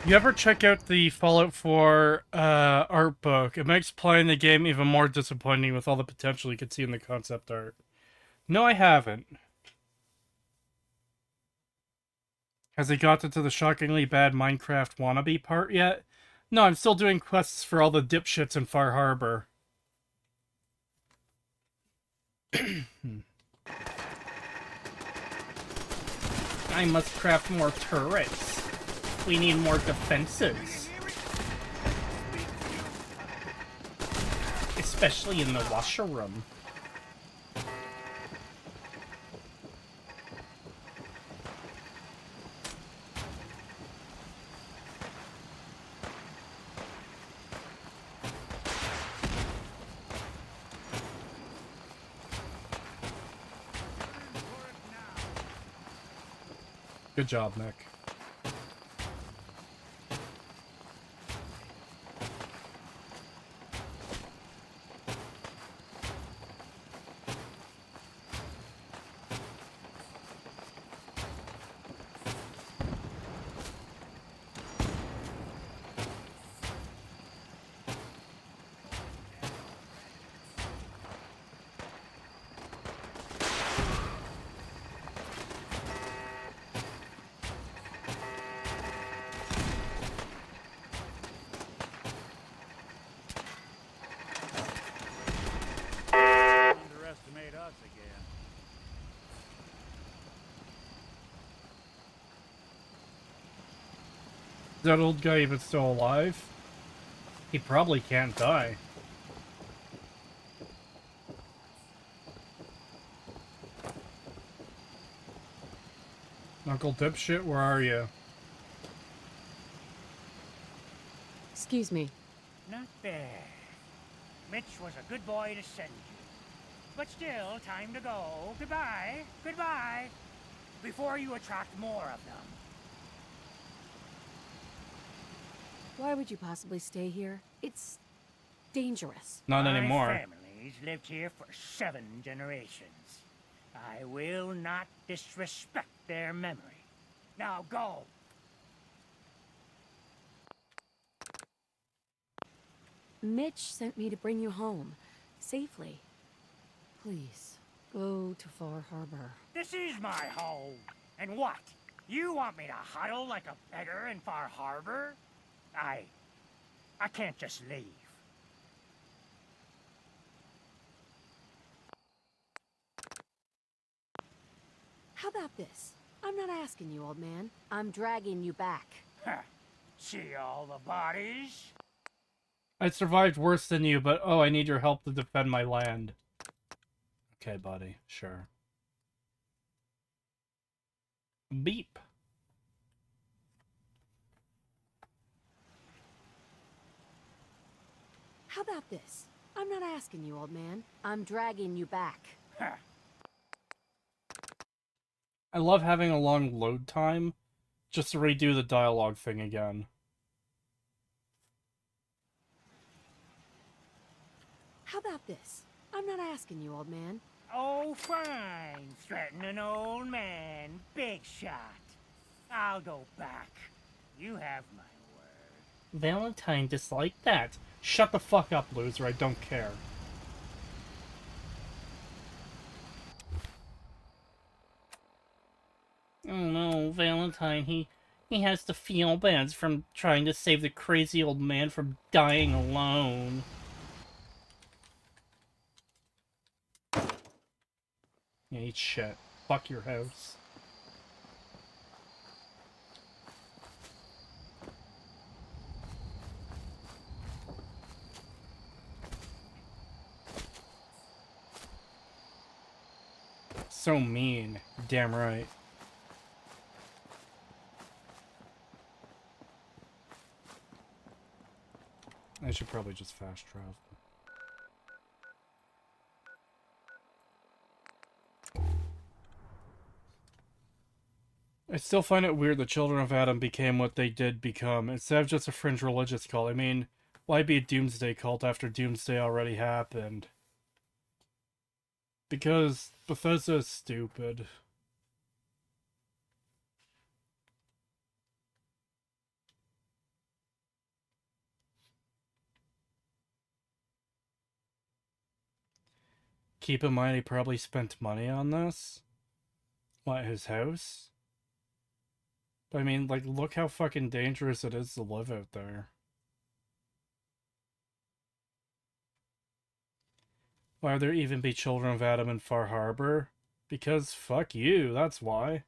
You ever check out the Fallout 4 art book? It makes playing the game even more disappointing with all the potential you could see in the concept art. No, I haven't. Has he gotten to the shockingly bad Minecraft wannabe part yet? No, I'm still doing quests for all the dipshits in Far Harbor. I must craft more turrets. We need more defenses. Especially in the washer room. Good job, Nick. Underestimate us again. Is that old guy even still alive? He probably can't die. Uncle Dipshit, where are you? Excuse me. Not bad. Mitch was a good boy to send you. But still, time to go. Goodbye. Goodbye. Before you attract more of them. Why would you possibly stay here? It's dangerous. Not anymore. My family's lived here for 7 generations. I will not disrespect their memory. Now go. Mitch sent me to bring you home. Safely. Please, go to Far Harbor. This is my home. And what? You want me to huddle like a beggar in Far Harbor? I can't just leave. How about this? I'm not asking you, old man. I'm dragging you back. See all the bodies? I survived worse than you, but oh, I need your help to defend my land. Okay, buddy, sure. Beep. How about this? I'm not asking you, old man. I'm dragging you back. I love having a long load time, just to redo the dialogue thing again. How about this? I'm not asking you, old man. Oh, fine. Threaten an old man. Big shot. I'll go back. You have my word. Valentine disliked that. Shut the fuck up, loser. I don't care. Oh no, Valentine, he has to feel bad from trying to save the crazy old man from dying alone. Yeah, eat shit. Fuck your house. So mean. Damn right. I should probably just fast travel. I still find it weird the Children of Adam became what they did become, instead of just a fringe religious cult. I mean, why be a doomsday cult after doomsday already happened? Because Bethesda is stupid. Keep in mind he probably spent money on this. What, his house? But I mean, like, look how fucking dangerous it is to live out there. Why would there even be Children of Adam in Far Harbor? Because fuck you, that's why.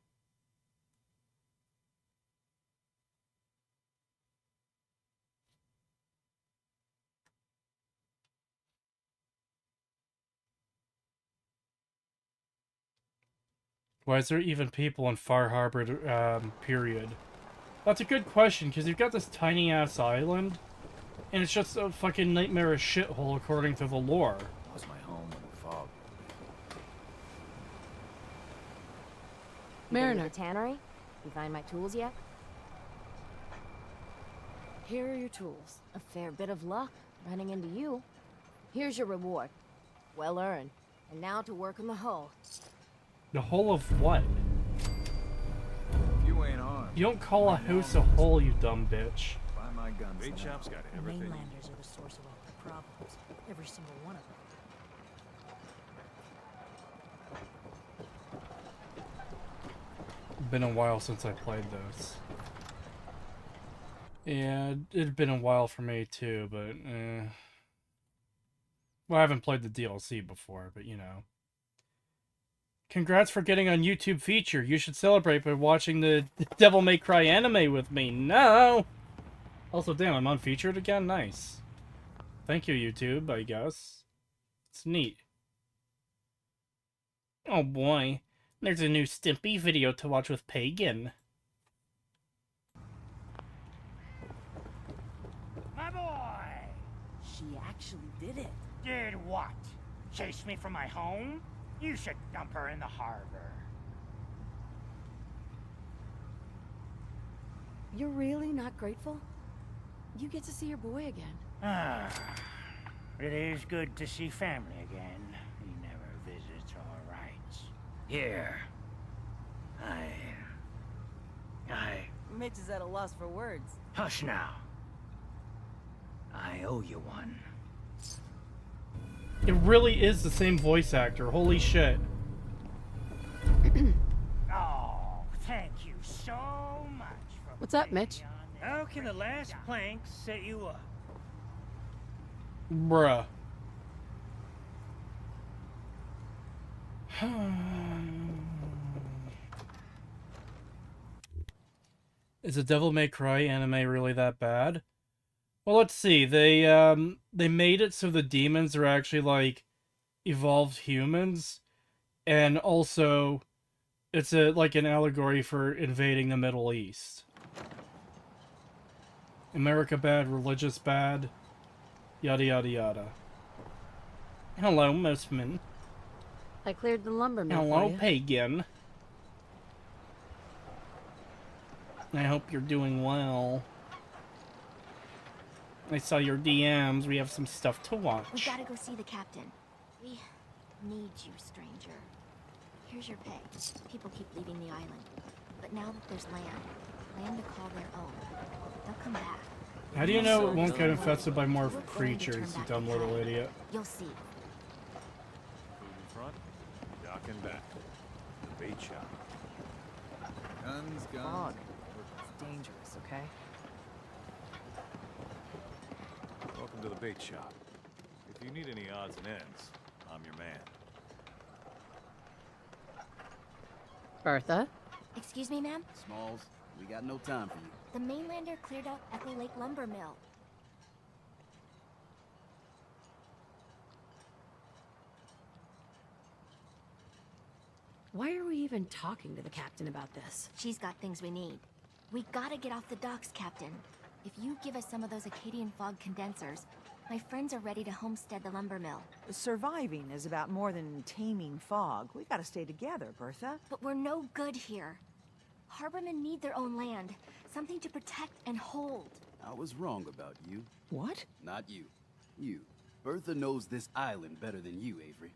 Why is there even people in Far Harbor, period? That's a good question, because you've got this tiny-ass island, and it's just a fucking nightmarish shithole according to the lore. Was my home in the fog. Mariner. The tannery? You find my tools yet? Here are your tools. A fair bit of luck running into you. Here's your reward. Well earned. And now to work on the hull. The hull of what? If you ain't armed, You don't call a house a hull, you dumb bitch. buy my guns. Bait shop's got The everything. mainlanders are the source of all our problems. Every single one of them. Been a while since I played those. Yeah, it'd been a while for me too, but well, I haven't played the DLC before, but you know. Congrats for getting on YouTube feature. You should celebrate by watching the Devil May Cry anime with me. No! Also, damn, I'm on featured again? Nice. Thank you, YouTube, I guess. It's neat. Oh boy. There's a new Stimpy video to watch with Pagan. My boy! She actually did it. Did what? Chase me from my home? You should dump her in the harbor. You're really not grateful? You get to see your boy again. Ah, it is good to see family again. He never visits our rights. Here. Mitch is at a loss for words. Hush now. I owe you one. It really is the same voice actor. Holy shit. Oh, thank you so much for What's up, Mitch? How can the last plank set you up? Bruh. Is the Devil May Cry anime really that bad? Well, let's see. They made it so the demons are actually like evolved humans, and also it's like an allegory for invading the Middle East. America bad, religious bad, yada yada yada. Hello, Mostman. I cleared the lumber mill for Hello, you. Pagan. I hope you're doing well. I saw your DMs. We have some stuff to watch. We gotta go see the captain. We need you, stranger. Here's your pay. People keep leaving the island. But now that there's land to call their own, they'll come back. How do you know it won't get infested by more creatures, you dumb little idiot? You'll see. Food in front, dock and back. The bait shop. Guns, guns. Fog. It's dangerous, okay? Welcome to the bait shop. If you need any odds and ends, I'm your man. Bertha? Excuse me, ma'am? Smalls, we got no time for you. The mainlander cleared out Echo Lake Lumber Mill. Why are we even talking to the captain about this? She's got things we need. We gotta get off the docks, Captain. If you give us some of those Acadian fog condensers, my friends are ready to homestead the lumber mill. Surviving is about more than taming fog. We gotta stay together, Bertha. But we're no good here. Harbormen need their own land, something to protect and hold. I was wrong about you. What? Not you. You. Bertha knows this island better than you, Avery.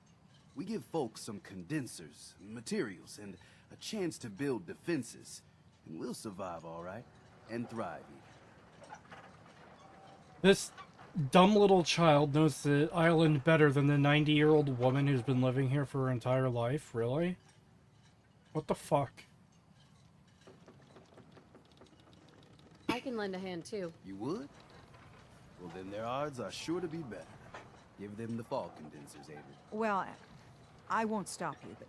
We give folks some condensers, materials, and a chance to build defenses. And we'll survive, all right? And thrive, even. This dumb little child knows the island better than the 90-year-old woman who's been living here for her entire life? Really? What the fuck? I can lend a hand too. You would? Well, then their odds are sure to be better. Give them the fog condensers, Avery. Well, I won't stop you, but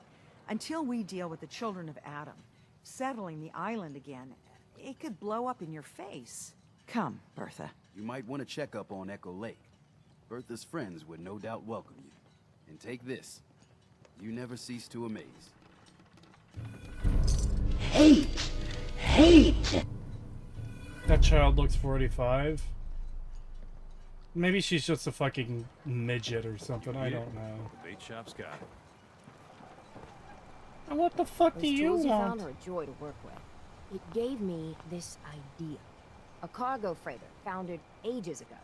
until we deal with the children of Adam, settling the island again, it could blow up in your face. Come, Bertha. You might want to check up on Echo Lake. Bertha's friends would no doubt welcome you. And take this. You never cease to amaze. Hate! That child looks 45. Maybe she's just a fucking midget or something, I don't know. The bait shop's got it. And what the fuck do Those you tools want? found are a joy to work with. It gave me this idea. A cargo freighter foundered ages ago.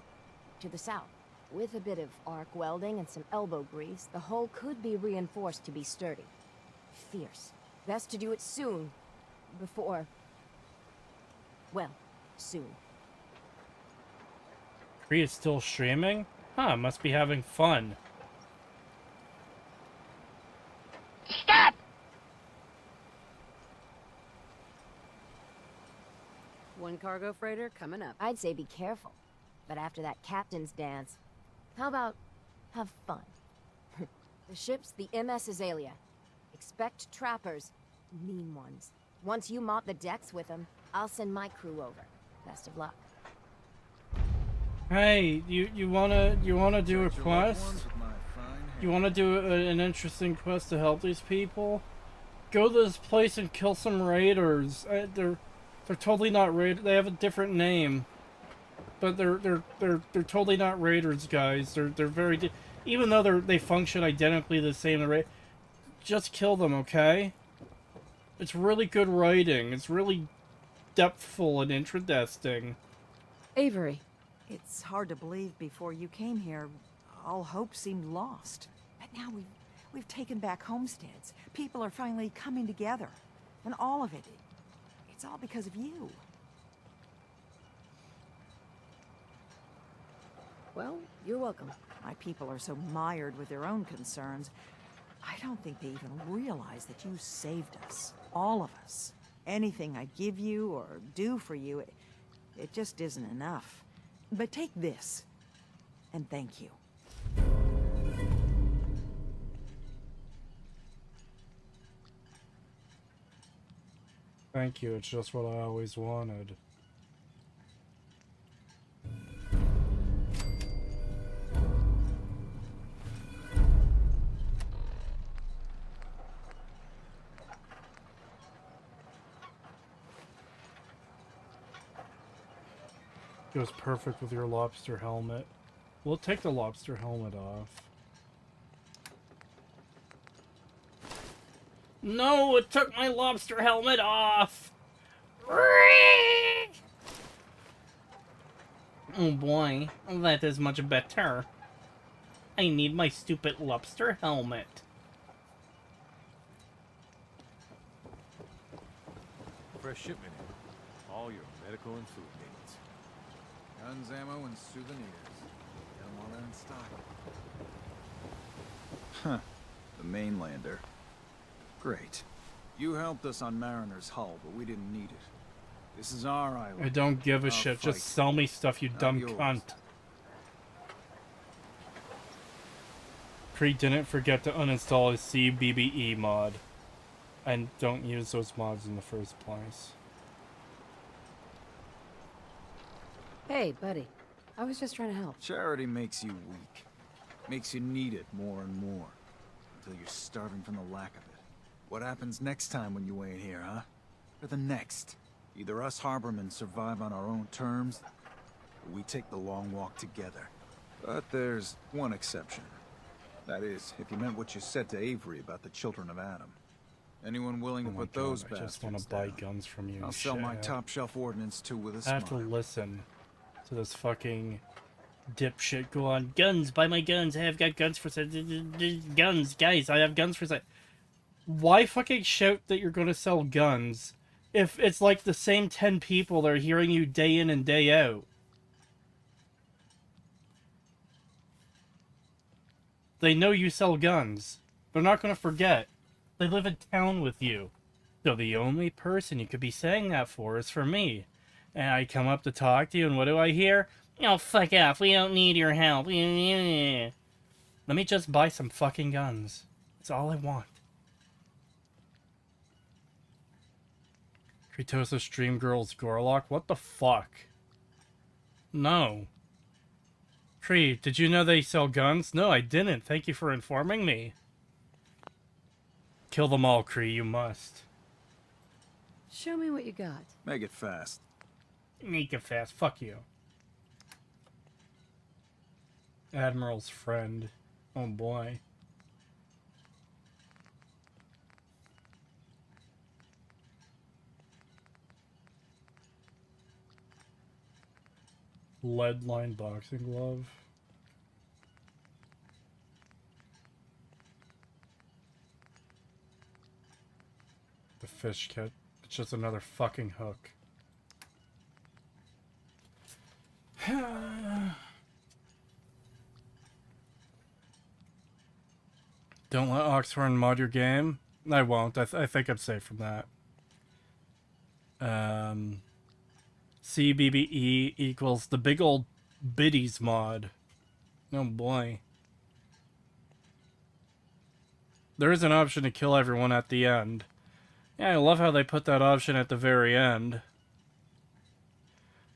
To the south. With a bit of arc welding and some elbow grease, the hull could be reinforced to be sturdy. Fierce. Best to do it soon. Before... well, soon. Kree is still streaming? Huh, must be having fun. Stop! One cargo freighter coming up. I'd say be careful. But after that captain's dance, how about have fun? The ship's the MS Azalea. Expect trappers, mean ones. Once you mop the decks with them, I'll send my crew over. Best of luck. Hey, you wanna do a quest? You wanna do an interesting quest to help these people? Go to this place and kill some raiders. They're totally not raiders. They have a different name, but they're totally not raiders, guys. They're very even though they function identically the same. Just kill them, okay? It's really good writing. It's really depthful and interesting. Avery. It's hard to believe before you came here, all hope seemed lost. But now we've taken back homesteads. People are finally coming together. And all of it, it's all because of you. Well, you're welcome. My people are so mired with their own concerns, I don't think they even realize that you saved us. All of us. Anything I give you or do for you, it just isn't enough. But take this, and thank you. Thank you, it's just what I always wanted. Goes perfect with your lobster helmet. We'll take the lobster helmet off. No, it took my lobster helmet off! Oh boy, that is much better. I need my stupid lobster helmet. Fresh shipment in. All your medical and food needs. Guns, ammo, and souvenirs. Got them all there in stock. Huh. The mainlander. Great. You helped us on Mariner's hull, but we didn't need it. This is our island. I don't give a Our shit. fight. Just sell me stuff, you Not dumb yours. cunt. Cree didn't forget to uninstall his CBBE mod. And don't use those mods in the first place. Hey, buddy. I was just trying to help. Charity makes you weak. Makes you need it more and more. Until you're starving from the lack of it. What happens next time when you ain't here, huh? Or the next? Either us harbormen survive on our own terms, or we take the long walk together. But there's one exception. That is, if you meant what you said to Avery about the children of Adam. Anyone willing to put those I bastards just want to buy down, guns from you. I'll sell my shit. top-shelf ordnance too with a I smile. have to listen to this fucking dipshit go on. Guns, buy my guns. Hey, I've got guns for sale. Guns, guys, I have guns for sale. Why fucking shout that you're going to sell guns if it's like the same 10 people that are hearing you day in and day out? They know you sell guns. They're not going to forget. They live in town with you. So the only person you could be saying that for is for me. And I come up to talk to you, and what do I hear? Oh, fuck off. We don't need your help. Let me just buy some fucking guns. That's all I want. Kritosa Stream Girls Gorlock? What the fuck? No. Kree, did you know they sell guns? No, I didn't. Thank you for informing me. Kill them all, Kree. You must. Show me what you got. Make it fast. Make it fast. Fuck you. Admiral's friend. Oh boy. Lead-lined boxing glove. The fish kit. It's just another fucking hook. Don't let Oxhorn mod your game. I won't. I think I'm safe from that. CBBE equals the big old biddies mod. Oh boy. There is an option to kill everyone at the end. Yeah, I love how they put that option at the very end.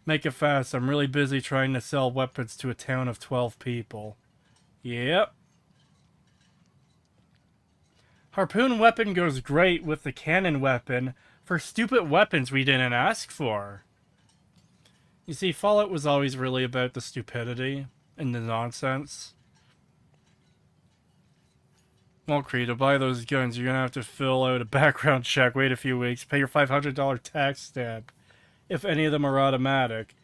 Make it fast. I'm really busy trying to sell weapons to a town of 12 people. Yep. Harpoon weapon goes great with the cannon weapon for stupid weapons we didn't ask for. You see, Fallout was always really about the stupidity and the nonsense. Well, Cree, to buy those guns, you're gonna have to fill out a background check, wait a few weeks, pay your $500 tax stamp, if any of them are automatic,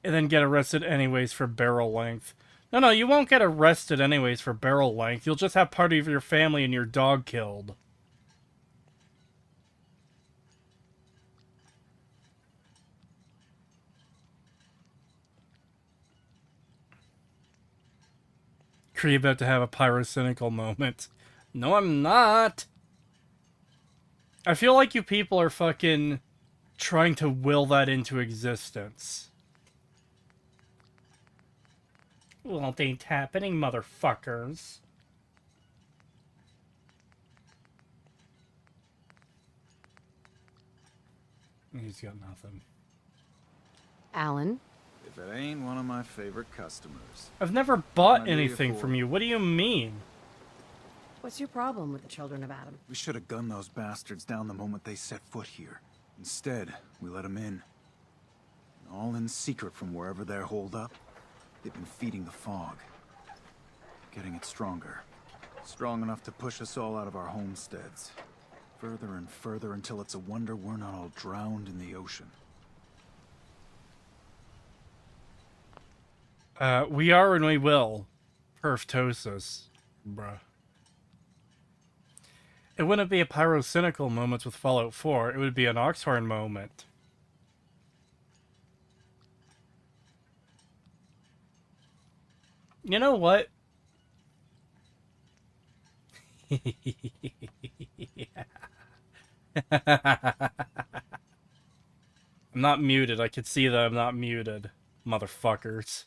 and then get arrested anyways for barrel length. No, you won't get arrested anyways for barrel length. You'll just have part of your family and your dog killed. Cree about to have a pyrocynical moment. No, I'm not. I feel like you people are fucking trying to will that into existence. Well, it ain't happening, motherfuckers. He's got nothing. Alan? If it ain't one of my favorite customers. I've never bought anything from you. What do you mean? What's your problem with the Children of Adam? We should have gunned those bastards down the moment they set foot here. Instead, we let them in. All in secret from wherever they're holed up. They've been feeding the fog. Getting it stronger. Strong enough to push us all out of our homesteads. Further and further until it's a wonder we're not all drowned in the ocean. We are and we will. Perftosis. Bruh. It wouldn't be a pyrocynical moment with Fallout 4. It would be an Oxhorn moment. You know what? I'm not muted. I can see that I'm not muted. Motherfuckers.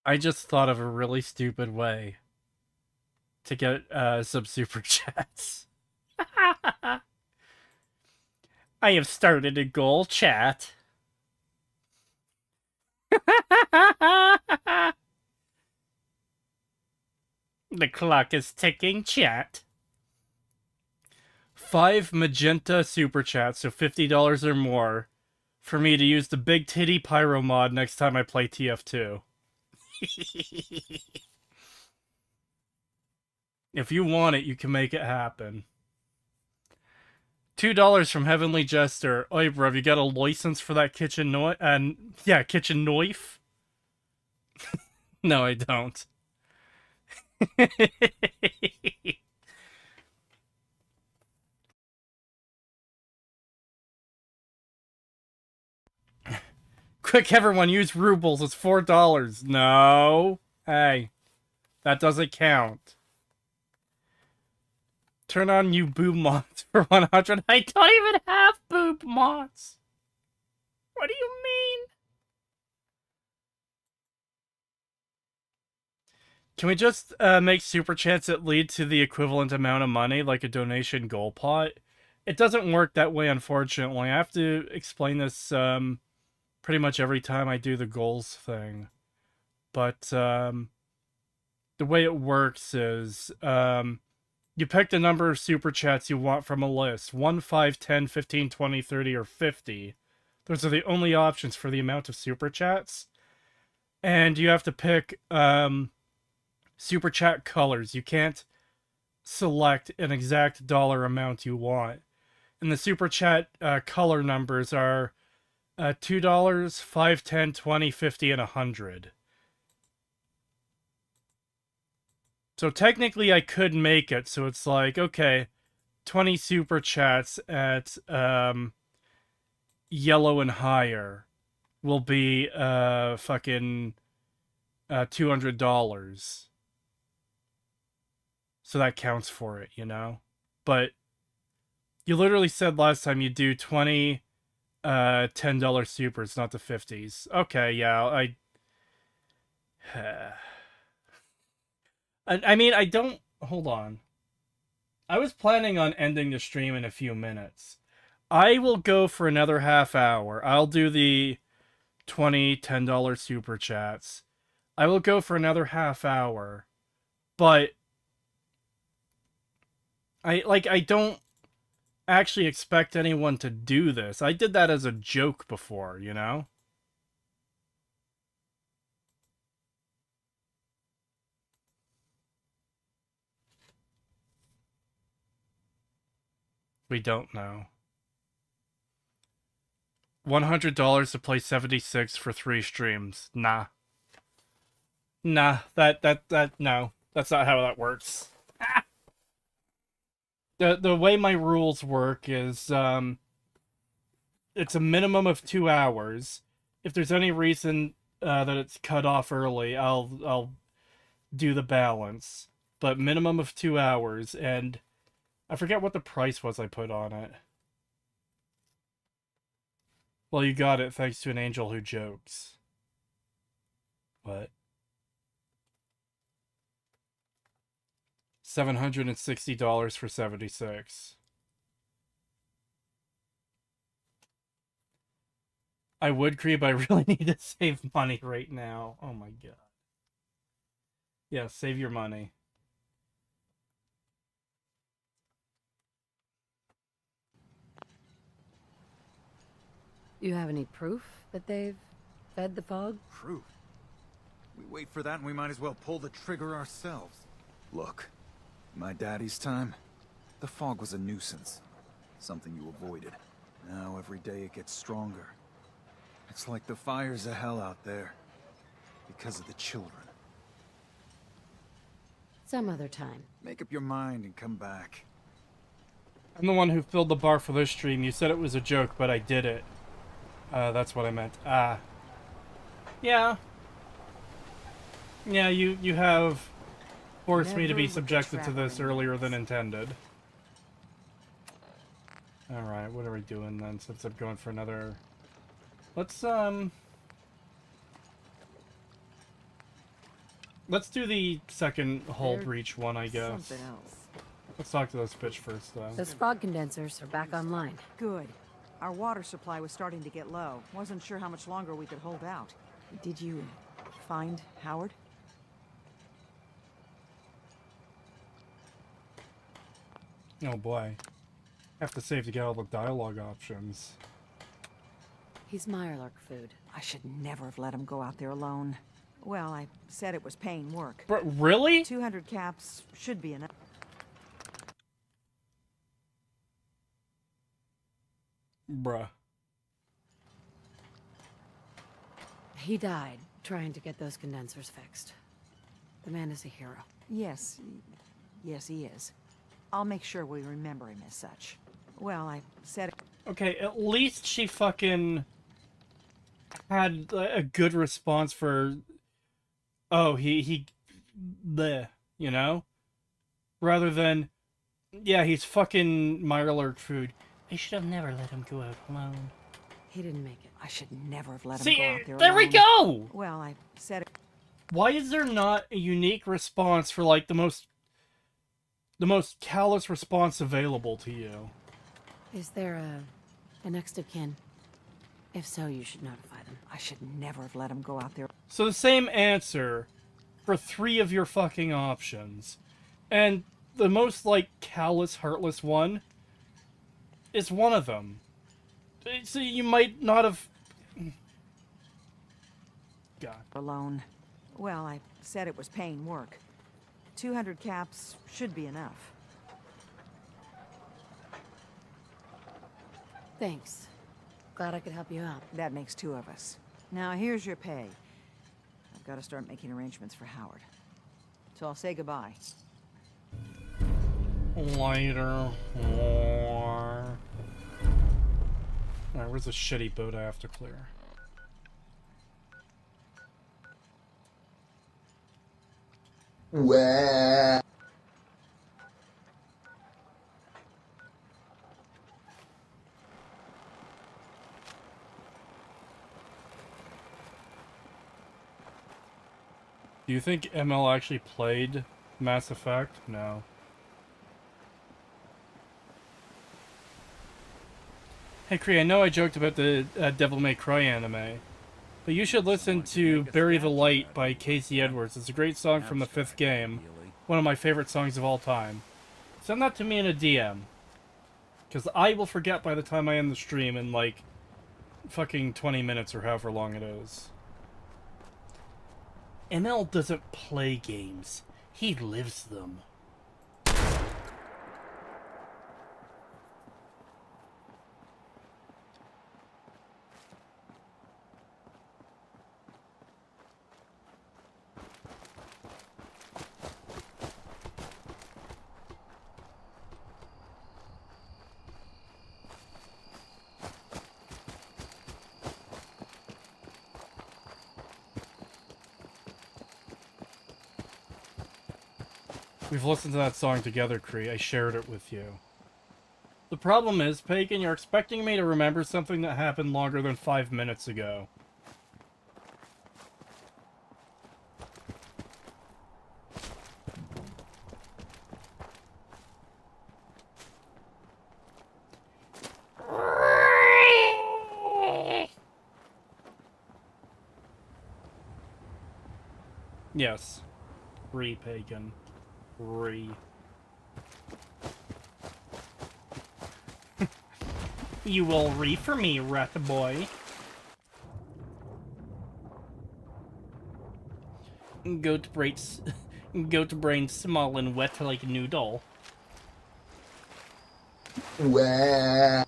I just thought of a really stupid way to get some super chats. I have started a goal chat. The clock is ticking, chat. 5 magenta super chats, so $50 or more, for me to use the big titty pyro mod next time I play TF2. If you want it, you can make it happen. $2 from Heavenly Jester. Oi, bro, have you got a license for that kitchen knife? Yeah, kitchen knife? No, I don't. Quick, everyone, use rubles. It's $4. No. Hey, that doesn't count. Turn on new boob mods for 100. I don't even have boob mods. What do you mean? Can we just make super chats that lead to the equivalent amount of money, like a donation goal pot? It doesn't work that way, unfortunately. I have to explain this pretty much every time I do the goals thing. But the way it works is You pick the number of super chats you want from a list. 1, 5, 10, 15, 20, 30, or 50. Those are the only options for the amount of super chats. And you have to pick super chat colors. You can't select an exact dollar amount you want. And the super chat color numbers are $2, 5, 10, 20, 50, and 100. So technically I could make it, so it's like, okay, 20 super chats at yellow and higher will be fucking $200. So that counts for it, you know? But you literally said last time you do 20 $10 supers, not the 50s. Okay, yeah, I mean, I don't... Hold on. I was planning on ending the stream in a few minutes. I will go for another half hour. I'll do the 20 $10 super chats. I will go for another half hour. But I don't actually expect anyone to do this. I did that as a joke before, you know? We don't know. $100 to play 76 for 3 streams. Nah. Nah, no. That's not how that works. The way my rules work is, it's a minimum of 2 hours. If there's any reason that it's cut off early, I'll do the balance. But minimum of 2 hours, and I forget what the price was I put on it. Well, you got it thanks to an angel who jokes. What? $760 for 76. I would creep, I really need to save money right now. Oh my god. Yeah, save your money. You have any proof that they've fed the fog? Proof? We wait for that and we might as well pull the trigger ourselves. Look, my daddy's time, the fog was a nuisance. Something you avoided. Now every day it gets stronger. It's like the fires of hell out there. Because of the children. Some other time. Make up your mind and come back. I'm the one who filled the bar for this stream. You said it was a joke, but I did it. That's what I meant. Yeah. Yeah, you have forced me to be subjected to this earlier than intended. Alright, what are we doing then, since I'm going for another... Let's do the second hold reach one, I guess. Something else. Let's talk to this bitch first, though. Those fog condensers are back online. Good. Our water supply was starting to get low. Wasn't sure how much longer we could hold out. Did you find Howard? Oh boy. Have to save to get all the dialogue options. He's Myerlurk food. I should never have let him go out there alone. Well, I said it was paying work. But really? 200 caps should be enough. Bruh. He died trying to get those condensers fixed. The man is a hero. Yes. Yes, he is. I'll make sure we remember him as such. Well, I said... Okay, at least she fucking had a good response for... Oh, he... Bleh, you know? Rather than... Yeah, he's fucking Myerlurk food. I should have never let him go out alone. He didn't make it. I should never have let him See, go out there there alone. we go! Well, I said... Why is there not a unique response for, like, the most callous response available to you? Is there a next of kin? If so, you should notify them. I should never have let him go out there. So the same answer for 3 of your fucking options. And the most, like, callous, heartless one is one of them. So you might not have... God. Alone. Well, I said it was paying work. 200 caps should be enough. Thanks. Glad I could help you out. That makes 2 of us. Now, here's your pay. I've got to start making arrangements for Howard. So I'll say goodbye. Later. Alright, where's the shitty boat I have to clear? Wah. Do you think ML actually played Mass Effect? No. Hey Kree, I know I joked about the Devil May Cry anime, but you should listen to Bury the Light by Casey Edwards. It's a great song from the 5th game. One of my favorite songs of all time. Send that to me in a DM. Because I will forget by the time I end the stream in like fucking 20 minutes or however long it is. ML doesn't play games. He lives them. We've listened to that song together, Kree. I shared it with you. The problem is, Pagan, you're expecting me to remember something that happened longer than 5 minutes ago. Yes. Pagan. You will for me, rat boy. Goat brain small and wet like noodle. Wah.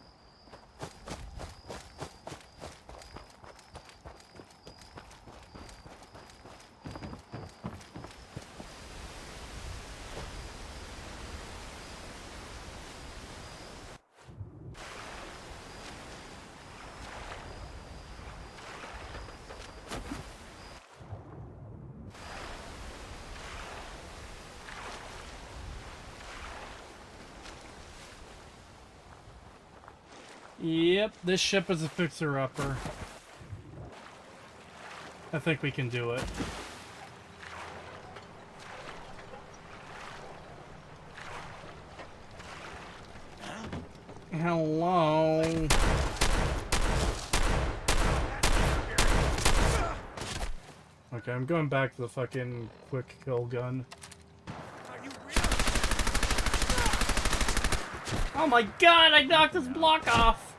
Yep, this ship is a fixer-upper. I think we can do it. Hello. Okay, I'm going back to the fucking quick kill gun. Oh my god, I knocked his block off!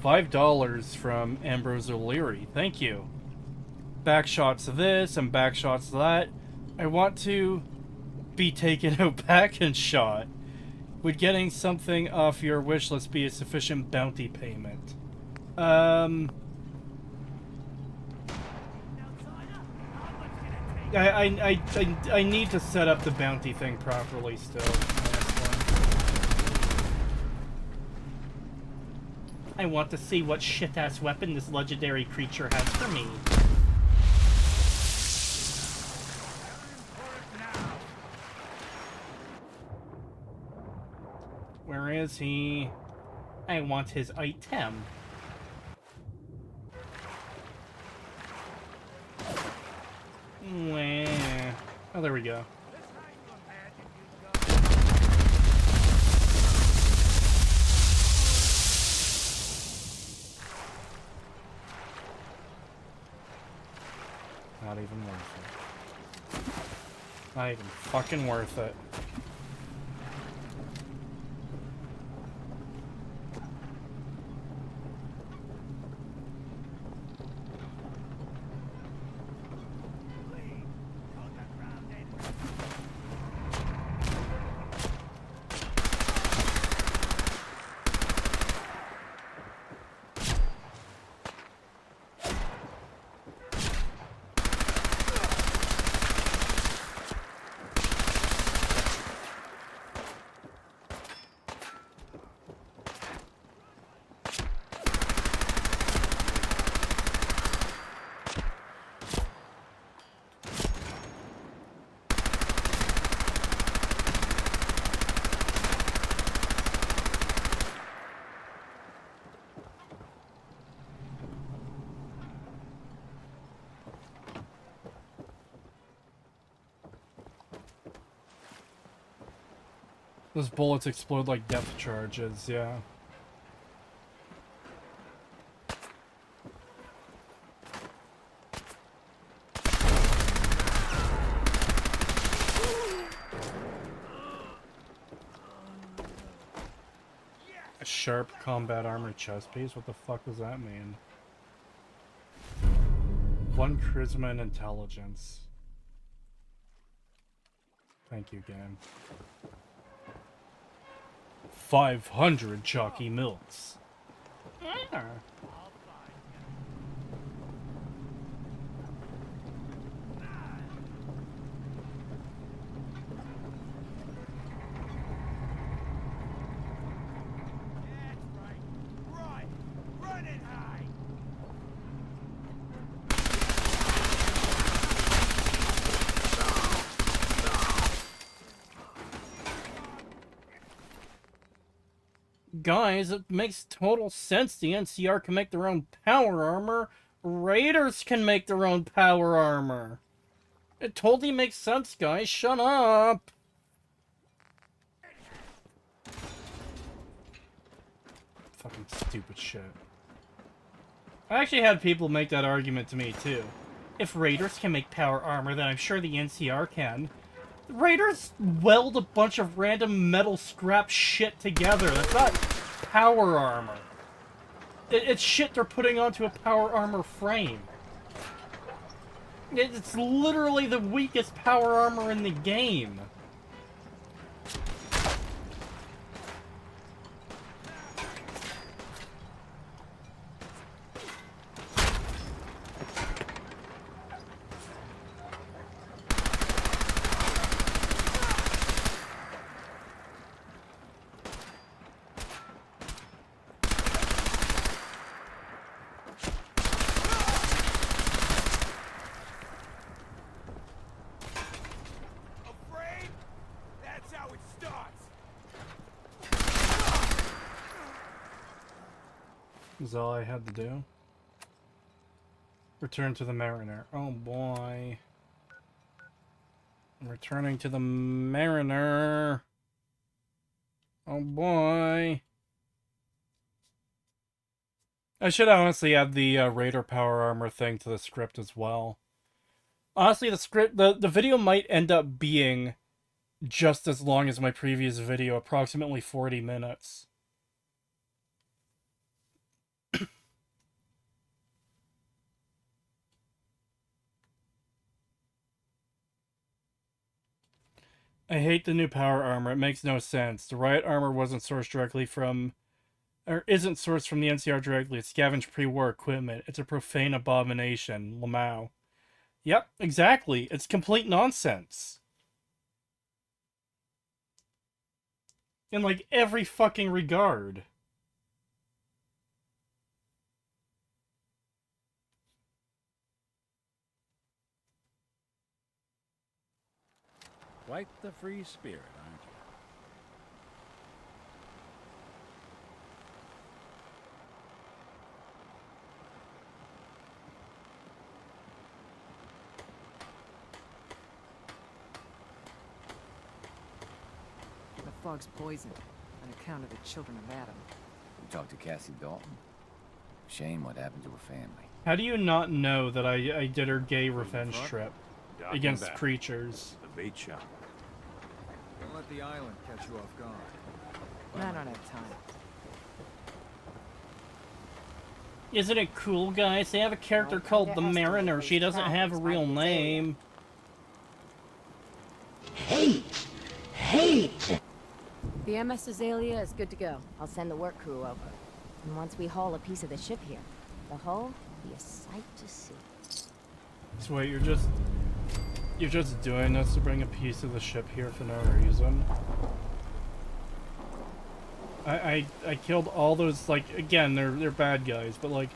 $5 from Ambrose O'Leary. Thank you. Backshots of this and backshots of that. I want to be taken out back and shot. Would getting something off your wish list be a sufficient bounty payment? I need to set up the bounty thing properly still. I want to see what shit-ass weapon this legendary creature has for me. Where is he? I want his item. Wah. Oh, there we go. Not even worth it. Not even fucking worth it. Those bullets explode like depth charges, yeah. A sharp combat armor chest piece? What the fuck does that mean? 1 charisma and intelligence. Thank you, game. 500 chalky milks. Yeah. Guys, it makes total sense. The NCR can make their own power armor. Raiders can make their own power armor. It totally makes sense, guys. Shut up. Fucking stupid shit. I actually had people make that argument to me, too. If Raiders can make power armor, then I'm sure the NCR can. Raiders weld a bunch of random metal scrap shit together. That's not power armor. It's shit they're putting onto a power armor frame. It's literally the weakest power armor in the game. Is all I had to do? Return to the Mariner. Oh boy. I'm returning to the Mariner. Oh boy. I should honestly add the Raider power armor thing to the script as well. Honestly, the video might end up being just as long as my previous video, approximately 40 minutes. I hate the new power armor. It makes no sense. The riot armor wasn't sourced directly from... or isn't sourced from the NCR directly. It's scavenged pre-war equipment. It's a profane abomination. Lamau. Yep, exactly. It's complete nonsense. In, like, every fucking regard. Quite the free spirit, aren't you? The fog's poisoned, on account of the children of Adam. We talked to Cassie Dalton. Shame what happened to her family. How do you not know that I did her gay revenge trip against back. creatures? The bait shop. Don't let the island catch you off guard. I don't have time. Isn't it cool, guys? They have a character called the Mariner. She doesn't have a real name. Hate! The MS Azalea is good to go. I'll send the work crew over. And once we haul a piece of the ship here, the hull will be a sight to see. So wait, you're just doing this to bring a piece of the ship here for no reason? I killed all those, like, again, they're bad guys, but like,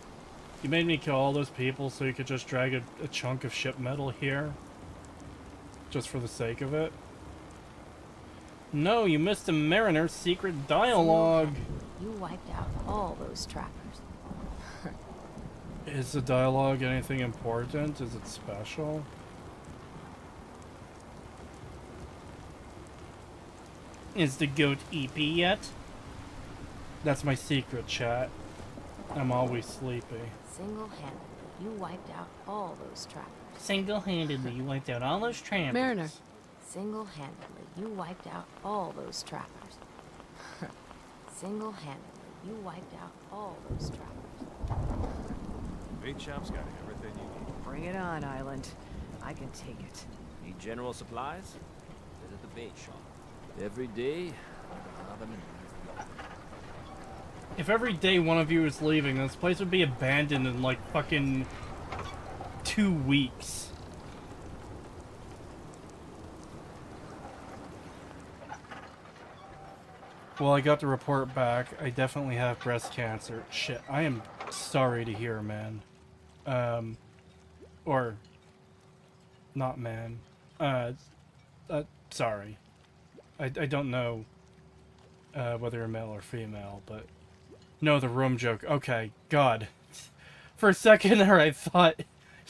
you made me kill all those people so you could just drag a chunk of ship metal here? Just for the sake of it? No, you missed a Mariner's secret dialogue! You wiped out all those trappers. Is the dialogue anything important? Is it special? Is the goat EP yet? That's my secret, chat. I'm always sleepy. Single-handedly, you wiped out all those trappers. Single-handedly, you wiped out all those trappers. Mariner. Single-handedly, you wiped out all those trappers. Single-handedly, you wiped out all those trappers. Bait shop's got everything you need. Bring it on, Island. I can take it. Need general supplies? Visit the bait shop. Every day, another minute. If every day one of you is leaving, this place would be abandoned in like fucking 2 weeks. Well, I got the report back. I definitely have breast cancer. Shit, I am sorry to hear, man. Or not man. Sorry. I don't know whether you're male or female, but no, the room joke. Okay, God. For a second there, I thought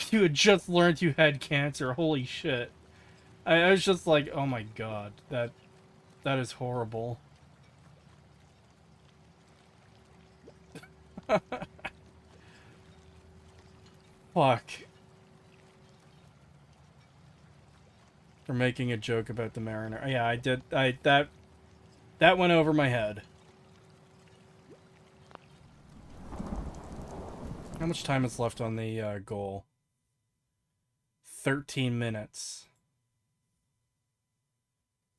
you had just learned you had cancer. Holy shit. I was just like, oh my God, that is horrible. Fuck. For making a joke about the Mariner. Yeah, I did. That went over my head. How much time is left on the goal? 13 minutes.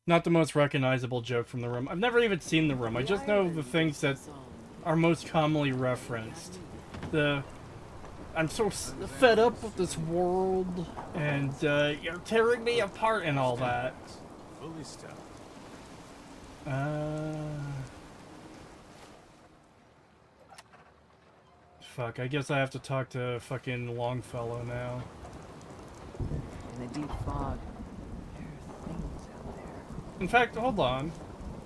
Not the most recognizable joke from the room. I've never even seen the room. I just know the things that are most commonly referenced. I'm so fed up with this world, and you're tearing me apart and all that. Fully stopped. Fuck, I guess I have to talk to fucking Longfellow now. In the deep fog, there are things out there. In fact, hold on.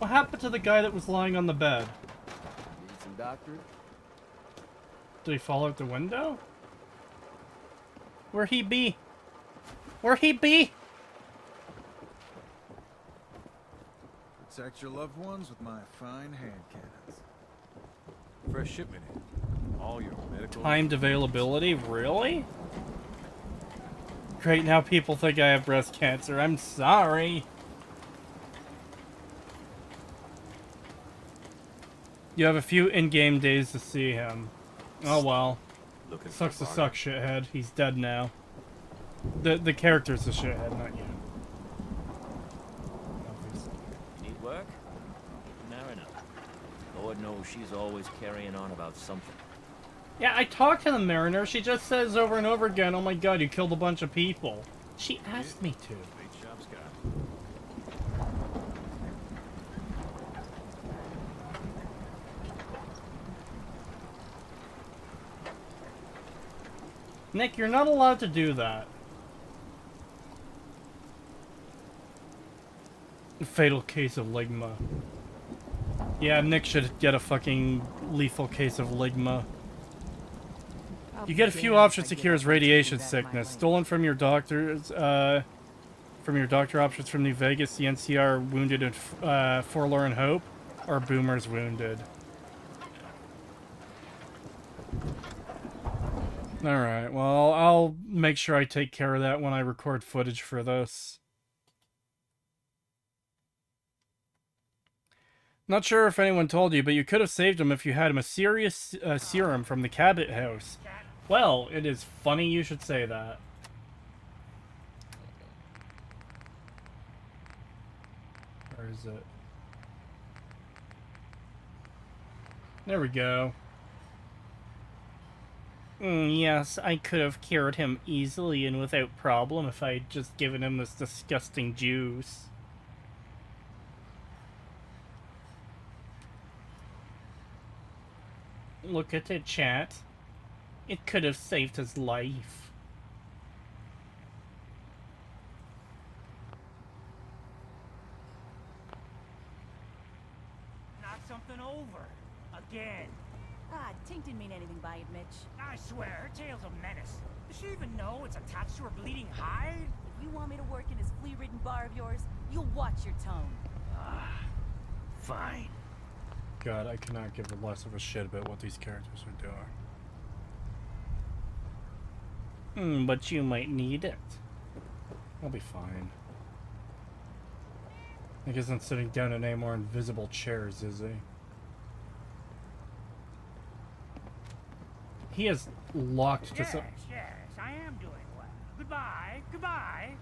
What happened to the guy that was lying on the bed? Need some doctorate? Did he fall out the window? Where he be? Where he be? Protect your loved ones with my fine hand cannons. Fresh shipment in. All your medical... Timed availability? Really? Great, now people think I have breast cancer. I'm sorry. You have a few in-game days to see him. Oh well. Sucks to suck, shithead. He's dead now. The character's the shithead, not you. You need work? Mariner. Lord knows she's always carrying on about something. Yeah, I talked to the Mariner. She just says over and over again, oh my God, you killed a bunch of people. She asked me to. Bait shop's got. Nick, you're not allowed to do that. Fatal case of ligma. Yeah, Nick should get a fucking lethal case of ligma. You get a few options to cure his radiation sickness. Stolen from your doctors, from your doctor options from New Vegas, the NCR Wounded and Forlorn Hope, or Boomer's Wounded. Alright, well, I'll make sure I take care of that when I record footage for this. Not sure if anyone told you, but you could have saved him if you had him a serious serum from the Cabot house. Well, it is funny you should say that. Where is it? There we go. Yes, I could have cured him easily and without problem if I had just given him this disgusting juice. Look at it, chat. It could have saved his life. Knock something over. Again. Ah, Tink didn't mean anything by it, Mitch. I swear, her tail's a menace. Does she even know it's attached to her bleeding hide? If you want me to work in his flea-ridden bar of yours, you'll watch your tone. Ah, fine. God, I cannot give less of a shit about what these characters are doing. But you might need it. I'll be fine. I guess I'm sitting down in any more invisible chairs, is he? He is locked to some... Yes, I am doing well. Goodbye, goodbye.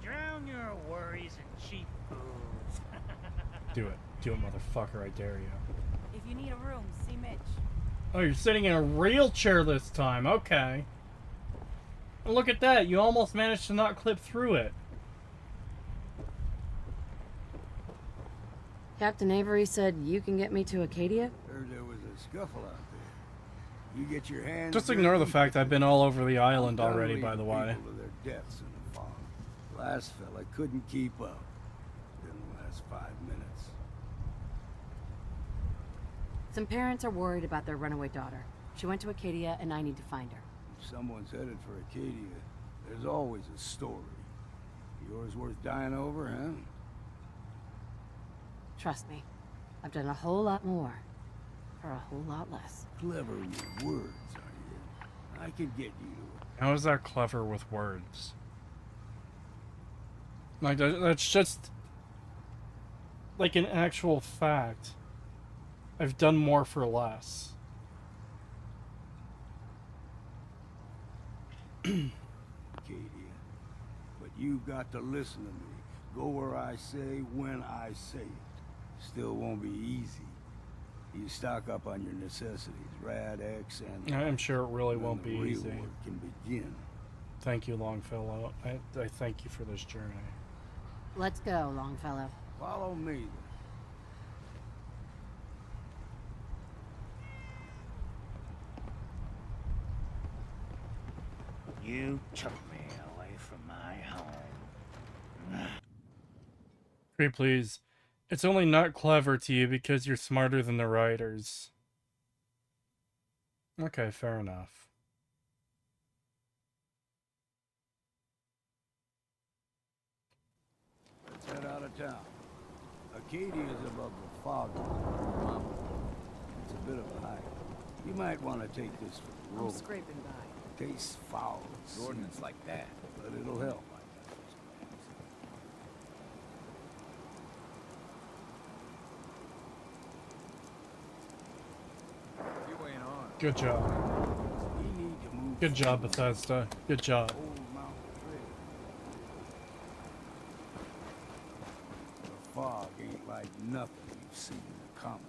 Drown your worries in cheap booze. Do it, motherfucker, I dare you. If you need a room, see Mitch. Oh, you're sitting in a real chair this time, okay. And look at that, you almost managed to not clip through it. Captain Avery said you can get me to Acadia? Heard there was a scuffle out there. You get your hands... Just ignore the fact I've been all over the island already, by the way. People to their deaths in the fog. Last fella couldn't keep up. Didn't last 5 minutes. Some parents are worried about their runaway daughter. She went to Acadia, and I need to find her. If someone's headed for Acadia, there's always a story. Yours worth dying over, huh? Trust me, I've done a whole lot more for a whole lot less. Clever with words, are you? I could get you to it. How is that clever with words? Like, that's just... like an actual fact. I've done more for less. Acadia. But you've got to listen to me. Go where I say, when I say it. Still won't be easy. You stock up on your necessities, Rad, X, and... I'm sure it really won't be real easy. work can begin. Thank you, Longfellow. I thank you for this journey. Let's go, Longfellow. Follow me. You took me away from my home. Pretty please. It's only not clever to you because you're smarter than the writers. Okay, fair enough. Let's head out of town. Acadia is above the fog line. It's a bit of a hike. You might want to take this for the road. I'm scraping by. Tastes foul. Ordnance like that. But it'll help. You ain't on. Good job. Good job, Bethesda. Good job. The fog ain't like nothing you've seen in the Commonwealth.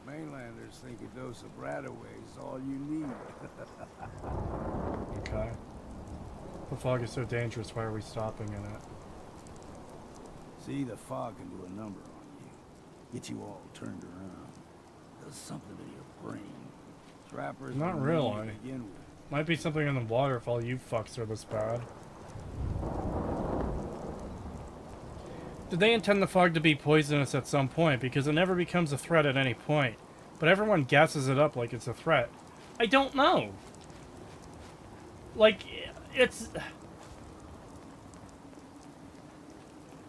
Mainlanders think a dose of Radaway is all you need. Okay. The fog is so dangerous, why are we stopping in it? See, the fog can do a number on you. Get you all turned around. Does something to your brain. Trappers Not really. to begin with. Might be something in the water if all you fucks are this bad. Did they intend the fog to be poisonous at some point? Because it never becomes a threat at any point. But everyone gasses it up like it's a threat. I don't know. Like, it's...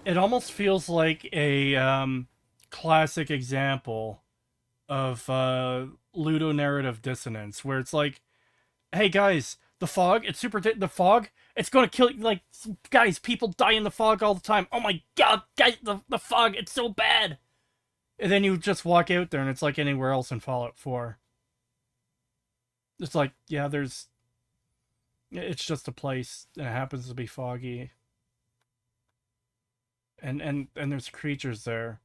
It almost feels like a classic example of Ludo-narrative dissonance, where it's like, hey guys, the fog, it's the fog, it's gonna kill you. Like, guys, people die in the fog all the time. Oh my god, guys, the fog, it's so bad. And then you just walk out there and it's like anywhere else in Fallout 4. It's like, yeah, it's just a place and it happens to be foggy. And there's creatures there.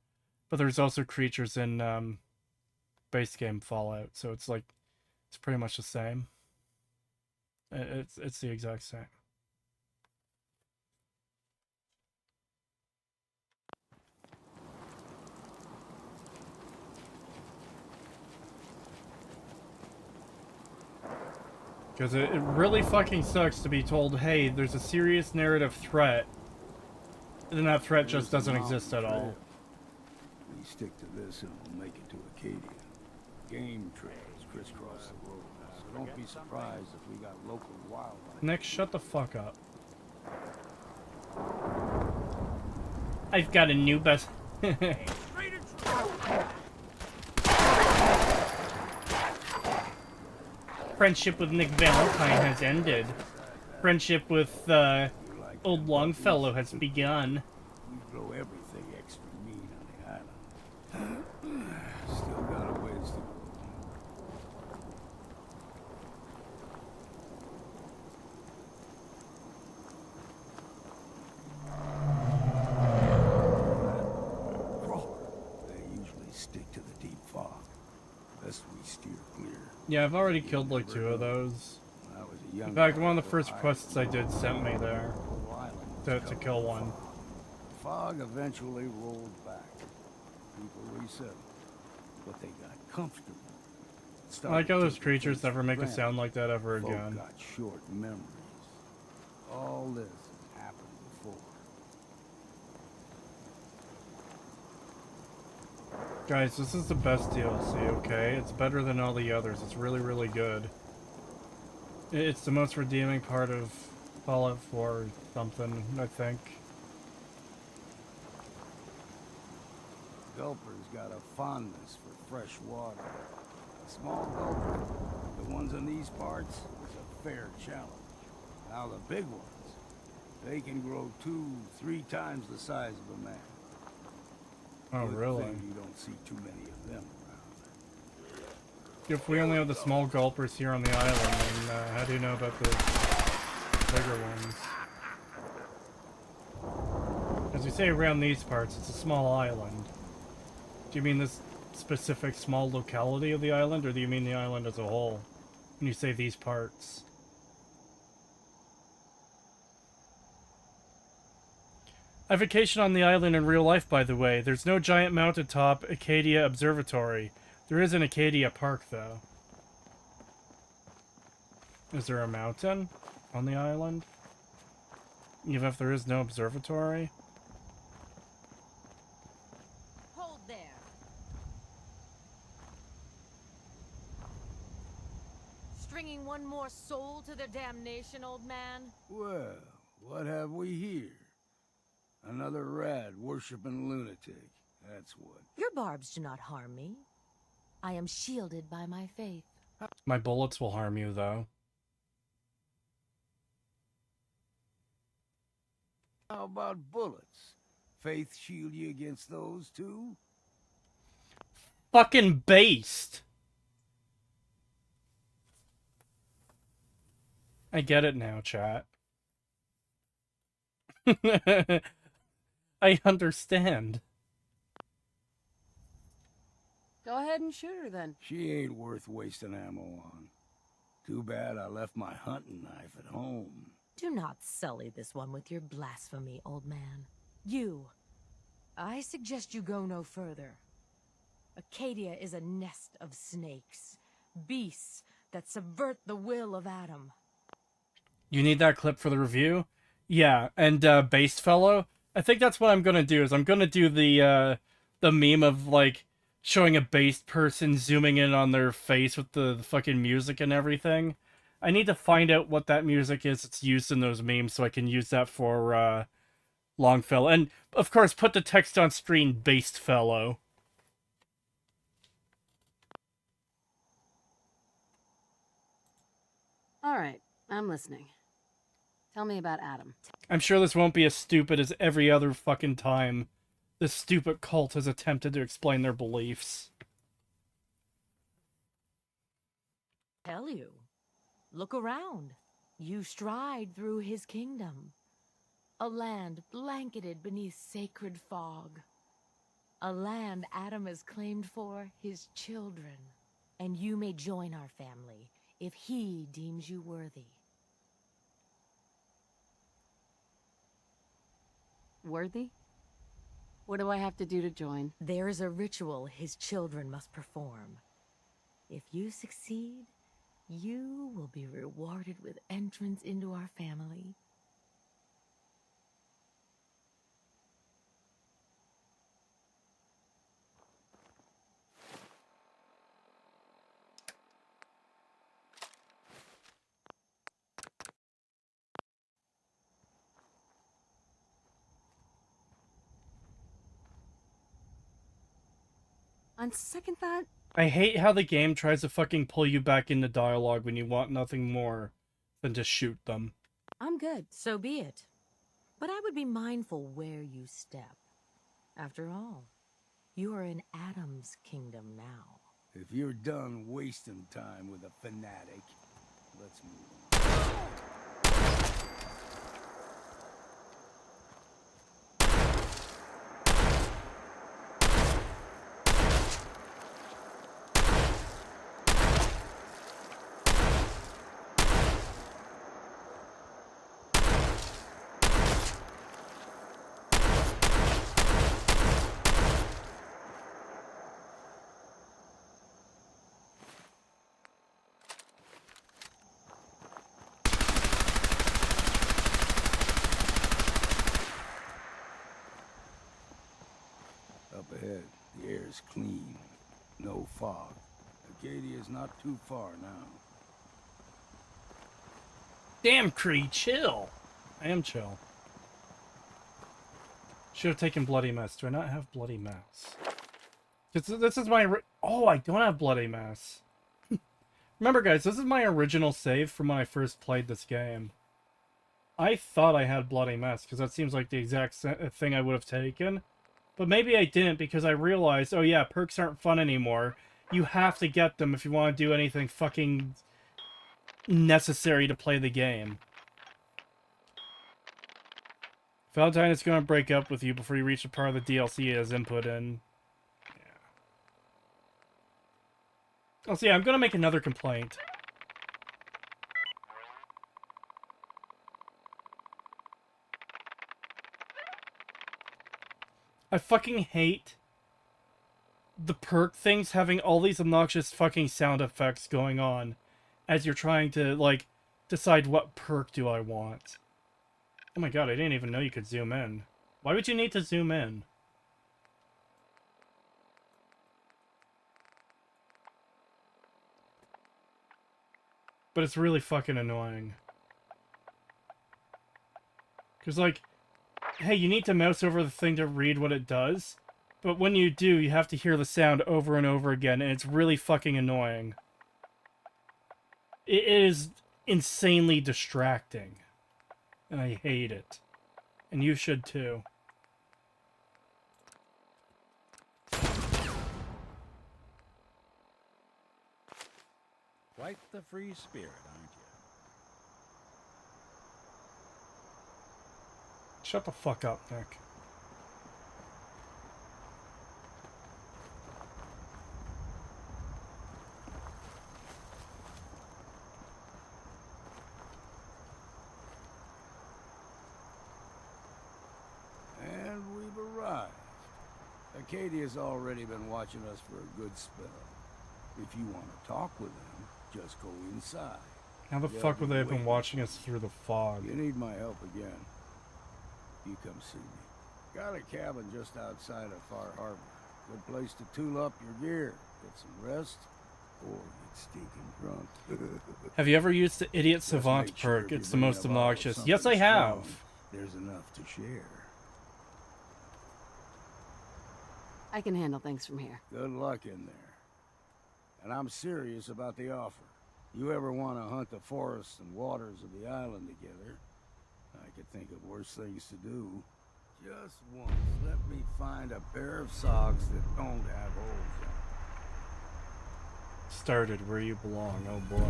But there's also creatures in base game Fallout, so it's like, it's pretty much the same. It's the exact same. Because it really fucking sucks to be told, hey, there's a serious narrative threat, and then that threat just doesn't exist at all. We stick to this and we'll make it to Acadia. Game trails crisscross the road, so don't be surprised if we got local wildlife. Nick, shut the fuck up. I've got a new best... Friendship with Nick Valentine has ended. Friendship with old Longfellow has begun. We grow everything extra mean on the island. Still got a ways to go. They usually stick to the deep fog. Best we steer clear. Yeah, I've already killed like 2 of those. In fact, one of the first quests I did sent me there to kill one. Fog eventually rolled back. People resettled, but they got comfortable. I like how those creatures never make a sound like that ever Folk again. got short memories. All this has happened before. Guys, this is the best DLC, okay? It's better than all the others. It's really, really good. It's the most redeeming part of Fallout 4 or something, I think. Gulper's got a fondness for fresh water. A small gulper, the ones in these parts, is a fair challenge. Now the big ones, they can grow 2-3 times the size of a man. Oh, Good really? thing you don't see too many of them around. If we only have the small gulpers here on the island, then how do you know about the bigger ones? As we say around these parts, it's a small island. Do you mean this specific small locality of the island, or do you mean the island as a whole when you say these parts? I vacation on the island in real life, by the way. There's no giant mountaintop Acadia Observatory. There is an Acadia Park, though. Is there a mountain on the island? Even if there is no observatory? Hold there. Stringing one more soul to their damnation, old man? Well, what have we here? Another rad worshipping lunatic. That's what. Your barbs do not harm me. I am shielded by my faith. My bullets will harm you, though. How about bullets? Faith shield you against those too? Fucking based! I get it now, chat. I understand. Go ahead and shoot her then. She ain't worth wasting ammo on. Too bad I left my hunting knife at home. Do not sully this one with your blasphemy, old man. You. I suggest you go no further. Acadia is a nest of snakes. Beasts that subvert the will of Adam. You need that clip for the review? Yeah, and Based Fellow, I think that's what I'm gonna do, is I'm gonna do the meme of, like, showing a based person zooming in on their face with the fucking music and everything. I need to find out what that music is that's used in those memes so I can use that for Longfellow. And, of course, put the text on screen, Based Fellow. All right, I'm listening. Tell me about Adam. I'm sure this won't be as stupid as every other fucking time this stupid cult has attempted to explain their beliefs. Tell you. Look around. You stride through his kingdom. A land blanketed beneath sacred fog. A land Adam has claimed for his children. And you may join our family if he deems you worthy. Worthy? What do I have to do to join? There is a ritual his children must perform. If you succeed, you will be rewarded with entrance into our family. On second thought, I hate how the game tries to fucking pull you back into dialogue when you want nothing more than to shoot them. I'm good. So be it. But I would be mindful where you step. After all, you are in Adam's kingdom now. If you're done wasting time with a fanatic, let's move on. Up ahead, the air's clean. No fog. Acadia's not too far now. Damn, Cree, chill. I am chill. Should have taken Bloody Mess. Do I not have Bloody Mess? This is my... Oh, I don't have Bloody Mess. Remember, guys, this is my original save from when I first played this game. I thought I had Bloody Mess, because that seems like the exact thing I would have taken. But maybe I didn't, because I realized, oh yeah, perks aren't fun anymore. You have to get them if you want to do anything fucking necessary to play the game. Valentine is going to break up with you before you reach a part of the DLC he has input in. Yeah. Oh, so yeah, I'm going to make another complaint. I fucking hate the perk things having all these obnoxious fucking sound effects going on as you're trying to, like, decide what perk do I want. Oh my god, I didn't even know you could zoom in. Why would you need to zoom in? But it's really fucking annoying. Because, like, hey, you need to mouse over the thing to read what it does, but when you do, you have to hear the sound over and over again, and it's really fucking annoying. It is insanely distracting, and I hate it. And you should too. Quite the free spirit, aren't you? Shut the fuck up, Nick. And we've arrived. Acadia's already been watching us for a good spell. If you want to talk with them, just go inside. How the fuck would they have been watching us through the fog? You need my help again. You come see me. Got a cabin just outside of Far Harbor. Good place to tool up your gear, get some rest, or get stinking drunk. Have you ever used the Idiot Just Savant make sure perk? if you It's the bring most a bottle of obnoxious. something Yes, I have. strong, there's enough to share. I can handle things from here. Good luck in there. And I'm serious about the offer. You ever want to hunt the forests and waters of the island together, I could think of worse things to do. Just once, let me find a pair of socks that don't have holes in them. Started where you belong, oh boy.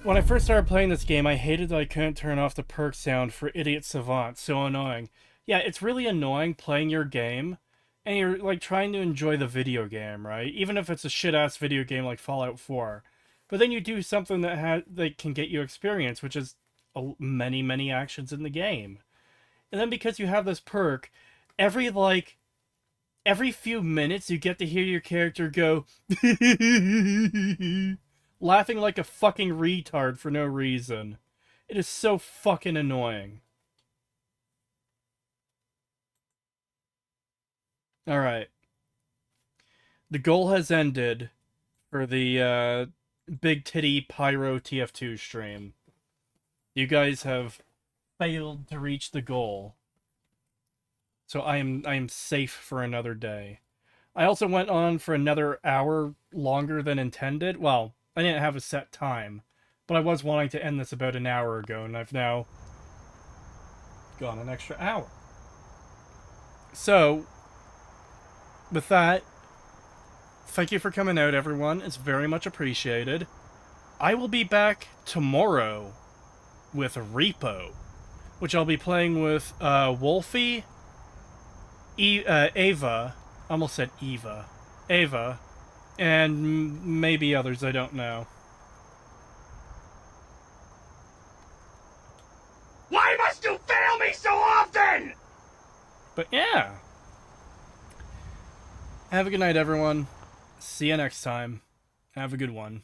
When I first started playing this game, I hated that I couldn't turn off the perk sound for Idiot Savant. So annoying. Yeah, it's really annoying playing your game, and you're, like, trying to enjoy the video game, right? Even if it's a shit-ass video game like Fallout 4. But then you do something that can get you experience, which is many, many actions in the game. And then because you have this perk, every few minutes you get to hear your character go laughing like a fucking retard for no reason. It is so fucking annoying. Alright. The goal has ended for the Big Titty Pyro TF2 stream. You guys have failed to reach the goal. So I am safe for another day. I also went on for another hour longer than intended. Well, I didn't have a set time, but I was wanting to end this about an hour ago, and I've now gone an extra hour. So, with that, thank you for coming out, everyone. It's very much appreciated. I will be back tomorrow with Repo, which I'll be playing with Wolfie, Ava, almost said Eva, Ava, and maybe others, I don't know. Why must you fail me so often? But yeah. Have a good night, everyone. See you next time. Have a good one.